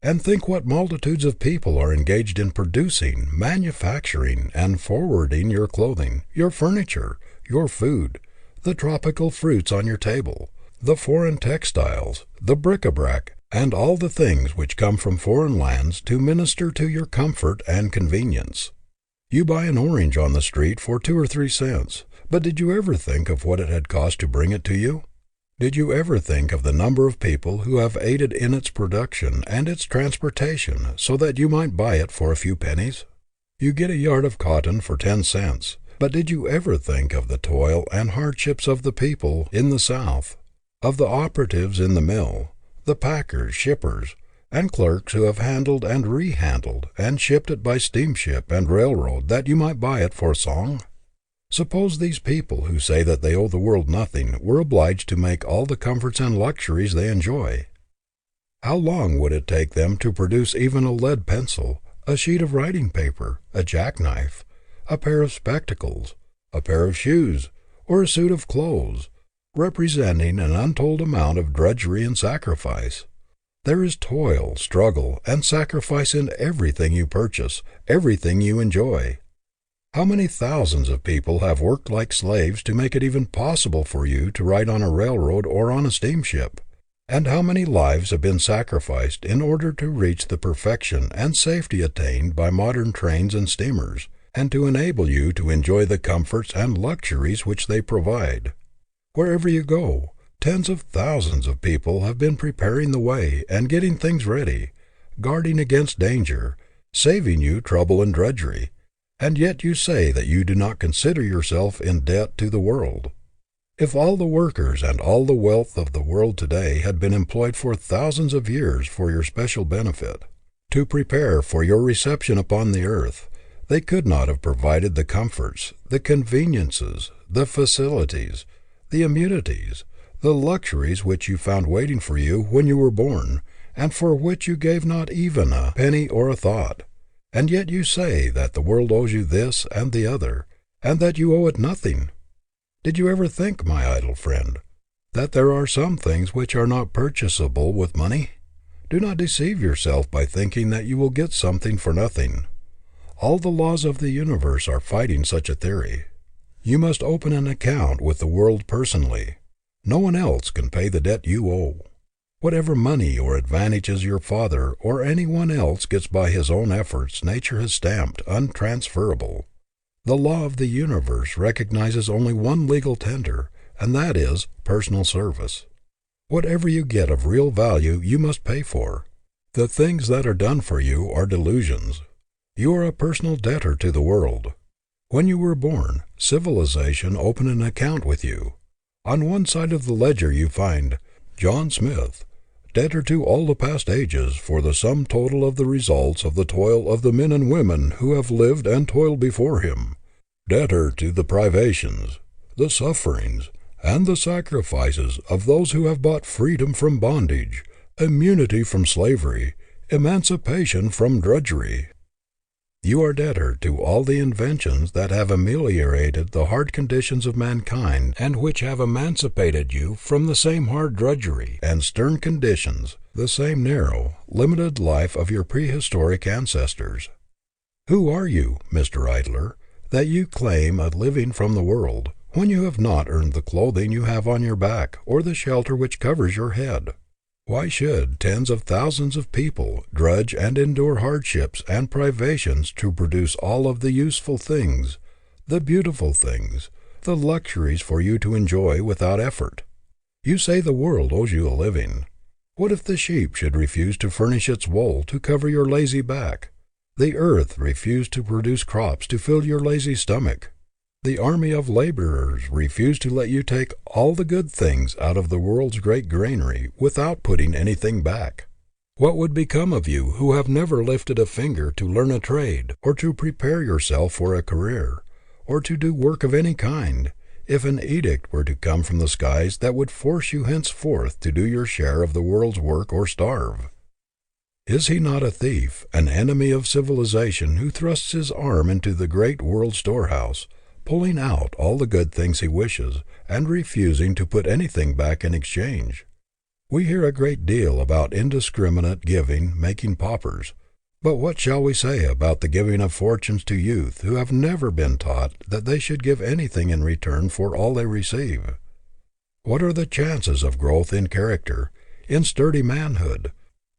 And think what multitudes of people are engaged in producing, manufacturing, and forwarding your clothing, your furniture, your food, the tropical fruits on your table, the foreign textiles, the bric-a-brac, and all the things which come from foreign lands to minister to your comfort and convenience. You buy an orange on the street for 2 or 3 cents, but did you ever think of what it had cost to bring it to you? Did you ever think of the number of people who have aided in its production and its transportation so that you might buy it for a few pennies? You get a yard of cotton for 10 cents, but did you ever think of the toil and hardships of the people in the South, of the operatives in the mill, the packers, shippers, and clerks who have handled and rehandled and shipped it by steamship and railroad that you might buy it for a song? Suppose these people who say that they owe the world nothing were obliged to make all the comforts and luxuries they enjoy. How long would it take them to produce even a lead pencil, a sheet of writing paper, a jackknife, a pair of spectacles, a pair of shoes, or a suit of clothes, representing an untold amount of drudgery and sacrifice? There is toil, struggle, and sacrifice in everything you purchase, everything you enjoy. How many thousands of people have worked like slaves to make it even possible for you to ride on a railroad or on a steamship? And how many lives have been sacrificed in order to reach the perfection and safety attained by modern trains and steamers, and to enable you to enjoy the comforts and luxuries which they provide? Wherever you go, tens of thousands of people have been preparing the way and getting things ready, guarding against danger, saving you trouble and drudgery. And yet you say that you do not consider yourself in debt to the world. If all the workers and all the wealth of the world today had been employed for thousands of years for your special benefit, to prepare for your reception upon the earth, they could not have provided the comforts, the conveniences, the facilities, the immunities, the luxuries which you found waiting for you when you were born, and for which you gave not even a penny or a thought. And yet you say that the world owes you this and the other, and that you owe it nothing. Did you ever think, my idle friend, that there are some things which are not purchasable with money? Do not deceive yourself by thinking that you will get something for nothing. All the laws of the universe are fighting such a theory. You must open an account with the world personally. No one else can pay the debt you owe. Whatever money or advantages your father or anyone else gets by his own efforts, nature has stamped untransferable. The law of the universe recognizes only one legal tender, and that is personal service. Whatever you get of real value you must pay for. The things that are done for you are delusions. You are a personal debtor to the world. When you were born, civilization opened an account with you. On one side of the ledger you find John Smith, debtor to all the past ages for the sum total of the results of the toil of the men and women who have lived and toiled before him, debtor to the privations, the sufferings, and the sacrifices of those who have bought freedom from bondage, immunity from slavery, emancipation from drudgery. You are debtor to all the inventions that have ameliorated the hard conditions of mankind and which have emancipated you from the same hard drudgery and stern conditions, the same narrow, limited life of your prehistoric ancestors. Who are you, Mr. Idler, that you claim a living from the world, when you have not earned the clothing you have on your back or the shelter which covers your head? Why should tens of thousands of people drudge and endure hardships and privations to produce all of the useful things, the beautiful things, the luxuries for you to enjoy without effort? You say the world owes you a living. What if the sheep should refuse to furnish its wool to cover your lazy back? The earth refused to produce crops to fill your lazy stomach. The army of laborers refused to let you take all the good things out of the world's great granary without putting anything back. What would become of you who have never lifted a finger to learn a trade, or to prepare yourself for a career, or to do work of any kind, if an edict were to come from the skies that would force you henceforth to do your share of the world's work or starve? Is he not a thief, an enemy of civilization, who thrusts his arm into the great world storehouse, pulling out all the good things he wishes, and refusing to put anything back in exchange? We hear a great deal about indiscriminate giving making paupers, but what shall we say about the giving of fortunes to youth who have never been taught that they should give anything in return for all they receive? What are the chances of growth in character, in sturdy manhood,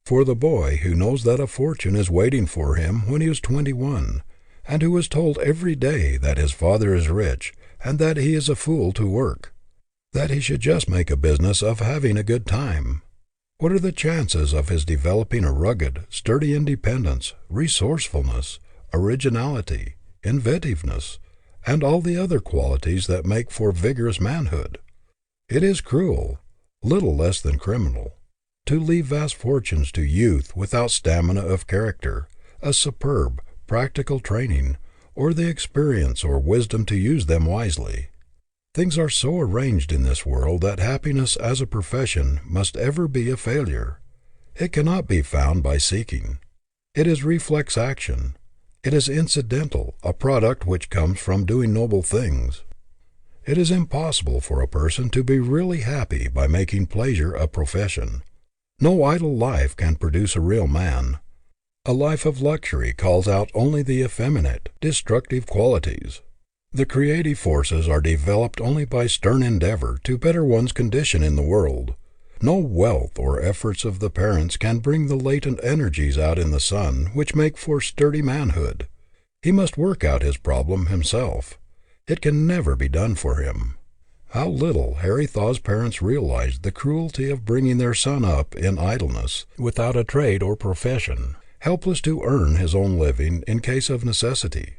for the boy who knows that a fortune is waiting for him when he is 21, and who is told every day that his father is rich and that he is a fool to work, that he should just make a business of having a good time? What are the chances of his developing a rugged, sturdy independence, resourcefulness, originality, inventiveness, and all the other qualities that make for vigorous manhood? It is cruel, little less than criminal, to leave vast fortunes to youth without stamina of character, a superb, practical training, or the experience or wisdom to use them wisely. Things are so arranged in this world that happiness as a profession must ever be a failure. It cannot be found by seeking. It is reflex action. It is incidental, a product which comes from doing noble things. It is impossible for a person to be really happy by making pleasure a profession. No idle life can produce a real man. A life of luxury calls out only the effeminate, destructive qualities. The creative forces are developed only by stern endeavor to better one's condition in the world. No wealth or efforts of the parents can bring the latent energies out in the son which make for sturdy manhood. He must work out his problem himself. It can never be done for him. How little Harry Thaw's parents realized the cruelty of bringing their son up in idleness, without a trade or profession, helpless to earn his own living in case of necessity.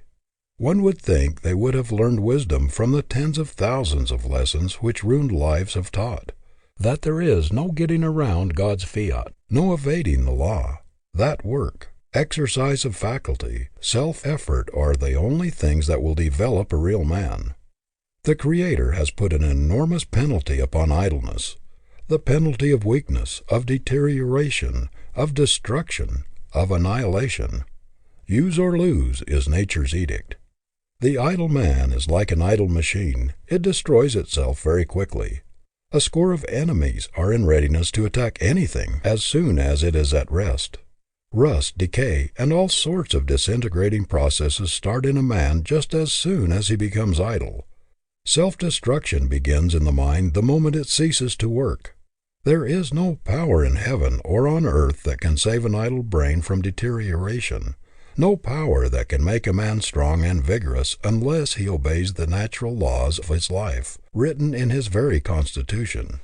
One would think they would have learned wisdom from the tens of thousands of lessons which ruined lives have taught. That there is no getting around God's fiat, no evading the law. That work, exercise of faculty, self-effort are the only things that will develop a real man. The Creator has put an enormous penalty upon idleness, the penalty of weakness, of deterioration, of destruction, of annihilation. Use or lose is nature's edict. The idle man is like an idle machine. It destroys itself very quickly. A score of enemies are in readiness to attack anything as soon as it is at rest. Rust, decay, and all sorts of disintegrating processes start in a man just as soon as he becomes idle. Self-destruction begins in the mind the moment it ceases to work. There is no power in heaven or on earth that can save an idle brain from deterioration. No power that can make a man strong and vigorous unless he obeys the natural laws of his life, written in his very constitution.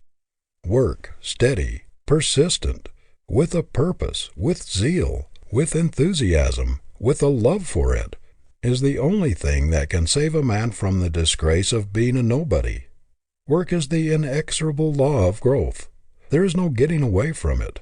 Work, steady, persistent, with a purpose, with zeal, with enthusiasm, with a love for it, is the only thing that can save a man from the disgrace of being a nobody. Work is the inexorable law of growth. There is no getting away from it.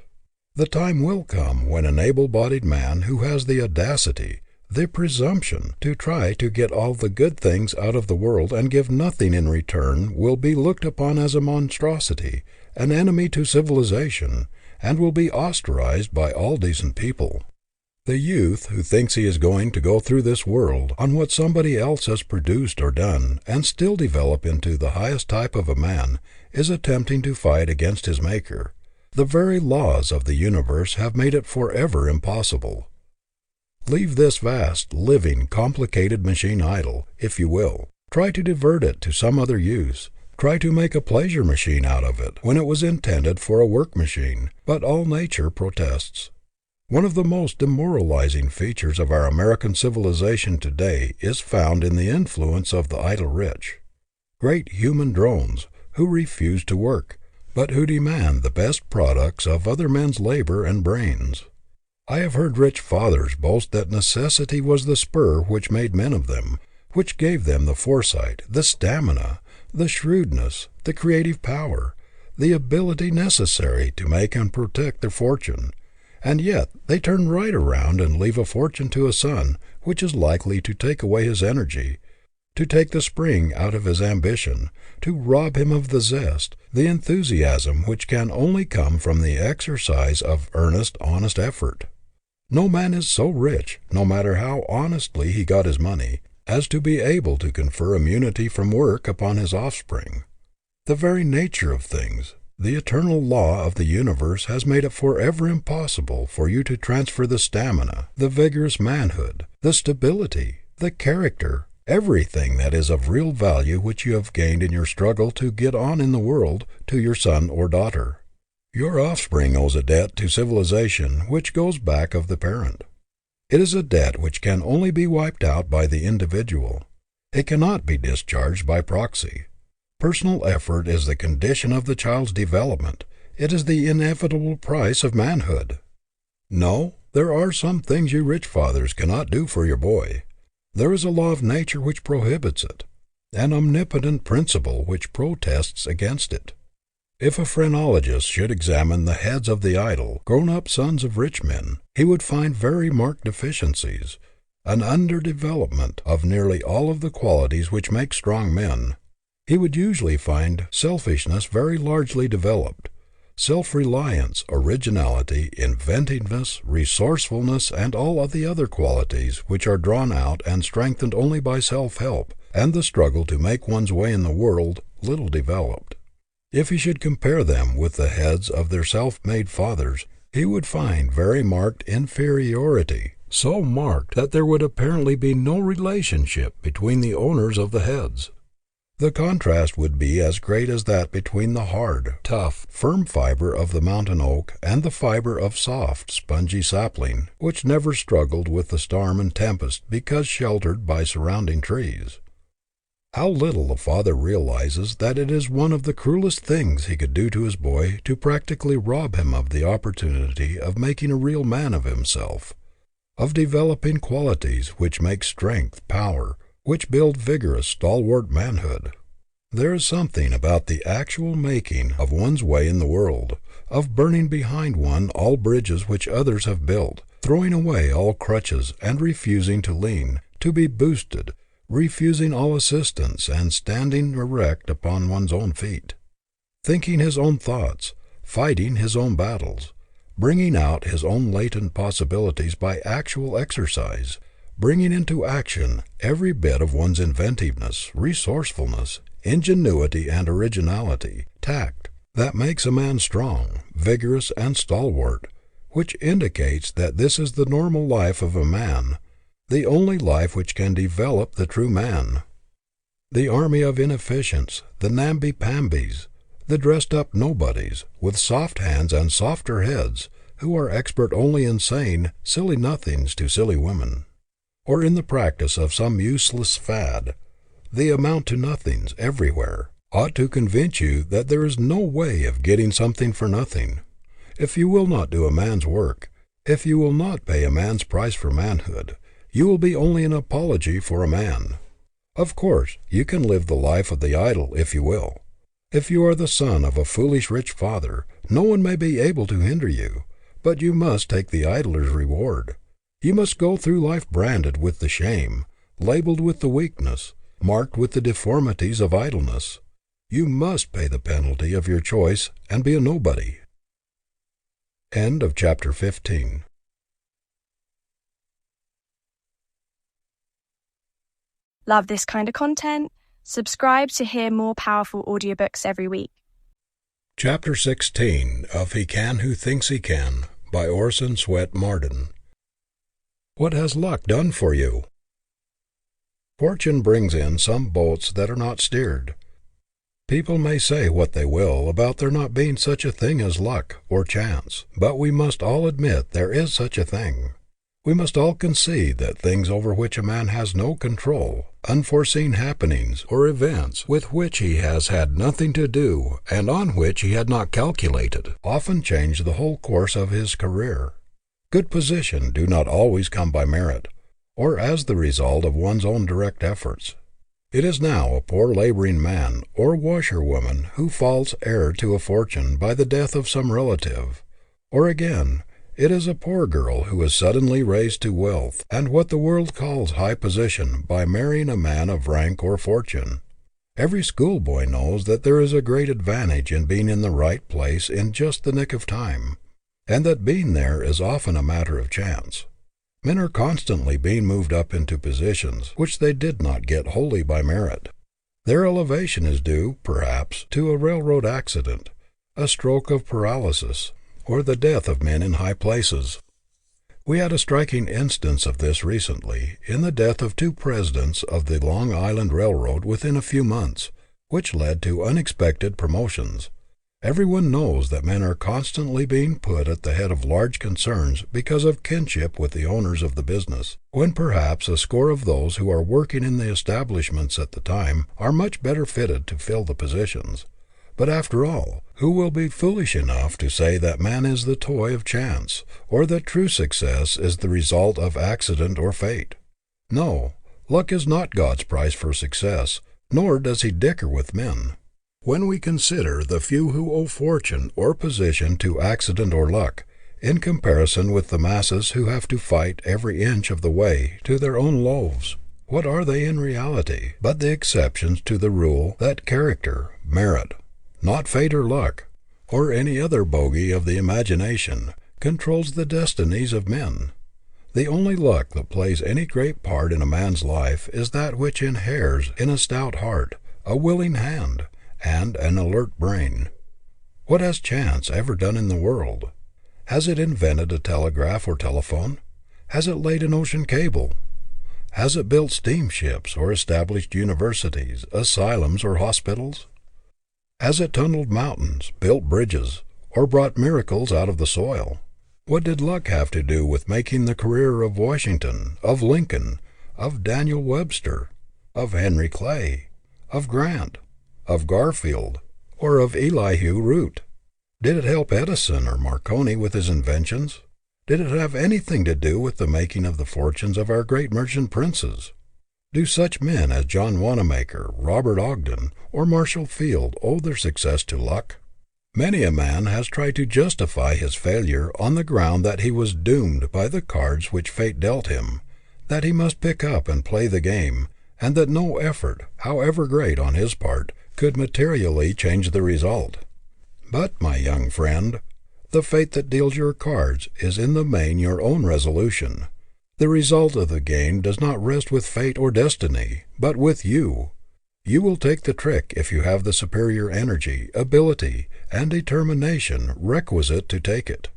The time will come when an able-bodied man who has the audacity, the presumption, to try to get all the good things out of the world and give nothing in return will be looked upon as a monstrosity, an enemy to civilization, and will be ostracized by all decent people. The youth who thinks he is going to go through this world on what somebody else has produced or done and still develop into the highest type of a man is attempting to fight against his Maker. The very laws of the universe have made it forever impossible. Leave this vast, living, complicated machine idle, if you will. Try to divert it to some other use. Try to make a pleasure machine out of it when it was intended for a work machine, but all nature protests. One of the most demoralizing features of our American civilization today is found in the influence of the idle rich. Great human drones who refuse to work, but who demand the best products of other men's labor and brains. I have heard rich fathers boast that necessity was the spur which made men of them, which gave them the foresight, the stamina, the shrewdness, the creative power, the ability necessary to make and protect their fortune, and yet they turn right around and leave a fortune to a son which is likely to take away his energy, to take the spring out of his ambition, to rob him of the zest, the enthusiasm which can only come from the exercise of earnest, honest effort. No man is so rich, no matter how honestly he got his money, as to be able to confer immunity from work upon his offspring. The very nature of things, the eternal law of the universe, has made it forever impossible for you to transfer the stamina, the vigorous manhood, the stability, the character, everything that is of real value which you have gained in your struggle to get on in the world, to your son or daughter. Your offspring owes a debt to civilization which goes back of the parent. It is a debt which can only be wiped out by the individual. It cannot be discharged by proxy. Personal effort is the condition of the child's development. It is the inevitable price of manhood. No, there are some things you rich fathers cannot do for your boy. There is a law of nature which prohibits it, an omnipotent principle which protests against it. If a phrenologist should examine the heads of the idle, grown-up sons of rich men, he would find very marked deficiencies, an underdevelopment of nearly all of the qualities which make strong men. He would usually find selfishness very largely developed, self-reliance, originality, inventiveness, resourcefulness, and all of the other qualities which are drawn out and strengthened only by self-help and the struggle to make one's way in the world, little developed. If he should compare them with the heads of their self-made fathers, he would find very marked inferiority, so marked that there would apparently be no relationship between the owners of the heads. The contrast would be as great as that between the hard, tough, firm fiber of the mountain oak and the fiber of soft, spongy sapling, which never struggled with the storm and tempest because sheltered by surrounding trees. How little the father realizes that it is one of the cruelest things he could do to his boy to practically rob him of the opportunity of making a real man of himself, of developing qualities which make strength, power, which build vigorous, stalwart manhood. There is something about the actual making of one's way in the world, of burning behind one all bridges which others have built, throwing away all crutches and refusing to lean, to be boosted, refusing all assistance and standing erect upon one's own feet, thinking his own thoughts, fighting his own battles, bringing out his own latent possibilities by actual exercise, bringing into action every bit of one's inventiveness, resourcefulness, ingenuity and originality, tact, that makes a man strong, vigorous and stalwart, which indicates that this is the normal life of a man, the only life which can develop the true man. The army of inefficients, the namby-pambies, the dressed-up nobodies, with soft hands and softer heads, who are expert only in saying silly nothings to silly women, or in the practice of some useless fad, the amount-to-nothings everywhere, ought to convince you that there is no way of getting something for nothing. If you will not do a man's work, if you will not pay a man's price for manhood, you will be only an apology for a man. Of course, you can live the life of the idle if you will. If you are the son of a foolish rich father, no one may be able to hinder you, but you must take the idler's reward. You must go through life branded with the shame, labeled with the weakness, marked with the deformities of idleness. You must pay the penalty of your choice and be a nobody. End of chapter 15. Love this kind of content? Subscribe to hear more powerful audiobooks every week. Chapter 16 of He Can Who Thinks He Can by Orison Swett Marden. What has luck done for you? Fortune brings in some boats that are not steered. People may say what they will about there not being such a thing as luck or chance, but we must all admit there is such a thing. We must all concede that things over which a man has no control, unforeseen happenings or events with which he has had nothing to do and on which he had not calculated, often change the whole course of his career. Good position do not always come by merit, or as the result of one's own direct efforts. It is now a poor laboring man or washerwoman who falls heir to a fortune by the death of some relative, or again, it is a poor girl who is suddenly raised to wealth and what the world calls high position by marrying a man of rank or fortune. Every schoolboy knows that there is a great advantage in being in the right place in just the nick of time, and that being there is often a matter of chance. Men are constantly being moved up into positions which they did not get wholly by merit. Their elevation is due, perhaps, to a railroad accident, a stroke of paralysis, or the death of men in high places. We had a striking instance of this recently in the death of two presidents of the Long Island Railroad within a few months, which led to unexpected promotions. Everyone knows that men are constantly being put at the head of large concerns because of kinship with the owners of the business, when perhaps a score of those who are working in the establishments at the time are much better fitted to fill the positions. But after all, who will be foolish enough to say that man is the toy of chance, or that true success is the result of accident or fate? No, luck is not God's price for success, nor does he dicker with men. When we consider the few who owe fortune or position to accident or luck, in comparison with the masses who have to fight every inch of the way to their own loaves, what are they in reality but the exceptions to the rule that character, merit, not fate or luck, or any other bogey of the imagination, controls the destinies of men? The only luck that plays any great part in a man's life is that which inheres in a stout heart, a willing hand, and an alert brain. What has chance ever done in the world? Has it invented a telegraph or telephone? Has it laid an ocean cable? Has it built steamships or established universities, asylums, or hospitals? Has it tunneled mountains, built bridges, or brought miracles out of the soil? What did luck have to do with making the career of Washington, of Lincoln, of Daniel Webster, of Henry Clay, of Grant, of Garfield, or of Elihu Root? Did it help Edison or Marconi with his inventions? Did it have anything to do with the making of the fortunes of our great merchant princes? Do such men as John Wanamaker, Robert Ogden, or Marshall Field owe their success to luck? Many a man has tried to justify his failure on the ground that he was doomed by the cards which fate dealt him, that he must pick up and play the game, and that no effort, however great on his part, could materially change the result. But, my young friend, the fate that deals your cards is in the main your own resolution. The result of the game does not rest with fate or destiny, but with you. You will take the trick if you have the superior energy, ability, and determination requisite to take it.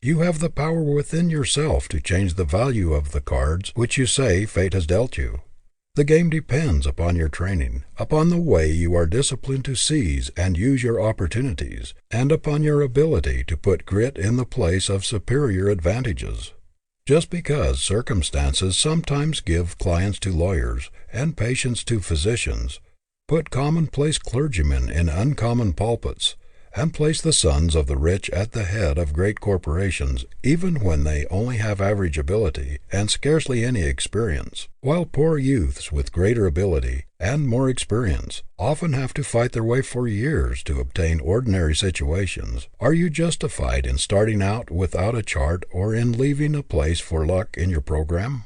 You have the power within yourself to change the value of the cards which you say fate has dealt you. The game depends upon your training, upon the way you are disciplined to seize and use your opportunities, and upon your ability to put grit in the place of superior advantages. Just because circumstances sometimes give clients to lawyers and patients to physicians, put commonplace clergymen in uncommon pulpits, and place the sons of the rich at the head of great corporations even when they only have average ability and scarcely any experience, while poor youths with greater ability and more experience often have to fight their way for years to obtain ordinary situations, are you justified in starting out without a chart or in leaving a place for luck in your program?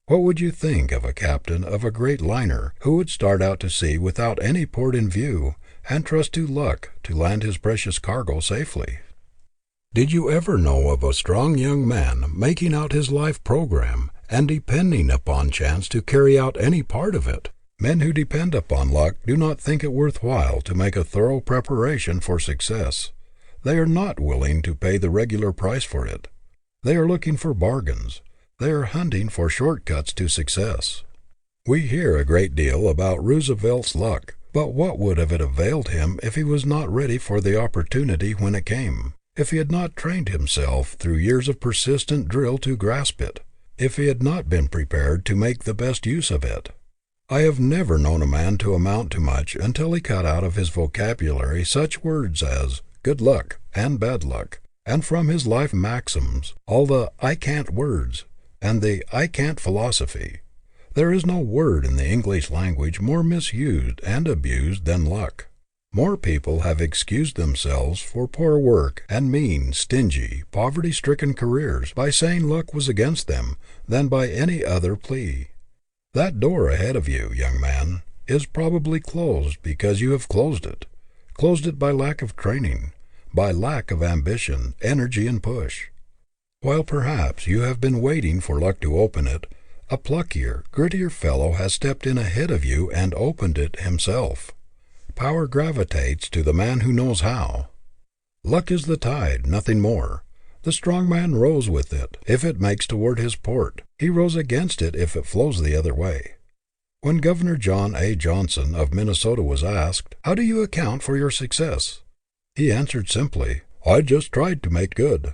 What would you think of a captain of a great liner who would start out to sea without any port in view and trust to luck to land his precious cargo safely? Did you ever know of a strong young man making out his life program and depending upon chance to carry out any part of it? Men who depend upon luck do not think it worthwhile to make a thorough preparation for success. They are not willing to pay the regular price for it. They are looking for bargains. They are hunting for shortcuts to success. We hear a great deal about Roosevelt's luck, but what would have it availed him if he was not ready for the opportunity when it came, if he had not trained himself through years of persistent drill to grasp it, if he had not been prepared to make the best use of it? I have never known a man to amount to much until he cut out of his vocabulary such words as good luck and bad luck, and from his life maxims, all the "I can't" words, and the "I can't" philosophy. There is no word in the English language more misused and abused than luck. More people have excused themselves for poor work and mean, stingy, poverty-stricken careers by saying luck was against them than by any other plea. That door ahead of you, young man, is probably closed because you have closed it by lack of training, by lack of ambition, energy, and push. While perhaps you have been waiting for luck to open it, a pluckier, grittier fellow has stepped in ahead of you and opened it himself. Power gravitates to the man who knows how. Luck is the tide, nothing more. The strong man rows with it if it makes toward his port. He rows against it if it flows the other way. When Governor John A. Johnson of Minnesota was asked, "How do you account for your success?" he answered simply, "I just tried to make good."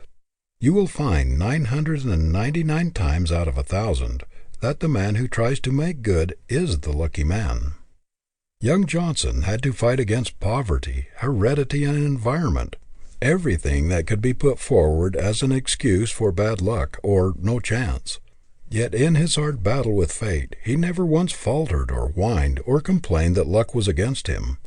You will find 999 times out of 1,000 that the man who tries to make good is the lucky man. Young Johnson had to fight against poverty, heredity, and environment, everything that could be put forward as an excuse for bad luck or no chance. Yet in his hard battle with fate, he never once faltered or whined or complained that luck was against him.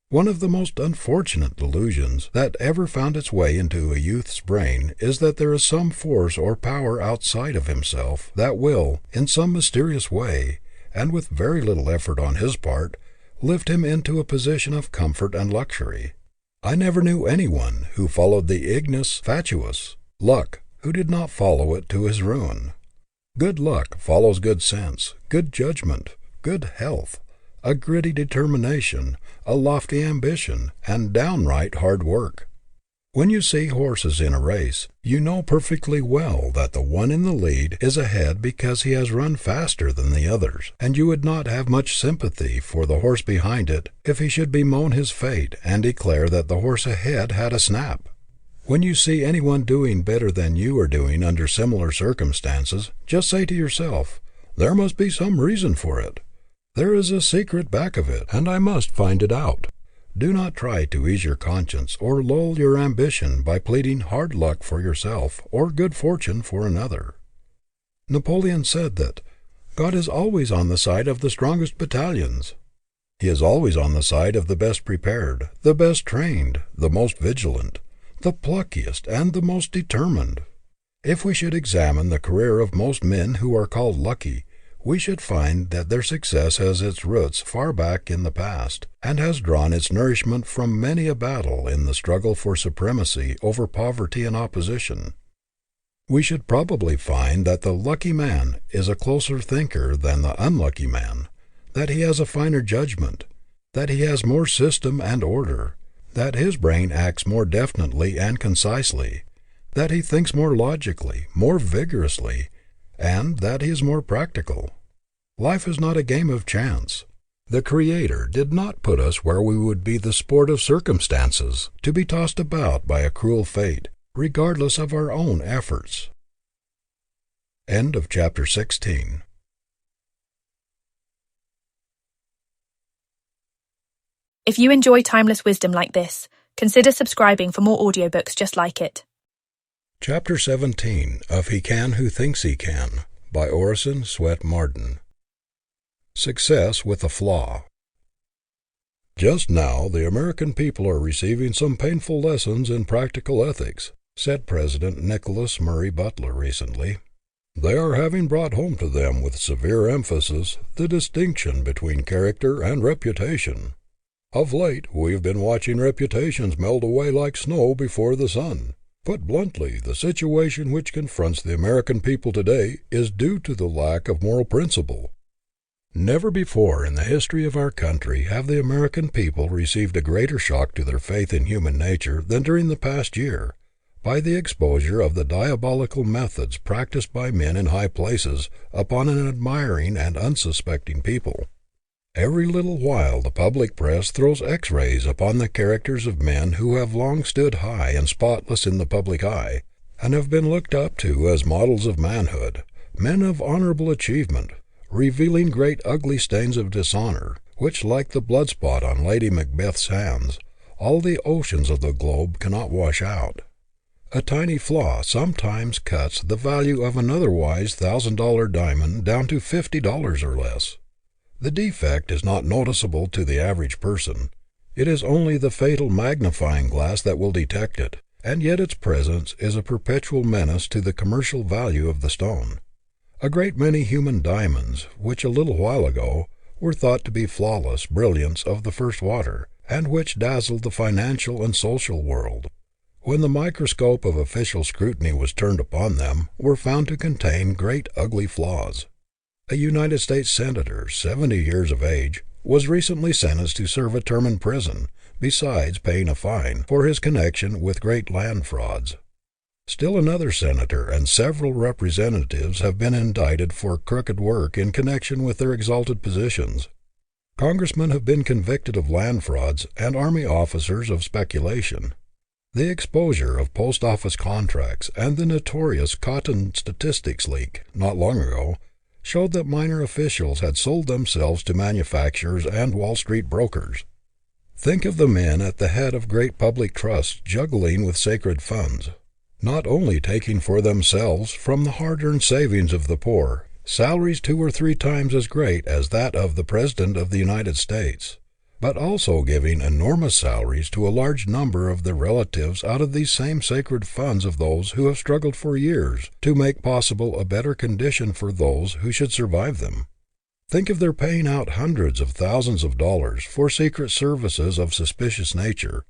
One of the most unfortunate delusions that ever found its way into a youth's brain is that there is some force or power outside of himself that will, in some mysterious way, and with very little effort on his part, lift him into a position of comfort and luxury. I never knew anyone who followed the ignis fatuus, luck, who did not follow it to his ruin. Good luck follows good sense, good judgment, good health, a gritty determination, a lofty ambition, and downright hard work. When you see horses in a race, you know perfectly well that the one in the lead is ahead because he has run faster than the others, and you would not have much sympathy for the horse behind it if he should bemoan his fate and declare that the horse ahead had a snap. When you see anyone doing better than you are doing under similar circumstances, just say to yourself, "There must be some reason for it. There is a secret back of it, and I must find it out." Do not try to ease your conscience or lull your ambition by pleading hard luck for yourself or good fortune for another. Napoleon said that God is always on the side of the strongest battalions. He is always on the side of the best prepared, the best trained, the most vigilant, the pluckiest, and the most determined. If we should examine the career of most men who are called lucky, we should find that their success has its roots far back in the past, and has drawn its nourishment from many a battle in the struggle for supremacy over poverty and opposition. We should probably find that the lucky man is a closer thinker than the unlucky man, that he has a finer judgment, that he has more system and order, that his brain acts more definitely and concisely, that he thinks more logically, more vigorously, and that he is more practical. Life is not a game of chance. The Creator did not put us where we would be the sport of circumstances, to be tossed about by a cruel fate, regardless of our own efforts. End of chapter 16. If you enjoy timeless wisdom like this, consider subscribing for more audiobooks just like it. Chapter 17 of He Can Who Thinks He Can by Orison Swett Marden. Success with a Flaw. Just now, the American people are receiving some painful lessons in practical ethics, said President Nicholas Murray Butler recently. They are having brought home to them with severe emphasis the distinction between character and reputation. Of late, we've been watching reputations melt away like snow before the sun. Put bluntly, the situation which confronts the American people today is due to the lack of moral principle. Never before in the history of our country have the American people received a greater shock to their faith in human nature than during the past year, by the exposure of the diabolical methods practiced by men in high places upon an admiring and unsuspecting people. Every little while the public press throws X-rays upon the characters of men who have long stood high and spotless in the public eye, and have been looked up to as models of manhood, men of honorable achievement, revealing great ugly stains of dishonor, which, like the blood spot on Lady Macbeth's hands, all the oceans of the globe cannot wash out. A tiny flaw sometimes cuts the value of an otherwise $1,000 diamond down to $50 or less. The defect is not noticeable to the average person. It is only the fatal magnifying glass that will detect it, and yet its presence is a perpetual menace to the commercial value of the stone. A great many human diamonds, which a little while ago were thought to be flawless brilliants of the first water, and which dazzled the financial and social world, when the microscope of official scrutiny was turned upon them, were found to contain great ugly flaws. A United States Senator, 70 years of age, was recently sentenced to serve a term in prison, besides paying a fine, for his connection with great land frauds. Still another senator and several representatives have been indicted for crooked work in connection with their exalted positions. Congressmen have been convicted of land frauds and army officers of speculation. The exposure of post office contracts and the notorious cotton statistics leak, not long ago, showed that minor officials had sold themselves to manufacturers and Wall Street brokers. Think of the men at the head of great public trusts juggling with sacred funds, not only taking for themselves from the hard-earned savings of the poor salaries 2 or 3 times as great as that of the President of the United States, but also giving enormous salaries to a large number of their relatives out of these same sacred funds of those who have struggled for years to make possible a better condition for those who should survive them. Think of their paying out hundreds of thousands of dollars for secret services of suspicious nature,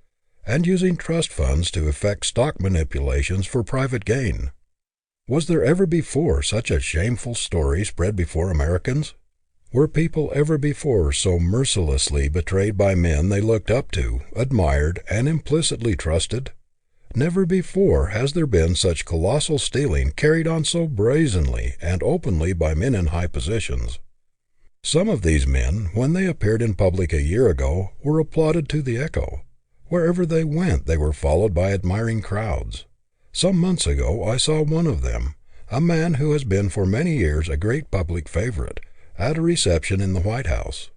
and using trust funds to effect stock manipulations for private gain. Was there ever before such a shameful story spread before Americans? Were people ever before so mercilessly betrayed by men they looked up to, admired, and implicitly trusted? Never before has there been such colossal stealing carried on so brazenly and openly by men in high positions. Some of these men, when they appeared in public a year ago, were applauded to the echo. Wherever they went they were followed by admiring crowds. Some months ago I saw one of them, a man who has been for many years a great public favorite, at a reception in the White House.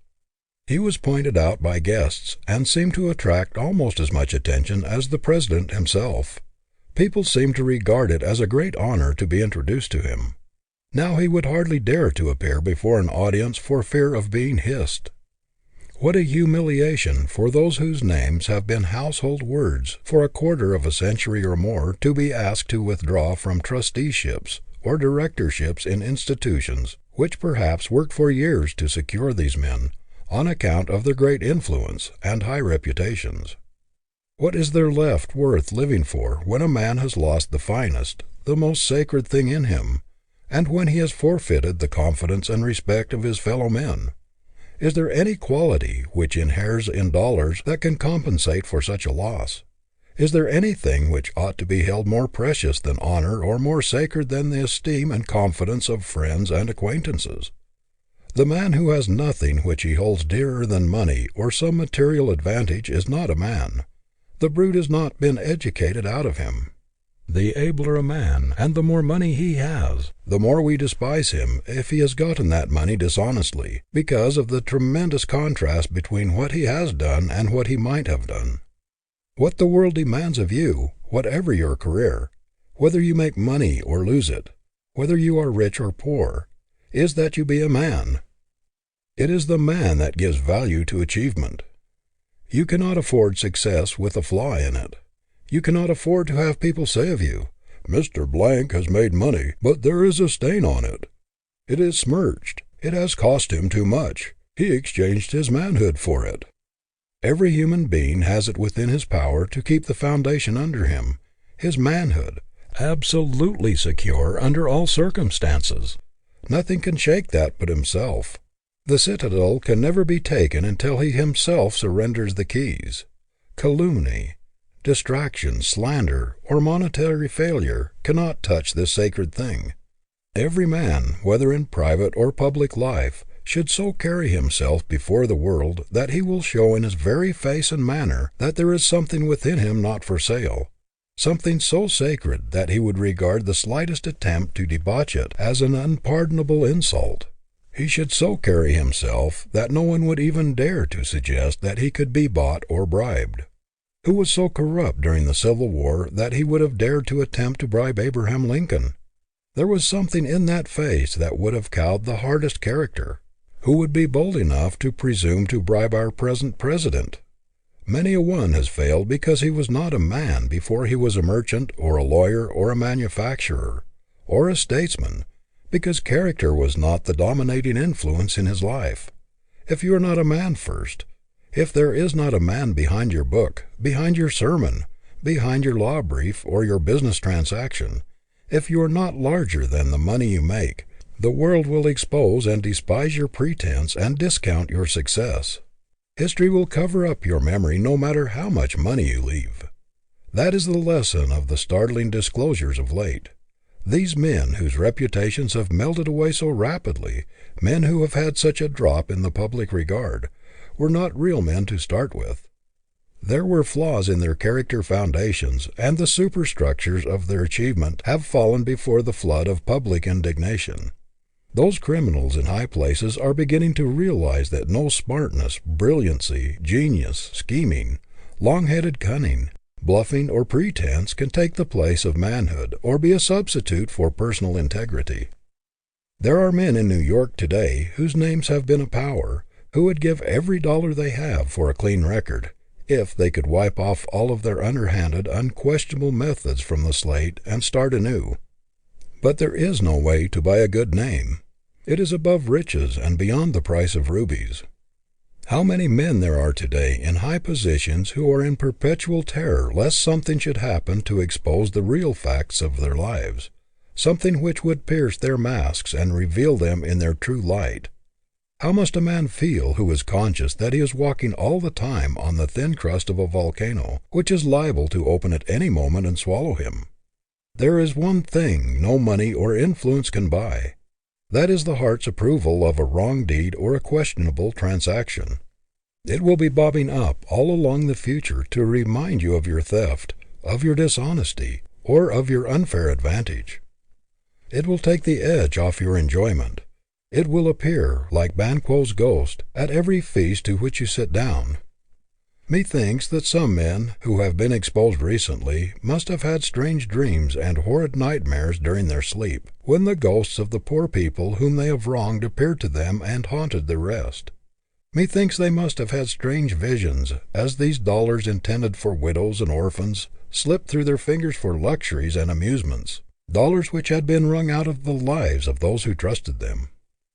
He was pointed out by guests and seemed to attract almost as much attention as the President himself. People seemed to regard it as a great honor to be introduced to him. Now he would hardly dare to appear before an audience for fear of being hissed. What a humiliation for those whose names have been household words for a quarter of a century or more to be asked to withdraw from trusteeships or directorships in institutions which perhaps worked for years to secure these men, on account of their great influence and high reputations. What is there left worth living for when a man has lost the finest, the most sacred thing in him, and when he has forfeited the confidence and respect of his fellow men? Is there any quality which inheres in dollars that can compensate for such a loss? Is there anything which ought to be held more precious than honor or more sacred than the esteem and confidence of friends and acquaintances? The man who has nothing which he holds dearer than money or some material advantage is not a man. The brute has not been educated out of him. The abler a man, and the more money he has, the more we despise him if he has gotten that money dishonestly, because of the tremendous contrast between what he has done and what he might have done. What the world demands of you, whatever your career, whether you make money or lose it, whether you are rich or poor, is that you be a man. It is the man that gives value to achievement. You cannot afford success with a flaw in it. You cannot afford to have people say of you, "Mr. Blank has made money, but there is a stain on it. It is smirched. It has cost him too much. He exchanged his manhood for it." Every human being has it within his power to keep the foundation under him, his manhood, absolutely secure under all circumstances. Nothing can shake that but himself. The citadel can never be taken until he himself surrenders the keys. Calumny, distraction, slander, or monetary failure cannot touch this sacred thing. Every man, whether in private or public life, should so carry himself before the world that he will show in his very face and manner that there is something within him not for sale, something so sacred that he would regard the slightest attempt to debauch it as an unpardonable insult. He should so carry himself that no one would even dare to suggest that he could be bought or bribed. Who was so corrupt during the Civil War that he would have dared to attempt to bribe Abraham Lincoln? There was something in that face that would have cowed the hardest character. Who would be bold enough to presume to bribe our present president? Many a one has failed because he was not a man before he was a merchant or a lawyer or a manufacturer or a statesman, because character was not the dominating influence in his life. If you are not a man first, if there is not a man behind your book, behind your sermon, behind your law brief or your business transaction, if you are not larger than the money you make, the world will expose and despise your pretense and discount your success. History will cover up your memory no matter how much money you leave. That is the lesson of the startling disclosures of late. These men whose reputations have melted away so rapidly, men who have had such a drop in the public regard, were not real men to start with. There were flaws in their character foundations, and the superstructures of their achievement have fallen before the flood of public indignation. Those criminals in high places are beginning to realize that no smartness, brilliancy, genius, scheming, long-headed cunning, bluffing, or pretense can take the place of manhood or be a substitute for personal integrity. There are men in New York today whose names have been a power, who would give every dollar they have for a clean record, if they could wipe off all of their underhanded, unquestionable methods from the slate and start anew. But there is no way to buy a good name. It is above riches and beyond the price of rubies. How many men there are today in high positions who are in perpetual terror lest something should happen to expose the real facts of their lives, something which would pierce their masks and reveal them in their true light. How must a man feel who is conscious that he is walking all the time on the thin crust of a volcano, which is liable to open at any moment and swallow him? There is one thing no money or influence can buy. That is the heart's approval of a wrong deed or a questionable transaction. It will be bobbing up all along the future to remind you of your theft, of your dishonesty, or of your unfair advantage. It will take the edge off your enjoyment. It will appear, like Banquo's ghost, at every feast to which you sit down. Methinks that some men who have been exposed recently must have had strange dreams and horrid nightmares during their sleep, when the ghosts of the poor people whom they have wronged appeared to them and haunted their rest. Methinks they must have had strange visions, as these dollars intended for widows and orphans slipped through their fingers for luxuries and amusements, dollars which had been wrung out of the lives of those who trusted them.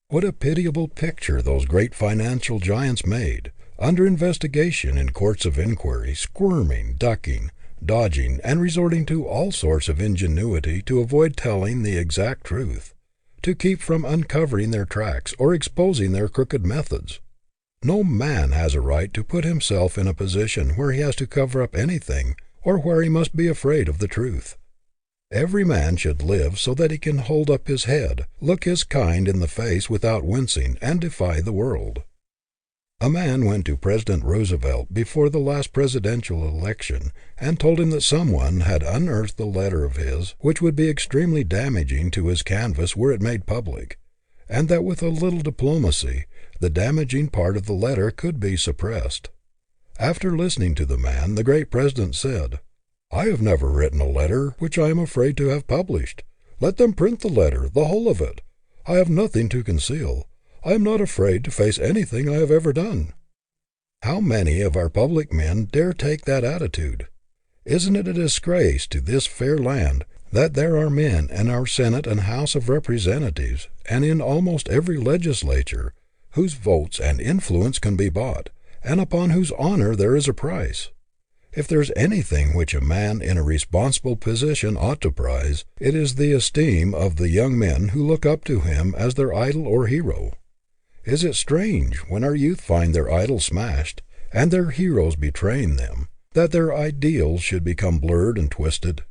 What a pitiable picture those great financial giants made, under investigation in courts of inquiry, squirming, ducking, dodging, and resorting to all sorts of ingenuity to avoid telling the exact truth, to keep from uncovering their tracks or exposing their crooked methods. No man has a right to put himself in a position where he has to cover up anything or where he must be afraid of the truth. Every man should live so that he can hold up his head, look his kind in the face without wincing, and defy the world. A man went to President Roosevelt before the last presidential election and told him that someone had unearthed a letter of his which would be extremely damaging to his canvass were it made public, and that with a little diplomacy the damaging part of the letter could be suppressed. After listening to the man, the great president said, "I have never written a letter which I am afraid to have published. Let them print the letter, the whole of it. I have nothing to conceal. I am not afraid to face anything I have ever done." How many of our public men dare take that attitude? Isn't it a disgrace to this fair land that there are men in our Senate and House of Representatives, and in almost every legislature, whose votes and influence can be bought, and upon whose honor there is a price? If there is anything which a man in a responsible position ought to prize, it is the esteem of the young men who look up to him as their idol or hero. Is it strange, when our youth find their idols smashed, and their heroes betraying them, that their ideals should become blurred and twisted?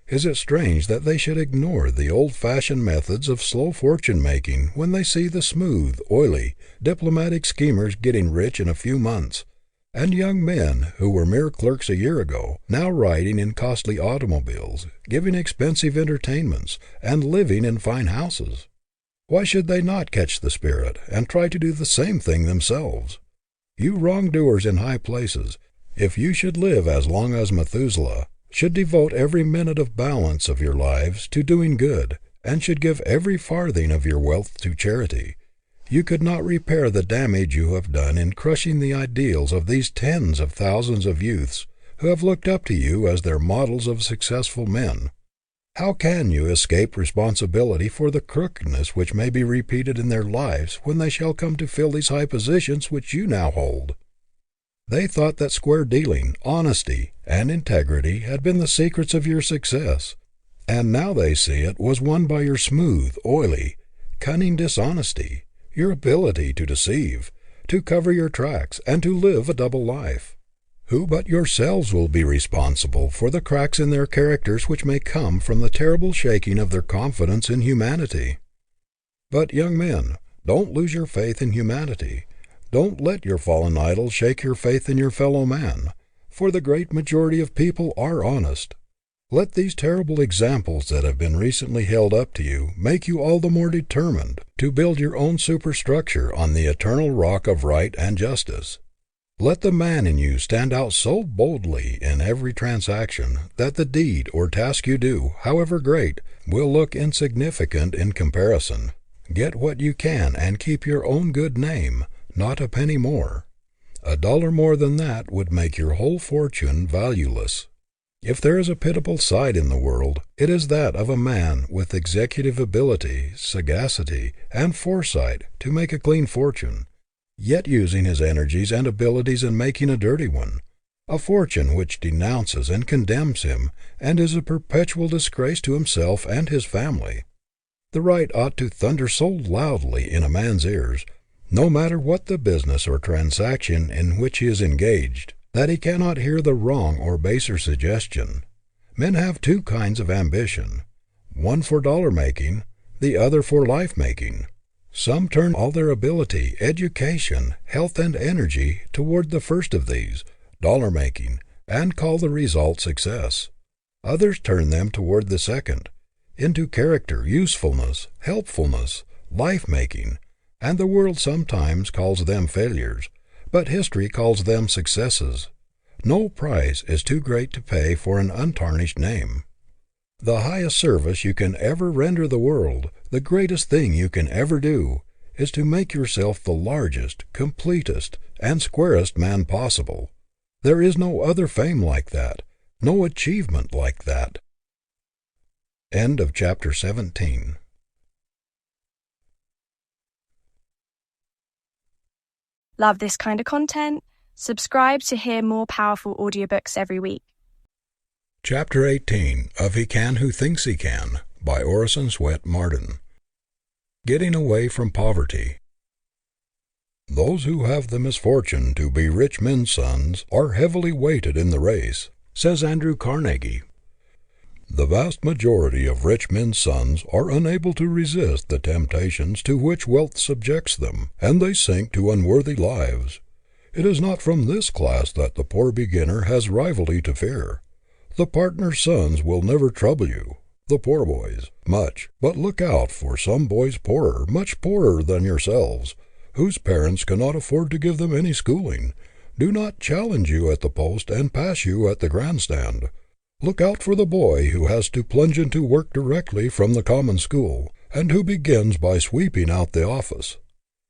Is it strange that they should ignore the old-fashioned methods of slow fortune-making when they see the smooth, oily, diplomatic schemers getting rich in a few months, and young men who were mere clerks a year ago, now riding in costly automobiles, giving expensive entertainments, and living in fine houses? Why should they not catch the spirit, and try to do the same thing themselves? You wrongdoers in high places, If you should live as long as Methuselah, should devote every minute of balance of your lives to doing good, and should give every farthing of your wealth to charity, you could not repair the damage you have done in crushing the ideals of these tens of thousands of youths who have looked up to you as their models of successful men. How can you escape responsibility for the crookedness which may be repeated in their lives when they shall come to fill these high positions which you now hold? They thought that square dealing, honesty, and integrity had been the secrets of your success, and now they see it was won by your smooth, oily, cunning dishonesty, your ability to deceive, to cover your tracks, and to live a double life. Who but yourselves will be responsible for the cracks in their characters which may come from the terrible shaking of their confidence in humanity? But, young men, don't lose your faith in humanity. Don't let your fallen idols shake your faith in your fellow man, for the great majority of people are honest. Let these terrible examples that have been recently held up to you make you all the more determined to build your own superstructure on the eternal rock of right and justice. Let the man in you stand out so boldly in every transaction that the deed or task you do, however great, will look insignificant in comparison. Get what you can and keep your own good name, not a penny more. $1 more than that would make your whole fortune valueless. If there is a pitiable sight in the world, it is that of a man with executive ability, sagacity, and foresight to make a clean fortune, yet using his energies and abilities in making a dirty one, a fortune which denounces and condemns him and is a perpetual disgrace to himself and his family. The right ought to thunder so loudly in a man's ears, no matter what the business or transaction in which he is engaged, that he cannot hear the wrong or baser suggestion. Men have two kinds of ambition, one for dollar-making, the other for life-making. Some turn all their ability, education, health, and energy toward the first of these, dollar-making, and call the result success. Others turn them toward the second, into character, usefulness, helpfulness, life-making, and the world sometimes calls them failures, but history calls them successes. No price is too great to pay for an untarnished name. The highest service you can ever render the world, the greatest thing you can ever do, is to make yourself the largest, completest, and squarest man possible. There is no other fame like that, no achievement like that. End of chapter 17. Love this kind of content? Subscribe to hear more powerful audiobooks every week. Chapter 18 of He Can Who Thinks He Can by Orison Swett Marden. Getting Away from Poverty. Those who have the misfortune to be rich men's sons are heavily weighted in the race, says Andrew Carnegie. The vast majority of rich men's sons are unable to resist the temptations to which wealth subjects them, and they sink to unworthy lives. It is not from this class that the poor beginner has rivalry to fear. The partner's sons will never trouble you, the poor boys, much, but look out for some boys poorer, much poorer than yourselves, whose parents cannot afford to give them any schooling. Do not challenge you at the post and pass you at the grandstand. Look out for the boy who has to plunge into work directly from the common school, and who begins by sweeping out the office.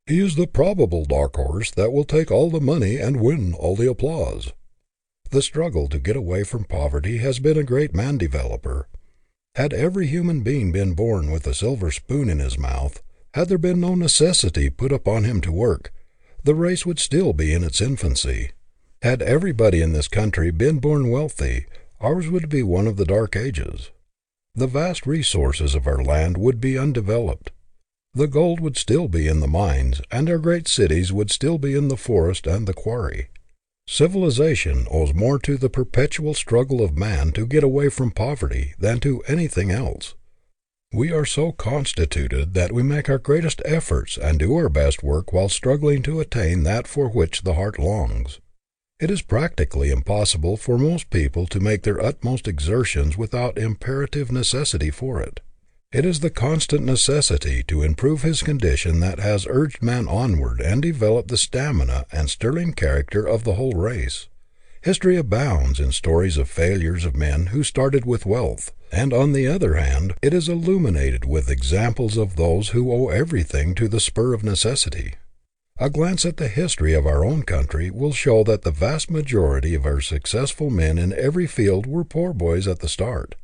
He is the probable dark horse that will take all the money and win all the applause. The struggle to get away from poverty has been a great man-developer. Had every human being been born with a silver spoon in his mouth, had there been no necessity put upon him to work, the race would still be in its infancy. Had everybody in this country been born wealthy, ours would be one of the dark ages. The vast resources of our land would be undeveloped. The gold would still be in the mines, and our great cities would still be in the forest and the quarry. Civilization owes more to the perpetual struggle of man to get away from poverty than to anything else. We are so constituted that we make our greatest efforts and do our best work while struggling to attain that for which the heart longs. It is practically impossible for most people to make their utmost exertions without imperative necessity for it. It is the constant necessity to improve his condition that has urged man onward and developed the stamina and sterling character of the whole race. History abounds in stories of failures of men who started with wealth, and on the other hand, it is illuminated with examples of those who owe everything to the spur of necessity. A glance at the history of our own country will show that the vast majority of our successful men in every field were poor boys at the start.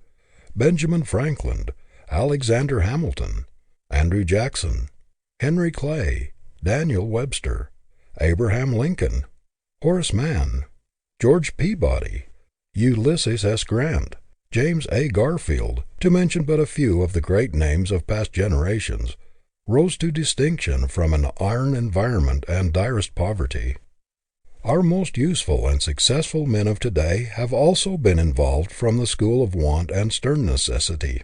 Benjamin Franklin, Alexander Hamilton, Andrew Jackson, Henry Clay, Daniel Webster, Abraham Lincoln, Horace Mann, George Peabody, Ulysses S. Grant, James A. Garfield, to mention but a few of the great names of past generations, rose to distinction from an iron environment and direst poverty. Our most useful and successful men of today have also been involved from the school of want and stern necessity.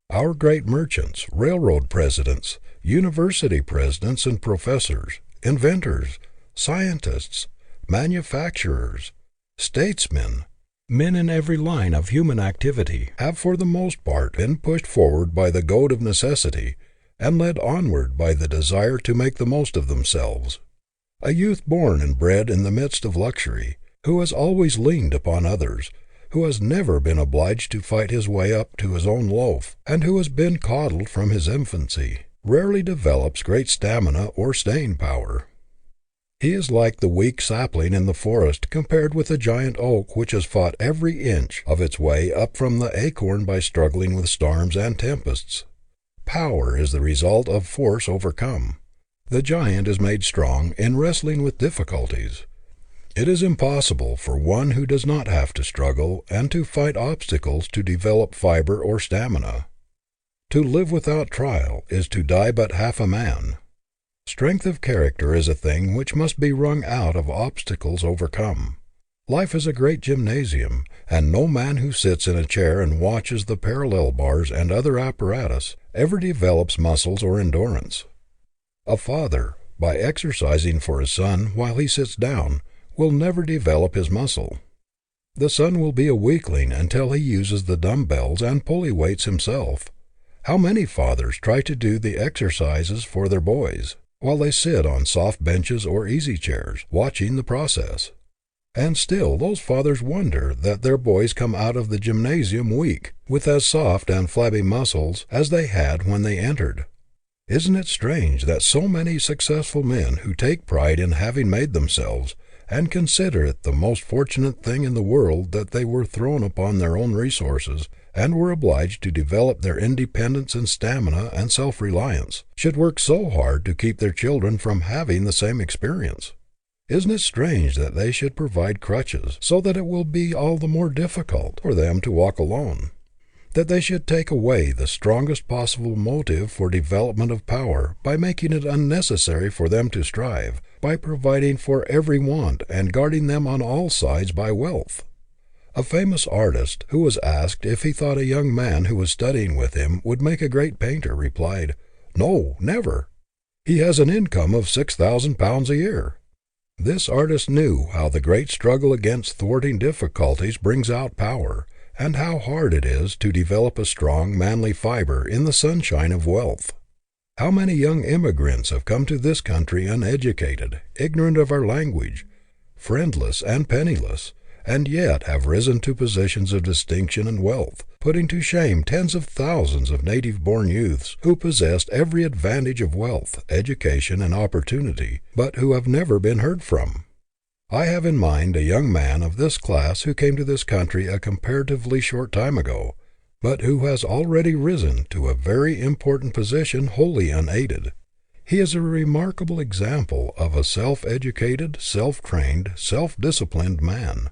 Our great merchants, railroad presidents, university presidents and professors, inventors, scientists, manufacturers, statesmen, men in every line of human activity have for the most part been pushed forward by the goad of necessity and led onward by the desire to make the most of themselves. A youth born and bred in the midst of luxury, who has always leaned upon others, who has never been obliged to fight his way up to his own loaf, and who has been coddled from his infancy, rarely develops great stamina or staying power. He is like the weak sapling in the forest compared with the giant oak which has fought every inch of its way up from the acorn by struggling with storms and tempests. Power is the result of force overcome. The giant is made strong in wrestling with difficulties. It is impossible for one who does not have to struggle and to fight obstacles to develop fiber or stamina. To live without trial is to die but half a man. Strength of character is a thing which must be wrung out of obstacles overcome. Life is a great gymnasium, and no man who sits in a chair and watches the parallel bars and other apparatus ever develops muscles or endurance. A father, by exercising for his son while he sits down, will never develop his muscle. The son will be a weakling until he uses the dumbbells and pulley weights himself. How many fathers try to do the exercises for their boys, while they sit on soft benches or easy chairs, watching the process? And still those fathers wonder that their boys come out of the gymnasium weak, with as soft and flabby muscles as they had when they entered. Isn't it strange that so many successful men who take pride in having made themselves, and consider it the most fortunate thing in the world that they were thrown upon their own resources, and were obliged to develop their independence and stamina and self-reliance, should work so hard to keep their children from having the same experience? Isn't it strange that they should provide crutches so that it will be all the more difficult for them to walk alone? That they should take away the strongest possible motive for development of power by making it unnecessary for them to strive, by providing for every want and guarding them on all sides by wealth? A famous artist, who was asked if he thought a young man who was studying with him would make a great painter, replied, "No, never. He has an income of £6,000 a year." This artist knew how the great struggle against thwarting difficulties brings out power, and how hard it is to develop a strong, manly fiber in the sunshine of wealth. How many young immigrants have come to this country uneducated, ignorant of our language, friendless and penniless, and yet have risen to positions of distinction and wealth, putting to shame tens of thousands of native-born youths who possessed every advantage of wealth, education, and opportunity, but who have never been heard from. I have in mind a young man of this class who came to this country a comparatively short time ago, but who has already risen to a very important position wholly unaided. He is a remarkable example of a self-educated, self-trained, self-disciplined man,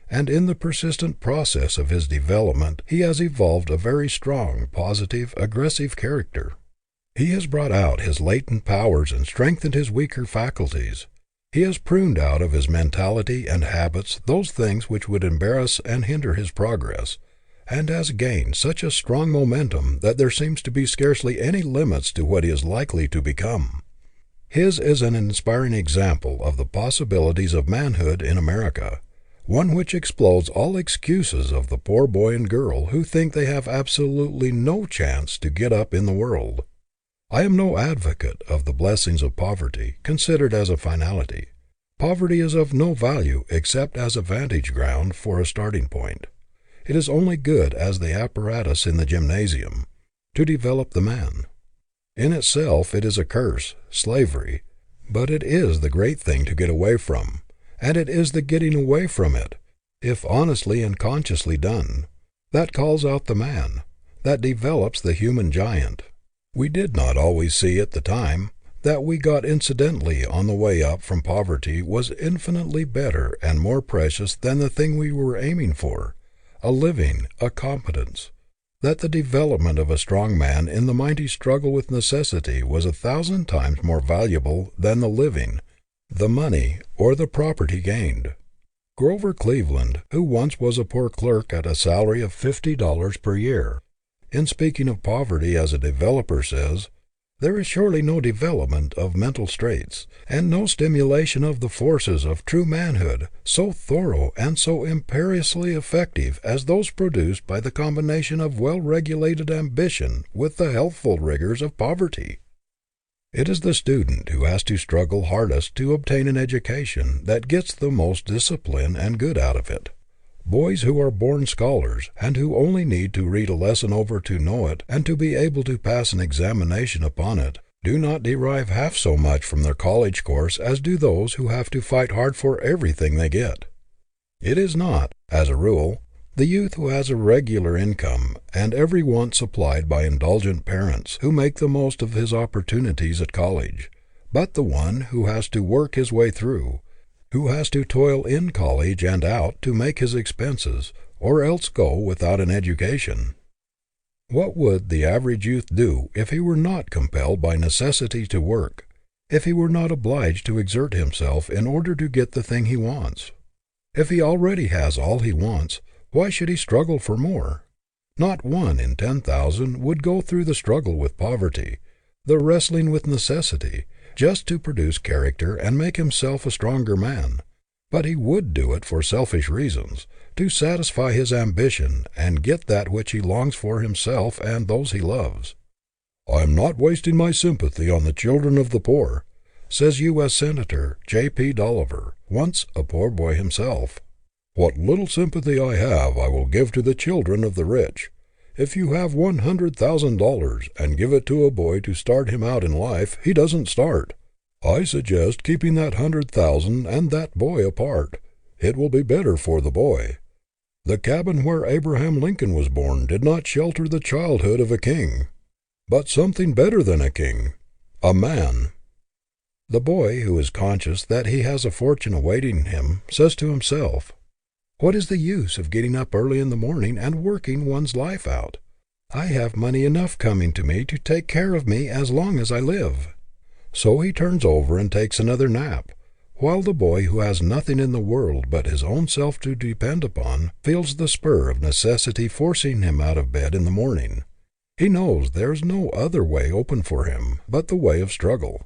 and in the persistent process of his development he has evolved a very strong, positive, aggressive character. He has brought out his latent powers and strengthened his weaker faculties. He has pruned out of his mentality and habits those things which would embarrass and hinder his progress, and has gained such a strong momentum that there seems to be scarcely any limits to what he is likely to become. His is an inspiring example of the possibilities of manhood in America, one which explodes all excuses of the poor boy and girl who think they have absolutely no chance to get up in the world. I am no advocate of the blessings of poverty, considered as a finality. Poverty is of no value except as a vantage ground for a starting point. It is only good as the apparatus in the gymnasium, to develop the man. In itself it is a curse, slavery, but it is the great thing to get away from, and it is the getting away from it, if honestly and consciously done, that calls out the man, that develops the human giant. We did not always see at the time that we got incidentally on the way up from poverty was infinitely better and more precious than the thing we were aiming for, a living, a competence, that the development of a strong man in the mighty struggle with necessity was 1,000 times more valuable than the living, the money, or the property gained. Grover Cleveland, who once was a poor clerk at a salary of $50 per year, in speaking of poverty as a developer says, "There is surely no development of mental straits, and no stimulation of the forces of true manhood so thorough and so imperiously effective as those produced by the combination of well-regulated ambition with the healthful rigors of poverty." It is the student who has to struggle hardest to obtain an education that gets the most discipline and good out of it. Boys who are born scholars, and who only need to read a lesson over to know it and to be able to pass an examination upon it, do not derive half so much from their college course as do those who have to fight hard for everything they get. It is not, as a rule, the youth who has a regular income and every want supplied by indulgent parents who make the most of his opportunities at college, but the one who has to work his way through, who has to toil in college and out to make his expenses, or else go without an education. What would the average youth do if he were not compelled by necessity to work, if he were not obliged to exert himself in order to get the thing he wants? If he already has all he wants, why should he struggle for more? Not 1 in 10,000 would go through the struggle with poverty, the wrestling with necessity, just to produce character and make himself a stronger man, but he would do it for selfish reasons, to satisfy his ambition and get that which he longs for himself and those he loves. "I am not wasting my sympathy on the children of the poor," says U.S. Senator J.P. Dolliver, once a poor boy himself. "What little sympathy I have I will give to the children of the rich. If you have $100,000 and give it to a boy to start him out in life, he doesn't start. I suggest keeping that 100,000 and that boy apart. It will be better for the boy. The cabin where Abraham Lincoln was born did not shelter the childhood of a king, but something better than a king, a man." The boy who is conscious that he has a fortune awaiting him says to himself, "What is the use of getting up early in the morning and working one's life out? I have money enough coming to me to take care of me as long as I live." So he turns over and takes another nap, while the boy who has nothing in the world but his own self to depend upon feels the spur of necessity forcing him out of bed in the morning. He knows there is no other way open for him but the way of struggle.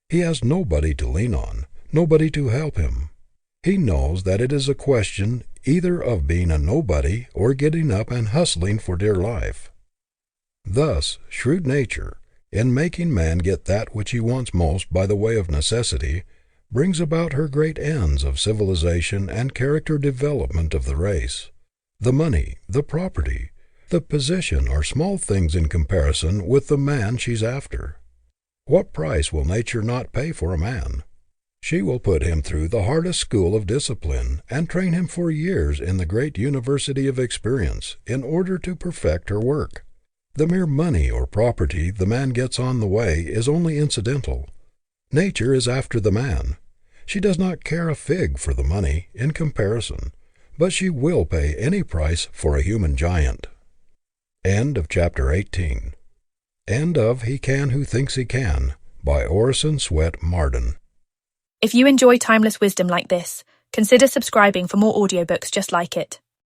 He has nobody to lean on, nobody to help him. He knows that it is a question either of being a nobody or getting up and hustling for dear life. Thus, shrewd nature, in making man get that which he wants most by the way of necessity, brings about her great ends of civilization and character development of the race. The money, the property, the position are small things in comparison with the man she's after. What price will nature not pay for a man? She will put him through the hardest school of discipline and train him for years in the great university of experience in order to perfect her work. The mere money or property the man gets on the way is only incidental. Nature is after the man. She does not care a fig for the money in comparison, but she will pay any price for a human giant. End of chapter 18. End of He Can Who Thinks He Can by Orison Swett Marden. If you enjoy timeless wisdom like this, consider subscribing for more audiobooks just like it.